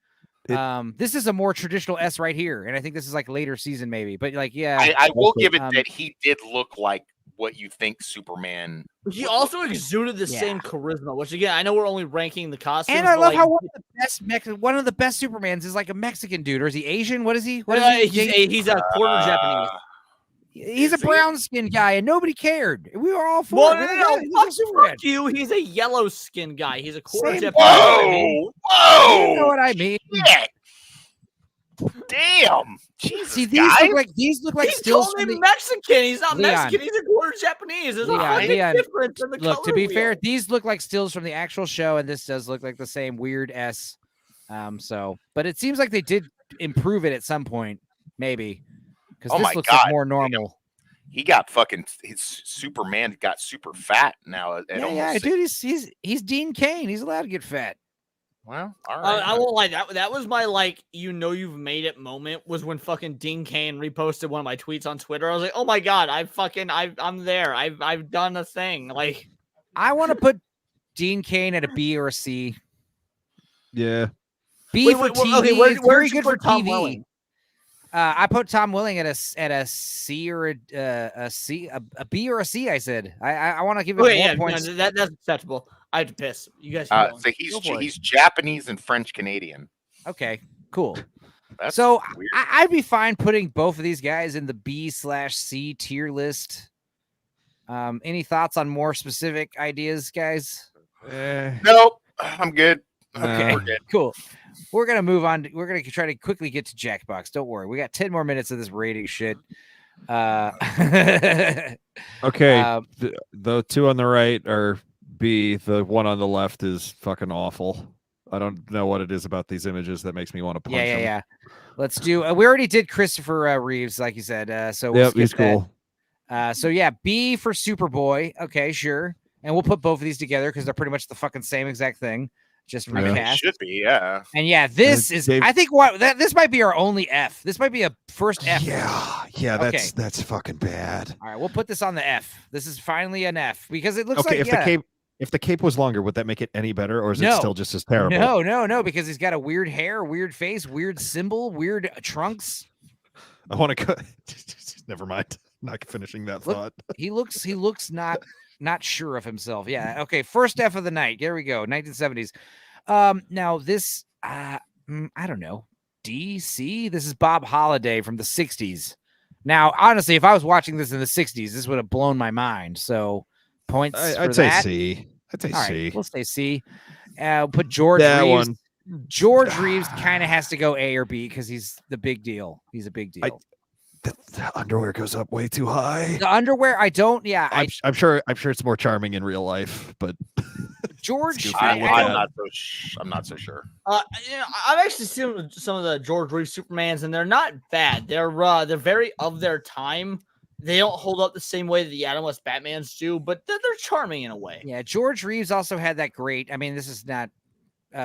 This is a more traditional S right here, and I think this is like later season maybe. But like, yeah, I will give it that he did look like what you think Superman. He also exuded the same charisma, which again, I know we're only ranking the costumes. And I love how one of the best Supermans is like a Mexican dude, or is he Asian? What is he? What is he? He's a quarter Japanese. He's a brown skinned guy, and nobody cared. We were all for it. Fuck you. He's a yellow skinned guy. He's a quarter Japanese. Whoa! You know what I mean? Shit. Damn! Jesus, see, these look like stills from the Mexican. He's not Mexican. He's a quarter Japanese. There's a big difference in the color. Look, to be fair, these look like stills from the actual show, and this does look like the same weird S. But it seems like they did improve it at some point, maybe, because this looks like more normal. He got his Superman got super fat now. Dude, he's Dean Cain. He's allowed to get fat. Well, all right. I won't lie. That was my you've made it moment was when fucking Dean Cain reposted one of my tweets on Twitter. I was like, oh my god, I'm there. I've done a thing. Like, I want to put Dean Cain at a B or a C. Yeah. B for TV. Okay, very good for Tom TV. Welling? I put Tom Welling at a C or a C, a B or a C. I said I want to give him more points. No, that's acceptable. I have to piss. You guys. So he's Japanese and French Canadian. Okay, cool. That's so weird. I'd be fine putting both of these guys in the B/C tier list. Any thoughts on more specific ideas, guys? Nope, I'm good. Okay, we're good. Cool. We're gonna move on. We're gonna try to quickly get to Jackbox. Don't worry, we got 10 more minutes of this rating shit. Okay, the two on the right are B. The one on the left is fucking awful. I don't know what it is about these images that makes me want to punch him. Yeah. Let's do. We already did Christopher Reeves, like you said. So we'll skip he's cool. So yeah, B for Superboy. Okay, sure. And we'll put both of these together because they're pretty much the fucking same exact thing. Just recast. Should be, yeah. And yeah, this is. I think this might be our only F. This might be a first F. Yeah. That's fucking bad. All right, we'll put this on the F. This is finally an F because it looks like if the cape was longer, would that make it any better, or is it still just as terrible? No, because he's got a weird hair, weird face, weird symbol, weird trunks. I want to go. Never mind. Not finishing that thought. He looks not sure of himself. Yeah. Okay. First F of the night. Here we go. 1970s. Now this, I don't know. DC. This is Bob Holliday from the 60s. Now, honestly, if I was watching this in the 60s, this would have blown my mind. So points. I'd say C. I'd say C. Right, we'll say C. Put George Reeves. George Reeves kind of has to go A or B because he's the big deal. He's a big deal. The underwear goes up way too high. The underwear, I don't. Yeah, I'm sure it's more charming in real life, but George, I'm not so sure. I've actually seen some of the George Reeves Supermans, and they're not bad. They're very of their time. They don't hold up the same way that the Adam West Batmans do, but they're charming in a way. Yeah, George Reeves also had that great. I mean, this is not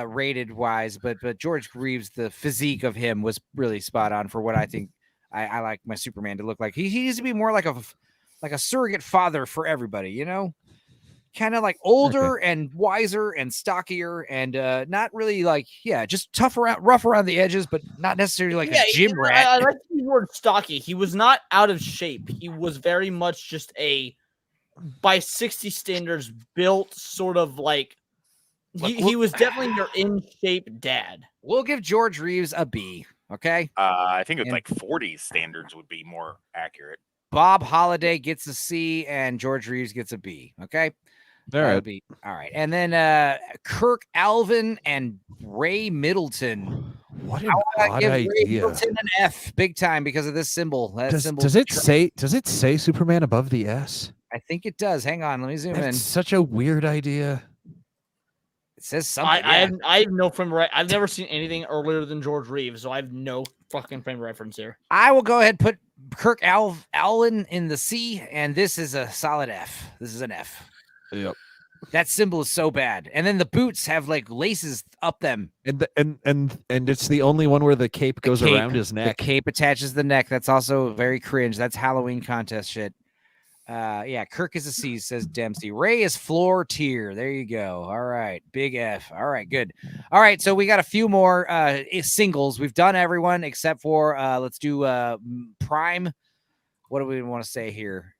rated wise, but George Reeves, the physique of him was really spot on for what I think. I like my Superman to look like. He needs to be more like a surrogate father for everybody, you know, kind of like older and wiser and stockier and not really just rough around the edges, but not necessarily like a gym rat. I like the word stocky. He was not out of shape. He was very much just by 60 standards built sort of like he was definitely your in shape dad. We'll give George Reeves a B. Okay. I think it's like 40 standards would be more accurate. Bob Holliday gets a C and George Reeves gets a B. Okay. All right. All right. And then Kirk Alvin and Ray Middleton. What an odd give Ray idea. Middleton an F big time because of this symbol. Does it say Superman above the S? I think it does. Hang on, let me zoom in. That's such a weird idea. It says something. I have no frame of I've never seen anything earlier than George Reeves, so I have no fucking frame of reference here. I will go ahead and put Kirk Allen in the C, and this is a solid F. This is an F. Yep. That symbol is so bad. And then the boots have like laces up them. And it's the only one where the cape goes around his neck. The cape attaches the neck. That's also very cringe. That's Halloween contest shit. Yeah, Kirk is a C, says Dempsey. Ray is floor tier. There you go. All right. Big F. All right, good. All right, so we got a few more singles. We've done everyone except for let's do Prime. What do we want to say here?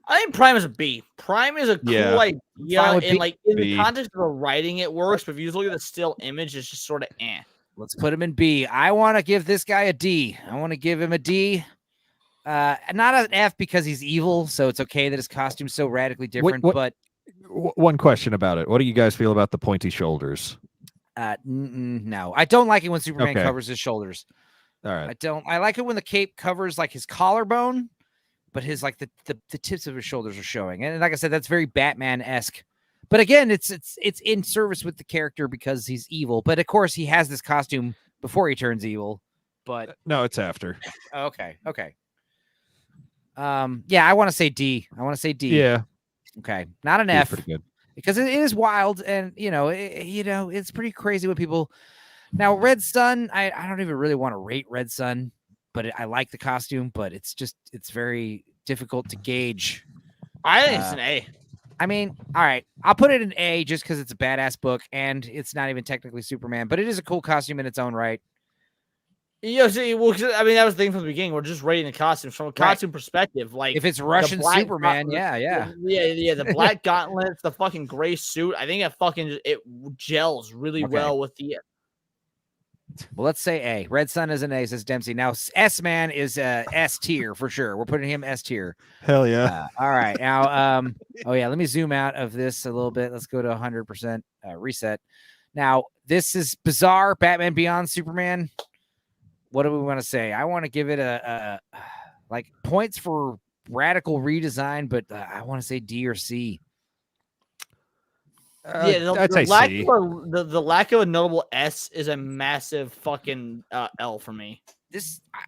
I think Prime is a B. Prime is a cool idea, and like in the context of the writing, it works. But if you just look at the still image, it's just sort of eh. Let's put him in B. I want to give this guy a D. I want to give him a D. Not an F because he's evil, so it's okay that his costume's so radically different. But one question about it: what do you guys feel about the pointy shoulders? No, I don't like it when Superman covers his shoulders. All right, I like it when the cape covers like his collarbone. But his like the tips of his shoulders are showing, and like I said, that's very Batman-esque. But again, it's in service with the character because he's evil. But of course, he has this costume before he turns evil. But no, it's after. Okay. Yeah, I want to say D. Yeah. Okay, not an F. Pretty good. Because it is wild, and it's pretty crazy when people. Now, Red Sun, I don't even really want to rate Red Sun. But I like the costume, but it's very difficult to gauge. I think it's an A. I mean, all right, I'll put it in A just because it's a badass book and it's not even technically Superman, but it is a cool costume in its own right. Yeah, see, well, I mean, that was the thing from the beginning. We're just rating the costumes from a costume perspective. Like if it's Russian Superman, yeah. The black gauntlets, the fucking gray suit. I think it gels really well with the. Well, let's say A. Red Sun is an A, says Dempsey. Now, S-Man is S tier for sure. We're putting him S tier. Hell yeah. All right. Now, let me zoom out of this a little bit. Let's go to 100% reset. Now, this is bizarre. Batman Beyond Superman. What do we want to say? I want to give it a points for radical redesign, but I want to say D or C. The lack of a notable S is a massive fucking L for me.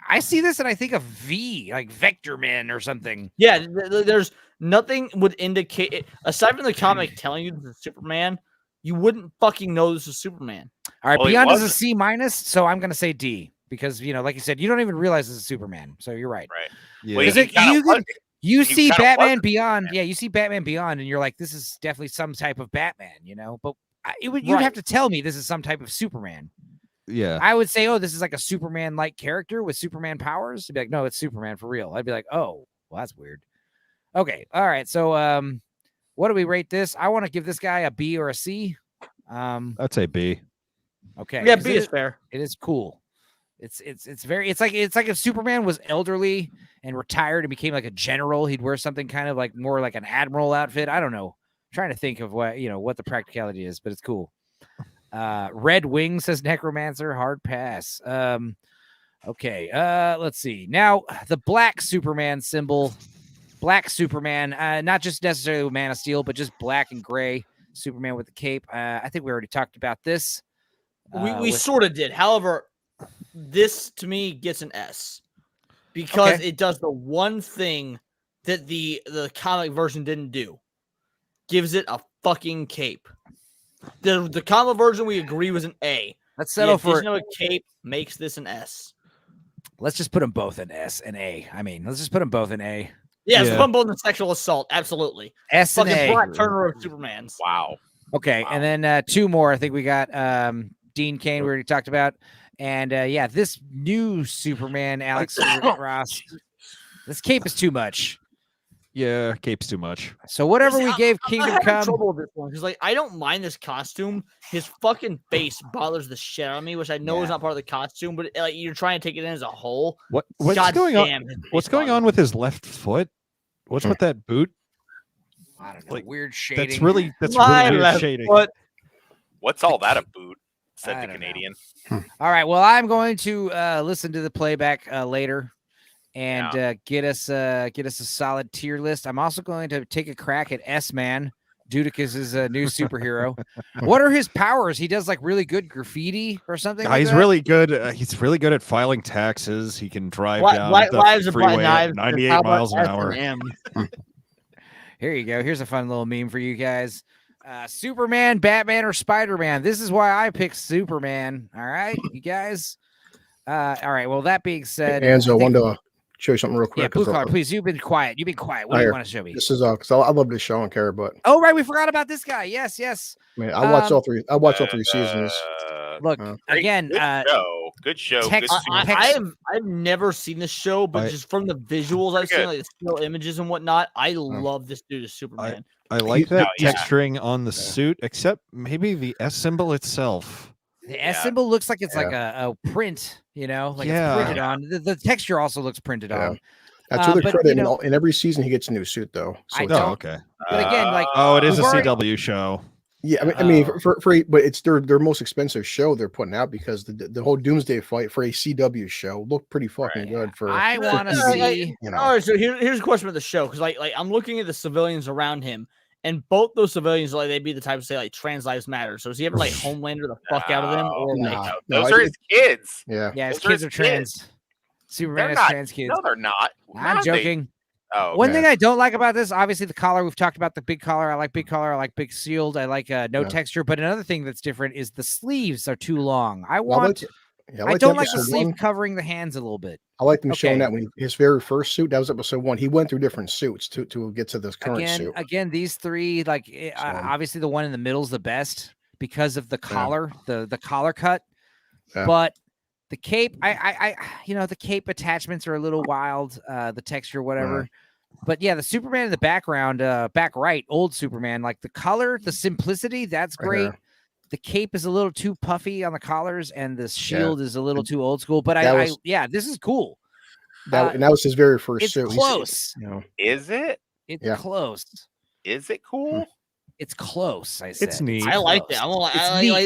I see this and I think of V, like Vectorman or something. Yeah, there's nothing would indicate it, aside from the comic telling you this is Superman. You wouldn't fucking know this is Superman. All right, Beyond is a C minus, so I'm gonna say D because like you said, you don't even realize this is Superman. So you're right. Right. Yeah. You see Batman Beyond, you see Batman Beyond, and you're like, this is definitely some type of Batman, But you'd have to tell me this is some type of Superman. Yeah, I would say, oh, this is like a Superman-like character with Superman powers. You'd be like, no, it's Superman for real. I'd be like, oh, well, that's weird. Okay, all right. So, what do we rate this? I want to give this guy a B or a C. I'd say B. Okay, yeah, B is fair. It is cool. It's like if Superman was elderly and retired and became like a general, he'd wear something kind of like more like an admiral outfit. I don't know. I'm trying to think of what the practicality is, but it's cool. Red Wing, says Necromancer. Hard pass. Okay. Let's see. Now the black Superman symbol. Black Superman, not just necessarily with Man of Steel, but just black and gray Superman with the cape. I think we already talked about this. We sort of did. However, this to me gets an S because it does the one thing that the comic version didn't do. Gives it a fucking cape. The comic version we agree was an A. Let's settle for a cape makes this an S. Let's just put them both in S and A. I mean, let's just put them both in A. Yeah, let's put them both in sexual assault. Absolutely. S and A. Black Turner of Supermans. Wow. Okay, and then two more. I think we got Dean Cain. We already talked about. And this new Superman, Alex Ross, this cape is too much. Yeah, cape's too much. So whatever we gave Kingdom Come, trouble with this one because I don't mind this costume. His fucking face bothers the shit out of me, which I know is not part of the costume, but you're trying to take it in as a whole. What's going on? What's going on with his left foot? What's with that boot? I don't know. Weird shading. That's really weird shading. What's all that a boot? said the Canadian. All right. Well, I'm going to listen to the playback later and get us a solid tier list. I'm also going to take a crack at S-Man. Dudicus is a new superhero. What are his powers? He does like really good graffiti or something. Like he's that? really good. He's really good at filing taxes. He can drive down the freeway at 98 miles an hour. Here you go. Here's a fun little meme for you guys. Superman, Batman, or Spider-Man. This is why I picked Superman. All right, you guys. All right. Well, that being said, Anzo, I wanted to show you something real quick. Yeah, blue collar, please. You've been quiet. What do you want to show me? This is because I love this show. I don't care, but oh right, we forgot about this guy. Yes. Man, I watched all three. I watched all 3 seasons. Look again. Good show. I've never seen the show, but just from the visuals I've seen, like the still images and whatnot, I love this dude as Superman. I like that texturing on the suit, except maybe the S symbol itself. The S symbol looks like it's like a print, like it's printed on. The texture also looks printed on. That's really credit. In every season, he gets a new suit, though. So okay. But again, it is a CW show. Yeah, I mean, but it's their most expensive show they're putting out because the whole Doomsday fight for a CW show looked pretty fucking good. I want to see. All right, so here's a question about the show because like I'm looking at the civilians around him. And both those civilians, like they'd be the type to say, like, trans lives matter. So is he ever like Homelander the fuck out of them, or like those are his kids? Yeah, his kids are trans. Superman has trans kids. No, they're not. I'm joking. Oh, one thing I don't like about this, obviously, the collar. We've talked about the big collar. I like big collar. I like big sealed. I like no texture. But another thing that's different is the sleeves are too long. I don't like the sleeve covering the hands a little bit. I like them showing that when his very first suit, that was episode 1. He went through different suits to get to this current suit. Again, these 3, obviously the one in the middle is the best because of the collar, the collar cut. Yeah. But the cape, the cape attachments are a little wild. The texture, whatever. But yeah, the Superman in the background, back right, old Superman, like the color, the simplicity, that's great. The cape is a little too puffy on the collars, and the shield is a little too old school. But this is cool. And that was his very first suit. It's close. Is it? It's close. Is it cool? It's close. I said it's neat. I like it.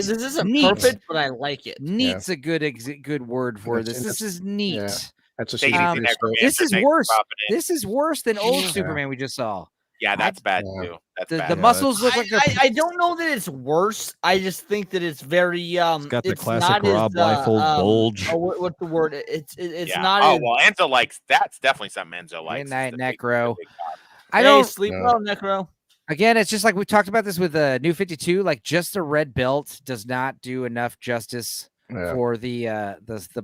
This isn't perfect, but I like it. Neat's a good word for this. This is neat. Yeah. That's this is worse. This is worse than old Superman we just saw. Yeah, that's bad too. That's bad. The muscles look like I don't know that it's worse. I just think that it's very It's got the classic Rob Liefeld bulge. What's the word? It's not. Oh well, Enzo likes that's definitely something Enzo likes. Good night, Necro. I don't sleep well, Necro. Again, it's just like we talked about this with New 52. Like just a red belt does not do enough justice for the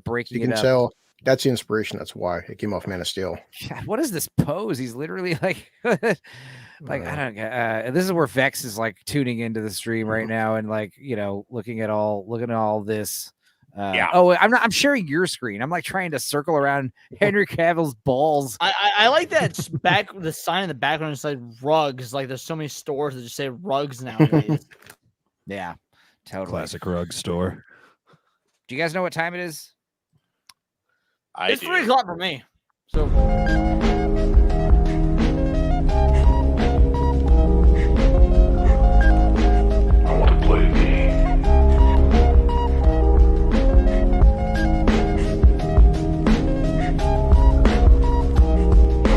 breaking. You can tell. That's the inspiration. That's why it came off Man of Steel. God, what is this pose? He's literally like, I don't. This is where Vex is like tuning into the stream right now and like looking at all this. Oh, I'm sharing your screen. I'm like trying to circle around Henry Cavill's balls. I like that the sign in the background is like rugs. Like there's so many stores that just say rugs nowadays. Yeah, totally. Classic rug store. Do you guys know what time it is? It's 3 o'clock for me. So I want to play a game. I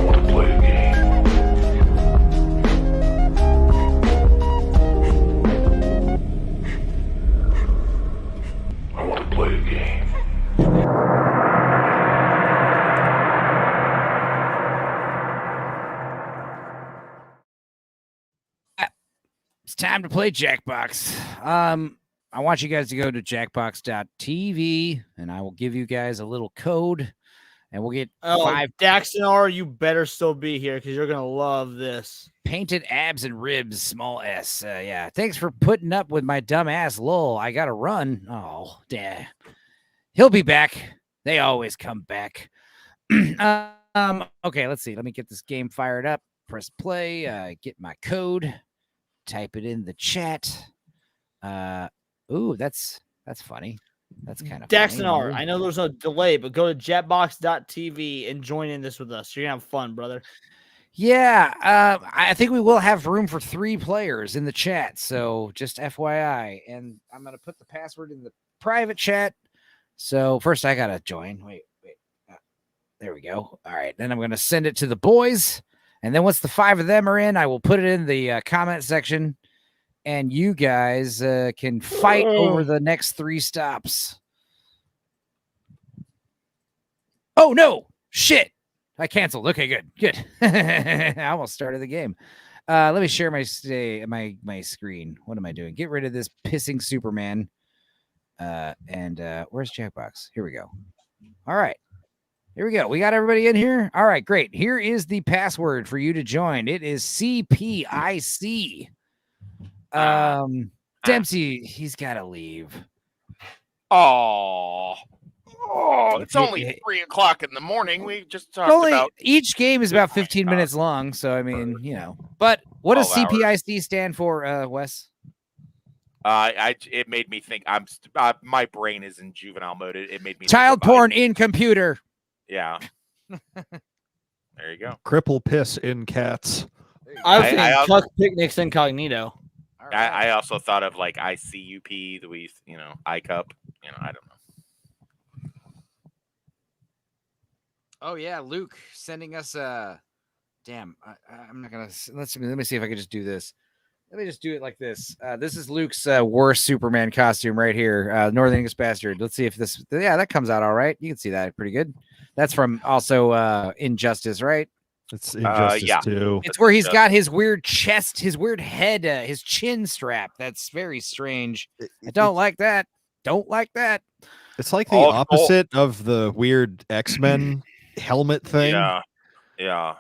want to play a game. I want to play a game. It's time to play Jackbox. I want you guys to go to jackbox.tv and I will give you guys a little code and we'll get 5 Daxonar, you better still be here because you're gonna love this. Painted abs and ribs, small S. Yeah. Thanks for putting up with my dumb ass lol. I gotta run. Oh, damn. He'll be back. They always come back. Okay, let's see. Let me get this game fired up. Press play. Get my code. Type it in the chat. Ooh, that's funny. That's kind of Daxonar. funny. I know there's no delay, but go to jetbox.tv and join in this with us. You're gonna have fun, brother. Yeah, I think we will have room for 3 players in the chat. So just FYI, and I'm gonna put the password in the private chat. So first, I gotta join. Wait. There we go. All right, then I'm gonna send it to the boys, and then once the 5 of them are in, I will put it in the comment section, and you guys can fight over the next 3 stops. Oh no! Shit! I canceled. Okay, good. I almost started the game. Let me share my screen. What am I doing? Get rid of this pissing Superman. And where's Jackbox? Here we go. All right. Here we go. We got everybody in here. All right, great. Here is the password for you to join. It is CPIC. Dempsey, he's got to leave. Oh, it's only 3 o'clock in the morning. We just talked about each game is about 15 minutes long, so I mean, you know. But what does CPIC stand for, Wes? It made me think. My brain is in juvenile mode. It made me child porn in computer. Yeah. There you go. Cripple piss in cats. I was thinking Chuck Picnics Incognito. I also thought of like ICUP, the iCup. I don't know. Oh yeah, Luke sending us damn. I'm not gonna. Let me see if I can just do this. Let me just do it like this. This is Luke's worst Superman costume right here. Northern English Bastard. Let's see if this. Yeah, that comes out all right. You can see that pretty good. That's from also Injustice, right? It's Injustice too. It's where he's got his weird chest, his weird head, his chin strap. That's very strange. I don't like that. Don't like that. It's like the opposite of the weird X-Men helmet thing. Yeah.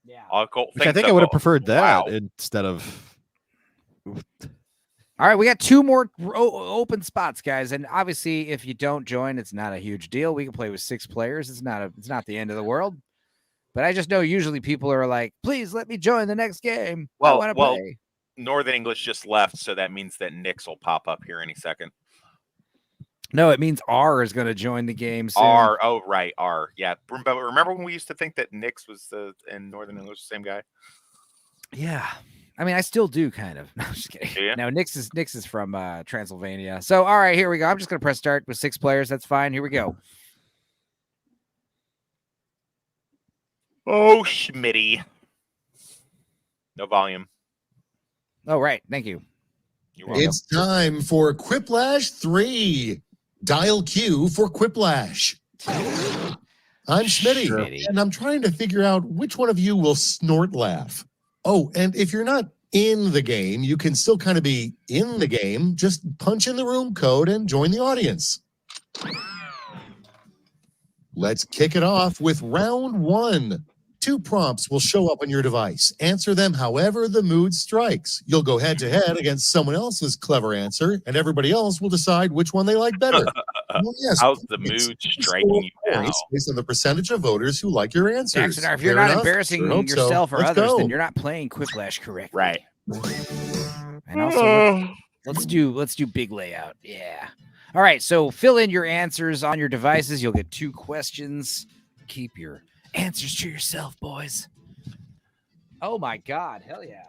Which I think I would have preferred that instead of. All right, we got 2 more open spots, guys, and obviously, if you don't join, it's not a huge deal. We can play with 6 players. It's not the end of the world. But I just know usually people are like, "Please let me join the next game. I want to play." Northern English just left, so that means that Nix will pop up here any second. No, it means R is going to join the game soon. R. Oh, right. R. Yeah. Remember when we used to think that Nix was in Northern English the same guy? Yeah. I mean, I still do kind of. No, I'm just kidding. Yeah. No, Nix is from Transylvania. So, all right, here we go. I'm just going to press start with 6 players. That's fine. Here we go. Oh, Schmitty. No volume. Oh, right. Thank you. It's time for Quiplash 3. Dial Q for Quiplash. I'm Schmitty, and I'm trying to figure out which one of you will snort laugh. Oh, and if you're not in the game, you can still kind of be in the game. Just punch in the room code and join the audience. Let's kick it off with round 1. 2 prompts will show up on your device. Answer them however the mood strikes. You'll go head-to-head against someone else's clever answer, and everybody else will decide which one they like better. Yes, how's the mood striking you now? Based on the percentage of voters who like your answers. Jackson, if you're not embarrassing yourself or others, go. then you're not playing Quiplash correctly. Right. And also, let's do big layout. Yeah. All right. So fill in your answers on your devices. You'll get 2 questions. Keep your answers to yourself, boys. Oh my God. Hell yeah.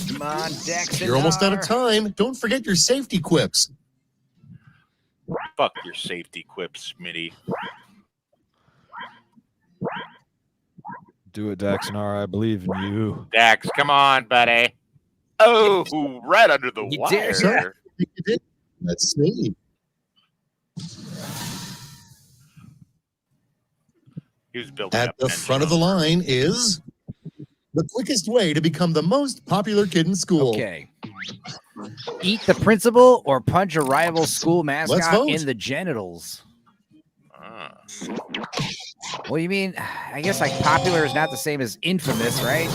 Come on, Dex. You're almost out of time. Don't forget your safety quips. Fuck your safety quips, Smitty. Do it, Dax and R. I believe in you. Dax, come on, buddy. Oh, right under the You wire. did, yeah. You did. Let's see. He was building At up the tension front of the line is the quickest way to become the most popular kid in school. Okay. Eat the principal or punch a rival school Let's mascot vote. in the genitals. What do you mean? I guess like popular is not the same as infamous, right?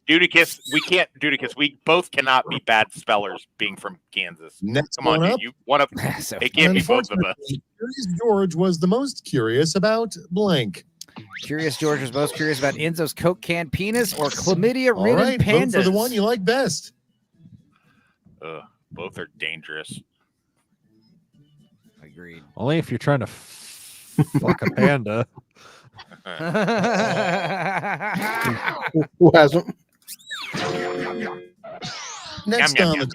Dudicus, we can't. Dudicus, we both cannot be bad spellers being from Kansas. Next Come on, one dude. up. You one of So it can't be both of us. Unfortunately, Curious George was the most curious about blank. Curious George was most curious about Enzo's Coke can penis or chlamydia All ridden right, pandas. vote for the one you like best. Both are dangerous. Agreed. Only if you're trying to fuck a panda. Who hasn't? Next Yum, on yum,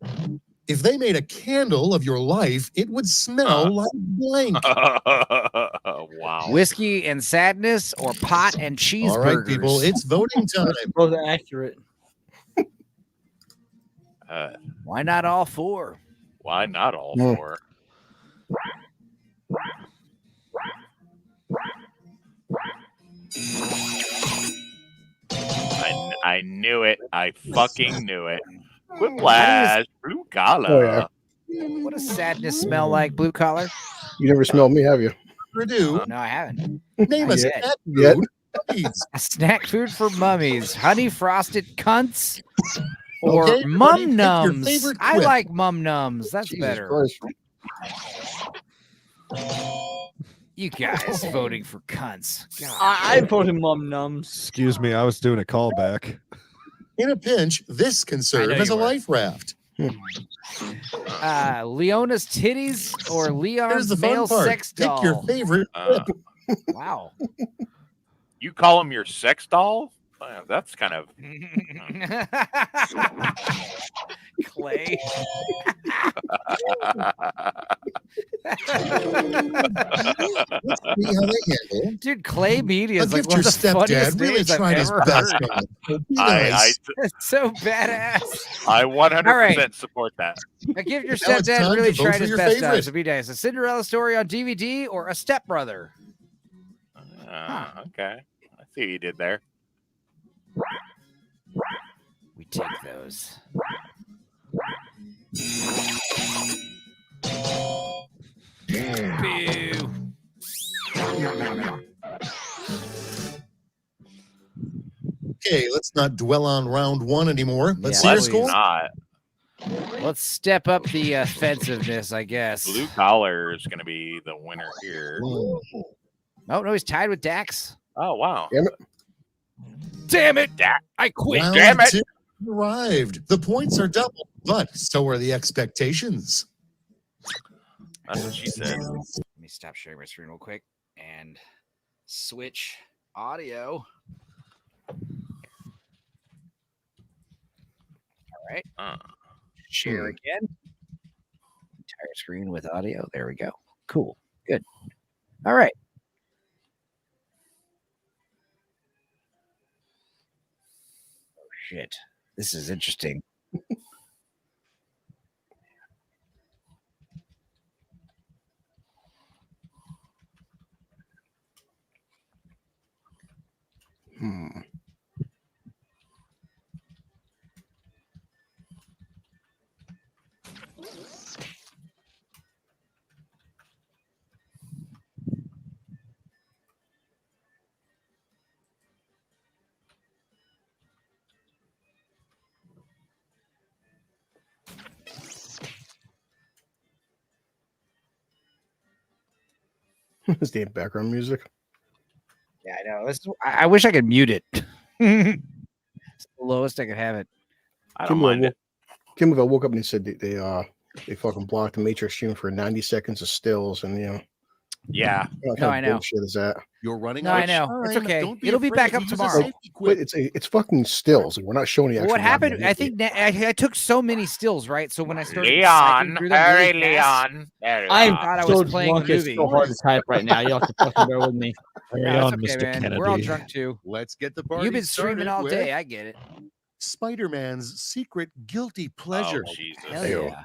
the if they made a candle of your life, it would smell like blank. Wow. Whiskey and sadness or pot and cheeseburgers. All right, people, it's voting time. Both are accurate. Why not all four? Why not all Hmm. four? I knew it. I fucking knew it. Whiplash, blue collar. Oh, yeah. What does sadness smell like, blue collar? You never smelled me, have you? Purdue, No, I haven't. name a Not yet. snack Yet. food. Please. A snack food for mummies. Honey frosted cunts or Okay, everybody mum pick your nums. favorite I quip. like mum nums. That's Jesus better. Christ. You guys voting for cunts. God. I voted mum nums. Excuse me, I was doing a callback. In a pinch, this can serve know as a you were. life raft. Leona's titties or Here's Leon's the fun male part. sex Pick doll. your favorite quip. Wow. You call him your sex doll? That's kind of. Clay. Let's see how they handle. Dude, Clay Media A is like gift one your of the funniest stepdad really names I've tried his ever best heard. on. So be I nice. It's so badass. I 100% All right. support that. A gift your Now it's stepdad time really to vote tried for his your best on. favorite. So be nice. A Cinderella story on DVD or a stepbrother. Okay. I see what you did there. We take those. Boo. Okay, let's not dwell on round one anymore. Let's Yeah, see your Let's score. not. Let's step up the offensiveness, I guess. Blue collar is going to be the winner here. Oh, no, he's tied with Dax. Oh, wow. Damn it. Damn it. Dax. I quit. Round Damn it. two arrived. The points are double, but so are the expectations. That's what she said. Let me stop sharing my screen real quick and switch audio. All right. Share again. Entire screen with audio. There we go. Cool. Good. All right. Oh, shit. This is interesting. This damn background music. Yeah, I know. This is, I wish I could mute it. It's the lowest I could have it. I don't mind it. Kimberville woke up and they said they fucking blocked the Matrix stream for 90 seconds of stills, and Yeah. what No, kind I of know. bullshit is that? You're running No, out I of know. It's time. okay. Don't It'll be afraid back to up use a tomorrow. safety quip. But it's fucking stills. We're not showing the actual. What happened? movement. I think I took so many stills, right? So when I started Leon. cycling through them Hurry, really fast, Leon. There you I'm thought I so was playing drunk. the It's movie. so hard to type right now. You'll have to fucking bear with me. No, that's okay, man. We're all drunk too. Let's get the party You've been streaming started all with day. I get it. Spider-Man's secret guilty pleasure. Oh, Jesus. Hell yeah.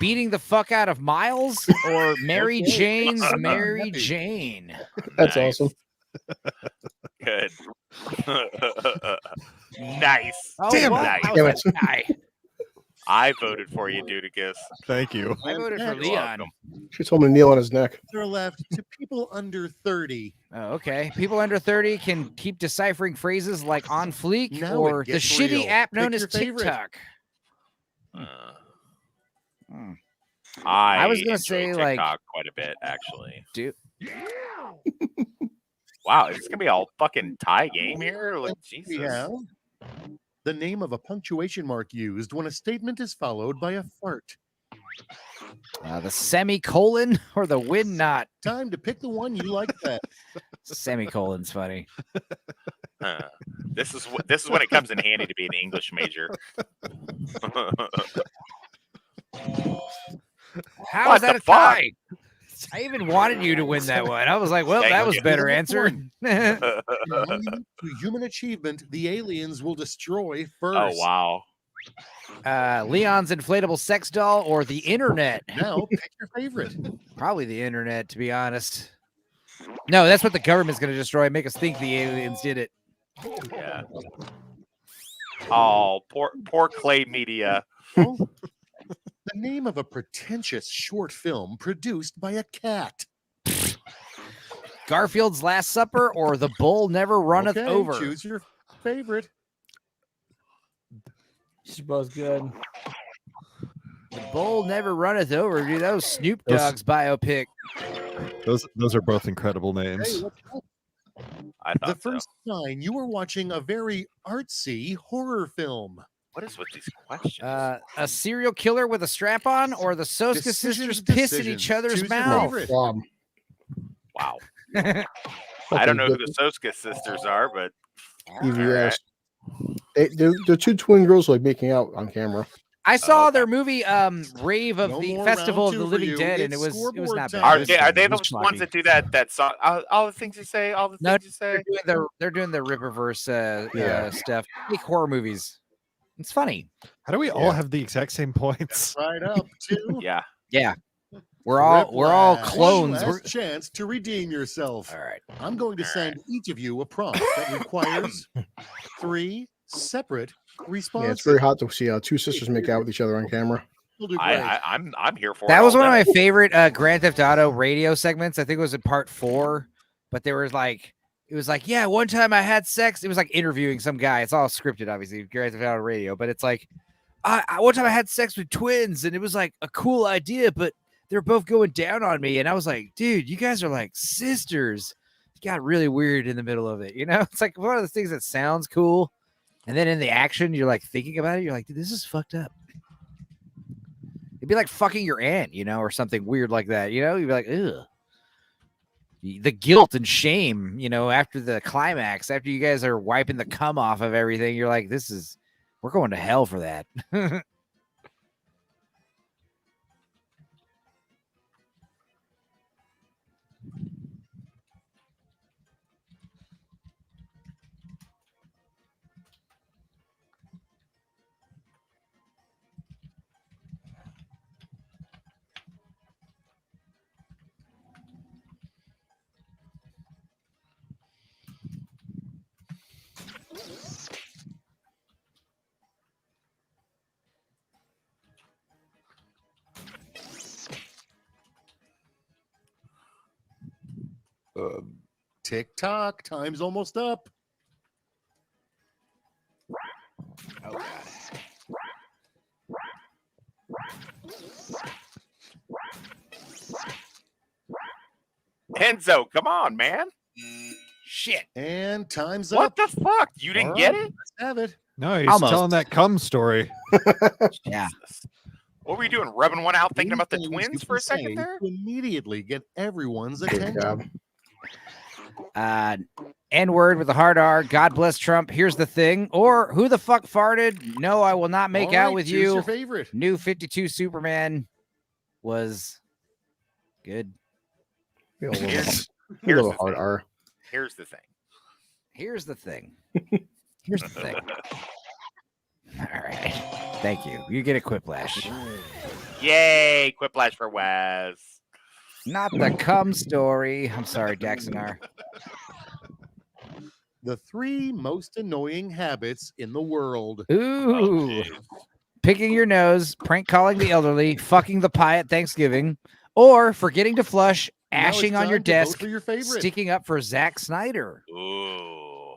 Beating the fuck out of Miles or Mary Jane's Mary Jane. That's awesome. Good. Nice. Oh, Damn what? Nice. I was that guy. I voted for you, Dudicus. Thank you. I voted for You're Leon. welcome. She told him to kneel on his neck. They're left to people under 30. Oh, okay. People under 30 can keep deciphering phrases like on fleek Now or it the gets shitty real. app known Pick as your favorite. TikTok. I was gonna enjoy say, TikTok like- quite a bit, actually. Dude. Wow, it's gonna be all fucking tie game here. Like Jesus. We have the name of a punctuation mark used when a statement is followed by a fart. The semicolon or the win not. Time to pick the one you like best. Semicolon's funny. This is when it comes in handy to be an English major. How What is that the a fuck? tie? I even wanted you to win that one. I was like, well, Thank that was you. better answer. To human achievement, the aliens will destroy first. Oh wow. Leon's inflatable sex doll or the internet? Now pick your favorite. Probably the internet, to be honest. No, that's what the government's going to destroy. Make us think the aliens did it. Yeah. Oh, poor Clay Media. The name of a pretentious short film produced by a cat. Garfield's Last Supper or The Bull Never Runneth Okay, Over? choose your favorite. She's both good. The Bull Never Runneth Over, dude. That was Snoop Dogg's biopic. Those are both incredible names. Hey, what's up? I The thought first so. sign you were watching a very artsy horror film. What is with these questions? A serial killer with a strap on or the Soska sisters piss in each other's Choose your mouth? favorite. Wow. I don't know who the Soska sisters are, but EVS. They're two twin girls like making out on camera. I saw their movie Rave of No the more Festival round of the two for Living you. Dead, and it It's was scoreboard not time. bad. are they the It was ones that do that song? All the things you say, all the No, things you say. they're doing the Ripperverse stuff. Make horror movies. It's funny. How do we all have the exact same points? Right up to Yeah. Yeah. We're all Whiplash. clones. One We're last chance to redeem yourself. all right. I'm going to send each of you a prompt that requires 3 separate responses. Yeah, it's very hot to see two sisters make out with each other on camera. You'll do great. I'm here for it. That was all one of day. my favorite Grand Theft Auto radio segments. I think it was in part 4, but there was like, it was like, yeah, one time I had sex. It was like interviewing some guy. It's all scripted, obviously, Grand Theft Auto radio, but it's like, one time I had sex with twins, and it was like a cool idea, but they're both going down on me, and I was like, dude, you guys are like sisters. It got really weird in the middle of it, you know? It's like one of the things that sounds cool, and then in the action, you're like thinking about it, you're like, dude, this is fucked up. It'd be like fucking your aunt, you know, or something weird like that, you know? You'd be like, ugh. The guilt and shame, you know, after the climax, after you guys are wiping the cum off of everything, you're like, we're going to hell for that. Tick tock, time's almost up. Oh, God. Enzo, come on, man. Shit. And time's What up. the fuck? You didn't All get right, it? Let's have it. No, he's Almost. telling that cum story. Yeah. What were you doing? Rubbing one out, thinking Three about the things twins you for a can say second there? to immediately get everyone's Good attention. job. N-word with a hard R. God bless Trump. Here's the thing. Or who the fuck farted? No, I will not make All out right, with choose you. your favorite. New 52 Superman was good. Feel a little- Here's little the hard thing. R. Here's the thing. Here's the thing. Here's the thing. All right. Thank you. You get a quiplash. Yay! Quiplash for Wes. Not the cum story. I'm sorry, Daxonar. The 3 most annoying habits in the world. Ooh. Picking your nose, prank calling the elderly, fucking the pie at Thanksgiving, or forgetting to flush, Now it's ashing on your time to vote desk, for your favorite. sticking up for Zack Snyder. Ooh.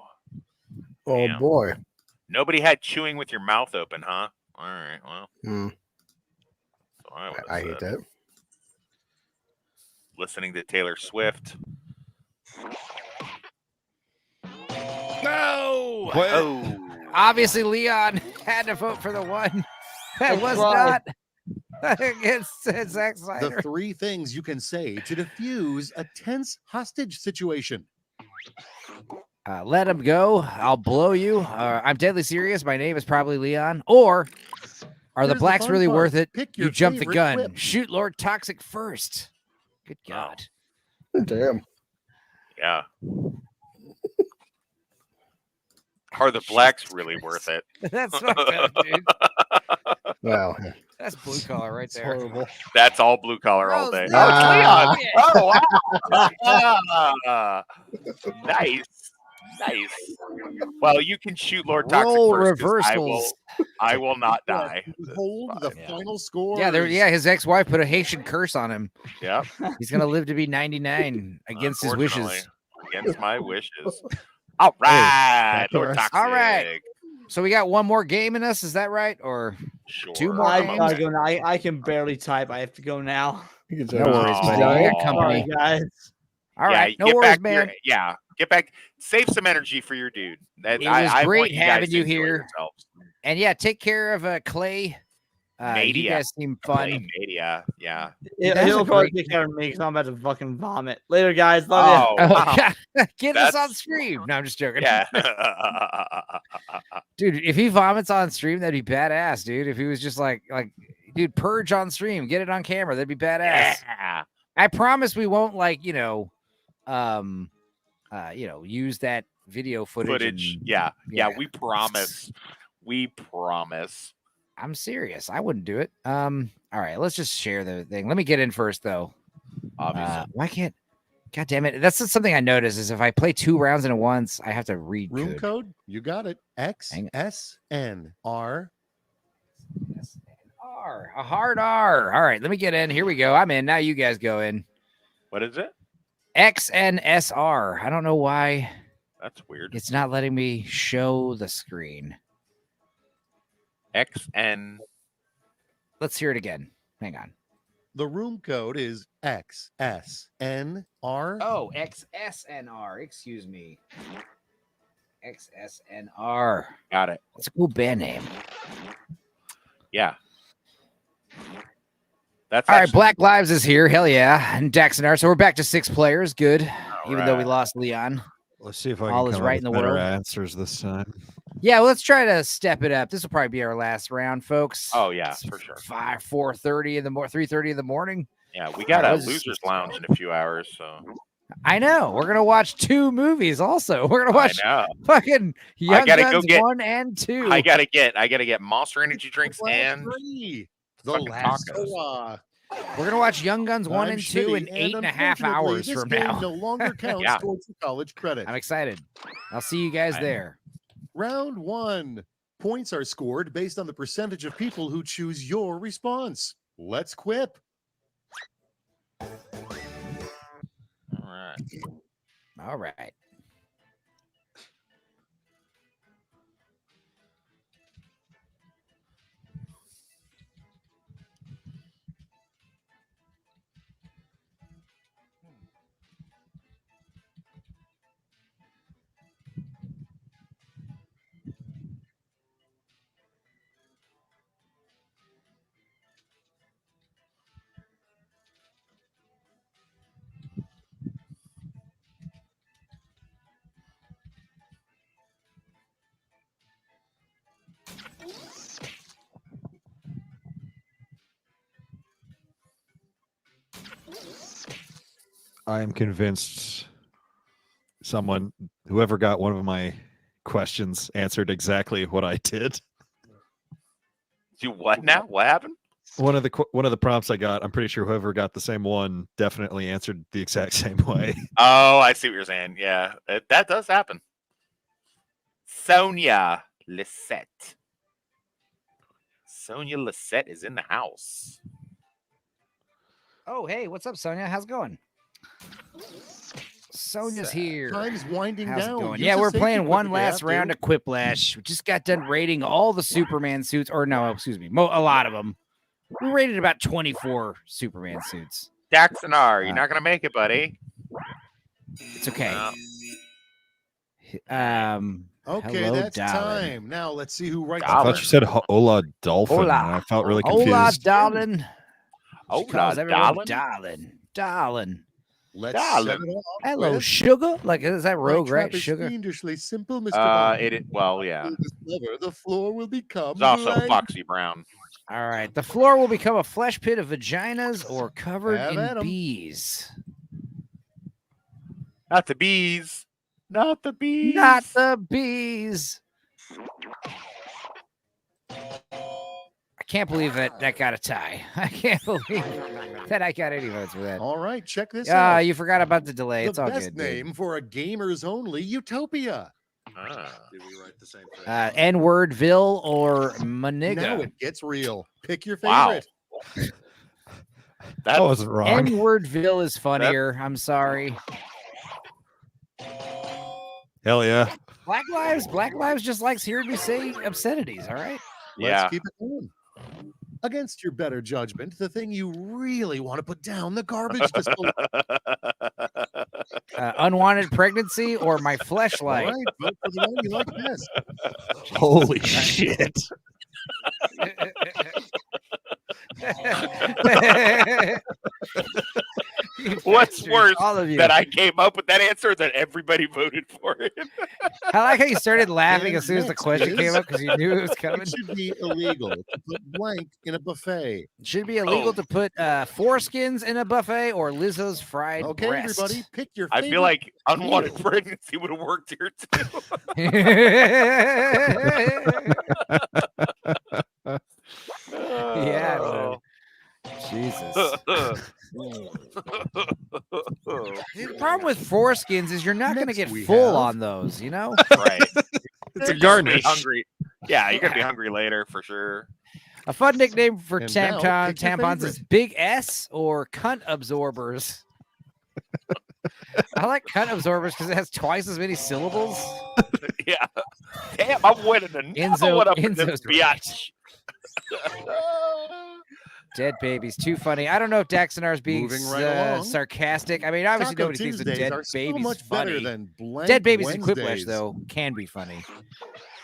Oh Damn. boy. Nobody had chewing with your mouth open, huh? All right. Well, so I hate that. Listening to Taylor Swift. No. What? Oh. Obviously, Leon had to vote for the one that was right. not against Zack Snyder. The 3 things you can say to defuse a tense hostage situation. Let him go. I'll blow you. I'm deadly serious. My name is probably Leon. Or are the Here's blacks fun really part. worth it? Pick You your jump the favorite gun. quip. Shoot Lord Toxic first. Good God. Damn. Yeah. Are the blacks really worth it? That's not good, dude. Well, That's blue collar right it's there. horrible. That's all blue collar all Gross. day. No, Oh, shit. it's Leon. Oh, wow. Nice. Nice. Well, you can shoot Lord Toxic Roll first, 'cause reversals. I will not die. Hold the final score. Yeah, his ex-wife put a Haitian curse on him. Yep. He's gonna live to be 99 against his wishes. Unfortunately, against my wishes. All right, Lord Toxic. All right. So we got one more game in us, is that right? Or Sure. 2 more I games? gotta go now. I can barely type. I have to go now. You No worries, buddy. You got company. Sorry, guys. All Yeah, right, no get worries, back man. Get back. Save some energy for your dude. It was I great want you guys having to you enjoy here. yourselves. And yeah, take care of Clay. You Media. guys seem fun. Clay Media. Yeah. He'll probably take care of me because I'm about to fucking vomit. Later, guys. Love you. Oh, wow. God. Get us That's- on stream. No, I'm just joking. Yeah. Dude, if he vomits on stream, that'd be badass, dude. If he was just like, dude, purge on stream, get it on camera, that'd be badass. Yeah. I promise we won't use that video footage. Yeah. We promise. We promise. I'm serious. I wouldn't do it. All right, let's just share the thing. Let me get in first, though. Obviously. Why can't? God damn it! That's something I noticed is if I play 2 rounds in at once, I have to read Room code. You got it. XSNR. R. A hard R. All right, let me get in. Here we go. I'm in. Now you guys go in. What is it? XNSR. I don't know why That's weird. it's not letting me show the screen. XN. Let's hear it again. Hang on. The room code is XSNR. Oh, XSNR. Excuse me. XSNR. Got it. That's a cool band name. Yeah. That's All right, actually- Black Lives is here. Hell yeah. And Daxonar. So we're back to 6 players. Good. Even though we right. lost Leon. Let's see if I All can is come right up in the with better world. answers this time. Yeah, well, let's try to step it up. This will probably be our last round, folks. Oh yeah, It's for sure. 4:30 in the 3:30 in the morning. Yeah, we got a Let's- losers lounge in a few hours, so I know. We're gonna watch 2 movies. Also, we're gonna watch I know. fucking Young gotta go Guns get- 1 and 2. I gotta get Monster Energy drinks and The fucking last tacos. hurrah. We're gonna watch Young Guns 1 I'm and 2 in Schmitty, 8.5 unfortunately, hours this from game now. no longer counts Yeah. towards your college credit. I'm excited. I'll see you guys there. Round 1. Points are scored based on the percentage of people who choose your response. Let's quip. all right. All right. I am convinced whoever got one of my questions answered exactly what I did. You what now? What happened? One of the prompts I got, I'm pretty sure whoever got the same one definitely answered the exact same way. Oh, I see what you're saying. Yeah, that does happen. Sonia Lisette. Sonia Lisette is in the house. Oh, hey, what's up, Sonia? How's it going? Sonia's here. Time's winding How's down. it going? Use Yeah, the we're safety playing one equipment you last have round to. of Quiplash. We just got done rating all the Superman suits, or no, excuse me, a lot of them. We rated about 24 Superman suits. Daxonar, you're not gonna make it, buddy. It's okay. Okay, hello, that's darling. time. Now let's see who writes. I thought you said Hola Dolphin. Hola. And I felt really confused. Hola, darling. She Hola, calls everyone darling. darling. Let's set it off. Hello, with- sugar. Like, is that My Rogue, trap right? is Sugar. fiendishly simple, Mr. Bond. Well, yeah. To discover, the floor will become It's also blank. Foxy Brown. All right. The floor will become a flesh pit of vaginas or covered Have at in 'em. bees. Not the bees. Not the bees. Not the bees. I can't believe that got a tie. I can't believe that I got any votes for that. All right, check this out. You forgot about the delay. The It's all best good. dude. name for a gamers only utopia. Did we write the same thing? N-wordville or Maniga. Now it gets real. Pick your Wow. favorite. That wasn't wrong. N-wordville is funnier. I'm sorry. Hell yeah. Black Lives just likes hearing me say obscenities. All right. Let's keep it going. Against your better judgment, the thing you really want to put down, the garbage disposal. Unwanted pregnancy or my All fleshlight. right, vote for the one you like best. Holy shit. What's worse, all of you. that I came up with that answer, or that everybody voted for it? I like how you started laughing And as soon as the next question is- came up because you knew it was coming. It should be illegal to put blank in a buffet. It should be illegal Oh. to put foreskins in a buffet or Lizzo's fried Okay, breast. everybody, pick your I favorite. feel like unwanted pregnancy would have worked here too. Yeah, Oh. Jesus. The problem with foreskins is you're not going to Next get we full have- on those, you know? Right. It's a Be garnish. hungry. Yeah, you're gonna be hungry later for sure. A fun nickname for And now, pick your tampons is favorite. Big S or cunt absorbers. I like cunt absorbers because it has twice as many syllables. Yeah. Damn, I'm winning another one up in this Enzo's right. biatch. Dead babies, too funny. I don't know if Daxonar's being Moving right along. sarcastic. I mean, obviously Taco nobody thinks that Tuesdays dead are so babies much funny. better than blank Dead babies in Quiplash Wednesdays. though can be funny.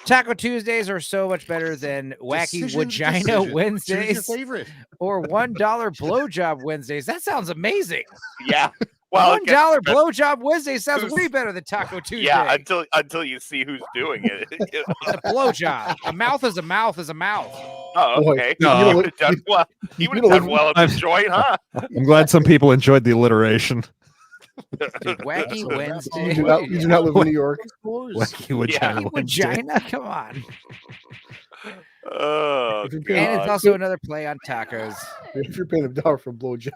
Taco Tuesdays are so much better than wacky Decision, vagina decision. Choose your Wednesdays favorite. or $1 blowjob Wednesdays. That sounds amazing. Yeah. Well, it $1 gets- blowjob Wednesday sounds Who's- way better than Taco Tuesday. Yeah, until you see who's doing it. A blowjob. A mouth is a mouth is a mouth. Oh, Boy, okay. you He know would have done well. He would have know done well at the joint, huh? I'm glad some people enjoyed the alliteration. Dude, wacky So Wednesday. You do not live in New York. Wacky vagina Wednesday. Vagina? Come on. Oh, If you're paying- And it's also another play on tacos. If you're paying $1 for a blowjob,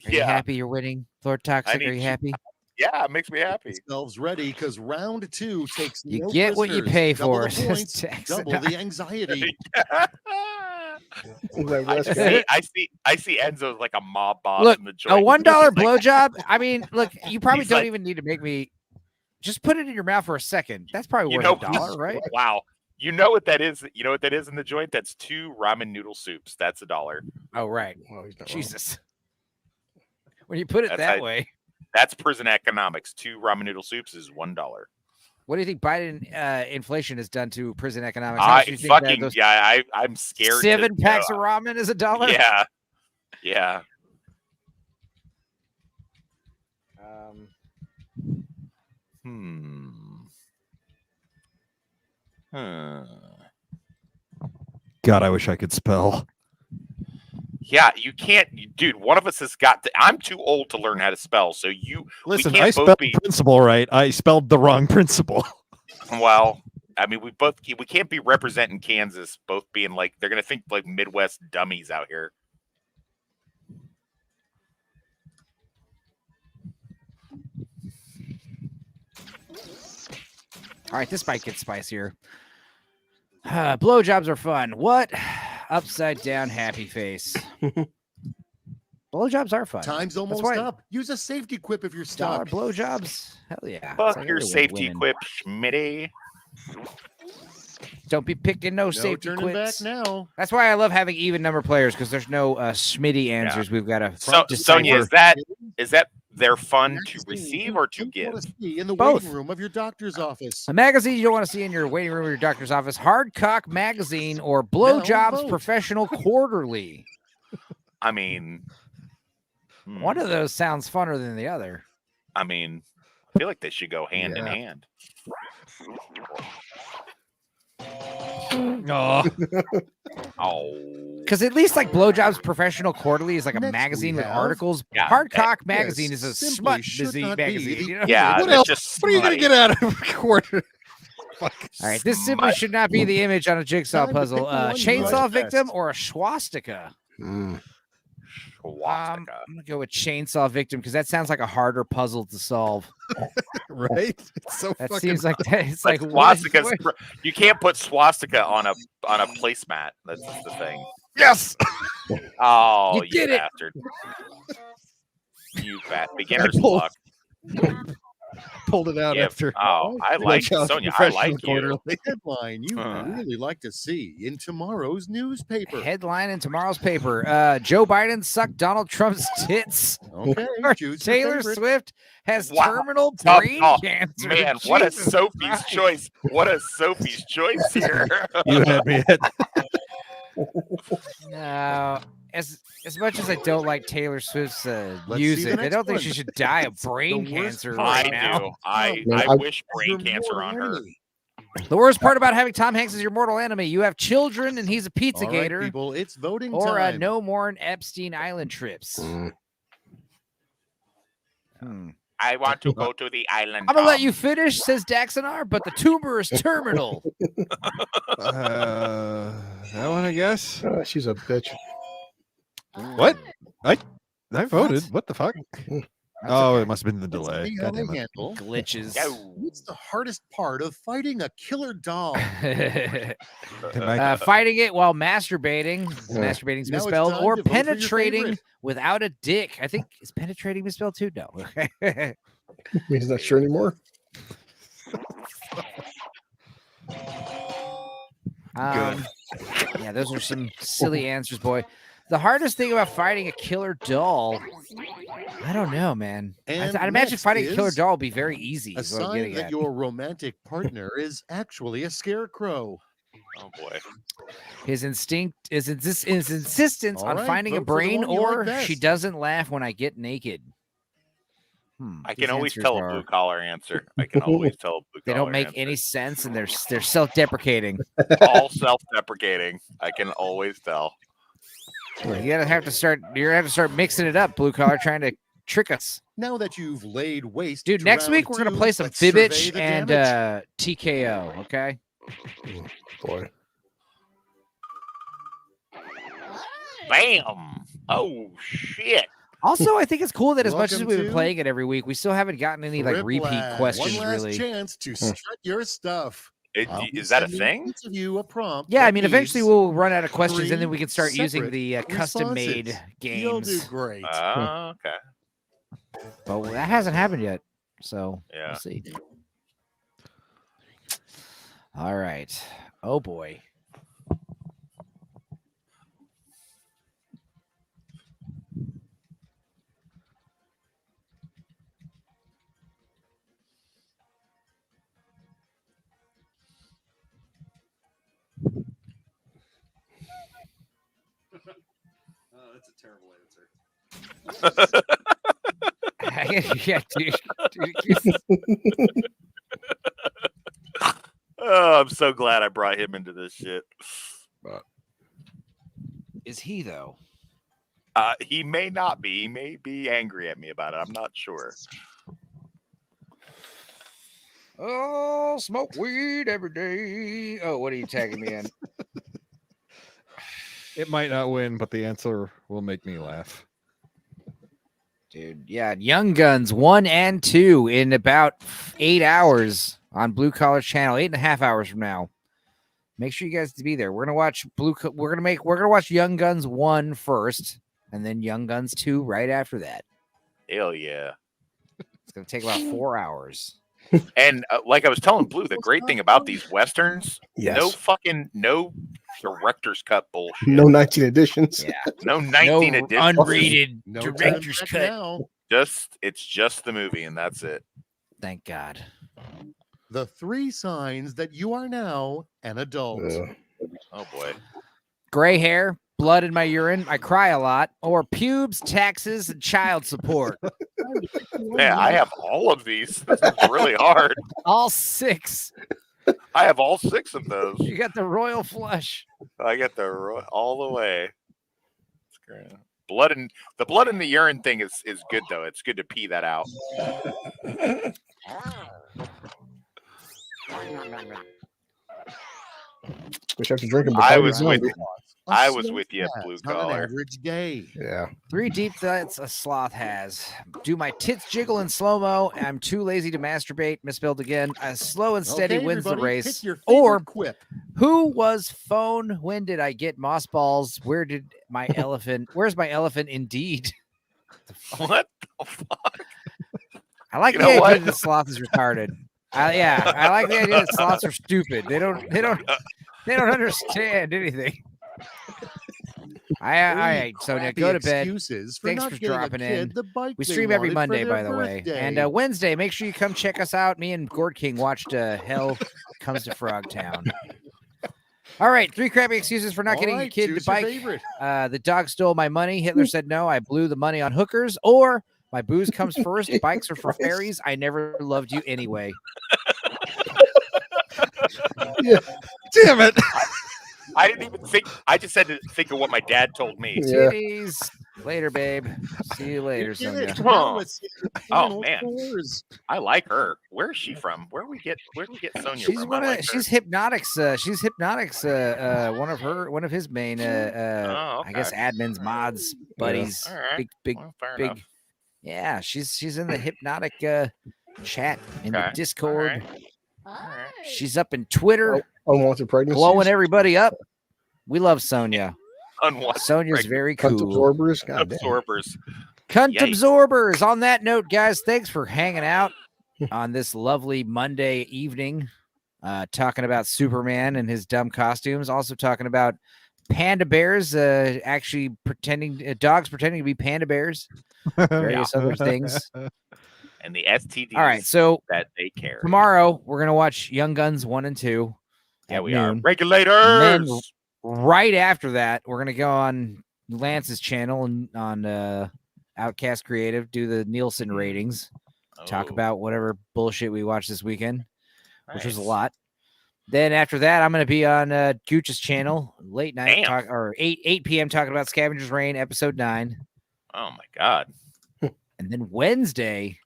Are you Yeah. happy you're winning, Lord Toxic? need Are you you- happy? yeah, it makes me happy. Yourselves ready because round 2 takes You no get what you prisoners. pay Double for, the says points, Jackson. double the anxiety. I see Enzo's like a mob boss Look, in the a joint. $1 Like, blowjob. I mean, look, you probably He's don't like- even need to make me. Just put it in your mouth for a second. That's probably you worth know, $1, right? Wow. You know what that is? You know what that is in the joint? That's 2 ramen noodle soups. That's $1. Oh, right. well, he's not wrong. Jesus. When you put it That's that how- way, That's prison economics. 2 ramen noodle soups is $1. what do you think Biden inflation has done to prison economics? How much do you think that Fucking those yeah. I'm scared. 7 packs of ramen is $1? Yeah. Yeah. God, I wish I could spell. Yeah, you can't, dude. One of us has got to. I'm too old to learn how to spell, so Listen. We can't I both spelled be. principal right. I spelled the wrong principal. Well, I mean, we can't be representing Kansas, both being like they're gonna think like Midwest dummies out here. All right, this might get spicier. Blowjobs are fun. What? Upside down happy face. Blowjobs are fun. Time's almost up. Use a safety quip if you're stuck. Blowjobs. Hell yeah. Fuck your safety quip, Schmitty. Don't be picking no safety turning quips. back now. That's why I love having even number players because there's no Schmitty answers. We've got to. Sonia, is that they're fun to receive or to give? In the Both. waiting room of your doctor's office. A magazine you don't want to see in your waiting room of your doctor's office, Hardcock Magazine or Blowjobs Professional Quarterly. I mean, one of those sounds funner than the other. I mean, I feel like they should go hand in hand. Because at least like Blowjobs Professional Quarterly is like a magazine with articles. Yeah, Hardcock Magazine is a smut magazine. You know? Yeah, What else? What are you going to get out of a quarter? All right, this simply should not be the image on a jigsaw puzzle. Chainsaw victim or a swastika? I'm gonna go with chainsaw victim because that sounds like a harder puzzle to solve. Right? It's so that fucking seems like it's like swastikas. You can't put swastika on a placemat. That's just the thing. Yes. Oh, You did it. bastard! You fat beginner's luck. Pulled it out after. Oh, I like Sonia. I like you. Headline you really like to see in tomorrow's newspaper. Headline in tomorrow's paper: Joe Biden sucked Donald Trump's tits. Okay, Taylor Swift has terminal brain cancer. Man, what a Sophie's choice! What a Sophie's choice here. You had me at. No, as much as I don't like Taylor Swift's music, I don't think she should die of brain cancer right now. I wish brain cancer on her. The worst part about having Tom Hanks as your mortal enemy, you have children and he's a pizza gator. People, it's voting or time. No more Epstein Island trips. I want to go to the island. I'm gonna let you finish, says Daxonar, but the tumor is terminal. That one, I guess. She's a bitch. What? I voted. What the fuck? Oh, it must have been the delay. God damn it. Glitches. What's the hardest part of fighting a killer doll? Fighting it while masturbating. Masturbating's misspelled. Or penetrating without a dick. I think, is penetrating misspelled too? No. He's not sure anymore. Yeah, those are some silly answers, boy. The hardest thing about fighting a killer doll, I don't know, man. I'd imagine fighting a killer doll would be very easy. A sign that your romantic partner is actually a scarecrow. Oh boy. His instinct is his insistence on finding a brain, or she doesn't laugh when I get naked. I can always tell a blue collar answer. I can always tell a blue collar. They don't make any sense, and they're self-deprecating. All self-deprecating. I can always tell. You're gonna have to start mixing it up, blue collar, trying to trick us. Now that you've laid waste, dude. Next week we're gonna play some Fibbage and TKO. Okay. Boy. Bam! Oh shit! Also, I think it's cool that as much as we've been playing it every week, we still haven't gotten any like repeat questions. One last really, chance to strut your stuff. Is that a thing? You a prompt. Yeah, I mean, eventually we'll run out of questions, and then we can start using the custom-made games. You'll do great. Okay. But that hasn't happened yet, so yeah. We'll see. All right. Oh boy. That's a terrible answer. Yeah, dude. Oh, I'm so glad I brought him into this shit. Is he though? He may not be. He may be angry at me about it. I'm not sure. Oh, smoke weed every day. Oh, what are you tagging me in? It might not win, but the answer will make me laugh. Dude, yeah, Young Guns 1 and 2 in about 8 hours on Blue Collar Channel, 8.5 hours from now. Make sure you guys be there. We're gonna watch we're gonna watch Young Guns 1 first, and then Young Guns 2 right after that. Hell yeah! It's gonna take about 4 hours. And like I was telling Blue, the great thing about these westerns, no director's cut bullshit. No 19 editions. Yeah. No 19 no editions. Unrated director's cut. It's just the movie, and that's it. Thank God. The 3 signs that you are now an adult. Oh boy. Gray hair, blood in my urine, I cry a lot, or pubes, taxes, and child support. Man, I have all of these. This is really hard. All 6. I have all 6 of those. You got the royal flush. I get all the way. It's great. The blood in the urine thing is good though. It's good to pee that out. Wish I could drink them. I was with you, Blue Collar. Average day. Yeah. 3 deep thoughts a sloth has. Do my tits jiggle in slow-mo? I'm too lazy to masturbate. Misspelled again. Slow and steady wins the race. Or quip. Who was phone? When did I get mossballs? Where did my elephant? Where's my elephant? Indeed. What the fuck? I like the idea that the sloth is retarded. I like the idea that sloths are stupid. They don't understand anything. All right, Sonia, go to bed. Thanks for dropping in. We stream every Monday, by the way. And Wednesday, make sure you come check us out. Me and Gord King watched Hell Comes to Frogtown. All right, 3 crappy excuses for not getting a kid to bike. The dog stole my money. Hitler said no. I blew the money on hookers. Or my booze comes first. Bikes are for fairies. I never loved you anyway. Yeah. Damn it. I didn't even think. I just had to think of what my dad told me. Yeah. Titties. Later, babe. See you later, Sonia. Oh man, I like her. Where is she from? Where we get Sonia from? She's Hypnotics. She's Hypnotics. One of his main. Okay. I guess admins, mods, buddies. All right. Big. Enough. Yeah, she's in the Hypnotic chat in the Discord. All right. She's up in Twitter. Unwanted pregnancies. Blowing everybody up. We love Sonia. Unwanted Sonia's very Cunt cool. absorbers. God damn. Absorbers. Cunt Yikes. absorbers. On that note, guys, thanks for hanging out on this lovely Monday evening, talking about Superman and his dumb costumes. Also talking about panda bears, actually dogs pretending to be panda bears, various other things. And the STDs. All right, so that they carry. Tomorrow we're gonna watch Young Guns 1 and 2. Yeah, we noon. are. Regulators. And then right after that, we're gonna go on Lance's channel and on Outcast Creative, do the Nielsen ratings, talk about whatever bullshit we watched this weekend, which was a lot. Then after that, I'm gonna be on Gooch's channel late night, 8 p.m. talking about Scavenger's Reign episode 9. Oh my god! And then Wednesday.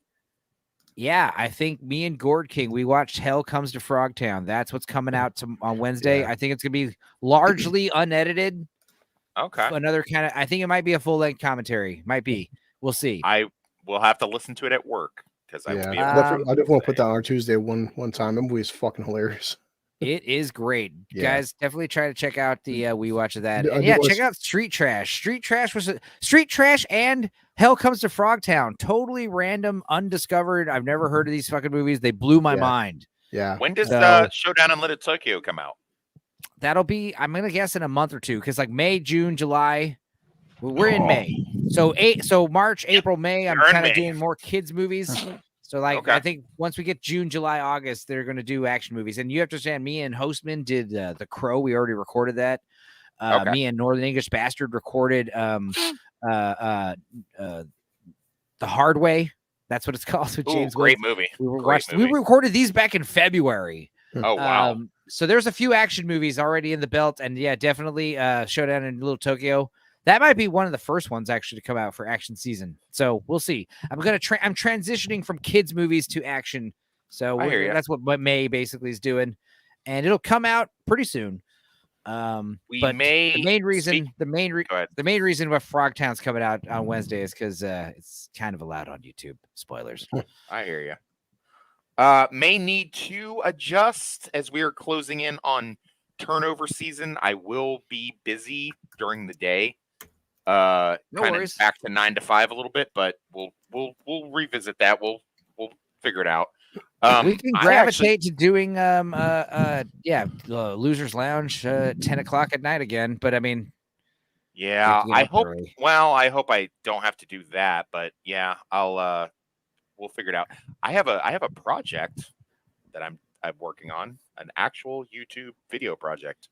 Yeah, I think me and Gord King, we watched Hell Comes to Frogtown. That's what's coming out on Wednesday. Yeah. I think it's going to be largely unedited. Okay. Another kind of, I think it might be a full-length commentary. Might be. We'll see. I will have to listen to it at work because I will be. I definitely want to put that on our Tuesday one time. That movie is fucking hilarious. It is great. Yeah. Guys, definitely try to check out the we watch of that. And check out Street Trash. Street Trash and Hell Comes to Frogtown. Totally random, undiscovered. I've never heard of these fucking movies. They blew my mind. Yeah. When does Showdown in Little Tokyo come out? That'll be, I'm gonna guess, in a month or two, because like May, June, July. We're in May. So March, April, May, I'm kind of doing more kids movies. So, like, I think once we get June, July, August, they're going to do action movies. And you have to understand, me and Hostman did The Crow. We already recorded that. Me and Northern English Bastard recorded The Hard Way. That's what it's called. With James great Woods. movie. We recorded these back in February. Oh, wow. So there's a few action movies already in the belt. And, yeah, definitely Showdown in Little Tokyo. That might be one of the first ones actually to come out for action season. So we'll see. I'm transitioning from kids movies to action. So that's what May basically is doing, and it'll come out pretty soon. The main reason why Frogtown's coming out on Wednesday is because it's kind of allowed on YouTube. Spoilers. I hear you. May need to adjust as we are closing in on turnover season. I will be busy during the day. No worries. Back to 9 to 5 a little bit, but we'll revisit that. We'll figure it out. We can gravitate to doing Losers Lounge 10 o'clock at night again. But I mean, yeah, I hope. Early. Well, I hope I don't have to do that. But yeah, we'll figure it out. I have a project that I'm working on, an actual YouTube video project.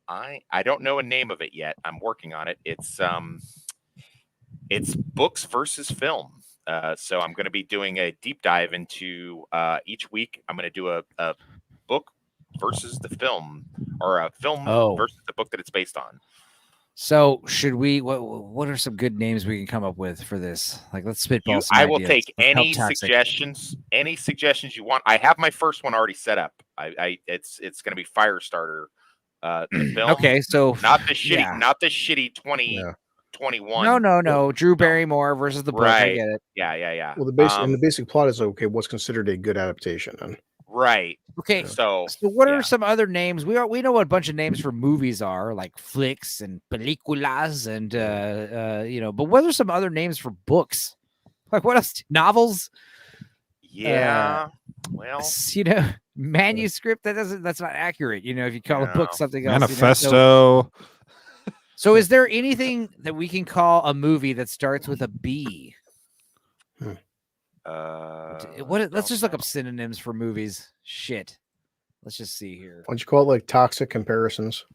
I don't know a name of it yet. I'm working on it. It's books versus film. So I'm going to be doing a deep dive into each week. I'm going to do a book versus the film, or a film versus the book that it's based on. So should we? What are some good names we can come up with for this? Like, let's spitball some I will ideas. take any suggestions. Any suggestions you want. I have my first one already set up. It's going to be Firestarter. The film. Okay, so not the shitty 2021. No. Drew Barrymore versus the book. Right. I get it. Yeah. Well, the basic plot is okay. What's considered a good adaptation? Then right. Okay. So what are some other names? We know what a bunch of names for movies are, like flicks and películas, and But what are some other names for books? Like what else? Novels. Yeah. Well, manuscript. That's not accurate. If you call a book something else. Manifesto. So is there anything that we can call a movie that starts with a B? Let's just look up synonyms for movies. Shit. Let's just see here. Why don't you call it like toxic comparisons?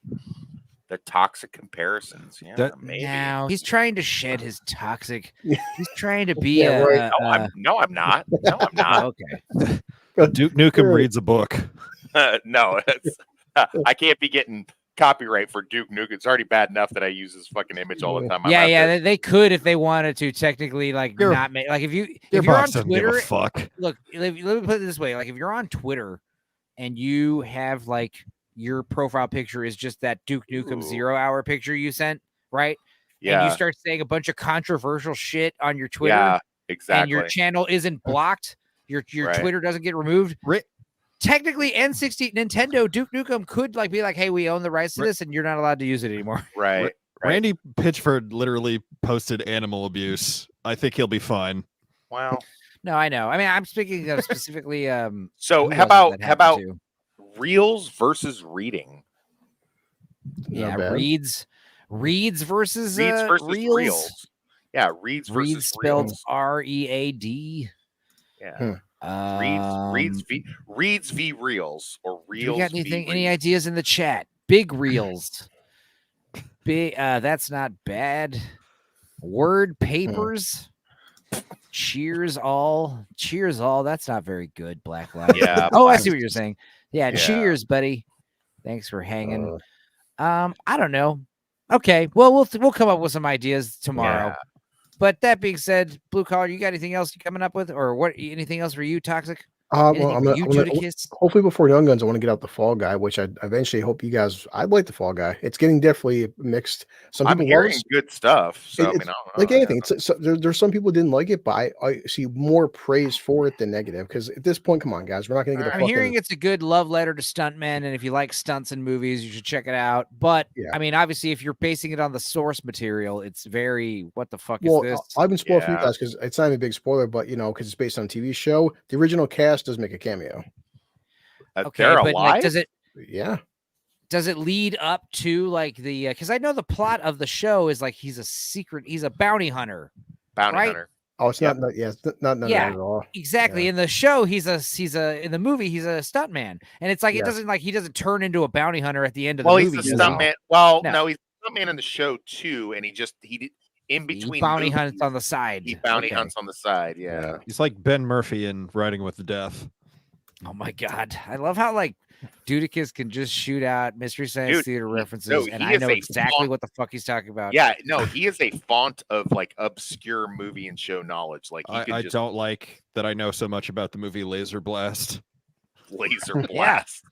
The toxic comparissions. Yeah, maybe. Now he's trying to shed his toxic. He's trying to be right. No, I'm not. No, I'm not. Okay. Duke Nukem reads a book. No, I can't be getting copyright for Duke Nukem. It's already bad enough that I use his fucking image all the time. They could if they wanted to technically, not make if you're on Twitter. Look, let me put it this way: like if you're on Twitter and you have your profile picture is just that Duke Nukem 0 hour picture you sent, right? Yeah. And you start saying a bunch of controversial shit on your Twitter. Yeah, exactly. And your channel isn't blocked. Your Twitter doesn't get removed. Technically, Nintendo Duke Nukem could be like, hey, we own the rights to this, and you're not allowed to use it anymore. Right. Randy Pitchford literally posted animal abuse. I think he'll be fine. Wow. No, I know. I mean, I'm speaking of specifically. So how about reels versus reading? Yeah, reads versus reels. Yeah, reads versus reads spelled READ. Yeah. Reads v reels or reels. You got anything? Any ideas in the chat? Big reels. Big. That's not bad. Word papers. Cheers all. That's not very good. Black Lives. Yeah. Oh, I see what you're saying. Yeah. Cheers, buddy. Thanks for hanging. I don't know. Okay. Well, we'll come up with some ideas tomorrow. Yeah. But that being said, Blue Collar, you got anything else coming up with, or what? Anything else for you, Toxic? Hopefully before Young Guns, I want to get out the Fall Guy, which I eventually hope you guys. I like the Fall Guy. It's getting definitely mixed. Some people hearing good stuff. So anything. There's some people didn't like it, but I see more praise for it than negative. Because at this point, come on, guys, we're not going to get. I'm hearing it's a good love letter to stuntmen, and if you like stunts in movies, you should check it out. But I mean, obviously, if you're basing it on the source material, it's very what the fuck is this? I've been spoiled for you guys because it's not even a big spoiler, but because it's based on a TV show. The original cast does make a cameo. Okay, but does it? Yeah. Does it lead up to the? Because I know the plot of the show is he's a bounty hunter. Hunter. Oh, it's not at all. Exactly. Yeah. In the show, in the movie, he's a stuntman, and it's he doesn't turn into a bounty hunter at the end of the movie. He's a stuntman. Well, no, he's a stuntman in the show too, and he in between he bounty hunts on the side. He bounty hunts on the side. Yeah. He's like Ben Murphy in Riding with the Death. Oh my God. I love how Dudicus can just shoot out Mystery Science Theater references, no, and I know exactly what the fuck he's talking about. Yeah, no, he is a font of like obscure movie and show knowledge. Like I don't like that I know so much about the movie Laser Blast. Laser Blast.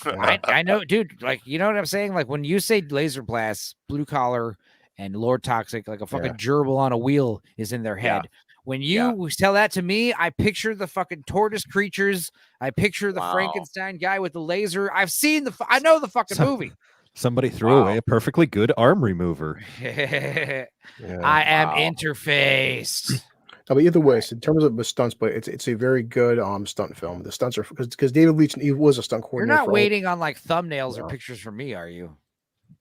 I know, dude. Like, you know what I'm saying? Like, when you say Laser Blast, Blue Collar and Lord Toxic, like a fucking gerbil on a wheel is in their head. When you tell that to me, I picture the fucking tortoise creatures. I picture the Frankenstein guy with the laser. I've seen I know the fucking movie. Somebody threw away a perfectly good arm remover. I am interfaced. No, but either way, so in terms of the stunts, but it's a very good stunt film. The stunts are because David Leitch, he was a stunt coordinator. You're not waiting on like thumbnails or pictures from me, are you?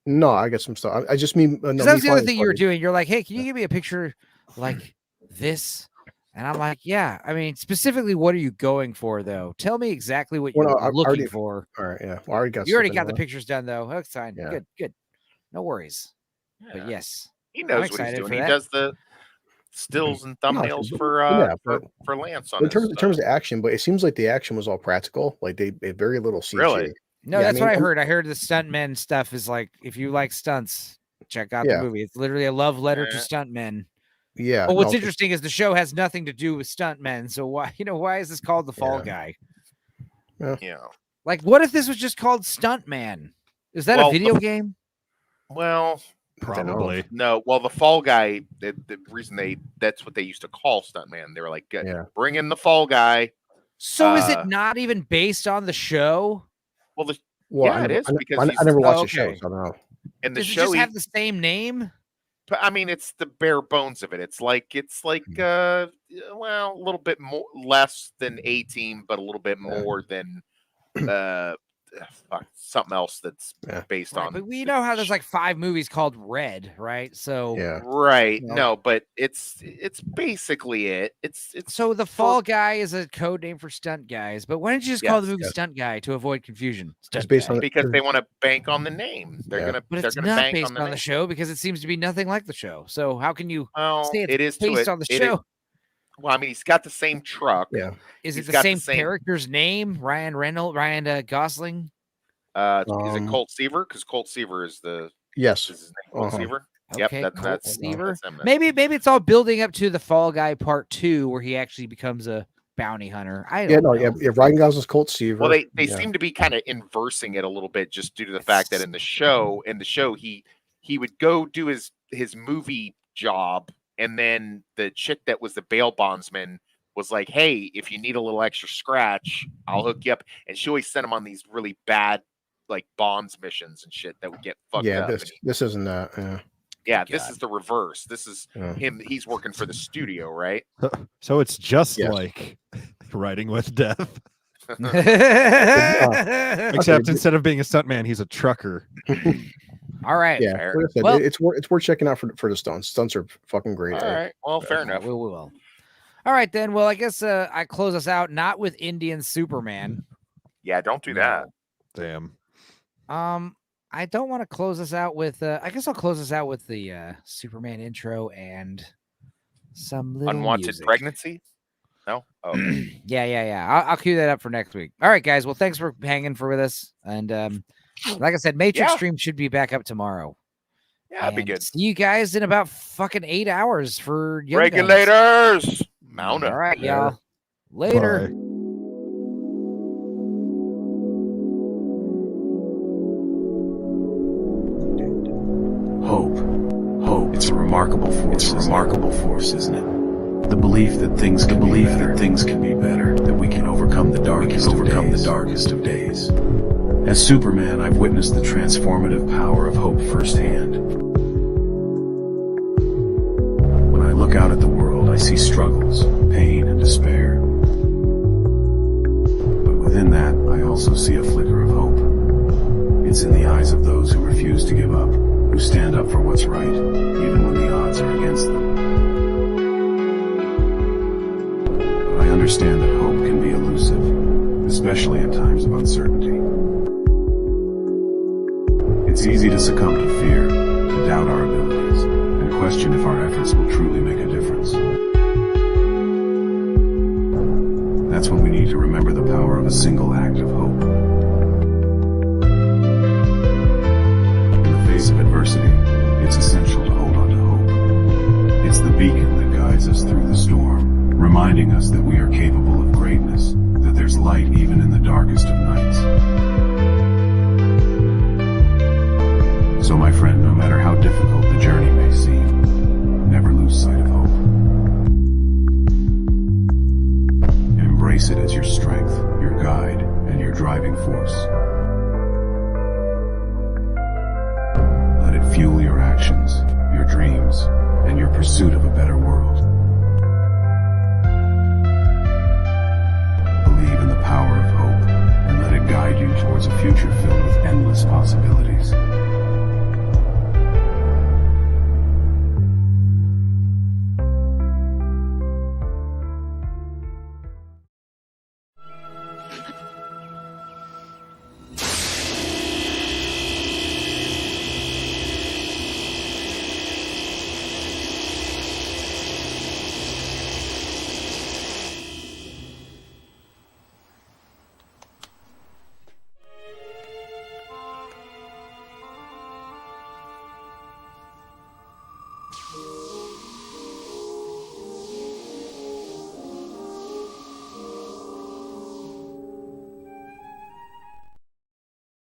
No, I get some stuff. I just mean that's the other thing you were doing. You're like, hey, can you give me a picture like this? And I'm like, yeah. I mean, specifically, what are you going for, though? Tell me exactly what you're looking for. All right, yeah. Well, you already got the pictures done, though. That's fine. Yeah. Good. No worries. Yeah. But yes, he knows what he's doing. He does the stills and thumbnails for Lance on in terms of action, but it seems like the action was all practical. Like they very little CG. Really? No, that's what I heard. I heard the stuntmen stuff is like, if you like stunts, check out the movie. It's literally a love letter to stuntmen. Yeah. But what's interesting is the show has nothing to do with stuntmen. So why is this called The Fall Guy? Yeah. Like, what if this was just called Stuntman? Is that a video game? Well, probably. No. Well, The Fall Guy, the reason that's what they used to call Stuntman. They were like, bring in the Fall Guy. So is it not even based on the show? Well, it is because I never watched the show, so I don't know. And the Does show it just have the same name? But I mean, it's the bare bones of it. It's like well, a little bit less than A-Team, but a little bit more than something else that's based on. But we know how there's like 5 movies called Red, right? So right. No, but it's basically it. It's so the Fall Guy is a code name for stunt guys. But why don't you just call the movie Stunt Guy to avoid confusion? It's based on because they want to bank on the name. They're not bank based on the show because it seems to be nothing like the show. So how can you say it is based on the show? Well, I mean, he's got the same truck. Yeah. Is it the same character's name? Ryan Gosling? Is it Colt Seaver? Because Colt Seaver is the yes. Is his name Colt Seaver? Okay, yep, that's Seaver. Maybe it's all building up to the Fall Guy Part 2, where he actually becomes a bounty hunter. I don't know. Yeah, Ryan Gosling's Colt Seaver. Well, they seem to be kind of inversing it a little bit, just due to the fact that in the show he would go do his movie job. And then the chick that was the bail bondsman was like, hey, if you need a little extra scratch, I'll hook you up. And she always sent him on these really bad, like, bonds missions and shit that would get fucked up. This isn't that. Yeah, this is the reverse. This is him. He's working for the studio, right? So it's just like Riding with Death. Except instead of being a stuntman, he's a trucker. All right. Yeah. Well, it's worth checking out for the stunts. Stunts are fucking great. All right. Well, fair enough. We will. All right, then. Well, I guess I close us out not with Indian Superman. Yeah, don't do that. Damn. I don't want to close us out with. I guess I'll close us out with the Superman intro and some little unwanted music. Pregnancy. No. Oh. Yeah. I'll cue that up for next week. All right, guys. Well, thanks for hanging with us. And like I said, Matrix stream should be back up tomorrow. Yeah, that'd be good. See you guys in about fucking 8 hours for Young Regulators. Guns. Mount All right, y'all. Later. Bye. Hope. It's a remarkable force, isn't it? The belief that things can be better, that we can overcome the darkest of days. As Superman, I've witnessed the transformative power of hope firsthand. When I look out at the world, I see struggles, pain, and despair. But within that, I also see a flicker of hope. It's in the eyes of those who refuse to give up, who stand up for what's right, even when the odds are against them. But I understand that hope can be elusive, especially in times of uncertainty. It's easy to succumb to fear, to doubt our abilities, and question if our efforts will truly make a difference. That's when we need to remember the power of a single act of hope. face of adversity, it's essential to hold on to hope. It's the beacon that guides us through the storm, reminding us that we are capable of greatness, that there's light even in the darkest of nights. So my friend, no matter how difficult the journey may seem, never lose sight of hope. Embrace it as your strength, your guide, and your driving force. Let it fuel your actions, your dreams, and your pursuit of a better world.